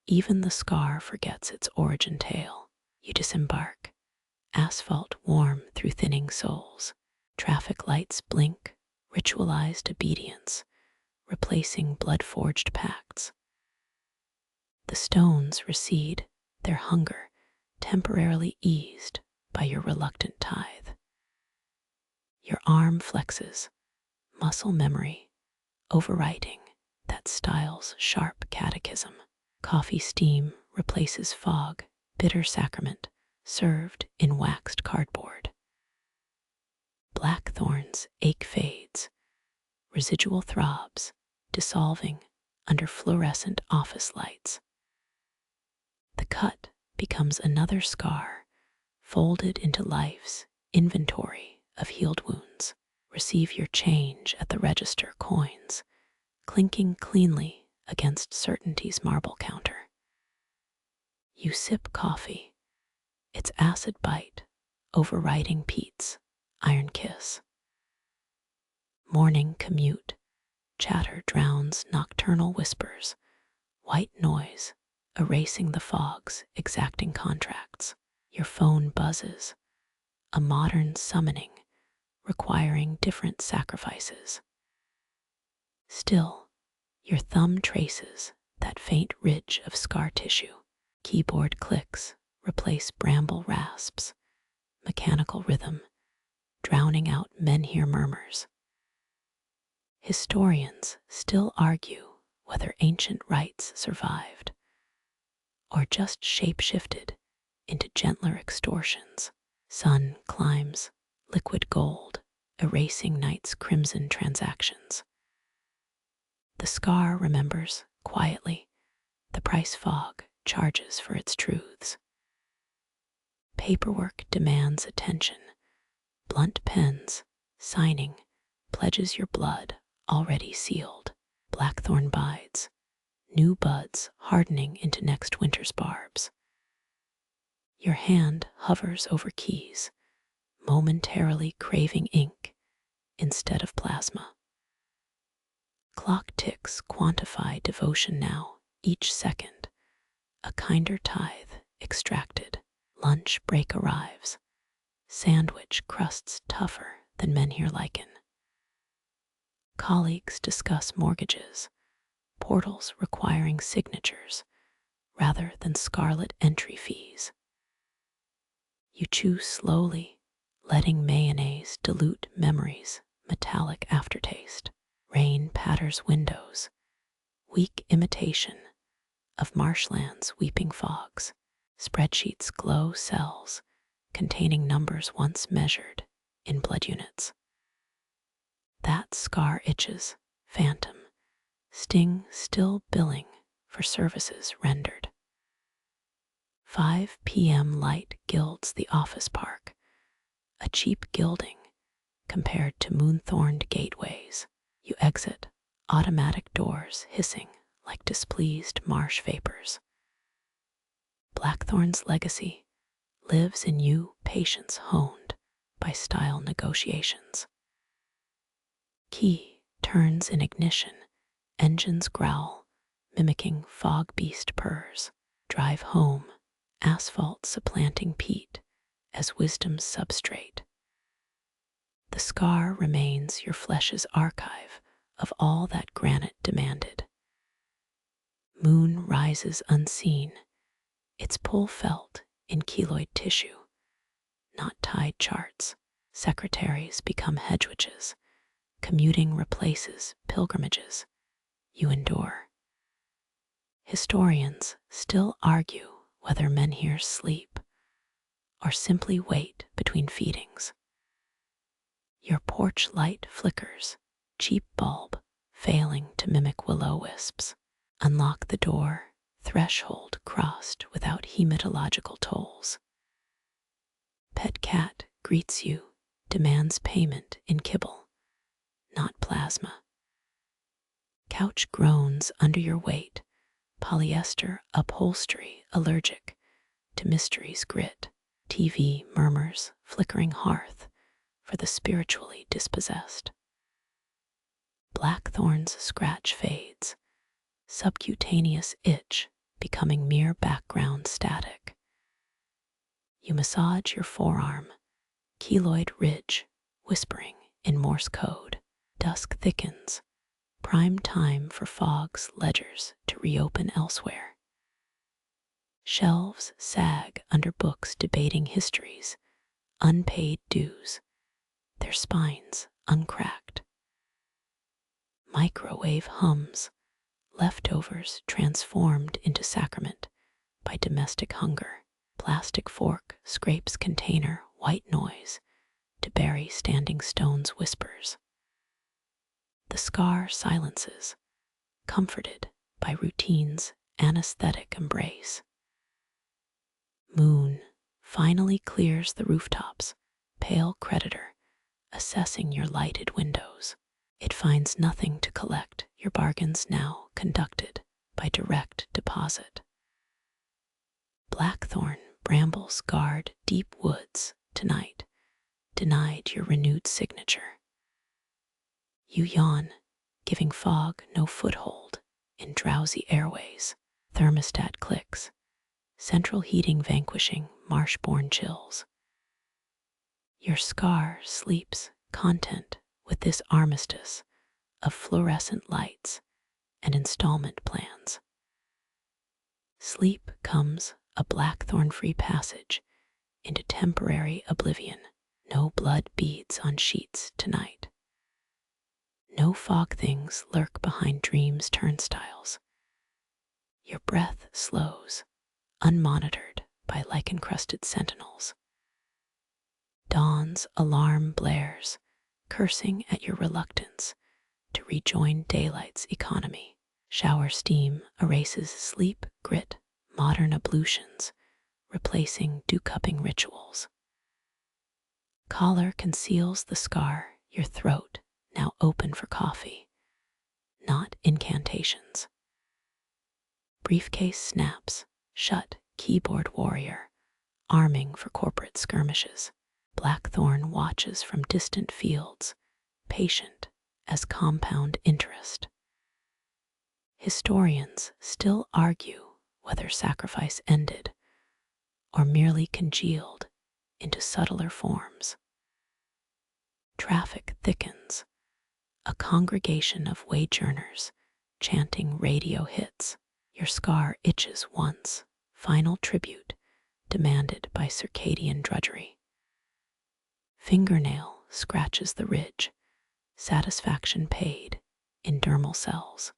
Even the scar forgets its origin tale. You disembark, asphalt warm through thinning soles. Traffic lights blink, ritualized obedience, replacing blood-forged pacts. The stones recede, their hunger temporarily eased by your reluctant tithe. Your arm flexes, muscle memory overwriting that style's sharp catechism. Coffee steam replaces fog, bitter sacrament served in waxed cardboard. Blackthorn's ache fades, residual throbs dissolving under fluorescent office lights. The cut becomes another scar, folded into life's inventory of healed wounds. Receive your change at the register, coins clinking cleanly against certainty's marble counter. You sip coffee, its acid bite overriding peat's iron kiss. Morning commute, chatter drowns nocturnal whispers, white noise erasing the fog's exacting contracts. Your phone buzzes, a modern summoning requiring different sacrifices. Still, your thumb traces that faint ridge of scar tissue. Keyboard clicks replace bramble rasps, mechanical rhythm drowning out menhir murmurs. Historians still argue whether ancient rites survived or just shape-shifted into gentler extortions. Sun climbs, liquid gold, erasing night's crimson transactions. The scar remembers quietly the price fog charges for its truths. Paperwork demands attention. Blunt pens, signing, pledges your blood already sealed. Blackthorn bides, new buds hardening into next winter's barbs. Your hand hovers over keys, momentarily craving ink instead of plasma. Clock ticks quantify devotion now, each second, a kinder tithe extracted. Lunch break arrives, sandwich crusts tougher than menhir lichen. Colleagues discuss mortgages, portals requiring signatures rather than scarlet entry fees. You chew slowly, letting mayonnaise dilute memory's metallic aftertaste. Rain patters windows, weak imitation of marshland's weeping fogs. Spreadsheets glow cells containing numbers once measured in blood units. That scar itches, phantom, sting still billing for services rendered. 5 p.m. light gilds the office park, a cheap gilding compared to moon-thorned gateways. You exit, automatic doors hissing like displeased marsh vapors. Blackthorn's legacy lives in you, patience honed by style negotiations. Key turns in ignition, engines growl, mimicking fog beast purrs. Drive home, asphalt supplanting peat as wisdom's substrate. The scar remains your flesh's archive of all that granite demanded. Moon rises unseen, its pull felt in keloid tissue, not tide charts. Secretaries become hedgewiches, commuting replaces pilgrimages you endure. Historians still argue whether menhirs sleep or simply wait between feedings. Your porch light flickers, cheap bulb failing to mimic willow wisps. Unlock the door, threshold crossed without hematological tolls. Pet cat greets you, demands payment in kibble, not plasma. Couch groans under your weight, polyester upholstery allergic to mystery's grit. TV murmurs, flickering hearth for the spiritually dispossessed. Blackthorn's scratch fades, subcutaneous itch becoming mere background static. You massage your forearm, keloid ridge, whispering in Morse code. Dusk thickens, prime time for Fogg's ledgers to reopen elsewhere. Shelves sag under books debating histories, unpaid dues, their spines uncracked. Microwave hums, leftovers transformed into sacrament by domestic hunger. Plastic fork scrapes container white noise to bury standing stones whispers. The scar silences, comforted by routine's anesthetic embrace. Moon finally clears the rooftops, pale creditor, assessing your lighted windows. It finds nothing to collect, your bargains now conducted by direct deposit. Blackthorn brambles guard deep woods tonight, denied your renewed signature. You yawn, giving fog no foothold in drowsy airways. Thermostat clicks, central heating vanquishing marsh-born chills. Your scar sleeps content with this armistice of fluorescent lights and installment plans. Sleep comes a blackthorn-free passage into temporary oblivion. No blood beads on sheets tonight. No fog things lurk behind dreams' turnstiles. Your breath slows, unmonitored by lichen-crusted sentinels. Dawn's alarm blares, cursing at your reluctance to rejoin daylight's economy. Shower steam erases sleep, grit, modern ablutions, replacing dew-cupping rituals. Collar conceals the scar, your throat now open for coffee, not incantations. Briefcase snaps, shut keyboard warrior, arming for corporate skirmishes. Blackthorn watches from distant fields, patient as compound interest. Historians still argue whether sacrifice ended or merely congealed into subtler forms. Traffic thickens, a congregation of wage earners chanting radio hits. Your scar itches once, final tribute demanded by circadian drudgery. Fingernail scratches the ridge, satisfaction paid in dermal cells.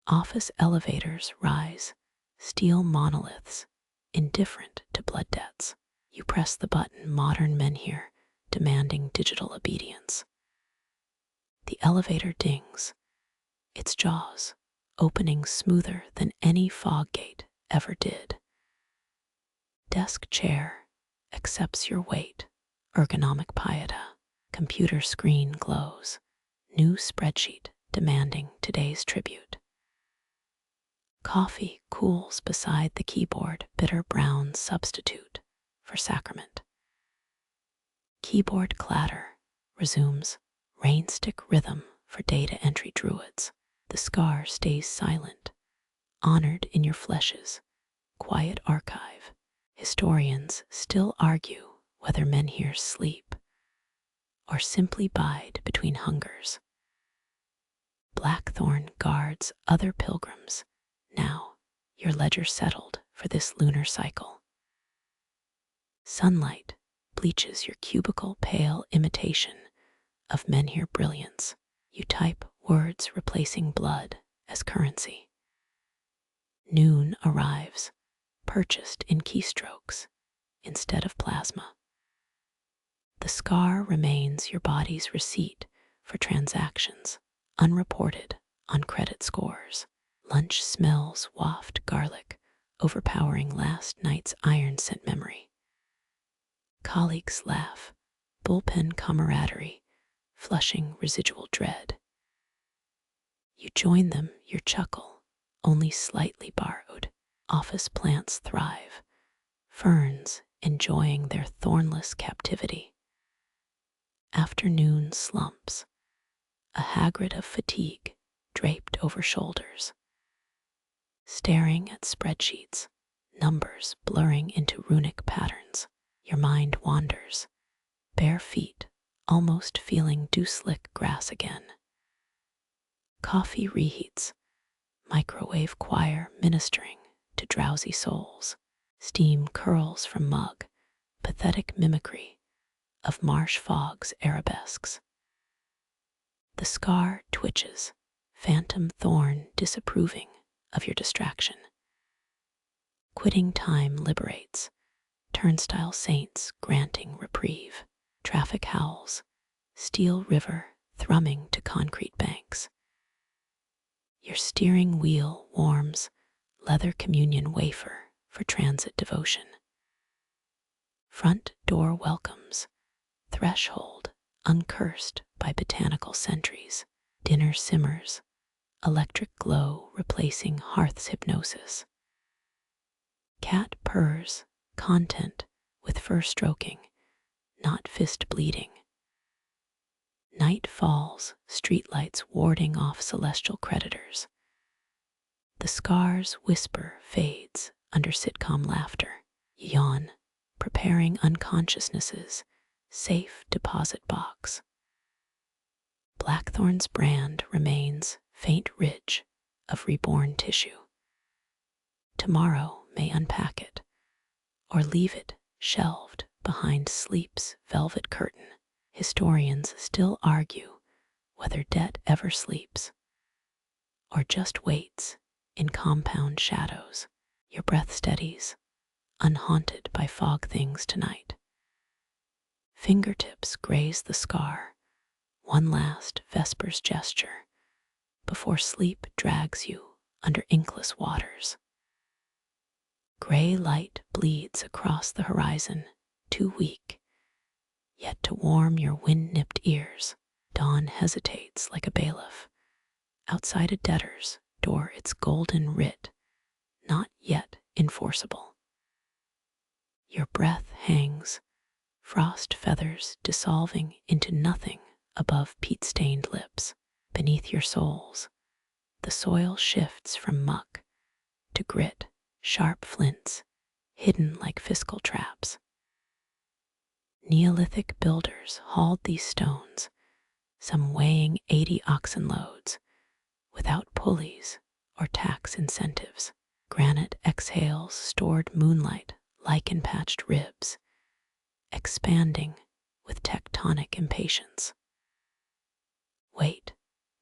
Office elevators rise, steel monoliths, indifferent to blood debts. You press the button, modern menhir, demanding digital obedience. The elevator dings, its jaws opening smoother than any fog gate ever did. Desk chair accepts your weight, ergonomic pieta. Computer screen glows, new spreadsheet demanding today's tribute. Coffee cools beside the keyboard, bitter brown substitute for sacrament. Keyboard clatter resumes, rainstick rhythm for data entry druids. The scar stays silent, honored in your flesh's quiet archive. Historians still argue whether menhirs sleep or simply bide between hungers. Blackthorn guards other pilgrims, now your ledger settled for this lunar cycle. Sunlight bleaches your cubicle pale imitation of menhir brilliance. You type words replacing blood as currency. Noon arrives, purchased in keystrokes instead of plasma. The scar remains your body's receipt for transactions, unreported on credit scores. Lunch smells waft garlic, overpowering last night's iron-scent memory. Colleagues laugh, bullpen camaraderie, flushing residual dread. You join them, your chuckle, only slightly borrowed. Office plants thrive, ferns enjoying their thornless captivity. Afternoon slumps, a haggard of fatigue draped over shoulders. staring at spreadsheets, numbers blurring into runic patterns. Your mind wanders, bare feet almost feeling dew-slick grass again. Coffee reheats, microwave choir ministering to drowsy souls. Steam curls from mug, pathetic mimicry of marsh fog's arabesques. The scar twitches, phantom thorn disapproving of your distraction. Quitting time liberates, turnstile saints granting reprieve. Traffic howls, steel river thrumming to concrete banks. Your steering wheel warms, leather communion wafer for transit devotion. Front door welcomes, threshold uncursed by botanical centuries. Dinner simmers, electric glow replacing hearth's hypnosis. Cat purrs, content with fur stroking, not fist bleeding. Night falls, streetlights warding off celestial creditors. The scar's whisper fades under sitcom laughter. Yawn, preparing unconsciousness's safe deposit box. Blackthorn's brand remains faint ridge of reborn tissue. Tomorrow may unpack it, or leave it shelved behind sleep's velvet curtain. Historians still argue whether debt ever sleeps, or just waits in compound shadows. Your breath steadies, unhaunted by fog things tonight. Fingertips graze the scar, one last vesper's gesture, before sleep drags you under inkless waters. Gray light bleeds across the horizon, too weak, yet to warm your wind-nipped ears. Dawn hesitates like a bailiff, outside a debtor's door its golden writ, not yet enforceable. Your breath hangs, frost feathers dissolving into nothing above peat-stained lips. Beneath your soles, the soil shifts from muck to grit, sharp flints, hidden like fiscal traps. Neolithic builders hauled these stones, some weighing 80 oxen loads, without pulleys or tax incentives. Granite exhales stored moonlight, lichen-patched ribs, expanding with tectonic impatience. Wait,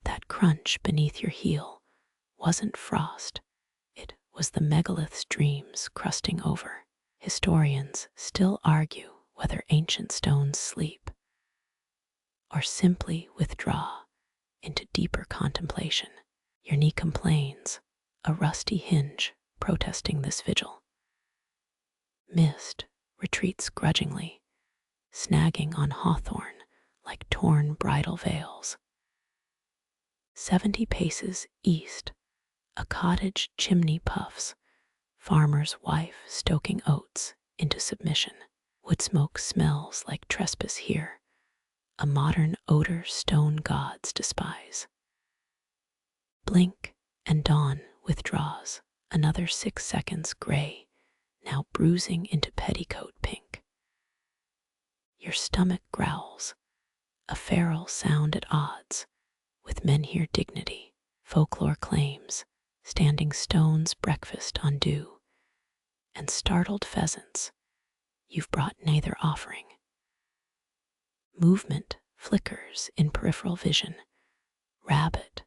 that crunch beneath your heel wasn't frost, it was the megalith's dreams crusting over. Historians still argue whether ancient stones sleep, or simply withdraw into deeper contemplation. Your knee complains, a rusty hinge protesting this vigil. Mist retreats grudgingly, snagging on hawthorn like torn bridal veils. 70 paces east, a cottage chimney puffs, farmer's wife stoking oats into submission. Wood smoke smells like trespass here, a modern odor stone gods despise. Blink and dawn withdraws, another 6 seconds gray, now bruising into petticoat pink. Your stomach growls, a feral sound at odds with menhir dignity. Folklore claims standing stones breakfast on dew, and startled pheasants, you've brought neither offering. Movement flickers in peripheral vision, rabbit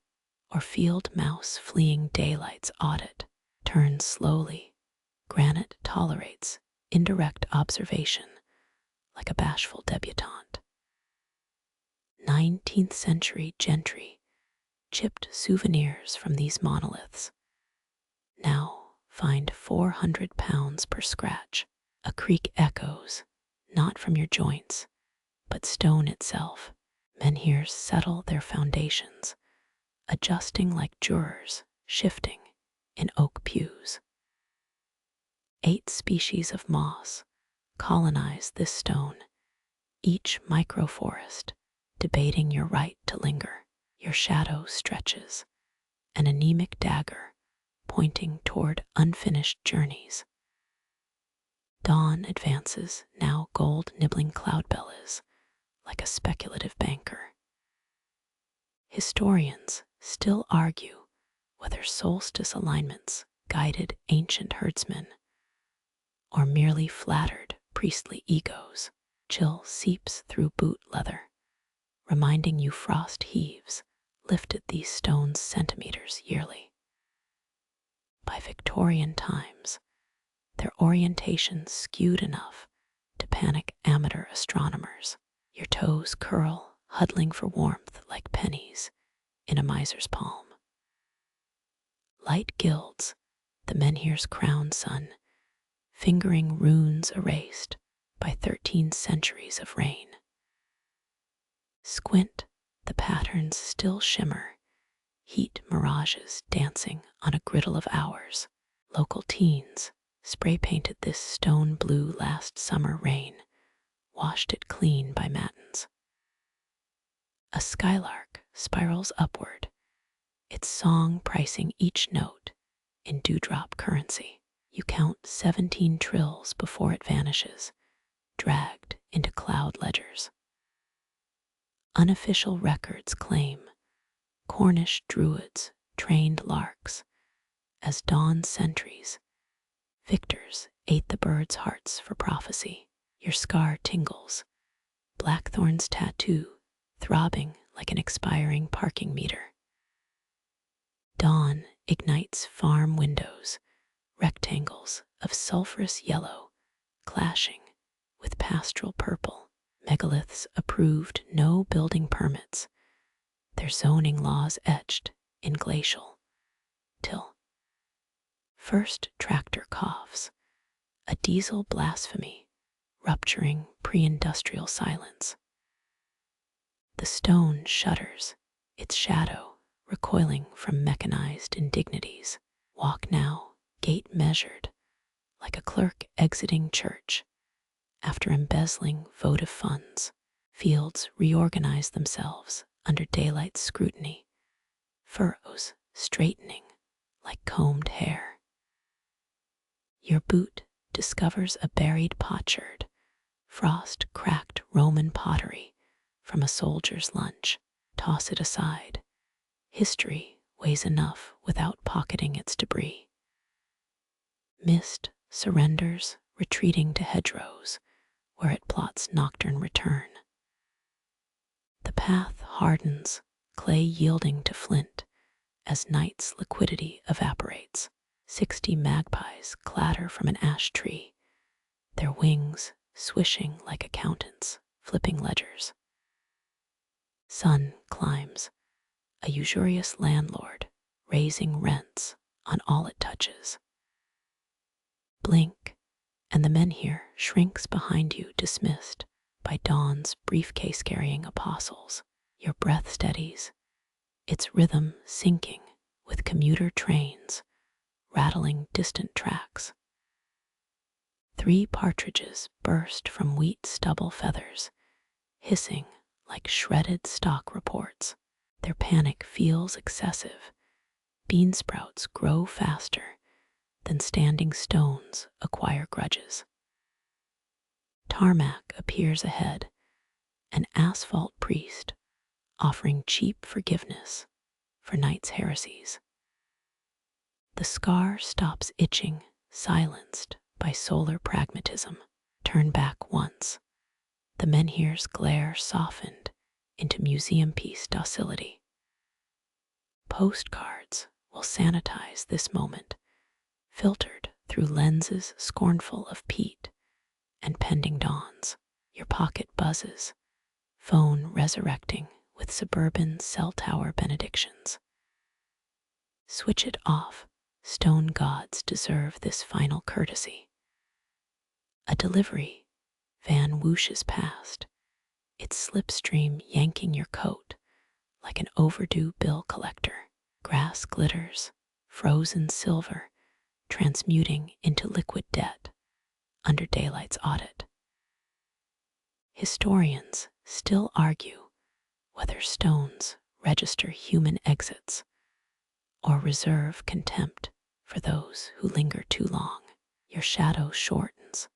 or field mouse fleeing daylight's audit. Turns slowly, granite tolerates indirect observation like a bashful debutante. 19th century gentry chipped souvenirs from these monoliths. Now find 400 pounds per scratch. A creak echoes, not from your joints, but stone itself. Menhirs settle their foundations, adjusting like jurors, shifting in oak pews. 8 species of moss colonize this stone, each microforest debating your right to linger. Your shadow stretches, an anemic dagger pointing toward unfinished journeys. Dawn advances, now gold-nibbling cloudbellies, like a speculative banker. Historians still argue whether solstice alignments guided ancient herdsmen or merely flattered priestly egos. Chill seeps through boot leather, reminding you frost heaves lifted these stones centimeters yearly. By Victorian times, their orientation skewed enough to panic amateur astronomers. Your toes curl, huddling for warmth like pennies in a miser's palm. Light gilds the menhir's crowned sun, fingering runes erased by 13 centuries of rain. Squint, the patterns still shimmer, heat mirages dancing on a griddle of hours. Local teens spray-painted this stone blue last summer rain, washed it clean by matins. A skylark spirals upward, its song pricing each note in dewdrop currency. You count 17 trills before it vanishes, dragged into cloud ledgers. Unofficial records claim Cornish druids trained larks as dawn sentries. Victors ate the birds' hearts for prophecy. Your scar tingles, blackthorn's tattoo throbbing like an expiring parking meter. Dawn ignites farm windows, rectangles of sulphurous yellow clashing with pastoral purple. Megaliths approved no building permits, their zoning laws etched in glacial till. First tractor coughs, a diesel blasphemy rupturing pre-industrial silence. The stone shudders, its shadow recoiling from mechanized indignities. Walk now, gate measured, like a clerk exiting church after embezzling votive funds. Fields reorganize themselves under daylight's scrutiny, furrows straightening like combed hair. Your boot discovers a buried potsherd, frost-cracked Roman pottery from a soldier's lunch. Toss it aside. History weighs enough without pocketing its debris. Mist surrenders, retreating to hedgerows, where it plots nocturne return. The path hardens, clay yielding to flint, as night's liquidity evaporates. 60 magpies clatter from an ash tree, their wings swishing like accountants flipping ledgers. Sun climbs, a usurious landlord raising rents on all it touches. Blink, and the menhir shrinks behind you, dismissed by dawn's briefcase-carrying apostles. Your breath steadies, its rhythm syncing with commuter trains rattling distant tracks. 3 partridges burst from wheat stubble feathers, hissing like shredded stock reports. Their panic feels excessive. Bean sprouts grow faster than standing stones acquire grudges. Tarmac appears ahead, an asphalt priest offering cheap forgiveness for night's heresies. The scar stops itching, silenced by solar pragmatism. Turn back once. The menhir's glare softened into museum piece docility. Postcards will sanitize this moment, filtered through lenses scornful of peat and pending dawns. Your pocket buzzes, phone resurrecting with suburban cell tower benedictions. Switch it off. Stone gods deserve this final courtesy. A delivery van whooshes past, its slipstream yanking your coat like an overdue bill collector. Grass glitters, frozen silver, transmuting into liquid debt under daylight's audit. Historians still argue whether stones register human exits or reserve contempt for those who linger too long. Your shadow shortens,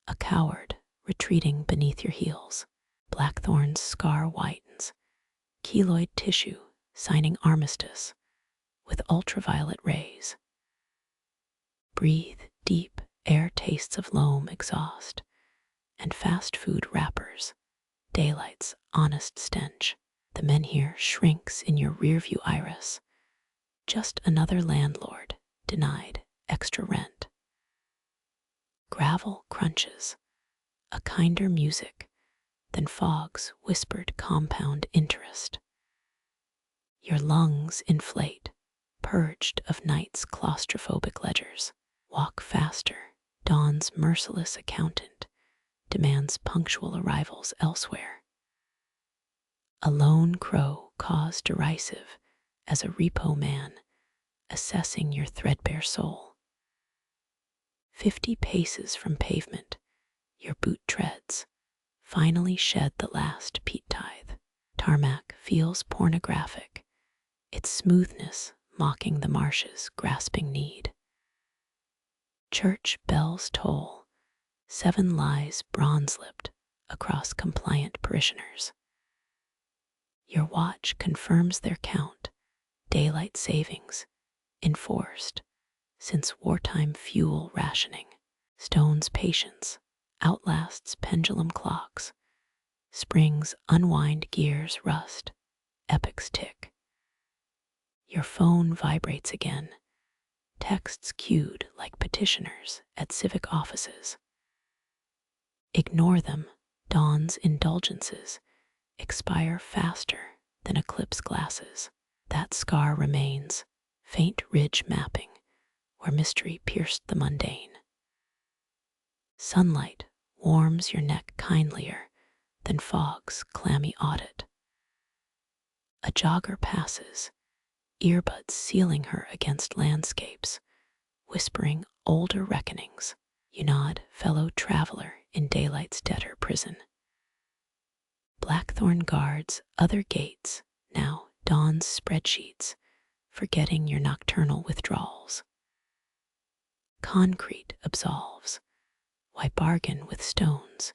a coward retreating beneath your heels. Blackthorn's scar whitens, keloid tissue signing armistice with ultraviolet rays. Breathe deep, air tastes of loam exhaust and fast food wrappers, daylight's honest stench. The menhir shrinks in your rearview iris, just another landlord denied extra rent. Gravel crunches, a kinder music than fog's whispered compound interest. Your lungs inflate, purged of night's claustrophobic ledgers. Walk faster, dawn's merciless accountant demands punctual arrivals elsewhere. A lone crow caws derisive as a repo man assessing your threadbare soul. 50 paces from pavement, your boot treads finally shed the last peat tithe. Tarmac feels pornographic, its smoothness mocking the marsh's grasping need. Church bells toll, 7 lies bronze-lipped across compliant parishioners. Your watch confirms their count, daylight savings enforced since wartime fuel rationing. Stone's patience outlasts pendulum clocks, spring's unwind gears rust, epochs tick. Your phone vibrates again, texts queued like petitioners at civic offices. Ignore them, dawn's indulgences expire faster than eclipse glasses. That scar remains, faint ridge mapping where mystery pierced the mundane. Sunlight warms your neck kindlier than fog's clammy audit. A jogger passes, earbuds sealing her against landscapes, whispering older reckonings. You nod, fellow traveler in daylight's debtor prison. Blackthorn guards other gates, now dawn's spreadsheets, forgetting your nocturnal withdrawals. Concrete absolves. Why bargain with stones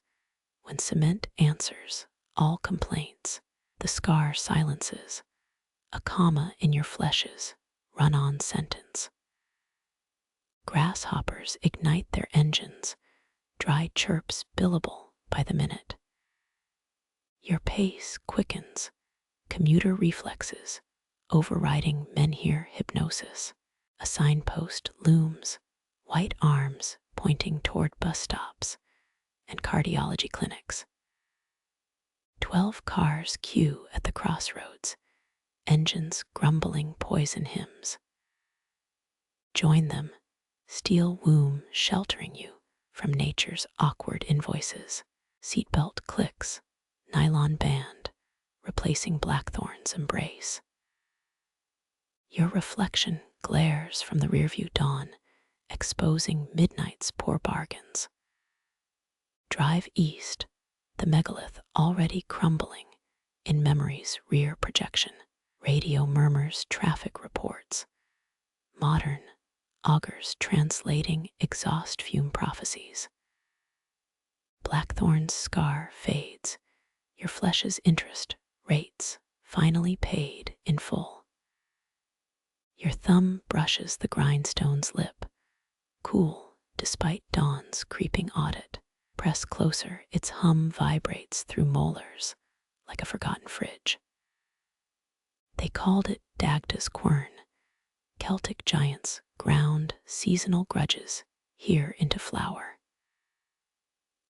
when cement answers all complaints? The scar silences, a comma in your flesh's run-on sentence. Grasshoppers ignite their engines, dry chirps billable by the minute. Your pace quickens, commuter reflexes overriding menhir hypnosis. A signpost looms, white arms pointing toward bus stops and cardiology clinics. 12 cars queue at the crossroads, engines grumbling poison hymns. Join them, steel womb sheltering you from nature's awkward invoices. Seatbelt clicks, nylon band replacing blackthorn's embrace. Your reflection glares from the rearview dawn, exposing midnight's poor bargains. Drive east, the megalith already crumbling in memory's rear projection. Radio murmurs traffic reports. Modern augurs translating exhaust fume prophecies. Blackthorn's scar fades, your flesh's interest rates finally paid in full. Your thumb brushes the grindstone's lip, cool despite dawn's creeping audit. Press closer, its hum vibrates through molars like a forgotten fridge. They called it Dagda's quern. Celtic giants ground seasonal grudges here into flour.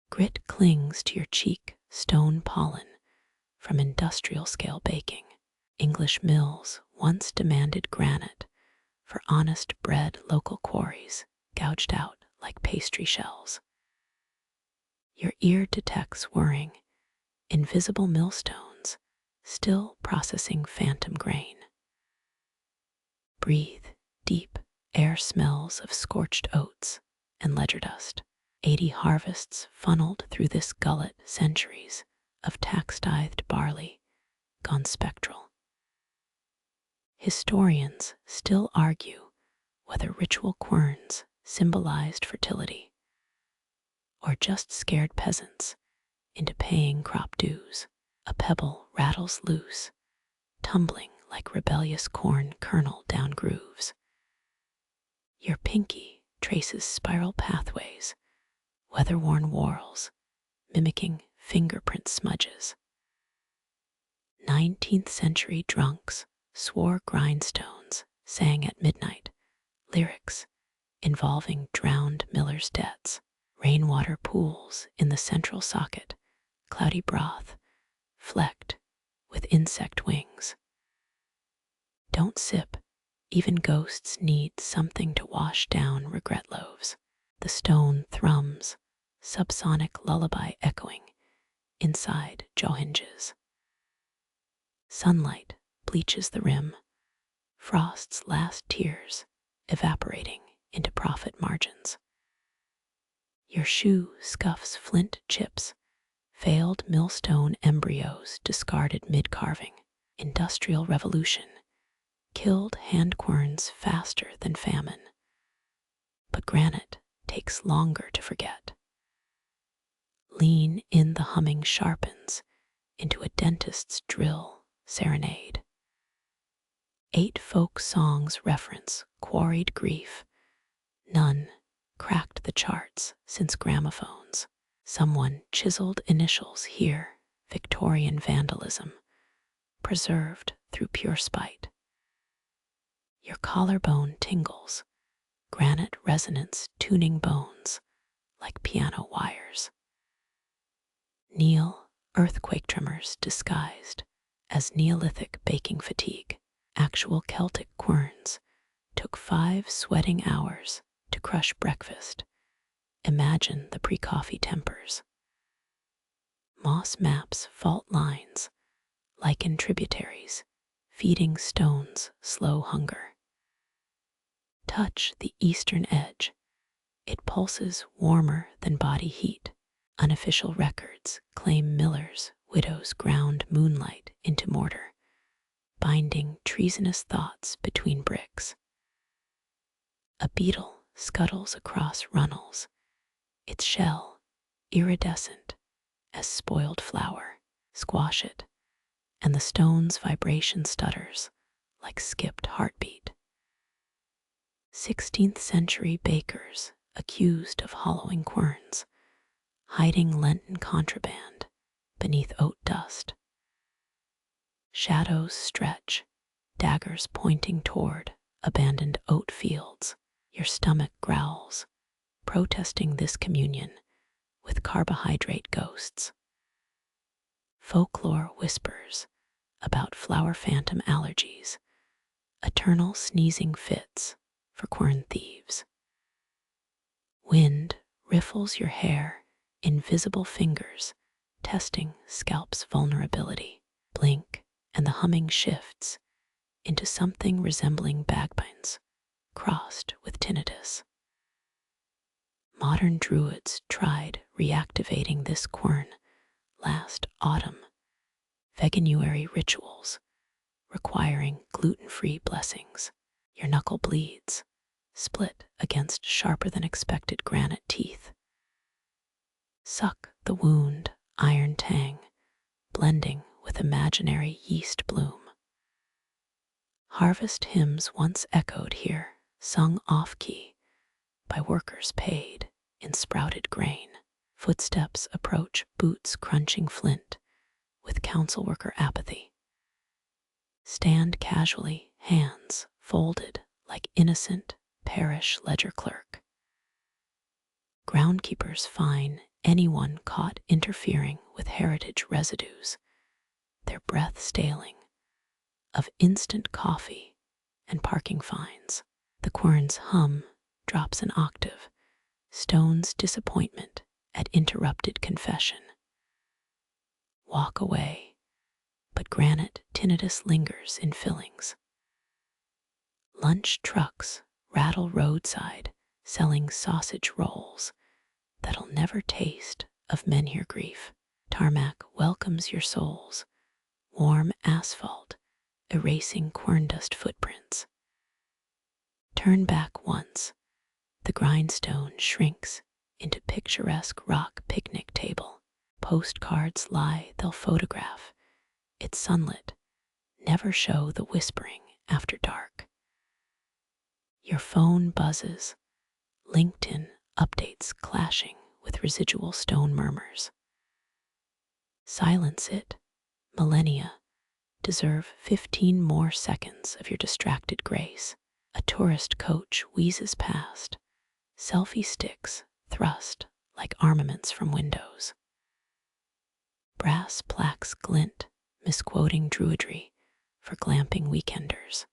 Grit clings to your cheek, stone pollen from industrial scale baking. English mills once demanded granite for honest bread, local quarries gouged out like pastry shells. Your ear detects whirring, invisible millstones still processing phantom grain. Breathe deep, air smells of scorched oats and ledger dust. 80 harvests funneled through this gullet, centuries of tax-tithed barley gone spectral. Historians still argue whether ritual querns symbolized fertility or just scared peasants into paying crop dues. A pebble rattles loose, tumbling like rebellious corn kernel down grooves. Your pinky traces spiral pathways, weather-worn whorls, mimicking fingerprint smudges. 19th century drunks swore grindstones sang at midnight, lyrics involving drowned millers' debts, rainwater pools in the central socket, cloudy broth flecked with insect wings. Don't sip, even ghosts need something to wash down regret loaves. The stone thrums, subsonic lullaby echoing inside jaw hinges. Sunlight bleaches the rim, frost's last tears evaporating into profit margins. Your shoe scuffs flint chips, failed millstone embryos discarded mid-carving. Industrial revolution killed hand querns faster than famine. But granite takes longer to forget. Lean in, the humming sharpens into a dentist's drill serenade. 8 folk songs reference quarried grief. None cracked the charts since gramophones. Someone chiseled initials here, Victorian vandalism, preserved through pure spite. Your collarbone tingles, granite resonance tuning bones like piano wires. Neil, earthquake tremors disguised as Neolithic baking fatigue. Actual Celtic querns took 5 sweating hours to crush breakfast. Imagine the pre-coffee tempers. Moss maps fault lines, lichen tributaries, feeding stones slow hunger. Touch the eastern edge. It pulses warmer than body heat. Unofficial records claim millers, widows ground moonlight into mortar, binding treasonous thoughts between bricks. A beetle scuttles across runnels, its shell iridescent as spoiled flour. Squash it, and the stone's vibration stutters like skipped heartbeat. 16th century bakers accused of hollowing querns, hiding Lenten contraband beneath oat dust. Shadows stretch, daggers pointing toward abandoned oat fields. Your stomach growls, protesting this communion with carbohydrate ghosts. Folklore whispers about flower phantom allergies, eternal sneezing fits for quern thieves. Wind riffles your hair, invisible fingers testing scalp's vulnerability. Blink, and the humming shifts into something resembling bagpipes crossed with tinnitus. Modern druids tried reactivating this quern last autumn. Veganuary rituals requiring gluten-free blessings. Your knuckle bleeds, split against sharper than expected granite teeth. Suck the wound, iron tang, blending with imaginary yeast bloom. Harvest hymns once echoed here, sung off-key by workers paid in sprouted grain. Footsteps approach, boots crunching flint with council worker apathy. Stand casually, hands folded like innocent parish ledger clerk. Groundkeepers fine anyone caught interfering with heritage residues, their breath staling of instant coffee and parking fines. The quern's hum drops an octave, stone's disappointment at interrupted confession. Walk away, but granite tinnitus lingers in fillings. Lunch trucks rattle roadside, selling sausage rolls that'll never taste of menhir grief. Tarmac welcomes your souls, warm asphalt erasing quern dust footprints. Turn back once, the grindstone shrinks into picturesque rock picnic table. Postcards lie, they'll photograph. It's sunlit, never show the whispering after dark. Your phone buzzes, LinkedIn updates clashing with residual stone murmurs. Silence it, millennia deserve 15 more seconds of your distracted grace. A tourist coach wheezes past, selfie sticks thrust like armaments from windows. Brass plaques glint, misquoting druidry for glamping weekenders.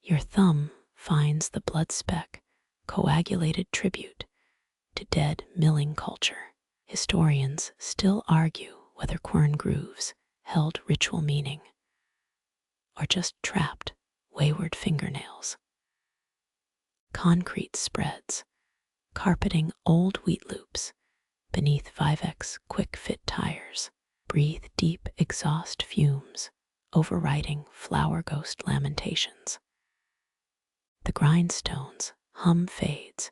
Your thumb finds the blood speck, coagulated tribute to dead milling culture. Historians still argue whether quern grooves held ritual meaning or just trapped wayward fingernails. Concrete spreads, carpeting old wheat loops beneath Vivex quick-fit tires, breathe deep exhaust fumes, overriding flower ghost lamentations. The grindstones hum fades,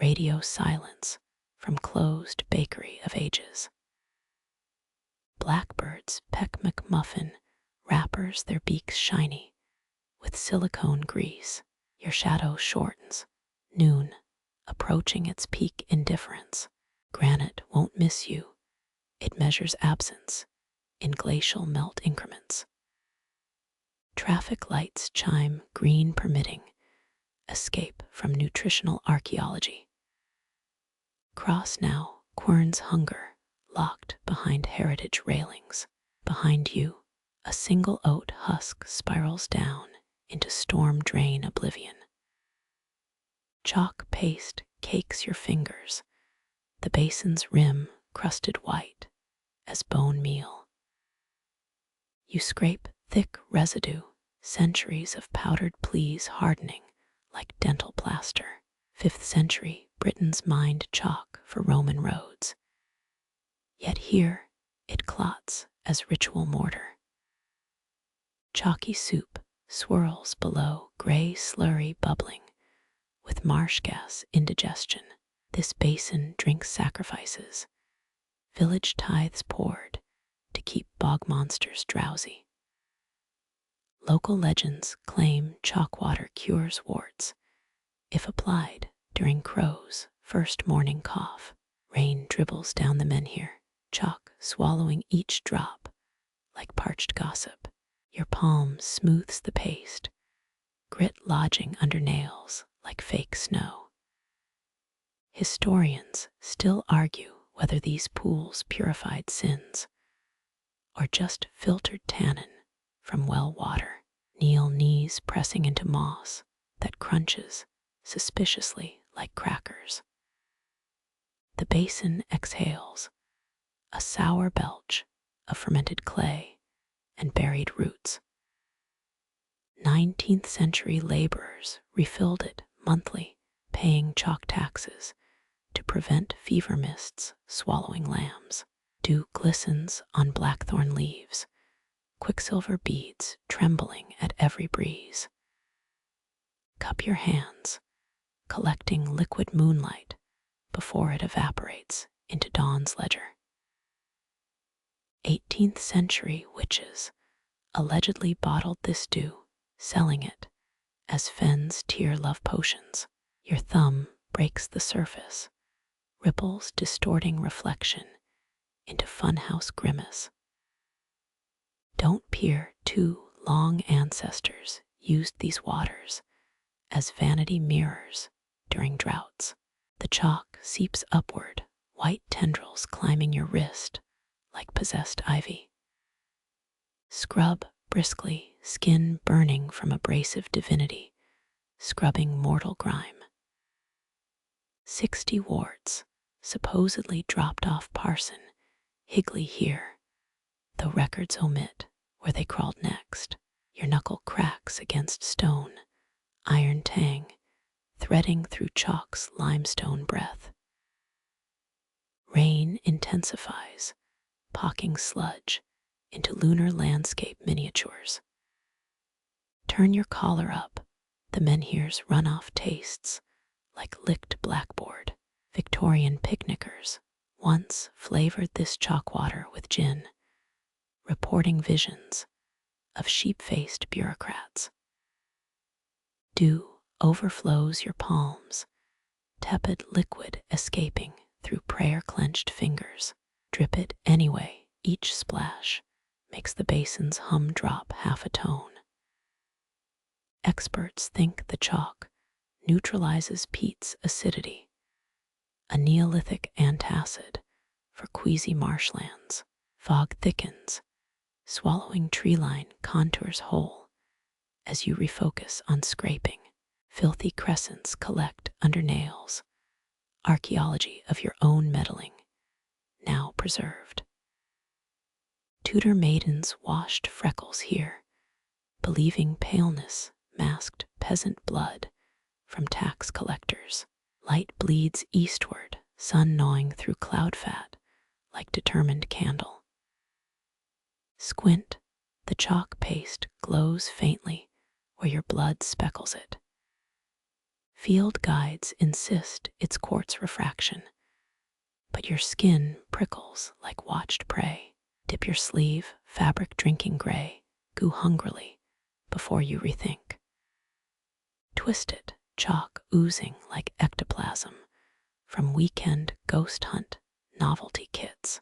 radio silence from closed bakery of ages. Blackbirds peck McMuffin, wrappers their beaks shiny with silicone grease. Your shadow shortens, noon approaching its peak indifference. Granite won't miss you, it measures absence in glacial melt increments. Traffic lights chime green permitting, escape from nutritional archaeology. Cross now, quern's hunger, locked behind heritage railings. Behind you, a single oat husk spirals down into storm drain oblivion. Chalk paste cakes your fingers, the basin's rim crusted white as bone meal. You scrape thick residue, centuries of powdered pleas hardening like dental plaster. 5th century Britons mined chalk for Roman roads. Yet here it clots as ritual mortar. Chalky soup swirls below, gray slurry bubbling with marsh gas indigestion. This basin drinks sacrifices, village tithes poured to keep bog monsters drowsy. Local legends claim chalk water cures warts if applied during crow's first morning cough. Rain dribbles down the menhir, chalk swallowing each drop like parched gossip. Your palm smooths the paste, grit lodging under nails like fake snow. Historians still argue whether these pools purified sins or just filtered tannin from well water. Kneel knees pressing into moss that crunches suspiciously like crackers. The basin exhales, a sour belch of fermented clay and buried roots. 19th century laborers refilled it monthly, paying chalk taxes to prevent fever mists swallowing lambs. Dew glistens on blackthorn leaves, quicksilver beads trembling at every breeze. Cup your hands, collecting liquid moonlight before it evaporates into dawn's ledger. 18th century witches allegedly bottled this dew, selling it as Fenn's tear love potions. Your thumb breaks the surface, ripples distorting reflection into funhouse grimace. Don't peer too long. Ancestors used these waters as vanity mirrors during droughts. The chalk seeps upward, white tendrils climbing your wrist like possessed ivy. Scrub briskly, skin burning from abrasive divinity, scrubbing mortal grime. 60 warts, supposedly dropped off Parson Higley here, though records omit where they crawled next. Your knuckle cracks against stone, iron tang threading through chalk's limestone breath. Rain intensifies, pocking sludge into lunar landscape miniatures. Turn your collar up, the The menhirs run off tastes like licked blackboard. Victorian picnickers once flavored this chalk water with gin, reporting visions of sheep-faced bureaucrats. Dew overflows your palms, tepid liquid escaping through prayer-clenched fingers. Drip it anyway, each splash makes the basin's hum drop half a tone. Experts think the chalk neutralizes peat's acidity, a Neolithic antacid for queasy marshlands. Fog thickens, swallowing tree-line contours whole as you refocus on scraping. Filthy crescents collect under nails, archaeology of your own meddling, now preserved. Tudor maidens washed freckles here, believing paleness masked peasant blood from tax collectors. Light bleeds eastward, sun gnawing through cloud fat like determined candle. Squint, the chalk paste glows faintly where your blood speckles it. Field guides insist it's quartz refraction, but your skin prickles like watched prey. Dip your sleeve, fabric drinking gray, goo hungrily before you rethink. Twist it, chalk oozing like ectoplasm from weekend ghost hunt novelty kits.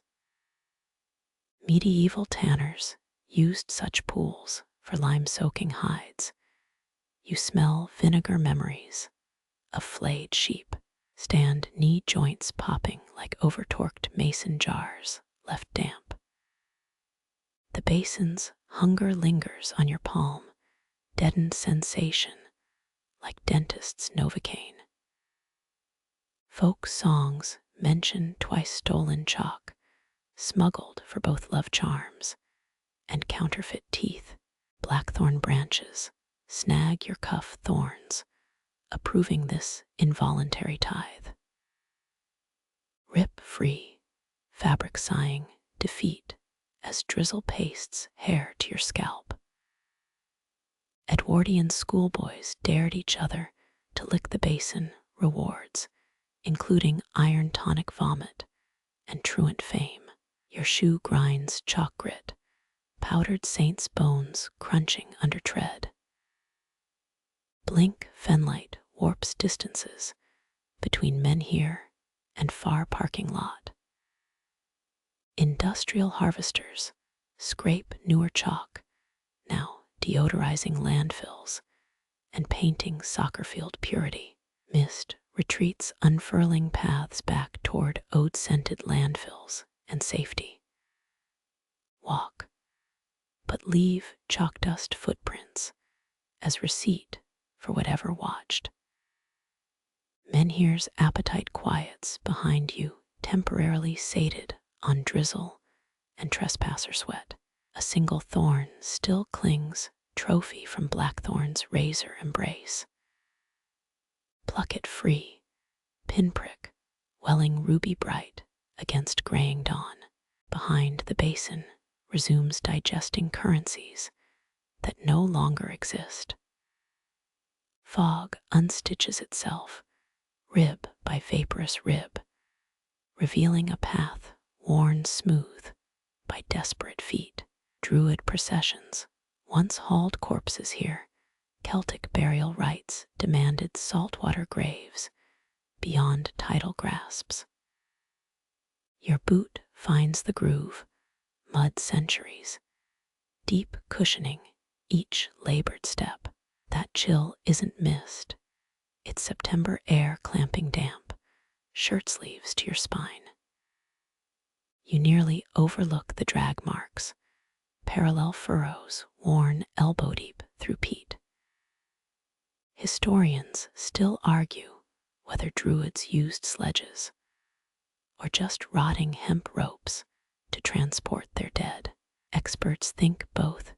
Medieval tanners used such pools for lime-soaking hides. You smell vinegar memories of flayed sheep. Stand knee joints popping like over-torqued mason jars left damp. The basin's hunger lingers on your palm, deadened sensation like dentist's Novocaine. Folk songs mention twice stolen chalk, smuggled for both love charms and counterfeit teeth. Blackthorn branches snag your cuff thorns, approving this involuntary tithe. Rip free, fabric sighing defeat as drizzle pastes hair to your scalp. Edwardian schoolboys dared each other to lick the basin rewards, including iron tonic vomit and truant fame. Your shoe grinds chalk grit, powdered saints' bones crunching under tread. Blink fenlight warps distances between menhir and far parking lot. Industrial harvesters scrape newer chalk, now deodorizing landfills and painting soccer field purity. Mist retreats unfurling paths back toward ode-scented landfills and safety. Walk, but leave chalk dust footprints as receipt for whatever watched. Menhir's appetite quiets behind you, temporarily sated on drizzle and trespasser sweat. A single thorn still clings, trophy from blackthorn's razor embrace. Pluck it free, pinprick, welling ruby bright against graying dawn. Behind the basin resumes digesting currencies that no longer exist. Fog unstitches itself, rib by vaporous rib, revealing a path worn smooth by desperate feet. Druid processions once hauled corpses here. Celtic burial rites demanded saltwater graves beyond tidal grasps. Your boot finds the groove, mud centuries, deep cushioning each labored step. That chill isn't mist, it's September air clamping damp, shirt sleeves to your spine. You nearly overlook the drag marks, parallel furrows worn elbow deep through peat. Historians still argue whether druids used sledges or just rotting hemp ropes to transport their dead. Experts think both,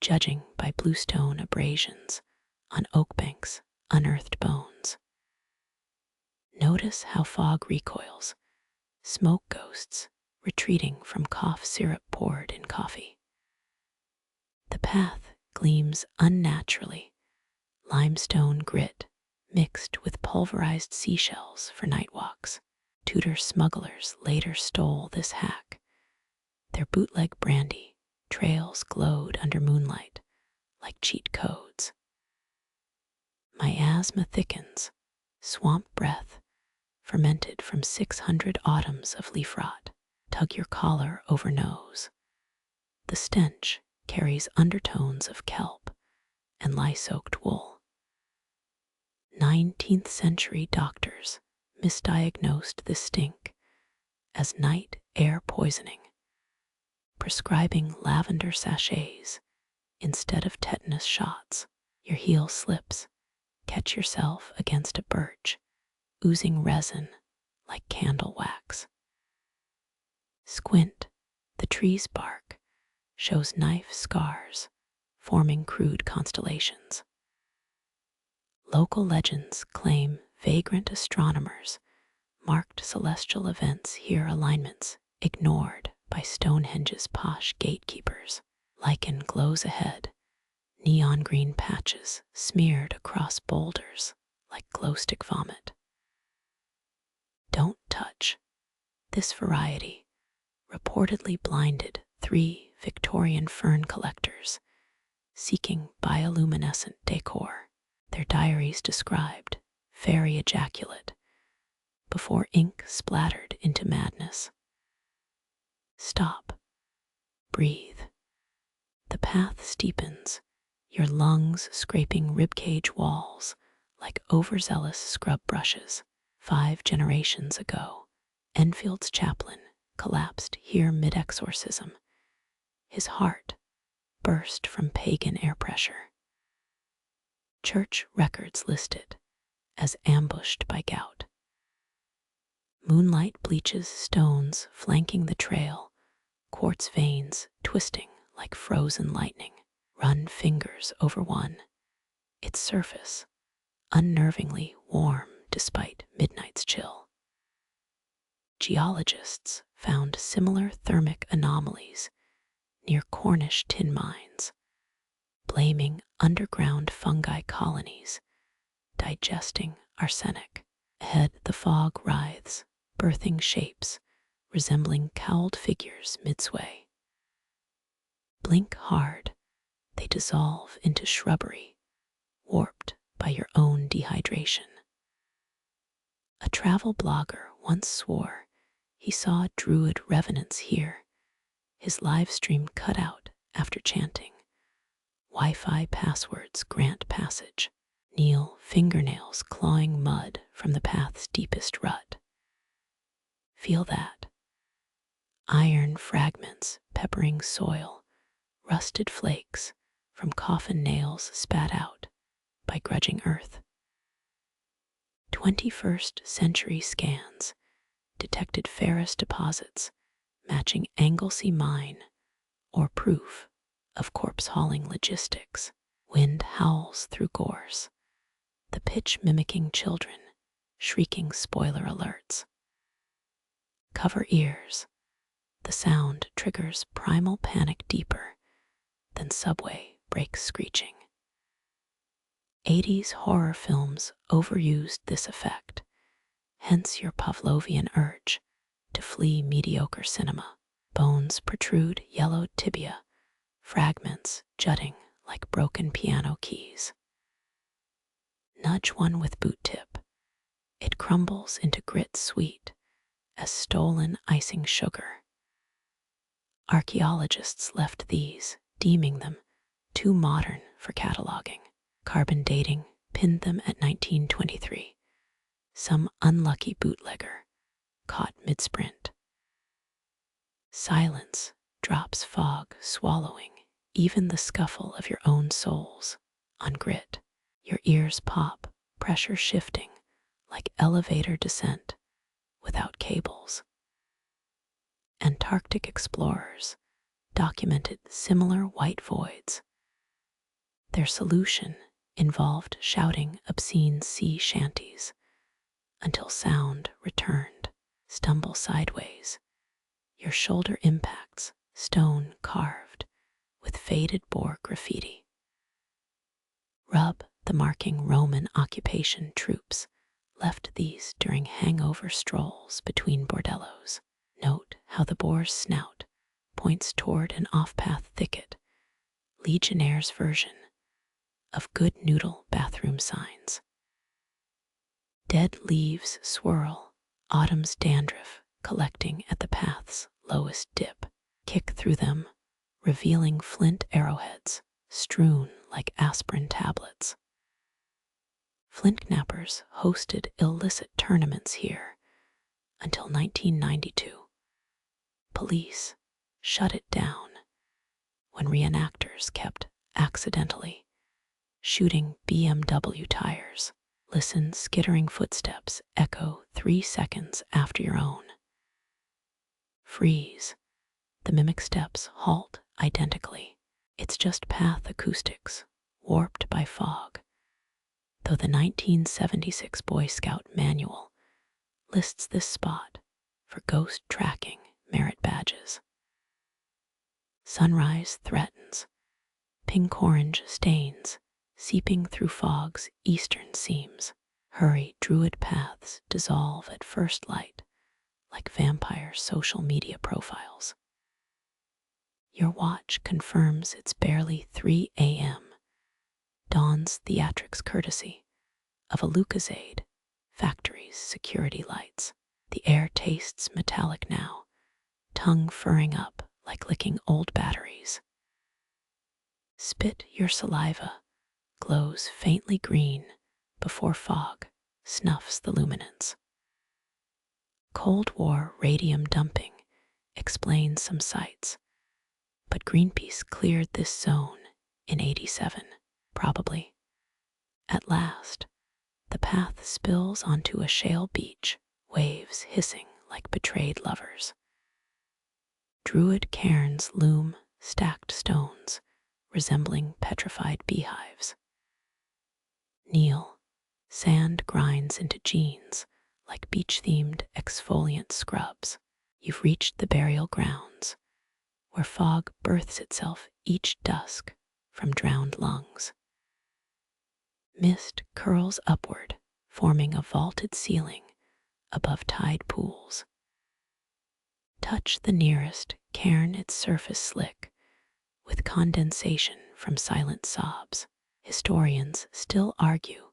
judging by bluestone abrasions on oak banks' unearthed bones. Notice how fog recoils, smoke ghosts retreating from cough syrup poured in coffee. The path gleams unnaturally, limestone grit mixed with pulverized seashells for night walks. Tudor smugglers later stole this hack. Their bootleg brandy trails glowed under moonlight like cheat codes. My asthma thickens, swamp breath, fermented from 600 autumns of leaf rot. Tug your collar over nose. The stench carries undertones of kelp and lye-soaked wool. 19th century doctors misdiagnosed this stink as night air poisoning, prescribing lavender sachets instead of tetanus shots. Your heel slips, catch yourself against a birch, oozing resin like candle wax. Squint, the tree's bark shows knife scars forming crude constellations. Local legends claim vagrant astronomers marked celestial events here, alignments ignored by Stonehenge's posh gatekeepers. Lichen glows ahead, neon green patches smeared across boulders like glowstick vomit. Don't touch. This variety reportedly blinded 3 Victorian fern collectors seeking bioluminescent decor. Their diaries described fairy ejaculate before ink splattered into madness. Stop. Breathe. The path steepens, your lungs scraping ribcage walls like overzealous scrub brushes. 5 generations ago, Enfield's chaplain collapsed here mid-exorcism. His heart burst from pagan air pressure. Church records listed as ambushed by gout. Moonlight bleaches stones flanking the trail, quartz veins twisting like frozen lightning. Run fingers over one, its surface unnervingly warm despite midnight's chill. Geologists found similar thermic anomalies near Cornish tin mines, blaming underground fungi colonies digesting arsenic. Ahead, the fog writhes, birthing shapes resembling cowled figures midsway. Blink hard, they dissolve into shrubbery, warped by your own dehydration. A travel blogger once swore he saw druid revenants here, his live stream cut out after chanting. Wi-Fi passwords grant passage. Kneel, fingernails clawing mud from the path's deepest rut. Feel that. Iron fragments peppering soil, rusted flakes from coffin nails spat out by grudging earth. 21st century scans detected ferrous deposits matching Anglesey mine or proof of corpse hauling logistics. Wind howls through gorse, the pitch mimicking children shrieking spoiler alerts. Cover ears. The sound triggers primal panic deeper than subway brakes screeching. 80s horror films overused this effect, hence your Pavlovian urge to flee mediocre cinema. Bones protrude yellowed tibia, fragments jutting like broken piano keys. Nudge one with boot tip. It crumbles into grit sweet as stolen icing sugar. Archaeologists left these, deeming them too modern for cataloging. Carbon dating pinned them at 1923. Some unlucky bootlegger caught mid-sprint. Silence drops fog, swallowing even the scuffle of your own souls on grit. Your ears pop, pressure shifting like elevator descent without cables. Antarctic explorers documented similar white voids. Their solution involved shouting obscene sea shanties until sound returned. Stumble sideways. Your shoulder impacts stone carved with faded boar graffiti. Rub the marking Roman occupation troops left these during hangover strolls between bordellos. Note how the boar's snout points toward an off-path thicket, Legionnaire's version of good noodle bathroom signs. Dead leaves swirl, autumn's dandruff collecting at the path's lowest dip. Kick through them, revealing flint arrowheads strewn like aspirin tablets. Flint knappers hosted illicit tournaments here until 1992. Police shut it down when reenactors kept accidentally shooting BMW tires. Listen, skittering footsteps echo 3 seconds after your own. Freeze. The mimic steps halt identically. It's just path acoustics, warped by fog, though the 1976 Boy Scout manual lists this spot for ghost tracking merit badges. Sunrise threatens, pink-orange stains seeping through fog's eastern seams. Hurry, druid paths dissolve at first light like vampire social media profiles. Your watch confirms it's barely 3 a.m. Dawn's theatrics courtesy of a Lucasade factory's security lights. The air tastes metallic now, tongue furring up like licking old batteries. Spit your saliva glows faintly green before fog snuffs the luminance. Cold War radium dumping explains some sites, but Greenpeace cleared this zone in '87, probably. At last, the path spills onto a shale beach, waves hissing like betrayed lovers. Druid cairns loom stacked stones, resembling petrified beehives. Kneel, sand grinds into jeans like beach-themed exfoliant scrubs. You've reached the burial grounds, where fog births itself each dusk from drowned lungs. Mist curls upward, forming a vaulted ceiling above tide pools. Touch the nearest cairn, its surface slick with condensation from silent sobs. Historians still argue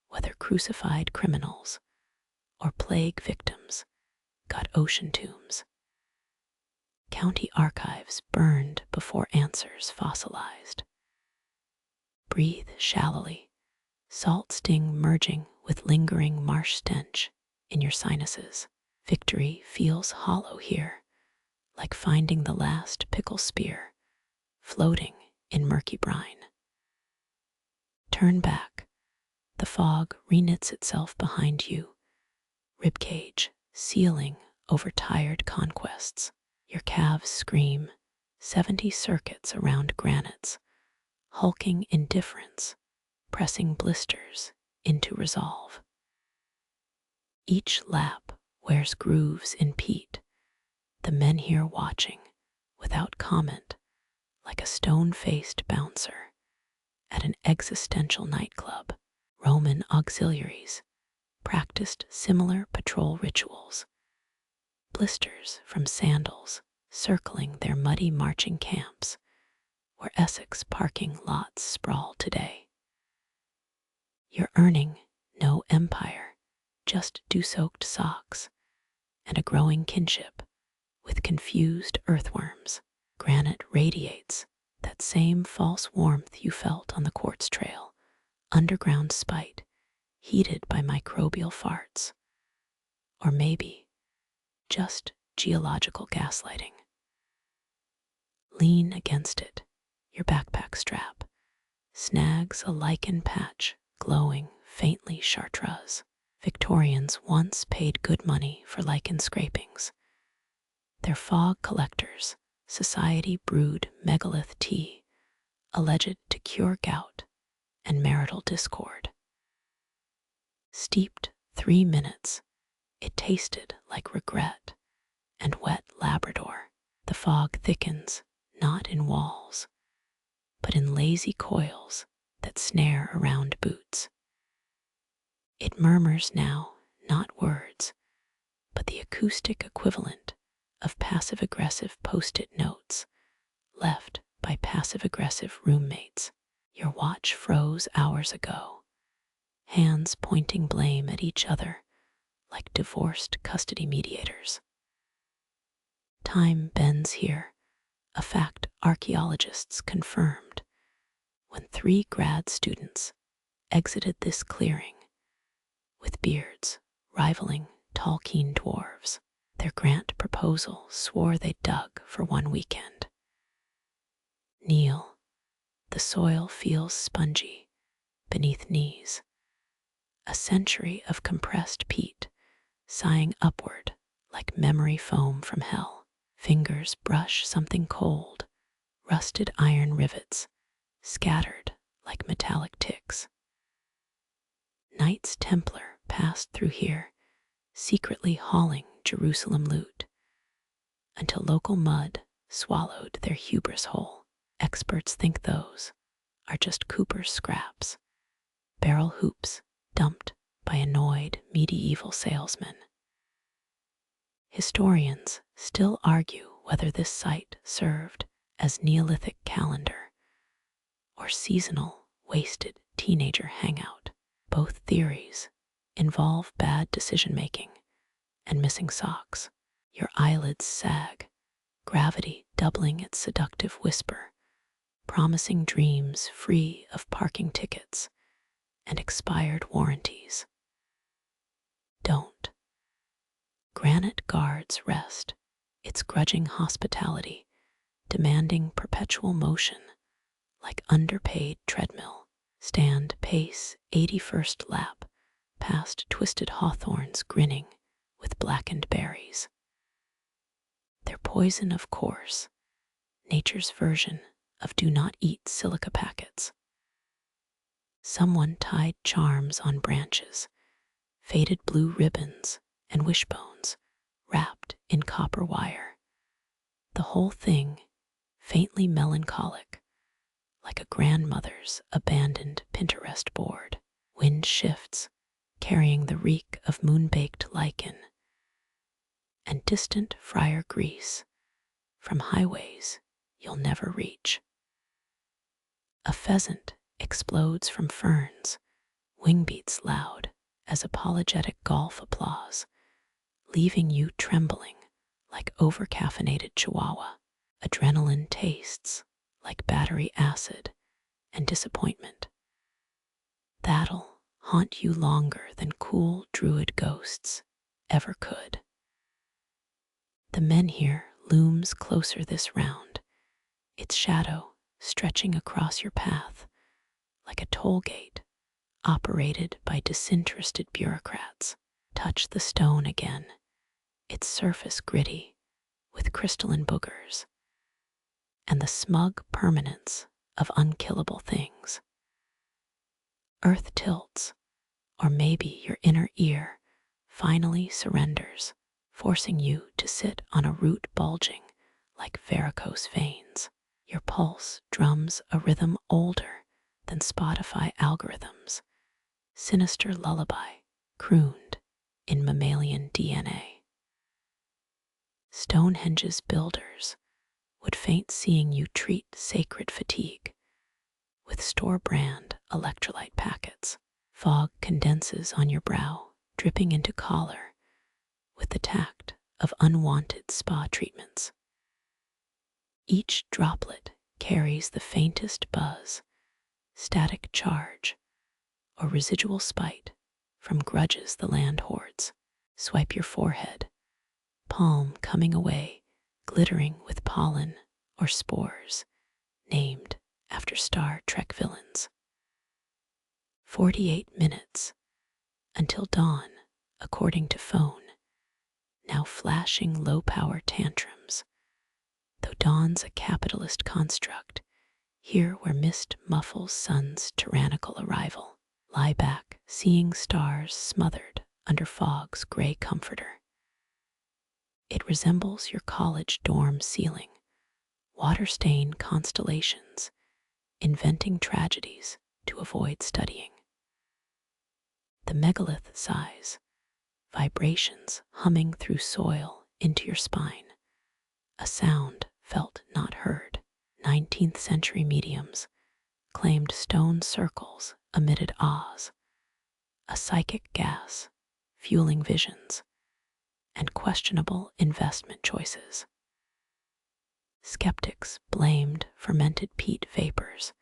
whether crucified criminals or plague victims got ocean tombs. County archives burned before answers fossilized. Breathe shallowly, salt sting merging with lingering marsh stench in your sinuses. Victory feels hollow here, like finding the last pickle spear floating in murky brine. Turn back. The fog reknits itself behind you, ribcage sealing over tired conquests. Your calves scream 70 circuits around granites, hulking indifference, pressing blisters into resolve. Each lap wears grooves in peat, the menhir watching without comment like a stone-faced bouncer at an existential nightclub. Roman auxiliaries practiced similar patrol rituals, blisters from sandals circling their muddy marching camps where Essex parking lots sprawl today. You're earning no empire, just dew-soaked socks and a growing kinship with confused earthworms. Granite radiates that same false warmth you felt on the quartz trail, underground spite heated by microbial farts, or maybe just geological gaslighting. Lean against it, your backpack strap snags a lichen patch glowing faintly chartreuse. Victorians once paid good money for lichen scrapings. Their fog collectors, society brewed megalith tea, alleged to cure gout and marital discord. Steeped 3 minutes, it tasted like regret and wet Labrador. The fog thickens, not in walls, but in lazy coils that snare around boots. It murmurs now, not words, but the acoustic equivalent of passive-aggressive post-it notes left by passive-aggressive roommates. Your watch froze hours ago, hands pointing blame at each other like divorced custody mediators. Time bends here, a fact archaeologists confirmed when 3 grad students exited this clearing with beards rivaling Tolkien dwarves. Their grant proposal swore they'd dug for 1 weekend. Kneel. The soil feels spongy beneath knees. A century of compressed peat sighing upward like memory foam from hell. Fingers brush something cold, rusted iron rivets scattered like metallic ticks. Knights Templar passed through here, secretly hauling Jerusalem loot, until local mud swallowed their hubris whole. Experts think those are just Cooper's scraps, barrel hoops dumped by annoyed medieval salesmen. Historians still argue whether this site served as Neolithic calendar or seasonal wasted teenager hangout. Both theories involve bad decision-making and missing socks. Your eyelids sag, gravity doubling its seductive whisper, promising dreams free of parking tickets and expired warranties. Don't. Granite guards rest, its grudging hospitality demanding perpetual motion like underpaid treadmill. Stand pace 81st lap past twisted hawthorns grinning with blackened berries. Their poison, of course, nature's version of do not eat silica packets. Someone tied charms on branches, faded blue ribbons and wishbones wrapped in copper wire. The whole thing faintly melancholic, like a grandmother's abandoned Pinterest board. Wind shifts, carrying the reek of moon-baked lichen and distant friar grease from highways you'll never reach. A pheasant explodes from ferns, wing beats loud as apologetic golf applause, leaving you trembling like over-caffeinated chihuahua. Adrenaline tastes like battery acid and disappointment. That'll haunt you longer than cool druid ghosts ever could. The menhir looms closer this round, its shadow stretching across your path like a toll gate operated by disinterested bureaucrats. Touch the stone again, its surface gritty with crystalline boogers and the smug permanence of unkillable things. Earth tilts, or maybe your inner ear finally surrenders, forcing you to sit on a root bulging like varicose veins. Your pulse drums a rhythm older than Spotify algorithms, sinister lullaby crooned in mammalian DNA. Stonehenge's builders would faint seeing you treat sacred fatigue with store-brand electrolyte packets. Fog condenses on your brow, dripping into collar with the tact of unwanted spa treatments. Each droplet carries the faintest buzz, static charge, or residual spite from grudges the land hoards. Swipe your forehead, palm coming away, glittering with pollen or spores, named after Star Trek villains. 48 minutes until dawn, according to phone, now flashing low-power tantrums. Though dawn's a capitalist construct, here where mist muffles sun's tyrannical arrival. Lie back, seeing stars smothered under fog's gray comforter. It resembles your college dorm ceiling, water-stained constellations, inventing tragedies to avoid studying. The megalith sighs, vibrations humming through soil into your spine, a sound felt not heard. 19th century mediums claimed stone circles emitted ahs, a psychic gas fueling visions and questionable investment choices. Skeptics blamed fermented peat vapors.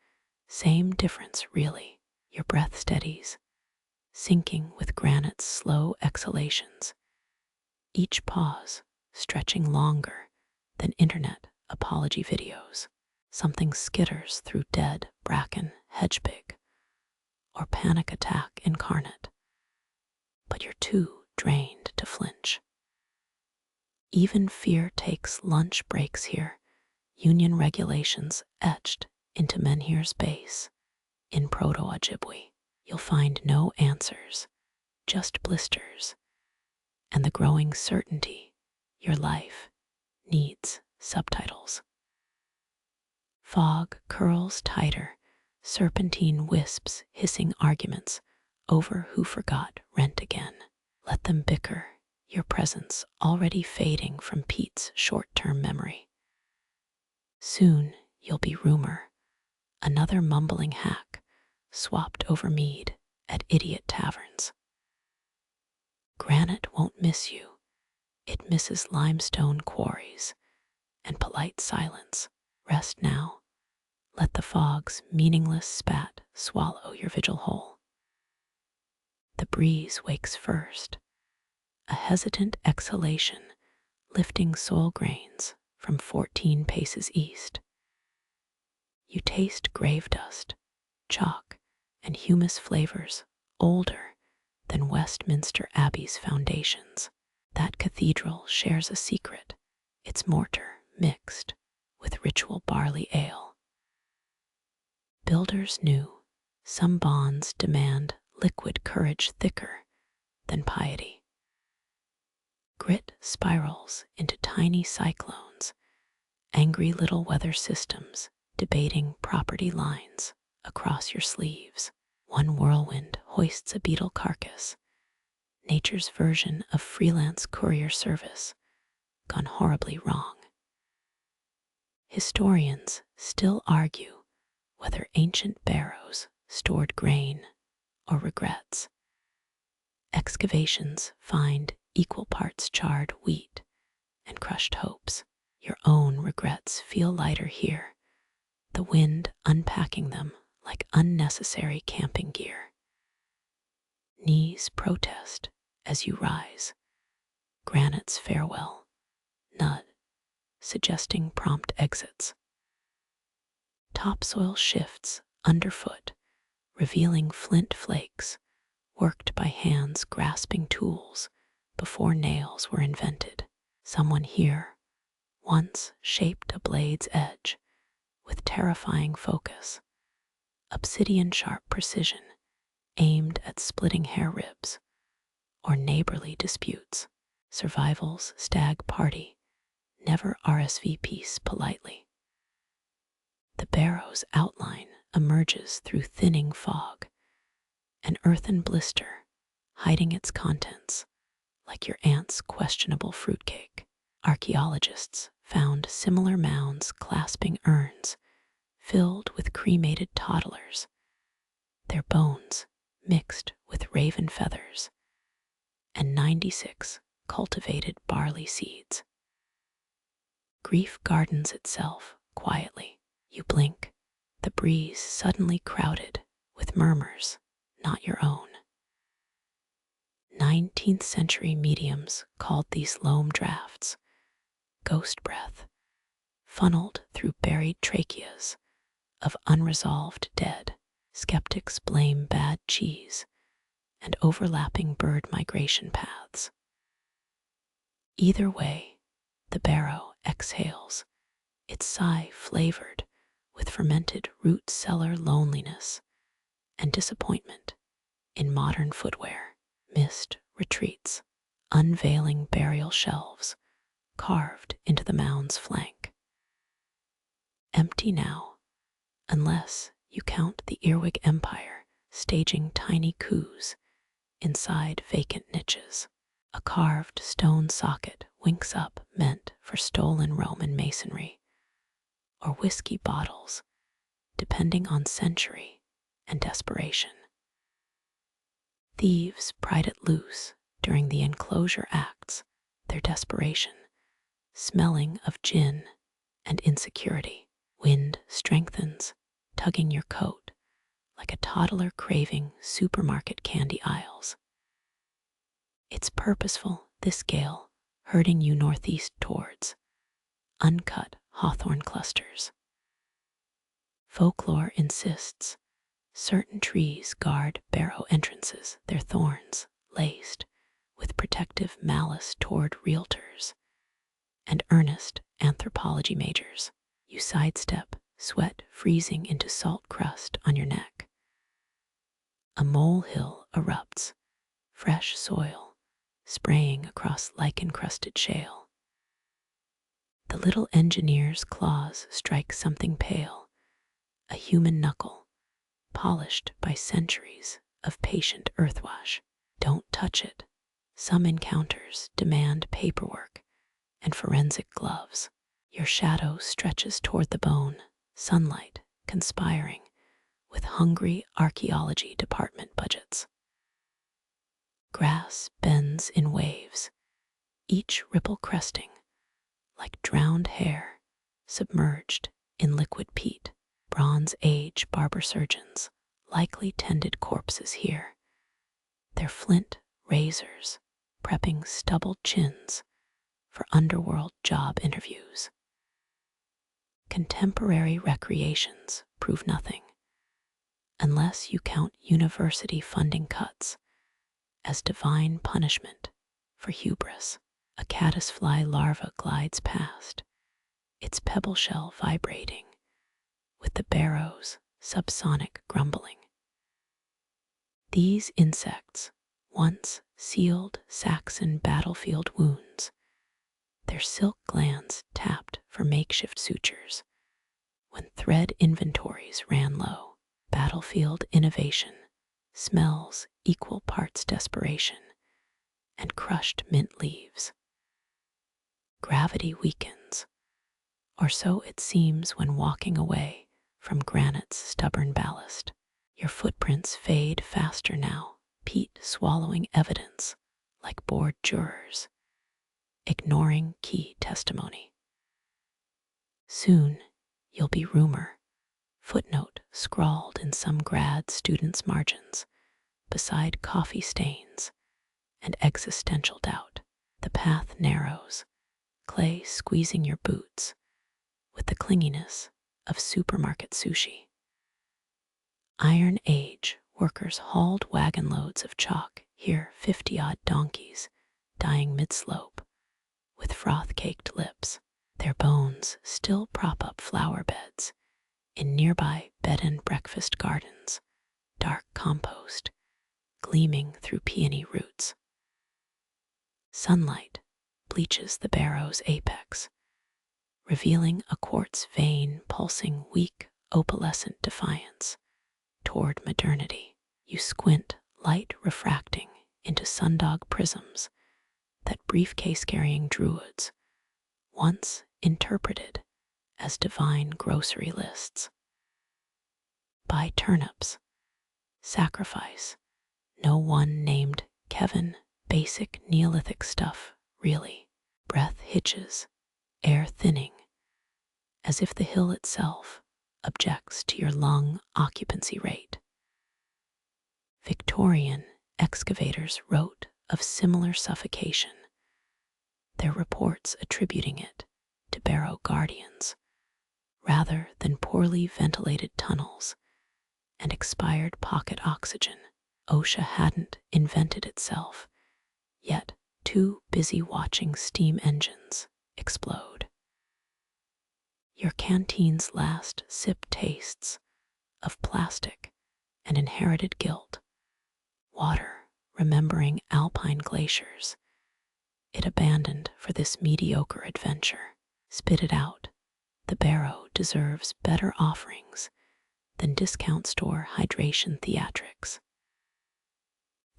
Same difference, really. Your breath steadies, sinking with granite's slow exhalations, each pause stretching longer than internet apology videos. Something skitters through dead bracken hedgepig, or panic attack incarnate, but you're too drained to flinch. Even fear takes lunch breaks here, union regulations etched into menhir's base. In Proto-Ojibwe, you'll find no answers, just blisters, and the growing certainty your life needs subtitles. Fog curls tighter, serpentine wisps hissing arguments over who forgot rent again. Let them bicker, your presence already fading from Pete's short-term memory. Soon you'll be rumor, another mumbling hack swapped over mead at idiot taverns. Granite won't miss you. It misses limestone quarries and polite silence. Rest now. Let the fog's meaningless spat swallow your vigil whole. The breeze wakes first, a hesitant exhalation lifting soil grains from 14 paces east. You taste grave dust, chalk, and humus flavors older than Westminster Abbey's foundations. That cathedral shares a secret, its mortar mixed with ritual barley ale. Builders knew some bonds demand liquid courage thicker than piety. Grit spirals into tiny cyclones, angry little weather systems debating property lines across your sleeves. One whirlwind hoists a beetle carcass, nature's version of freelance courier service gone horribly wrong. Historians still argue whether ancient barrows stored grain or regrets. Excavations find equal parts charred wheat and crushed hopes. Your own regrets feel lighter here, the wind unpacking them like unnecessary camping gear. Knees protest as you rise, granite's farewell nud, suggesting prompt exits. Topsoil shifts underfoot, revealing flint flakes worked by hands grasping tools before nails were invented. Someone here once shaped a blade's edge with terrifying focus, obsidian-sharp precision aimed at splitting hair ribs or neighborly disputes. Survival's stag party never RSVPs politely. The barrow's outline emerges through thinning fog, an earthen blister hiding its contents like your aunt's questionable fruitcake. Archaeologists found similar mounds clasping urns filled with cremated toddlers, their bones mixed with raven feathers, and 96 cultivated barley seeds. Grief gardens itself quietly. You blink, the breeze suddenly crowded with murmurs not your own. 19th century mediums called these loam drafts ghost breath, funneled through buried tracheas of unresolved dead. Skeptics blame bad cheese and overlapping bird migration paths. Either way, the barrow exhales, its sigh flavored with fermented root cellar loneliness and disappointment in modern footwear. Mist retreats, unveiling burial shelves carved into the mound's flank. Empty now, unless You count the Earwig Empire staging tiny coups inside vacant niches. A carved stone socket winks up, meant for stolen Roman masonry, or whiskey bottles, depending on century and desperation. Thieves pried it loose during the enclosure acts, their desperation smelling of gin and insecurity. Wind strengthens, tugging your coat like a toddler craving supermarket candy aisles. It's purposeful, this gale, herding you northeast towards uncut hawthorn clusters. Folklore insists certain trees guard barrow entrances, their thorns laced with protective malice toward realtors and earnest anthropology majors. You sidestep, sweat freezing into salt crust on your neck. A molehill erupts, fresh soil spraying across lichen-crusted shale. The little engineer's claws strike something pale, a human knuckle, polished by centuries of patient earthwash. Don't touch it. Some encounters demand paperwork and forensic gloves. Your shadow stretches toward the bone, sunlight conspiring with hungry archaeology department budgets. Grass bends in waves, each ripple cresting like drowned hair submerged in liquid peat. Bronze Age barber surgeons likely tended corpses here, their flint razors prepping stubbled chins for underworld job interviews. Contemporary recreations prove nothing, unless you count university funding cuts as divine punishment for hubris. A caddisfly larva glides past, its pebble shell vibrating with the barrow's subsonic grumbling. These insects once sealed Saxon battlefield wounds, their silk glands tapped for makeshift sutures when thread inventories ran low. Battlefield innovation smells equal parts desperation and crushed mint leaves. Gravity weakens, or so it seems when walking away from granite's stubborn ballast. Your footprints fade faster now, peat swallowing evidence like bored jurors, ignoring key testimony. Soon you'll be rumor, footnote scrawled in some grad student's margins, beside coffee stains and existential doubt. The path narrows, clay squeezing your boots with the clinginess of supermarket sushi. Iron Age workers hauled wagon loads of chalk, here 50-odd donkeys dying mid-slope with froth-caked lips. Their bones still prop up flower beds in nearby bed and breakfast gardens, dark compost gleaming through peony roots. Sunlight bleaches the barrow's apex, revealing a quartz vein pulsing weak opalescent defiance toward modernity. You squint, light refracting into sundog prisms that briefcase-carrying druids once interpreted as divine grocery lists. Buy turnips, sacrifice, no one named Kevin, basic Neolithic stuff, really. Breath hitches, air thinning, as if the hill itself objects to your lung occupancy rate. Victorian excavators wrote of similar suffocation, their reports attributing it to barrow guardians rather than poorly ventilated tunnels and expired pocket oxygen. OSHA hadn't invented itself, yet too busy watching steam engines explode. Your canteen's last sip tastes of plastic and inherited guilt, water remembering alpine glaciers it abandoned for this mediocre adventure. Spit it out. The barrow deserves better offerings than discount store hydration theatrics.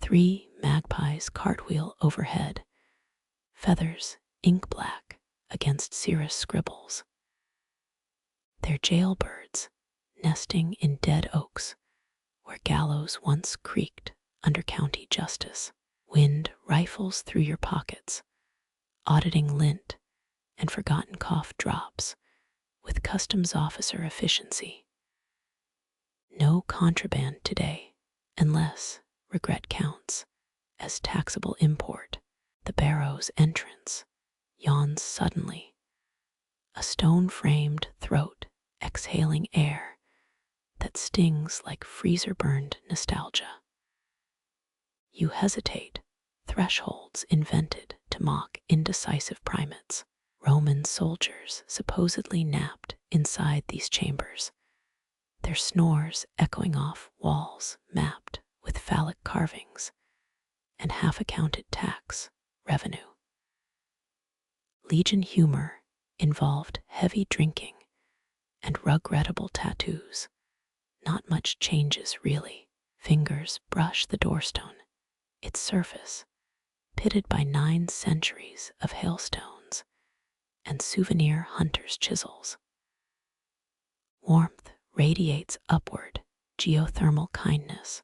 3 magpies cartwheel overhead, feathers ink black against cirrus scribbles. They're jailbirds, nesting in dead oaks where gallows once creaked under county justice. Wind rifles through your pockets, auditing lint and forgotten cough drops with customs officer efficiency. No contraband today, unless regret counts as taxable import. The barrow's entrance yawns suddenly, a stone-framed throat exhaling air that stings like freezer-burned nostalgia. You hesitate, thresholds invented to mock indecisive primates. Roman soldiers supposedly napped inside these chambers, their snores echoing off walls mapped with phallic carvings and half-accounted tax revenue. Legion humor involved heavy drinking and regrettable tattoos. Not much changes, really. Fingers brush the doorstone, its surface pitted by 9 centuries of hailstones and souvenir hunters' chisels. Warmth radiates upward, geothermal kindness,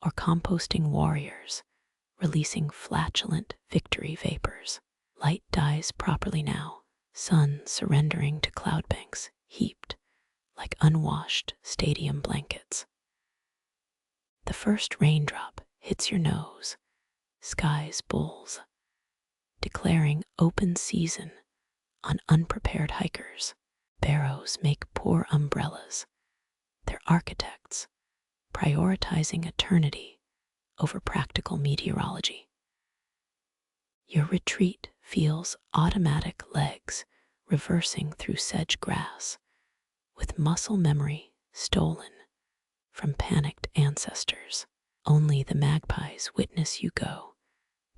or composting warriors releasing flatulent victory vapors. Light dies properly now, sun surrendering to cloud banks heaped like unwashed stadium blankets. The first raindrop hits your nose, skies bulls, declaring open season on unprepared hikers. Barrows make poor umbrellas, their architects prioritizing eternity over practical meteorology. Your retreat feels automatic legs reversing through sedge grass, with muscle memory stolen from panicked ancestors. Only the magpies witness you go,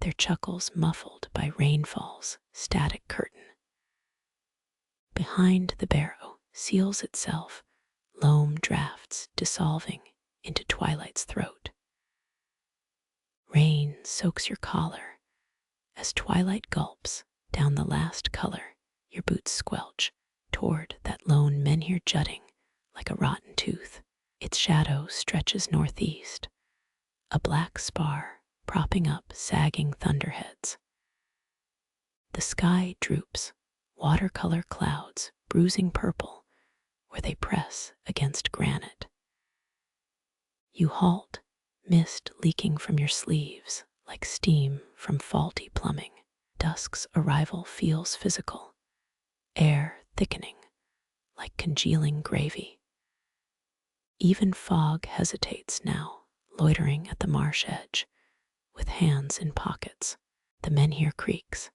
their chuckles muffled by rainfall's static curtain. Behind the barrow seals itself, loam drafts dissolving into twilight's throat. Rain soaks your collar as twilight gulps down the last color. Your boots squelch toward that lone menhir jutting like a rotten tooth. Its shadow stretches northeast, a black spar propping up sagging thunderheads. The sky droops, watercolor clouds bruising purple where they press against granite. You halt, mist leaking from your sleeves like steam from faulty plumbing. Dusk's arrival feels physical, air thickening like congealing gravy. Even fog hesitates now, loitering at the marsh edge, with hands in pockets. The menhir creaks,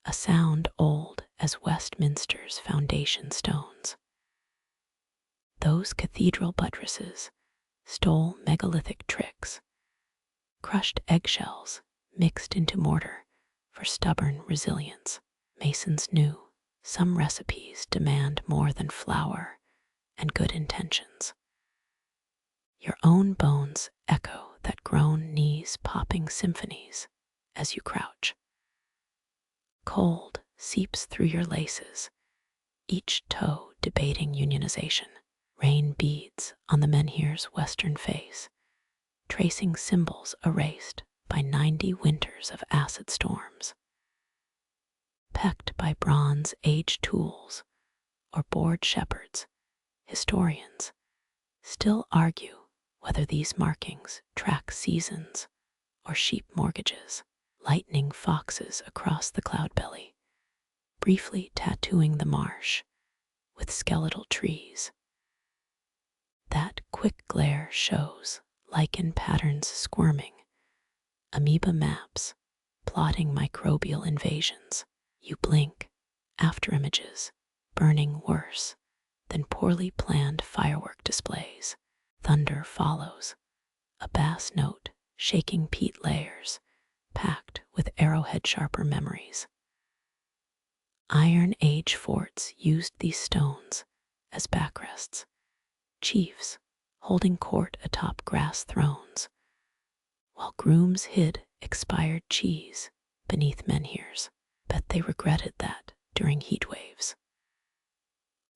a sound old as Westminster's foundation stones. Those cathedral buttresses stole megalithic tricks, crushed eggshells mixed into mortar for stubborn resilience. Masons knew some recipes demand more than flour and good intentions. Your own bones echo that grown knees popping symphonies as you crouch. Cold seeps through your laces, each toe debating unionization. Rain beads on the menhir's western face, tracing symbols erased by 90 winters of acid storms. Pecked by bronze-age tools or bored shepherds, historians still argue whether these markings track seasons or sheep mortgages. Lightning foxes across the cloud belly, briefly tattooing the marsh with skeletal trees. That quick glare shows lichen patterns squirming, amoeba maps plotting microbial invasions. You blink, afterimages burning worse than poorly planned firework displays. Thunder follows, a bass note shaking peat layers, packed with arrowhead sharper memories. Iron Age forts used these stones as backrests, chiefs holding court atop grass thrones, while grooms hid expired cheese beneath menhirs. Bet they regretted that during heat waves.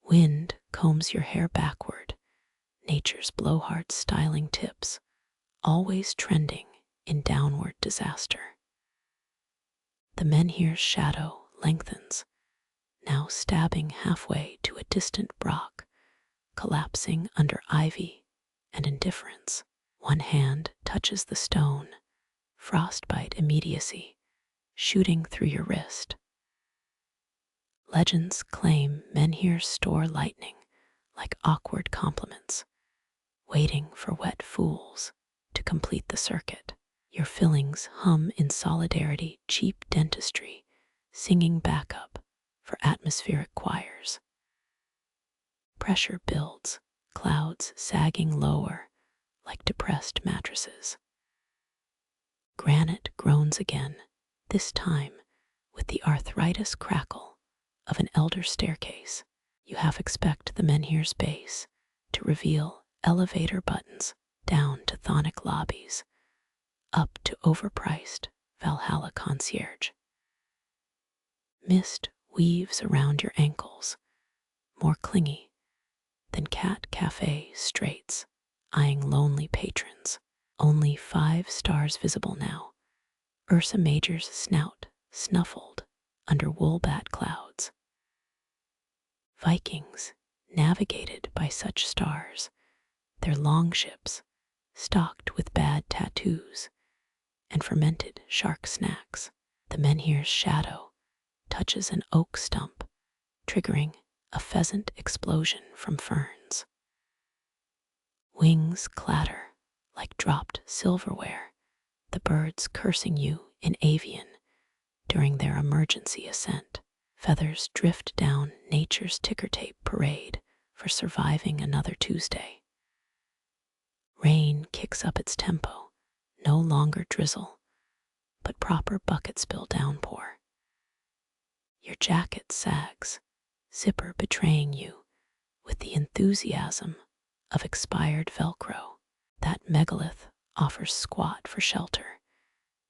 Wind combs your hair backward, nature's blowhard styling tips, always trending in downward disaster. The menhir's shadow lengthens, now stabbing halfway to a distant brock, collapsing under ivy and indifference. One hand touches the stone, frostbite immediacy, shooting through your wrist. Legends claim menhirs store lightning like awkward compliments, waiting for wet fools to complete the circuit. Your fillings hum in solidarity, cheap dentistry, singing backup for atmospheric choirs. Pressure builds, clouds sagging lower like depressed mattresses. Granite groans again, this time with the arthritis crackle of an elder staircase. You half expect the menhir's base to reveal elevator buttons down to chthonic lobbies, up to overpriced Valhalla concierge. Mist weaves around your ankles, more clingy than cat cafe straits, eyeing lonely patrons. Only 5 stars visible now. Ursa Major's snout snuffled under woolbat clouds. Vikings navigated by such stars, their longships stocked with bad tattoos and fermented shark snacks. The menhir's shadow touches an oak stump, triggering a pheasant explosion from ferns. Wings clatter like dropped silverware, the birds cursing you in avian during their emergency ascent. Feathers drift down nature's ticker tape parade for surviving another Tuesday. Rain kicks up its tempo, no longer drizzle, but proper bucket spill downpour. Your jacket sags, zipper betraying you with the enthusiasm of expired Velcro. That megalith offers squat for shelter,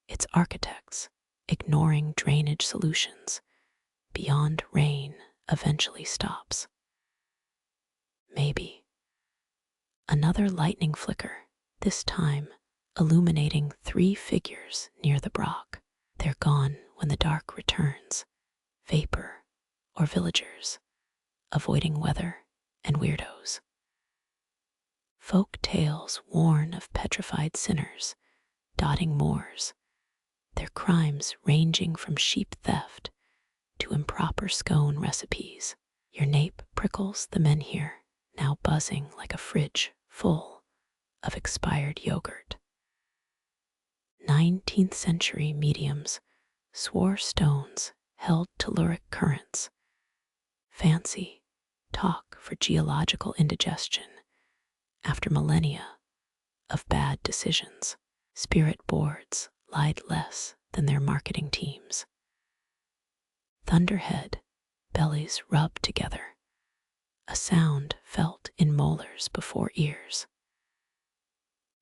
its architects ignoring drainage solutions beyond rain eventually stops. Maybe. Another lightning flicker, this time illuminating 3 figures near the brock. They're gone when the dark returns, vapor or villagers, avoiding weather and weirdos. Folk tales warn of petrified sinners dotting moors, their crimes ranging from sheep theft to improper scone recipes. Your nape prickles the menhir, now buzzing like a fridge full of expired yogurt. 19th century mediums swore stones held telluric currents. Fancy talk for geological indigestion after millennia of bad decisions. Spirit boards lied less than their marketing teams. Thunderhead bellies rub together, a sound felt in molars before ears.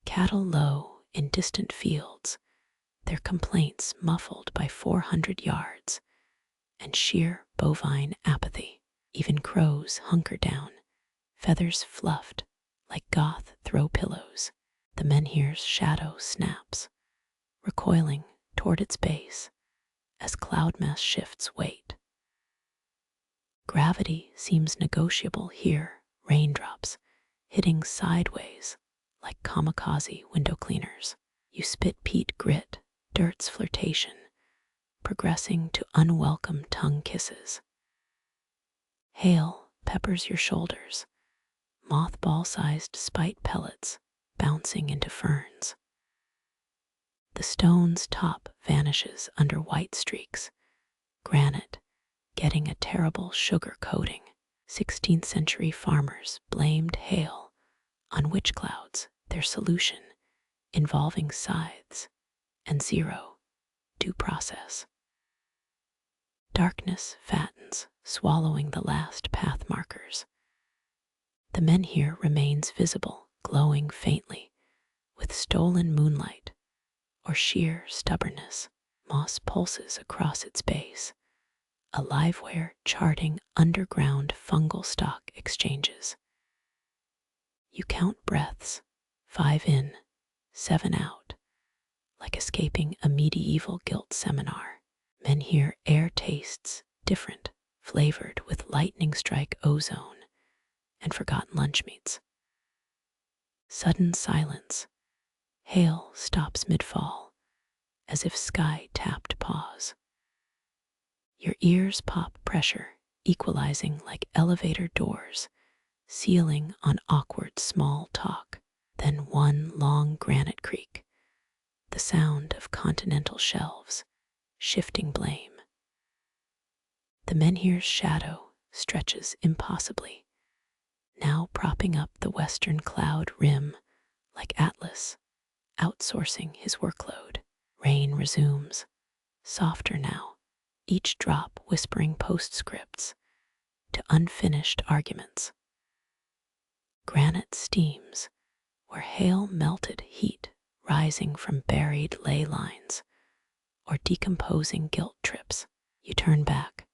Cattle low in distant fields, their complaints muffled by 400 yards and sheer bovine apathy. Even crows hunker down, feathers fluffed like goth throw pillows. The menhir's shadow snaps, recoiling toward its base as cloud mass shifts weight. Gravity seems negotiable here, raindrops hitting sideways like kamikaze window cleaners. You spit peat grit, dirt's flirtation, progressing to unwelcome tongue kisses. Hail peppers your shoulders, mothball-sized spite pellets bouncing into ferns. The stone's top vanishes under white streaks, granite getting a terrible sugar coating. 16th century farmers blamed hail on witch clouds, their solution involving scythes and zero due process. Darkness fattens, swallowing the last path markers. The menhir remains visible, glowing faintly, with stolen moonlight or sheer stubbornness. Moss pulses across its base, a livewire charting underground fungal stock exchanges. You count breaths, 5 in, 7 out, like escaping a medieval guilt seminar. Menhir air tastes different, flavored with lightning strike ozone and forgotten lunch meats. Sudden silence. Hail stops mid-fall, as if sky tapped pause. Your ears pop pressure, equalizing like elevator doors, sealing on awkward small talk. Then one long granite creak, the sound of continental shelves, shifting blame. The menhir's shadow stretches impossibly, now propping up the western cloud rim like Atlas, outsourcing his workload. Rain resumes, softer now, each drop whispering postscripts to unfinished arguments. Granite steams, where hail melted heat rising from buried ley lines or decomposing guilt trips. You turn back,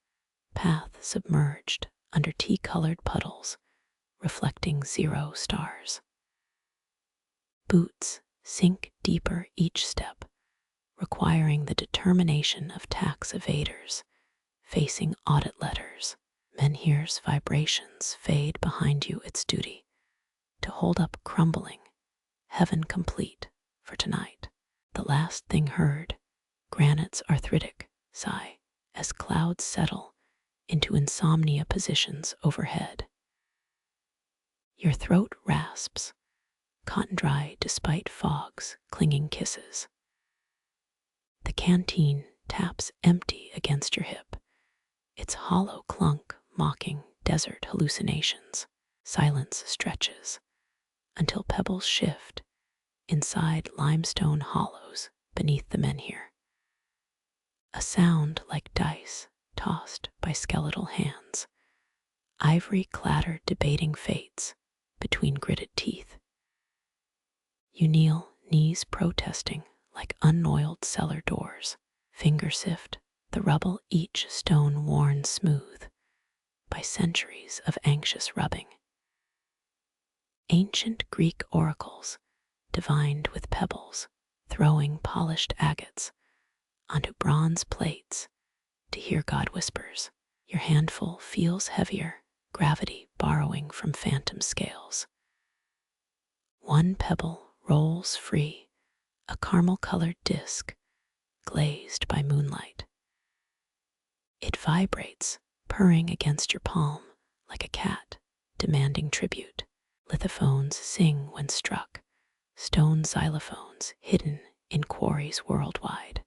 path submerged under tea-colored puddles, reflecting 0 stars. Boots sink deeper each step, requiring the determination of tax evaders facing audit letters. Menhir's vibrations fade behind you its duty to hold up crumbling, heaven complete for tonight. The last thing heard, granite's arthritic sigh as clouds settle into insomnia positions overhead. Your throat rasps, cotton dry despite fog's clinging kisses. The canteen taps empty against your hip, its hollow clunk mocking desert hallucinations. Silence stretches until pebbles shift inside limestone hollows beneath the menhir. A sound like dice tossed by skeletal hands, ivory clatter debating fates between gritted teeth. You kneel, knees protesting like unoiled cellar doors, finger sift the rubble, each stone worn smooth by centuries of anxious rubbing. Ancient Greek oracles divined with pebbles, throwing polished agates onto bronze plates to hear God whispers. Your handful feels heavier, gravity borrowing from phantom scales. One pebble rolls free, a caramel-colored disc glazed by moonlight. It vibrates, purring against your palm like a cat demanding tribute. Lithophones sing when struck, stone xylophones hidden in quarries worldwide.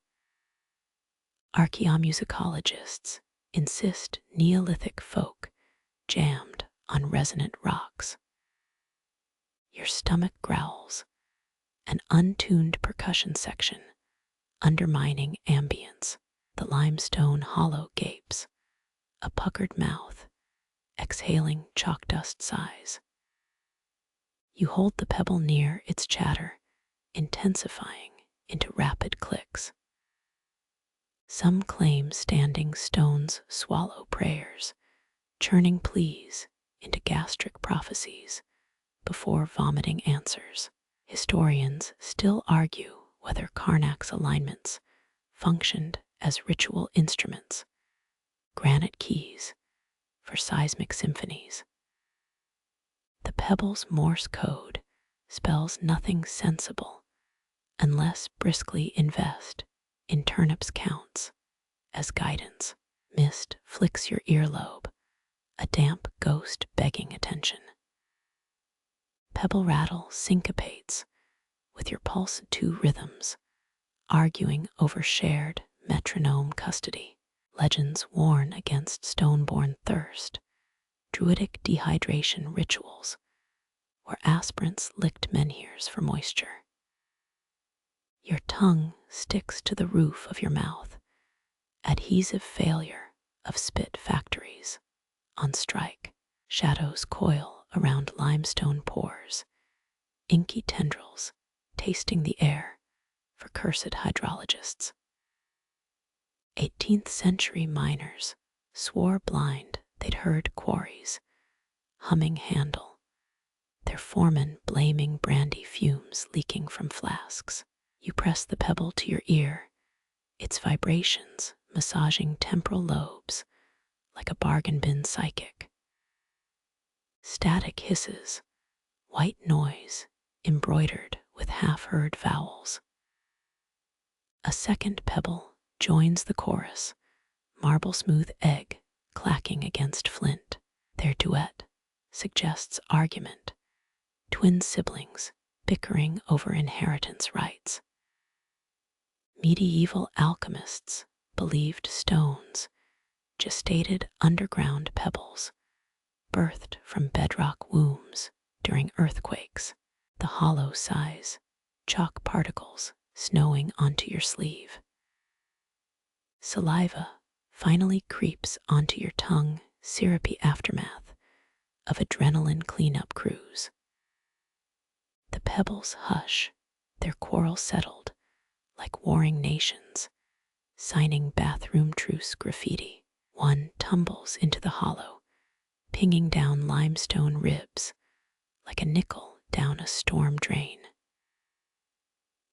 Archaeomusicologists insist Neolithic folk jammed on resonant rocks. Your stomach growls, an untuned percussion section undermining ambience. The limestone hollow gapes, a puckered mouth exhaling chalk dust sighs. You hold the pebble near its chatter, intensifying into rapid clicks. Some claim standing stones swallow prayers, churning pleas into gastric prophecies before vomiting answers. Historians still argue whether Karnak's alignments functioned as ritual instruments, granite keys for seismic symphonies. The pebble's Morse code spells nothing sensible unless briskly invest in turnips counts as guidance. Mist flicks your earlobe, a damp ghost begging attention. Pebble rattle syncopates with your pulse 2 rhythms, arguing over shared metronome custody. Legends warn against stone-born thirst, druidic dehydration rituals where aspirants licked menhirs for moisture. Your tongue sticks to the roof of your mouth, adhesive failure of spit factories on strike. Shadows coil around limestone pores, inky tendrils tasting the air for cursed hydrologists. 18th century miners swore blind they'd heard quarries humming handle, their foreman blaming brandy fumes leaking from flasks. You press the pebble to your ear, its vibrations massaging temporal lobes like a bargain bin psychic. Static hisses, white noise embroidered with half-heard vowels. A second pebble joins the chorus, marble-smooth egg clacking against flint. Their duet suggests argument, twin siblings bickering over inheritance rights. Medieval alchemists believed stones, gestated underground pebbles, birthed from bedrock wombs during earthquakes, the hollow sighs, chalk particles snowing onto your sleeve. Saliva finally creeps onto your tongue, syrupy aftermath of adrenaline cleanup crews. The pebbles hush, their quarrel settled, like warring nations, signing bathroom truce graffiti. One tumbles into the hollow, pinging down limestone ribs like a nickel down a storm drain.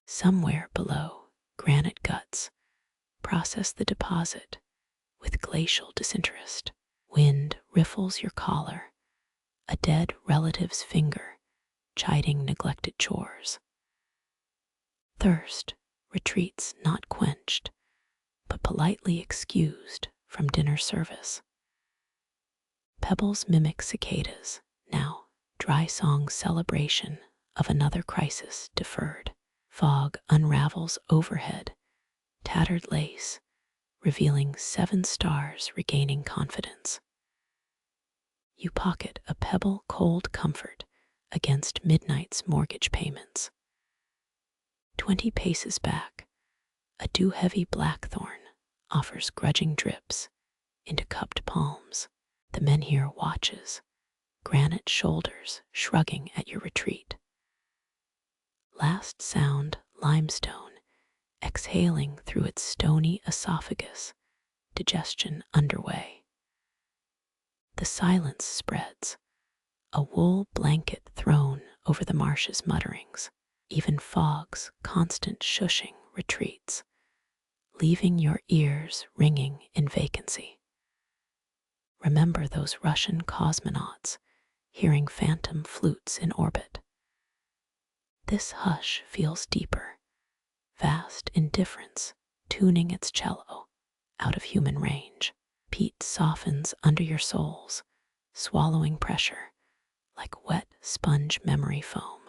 Somewhere below, granite guts process the deposit with glacial disinterest. Wind riffles your collar, a dead relative's finger chiding neglected chores. Thirst retreats not quenched, but politely excused from dinner service. Pebbles mimic cicadas, now dry song celebration of another crisis deferred. Fog unravels overhead, tattered lace, revealing 7 stars regaining confidence. You pocket a pebble cold comfort against midnight's mortgage payments. 20 paces back, a dew-heavy blackthorn offers grudging drips into cupped palms. The menhir watches, granite shoulders shrugging at your retreat. Last sound, limestone, exhaling through its stony esophagus, digestion underway. The silence spreads, a wool blanket thrown over the marsh's mutterings. Even fog's constant shushing retreats, leaving your ears ringing in vacancy. Remember those Russian cosmonauts hearing phantom flutes in orbit. This hush feels deeper, vast indifference tuning its cello out of human range. Peat softens under your soles, swallowing pressure like wet sponge memory foam.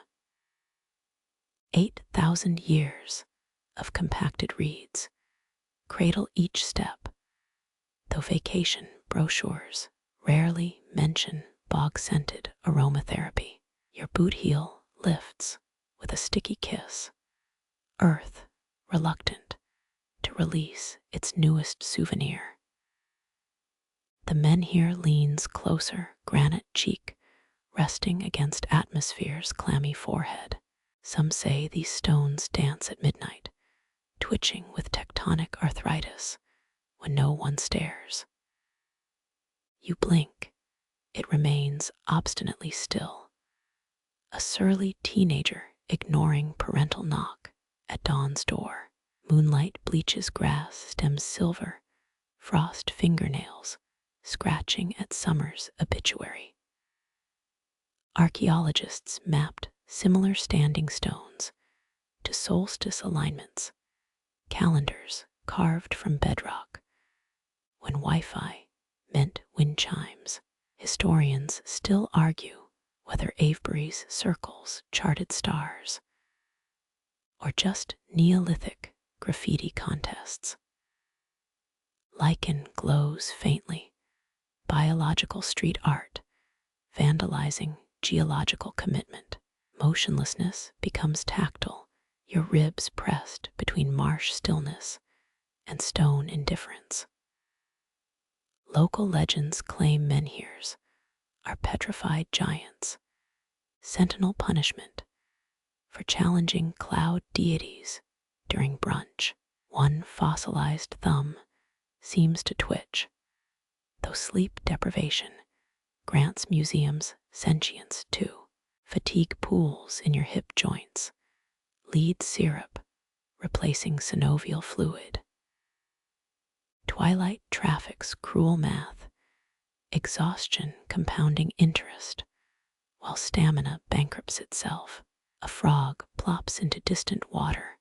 8,000 years of compacted reeds cradle each step, though vacation brochures rarely mention bog-scented aromatherapy. Your boot heel lifts with a sticky kiss, earth reluctant to release its newest souvenir. The menhir leans closer, granite cheek resting against atmosphere's clammy forehead. Some say these stones dance at midnight, twitching with tectonic arthritis when no one stares. You blink, it remains obstinately still, a surly teenager ignoring parental knock at dawn's door. Moonlight bleaches grass, stems silver, frost fingernails scratching at summer's obituary. Archaeologists mapped similar standing stones to solstice alignments, calendars carved from bedrock. When Wi-Fi meant wind chimes, historians still argue whether Avebury's circles charted stars or just Neolithic graffiti contests. Lichen glows faintly, biological street art, vandalizing geological commitment. Motionlessness becomes tactile, your ribs pressed between marsh stillness and stone indifference. Local legends claim menhirs are petrified giants, sentinel punishment for challenging cloud deities during brunch. One fossilized thumb seems to twitch, though sleep deprivation grants museums sentience too. Fatigue pools in your hip joints, lead syrup replacing synovial fluid. Twilight traffic's cruel math, exhaustion compounding interest, while stamina bankrupts itself. A frog plops into distant water,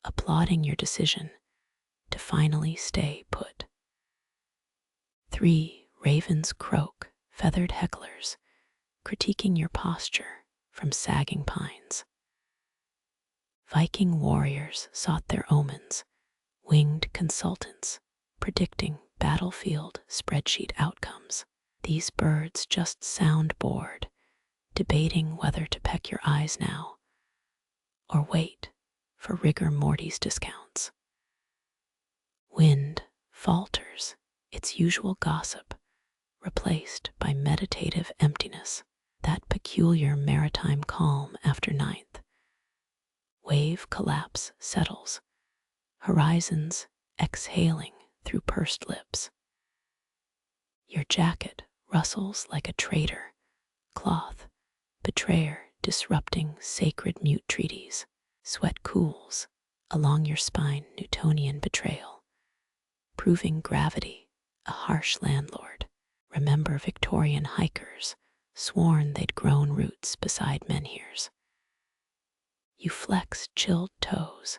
applauding your decision to finally stay put. 3 ravens croak, feathered hecklers, critiquing your posture from sagging pines. Viking warriors sought their omens, winged consultants predicting battlefield spreadsheet outcomes. These birds just sound bored, debating whether to peck your eyes now or wait for rigor mortis discounts. Wind falters its usual gossip, replaced by meditative emptiness, that peculiar maritime calm after ninth. Wave collapse settles, horizons exhaling through pursed lips. Your jacket rustles like a traitor, cloth betrayer disrupting sacred mute treaties. Sweat cools along your spine, Newtonian betrayal, proving gravity a harsh landlord. Remember Victorian hikers sworn they'd grown roots beside menhirs. You flex chilled toes,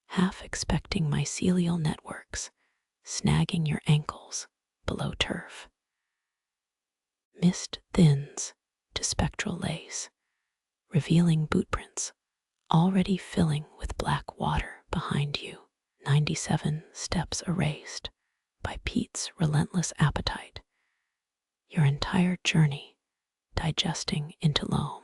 half expecting mycelial networks snagging your ankles below turf. Mist thins to spectral lace, revealing bootprints already filling with black water behind you. 97 steps erased by peat's relentless appetite, your entire journey digesting into loam.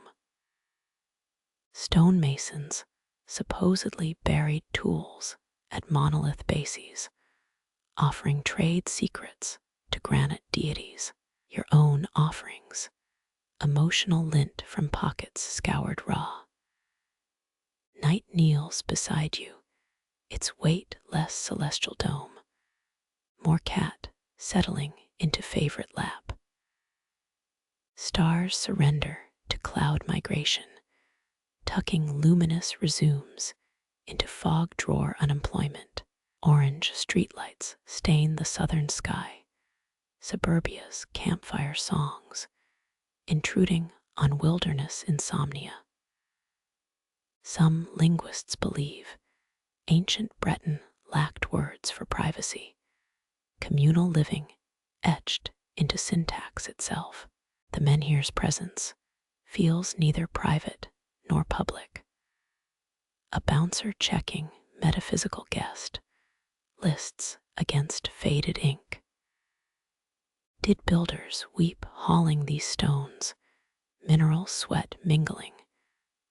Stonemasons supposedly buried tools at monolith bases, offering trade secrets to granite deities. Your own offerings, emotional lint from pockets scoured raw. Night kneels beside you, its weight less celestial dome, more cat settling into favorite lap. Stars surrender to cloud migration, tucking luminous resumes into fog drawer unemployment. Orange streetlights stain the southern sky, suburbia's campfire songs intruding on wilderness insomnia. Some linguists believe ancient Breton lacked words for privacy, communal living etched into syntax itself. The menhir's presence feels neither private nor public. A bouncer checking metaphysical guest lists against faded ink. Did builders weep hauling these stones, mineral sweat mingling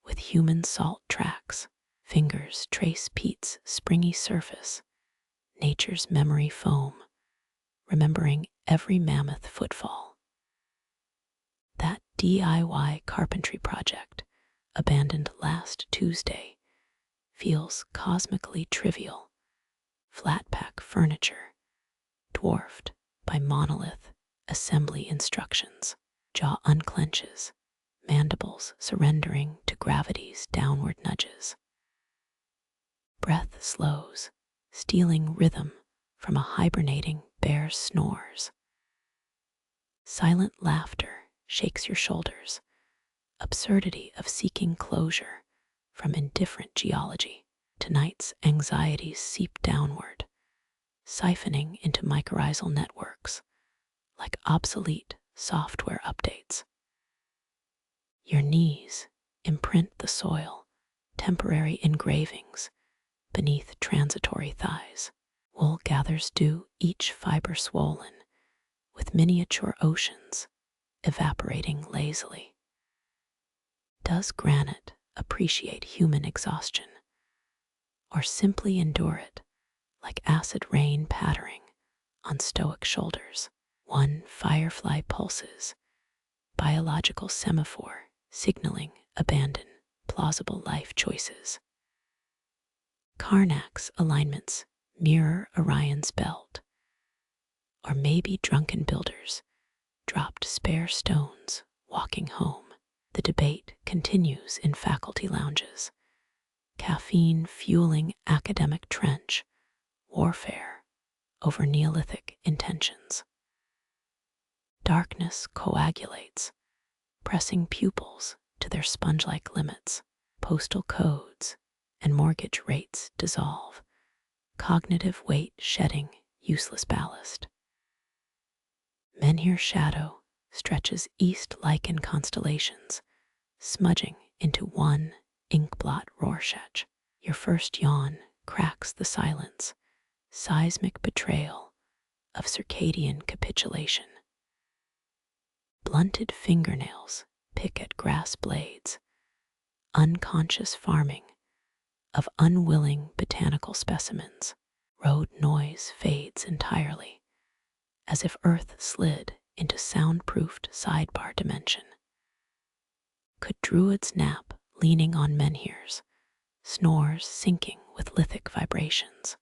with human salt tracks? Fingers trace peat's springy surface, nature's memory foam, remembering every mammoth footfall. That DIY carpentry project, abandoned last Tuesday, feels cosmically trivial. Flat-pack furniture, dwarfed by monolith assembly instructions. Jaw unclenches, mandibles surrendering to gravity's downward nudges. Breath slows, stealing rhythm from a hibernating bear's snores. Silent laughter shakes your shoulders, absurdity of seeking closure from indifferent geology. Tonight's anxieties seep downward, siphoning into mycorrhizal networks like obsolete software updates. Your knees imprint the soil, temporary engravings beneath transitory thighs. Wool gathers dew, each fiber swollen, with miniature oceans evaporating lazily. Does granite appreciate human exhaustion, or simply endure it like acid rain pattering on stoic shoulders? One firefly pulses, biological semaphore signaling abandon plausible life choices. Karnak's alignments mirror Orion's belt, or maybe drunken builders dropped spare stones walking home. The debate continues in faculty lounges, caffeine fueling academic trench warfare over Neolithic intentions. Darkness coagulates, pressing pupils to their sponge-like limits. Postal codes and mortgage rates dissolve, cognitive weight shedding useless ballast. Menhir shadow stretches east Lichen constellations, smudging into one inkblot Rorschach. Your first yawn cracks the silence, seismic betrayal of circadian capitulation. Blunted fingernails pick at grass blades, unconscious farming of unwilling botanical specimens. Road noise fades entirely, as if Earth slid into soundproofed sidebar dimension. Could druids nap leaning on menhirs, snores syncing with lithic vibrations?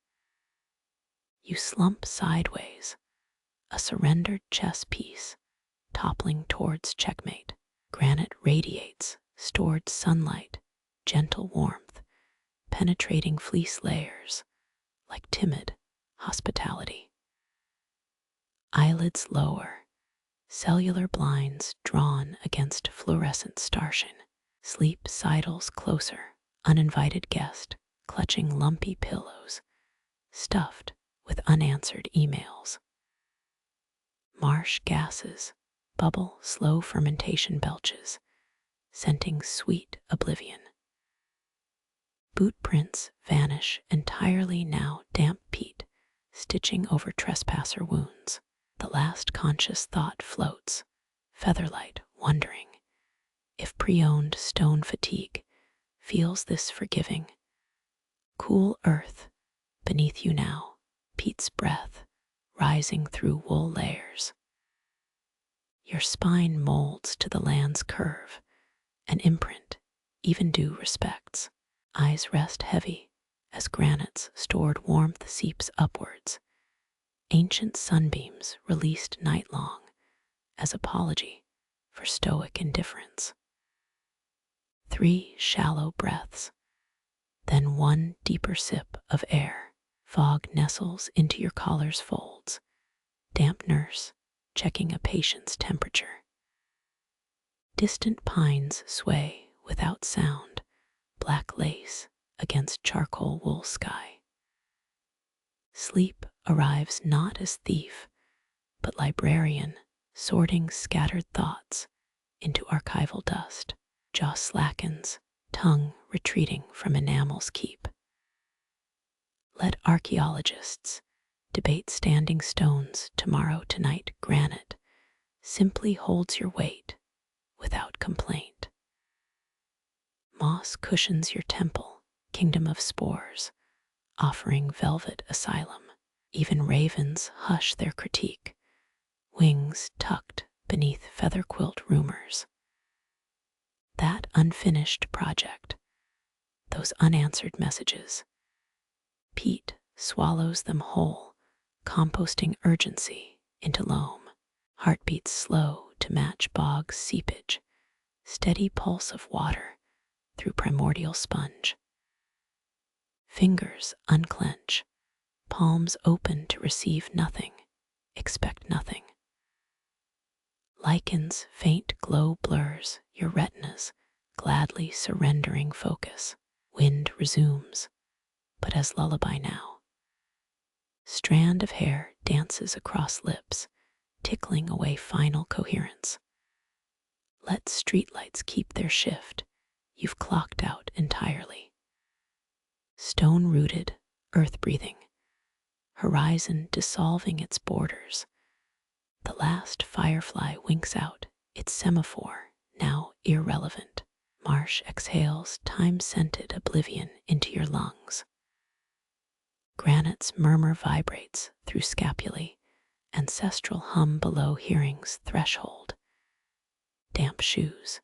You slump sideways, a surrendered chess piece toppling towards checkmate. Granite radiates stored sunlight, gentle warmth, penetrating fleece layers like timid hospitality. Eyelids lower, cellular blinds drawn against fluorescent starshine. Sleep sidles closer, uninvited guest clutching lumpy pillows, stuffed with unanswered emails. Marsh gases bubble slow fermentation belches, scenting sweet oblivion. Boot prints vanish entirely, now damp peat stitching over trespasser wounds. The last conscious thought floats, featherlight wondering if pre-owned stone fatigue feels this forgiving. Cool earth beneath you now, peat's breath rising through wool layers. Your spine molds to the land's curve, an imprint even due respects. Eyes rest heavy as granite's stored warmth seeps upwards, ancient sunbeams released nightlong as apology for stoic indifference. 3 shallow breaths, then 1 deeper sip of air. Fog nestles into your collar's folds, damp nurse checking a patient's temperature. Distant pines sway without sound, black lace against charcoal wool sky. Sleep arrives not as thief, but librarian, sorting scattered thoughts into archival dust. Jaw slackens, tongue retreating from enamel's keep. Let archaeologists debate standing stones tomorrow. Tonight granite simply holds your weight without complaint. Moss cushions your temple, kingdom of spores, offering velvet asylum. Even ravens hush their critique, wings tucked beneath feather quilt rumors. That unfinished project, those unanswered messages, peat swallows them whole, composting urgency into loam. Heartbeats slow to match bogs seepage, steady pulse of water through primordial sponge. Fingers unclench, palms open to receive nothing, expect nothing. Lichen's faint glow blurs your retinas, gladly surrendering focus. Wind resumes, but as lullaby now. Strand of hair dances across lips, tickling away final coherence. Let streetlights keep their shift, you've clocked out entirely. Stone-rooted, earth-breathing, horizon dissolving its borders. The last firefly winks out, its semaphore now irrelevant. Marsh exhales time-scented oblivion into your lungs. Granite's murmur vibrates through scapulae, ancestral hum below hearing's threshold. damp shoes,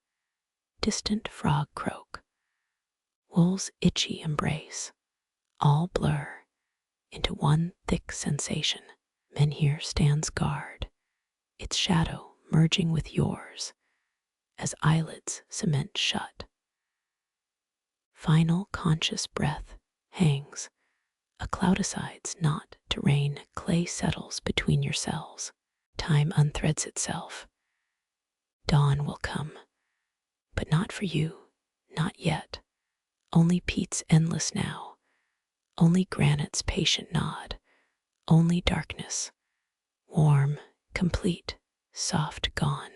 distant frog croak, wool's itchy embrace, all blur into one thick sensation. Menhir stands guard, its shadow merging with yours as eyelids cement shut. Final conscious breath hangs, a cloud asides not to rain, clay settles between your cells. Time unthreads itself. Dawn will come, but not for you, not yet. Only peat's endless now, only granite's patient nod, only darkness, warm, complete, soft, gone.